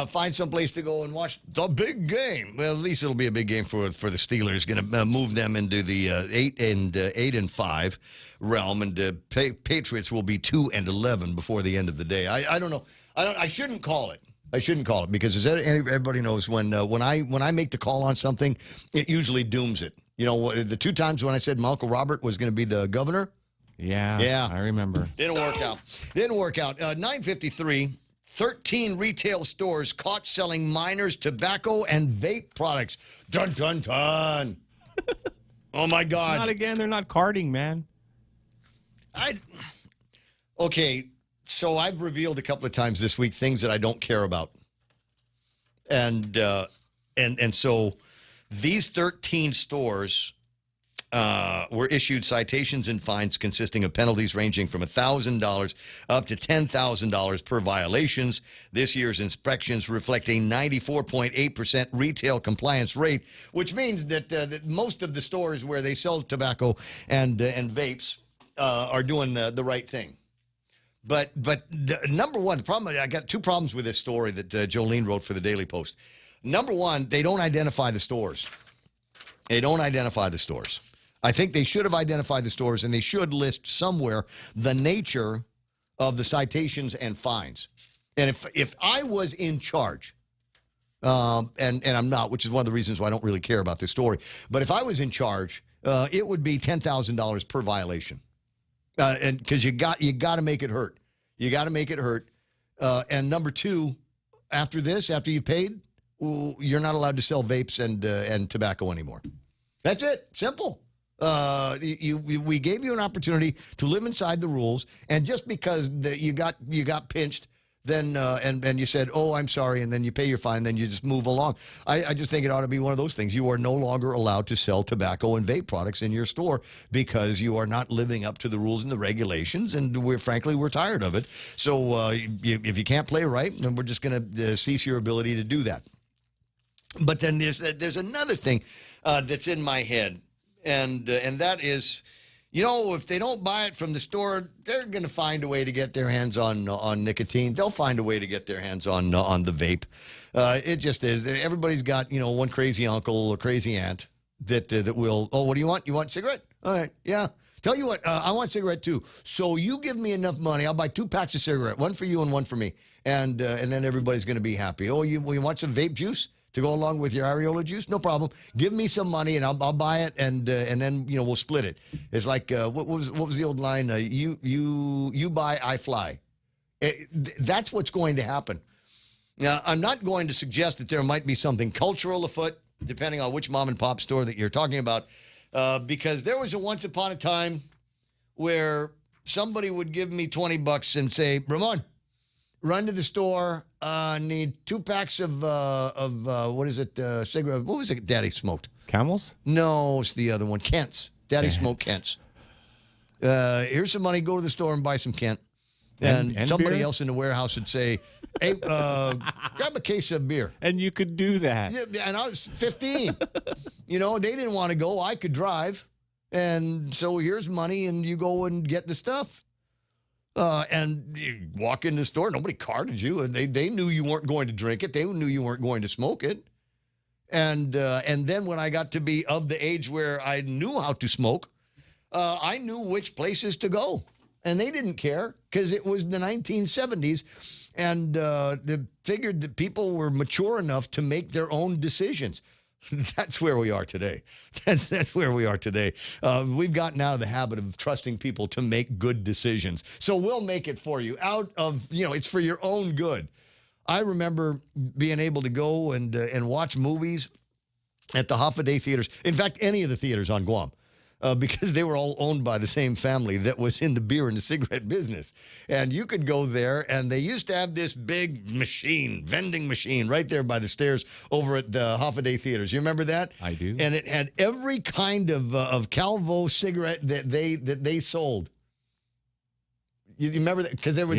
find some place to go and watch the big game. Well, at least it'll be a big game for the Steelers. Going to move them into the 8-5 realm, and Patriots will be 2-11 before the end of the day. I don't know. I shouldn't call it. I shouldn't call it because as everybody knows, when I make the call on something, it usually dooms it. You know, the 2 times when I said my Uncle Robert was going to be the governor. Yeah, I remember. Didn't work out. 9:53. 13 retail stores caught selling minors tobacco and vape products. Dun, dun, dun. Oh, my God. Not again. They're not carding, man. Okay, So I've revealed a couple of times this week things that I don't care about. And so these 13 stores were issued citations and fines consisting of penalties ranging from $1,000 up to $10,000 per violations. This year's inspections reflect a 94.8% retail compliance rate, which means that most of the stores where they sell tobacco and vapes are doing the right thing. But number one, the problem, I got two problems with this story that Jolene wrote for the Daily Post. Number one, they don't identify the stores. They don't identify the stores. I think they should have identified the stores, and they should list somewhere the nature of the citations and fines. And if I was in charge, and I'm not, which is one of the reasons why I don't really care about this story, but if I was in charge, it would be $10,000 per violation. And because you got to make it hurt. You got to make it hurt. And number two, after you paid, you're not allowed to sell vapes and tobacco anymore. That's it. Simple. We gave you an opportunity to live inside the rules, and just because you got pinched, then and you said, "Oh, I'm sorry," and then you pay your fine, and then you just move along. I just think it ought to be one of those things. You are no longer allowed to sell tobacco and vape products in your store because you are not living up to the rules and the regulations, and we're tired of it. So if you can't play right, then we're just going to cease your ability to do that. But then there's another thing that's in my head, and that is, if they don't buy it from the store, they're going to find a way to get their hands on nicotine. They'll find a way to get their hands on the vape. It just is. Everybody's got, one crazy uncle or crazy aunt that will, oh, what do you want? You want a cigarette? All right, yeah. Tell you what, I want a cigarette too. So you give me enough money, I'll buy 2 packs of cigarette, one for you and one for me. And then everybody's going to be happy. Oh, you want some vape juice to go along with your areola juice? No problem. Give me some money and I'll buy it, and then we'll split it. It's like what was the old line? You buy, I fly. That's what's going to happen. Now, I'm not going to suggest that there might be something cultural afoot, depending on which mom and pop store that you're talking about, because there was a once upon a time where somebody would give me $20 and say, Ramon, run to the store. Need 2 packs of what is it? Cigarette. What was it? Daddy smoked. Camels? No, it's the other one. Kent's. Daddy smoked Kent's. Here's some money. Go to the store and buy some Kent. And somebody beer? else in the warehouse would say, "Hey, grab a case of beer." And you could do that. Yeah, and I was 15. They didn't want to go. I could drive, and so here's money, and you go and get the stuff. And you walk in the store, nobody carded you, and they knew you weren't going to drink it. They knew you weren't going to smoke it. And then when I got to be of the age where I knew how to smoke, I knew which places to go. And they didn't care because it was the 1970s, and they figured that people were mature enough to make their own decisions. That's where we are today. That's where we are today. We've gotten out of the habit of trusting people to make good decisions. So we'll make it for you out of, it's for your own good. I remember being able to go and watch movies at the Hoffa theaters. In fact, any of the theaters on Guam. Because they were all owned by the same family that was in the beer and the cigarette business. And you could go there, and they used to have this big vending machine, right there by the stairs over at the Hoffa Theaters. You remember that? I do. And it had every kind of Calvo cigarette that they sold. You remember that? Because there were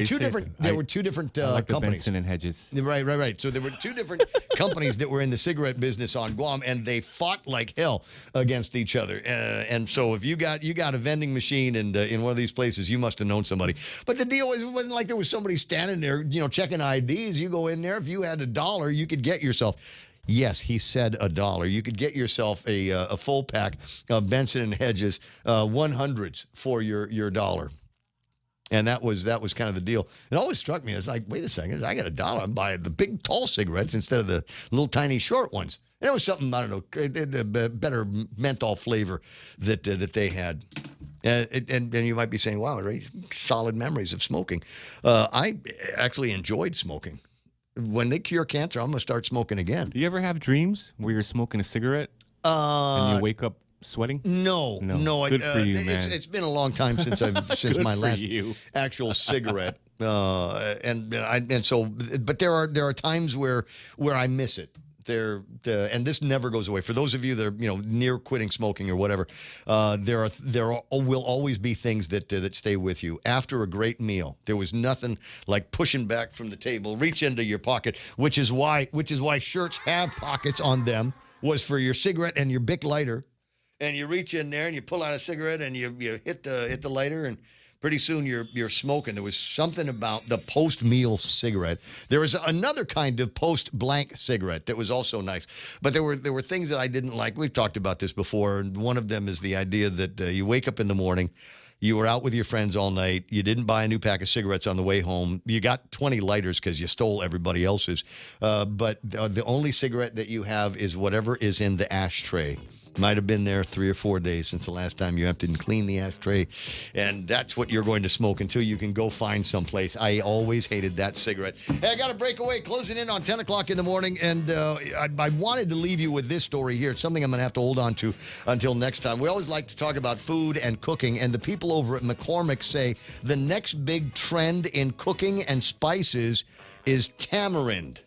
two different like the companies. Benson and Hedges. Right. So there were 2 different companies that were in the cigarette business on Guam, and they fought like hell against each other. And so if you got a vending machine in one of these places, you must have known somebody. But the deal was, it wasn't like there was somebody standing there, checking IDs. You go in there, if you had $1, you could get yourself. Yes, he said $1. You could get yourself a full pack of Benson and Hedges 100s for your $1. And that was kind of the deal. It always struck me as like, wait a second, I got $1. I'm buying the big, tall cigarettes instead of the little, tiny, short ones. And it was something, I don't know, the better menthol flavor that they had. And you might be saying, wow, right? Solid memories of smoking. I actually enjoyed smoking. When they cure cancer, I'm going to start smoking again. Do you ever have dreams where you're smoking a cigarette and you wake up Sweating? No. Good for you, man. It's been a long time since since my last actual cigarette. But there are times where I miss it. And this never goes away. For those of you that are near quitting smoking or whatever, there will always be things that stay with you. After a great meal, there was nothing like pushing back from the table, reach into your pocket, which is why shirts have pockets on them. Was for your cigarette and your Bic lighter, and you reach in there and you pull out a cigarette and you hit the lighter, and pretty soon you're smoking. There was something about the post-meal cigarette. There was another kind of post-blank cigarette that was also nice. But there were things that I didn't like. We've talked about this before, and one of them is the idea that you wake up in the morning, you were out with your friends all night, you didn't buy a new pack of cigarettes on the way home, you got 20 lighters because you stole everybody else's, but the only cigarette that you have is whatever is in the ashtray. Might have been there 3 or 4 days since the last time you emptied and cleaned the ashtray. And that's what you're going to smoke until you can go find someplace. I always hated that cigarette. Hey, I got to break away, closing in on 10 o'clock in the morning. And I wanted to leave you with this story here. It's something I'm going to have to hold on to until next time. We always like to talk about food and cooking. And the people over at McCormick say the next big trend in cooking and spices is tamarind.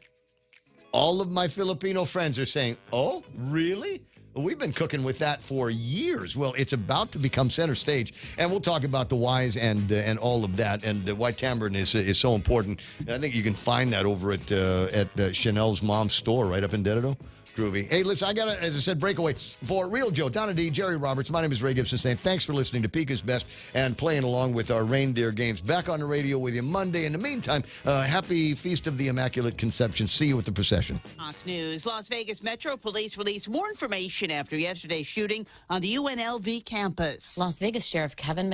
All of my Filipino friends are saying, oh, really? We've been cooking with that for years. Well, it's about to become center stage, and we'll talk about the whys and all of that, and why tamarind is so important. And I think you can find that over at Chanel's mom's store right up in Dedito. Groovy. Hey, listen, I got to, as I said, breakaway for Real Joe, Donna D, Jerry Roberts. My name is Ray Gibson saying thanks for listening to Pika's Best and playing along with our reindeer games. Back on the radio with you Monday. In the meantime, happy Feast of the Immaculate Conception. See you at the procession. Fox News. Las Vegas Metro Police released more information after yesterday's shooting on the UNLV campus. Las Vegas Sheriff Kevin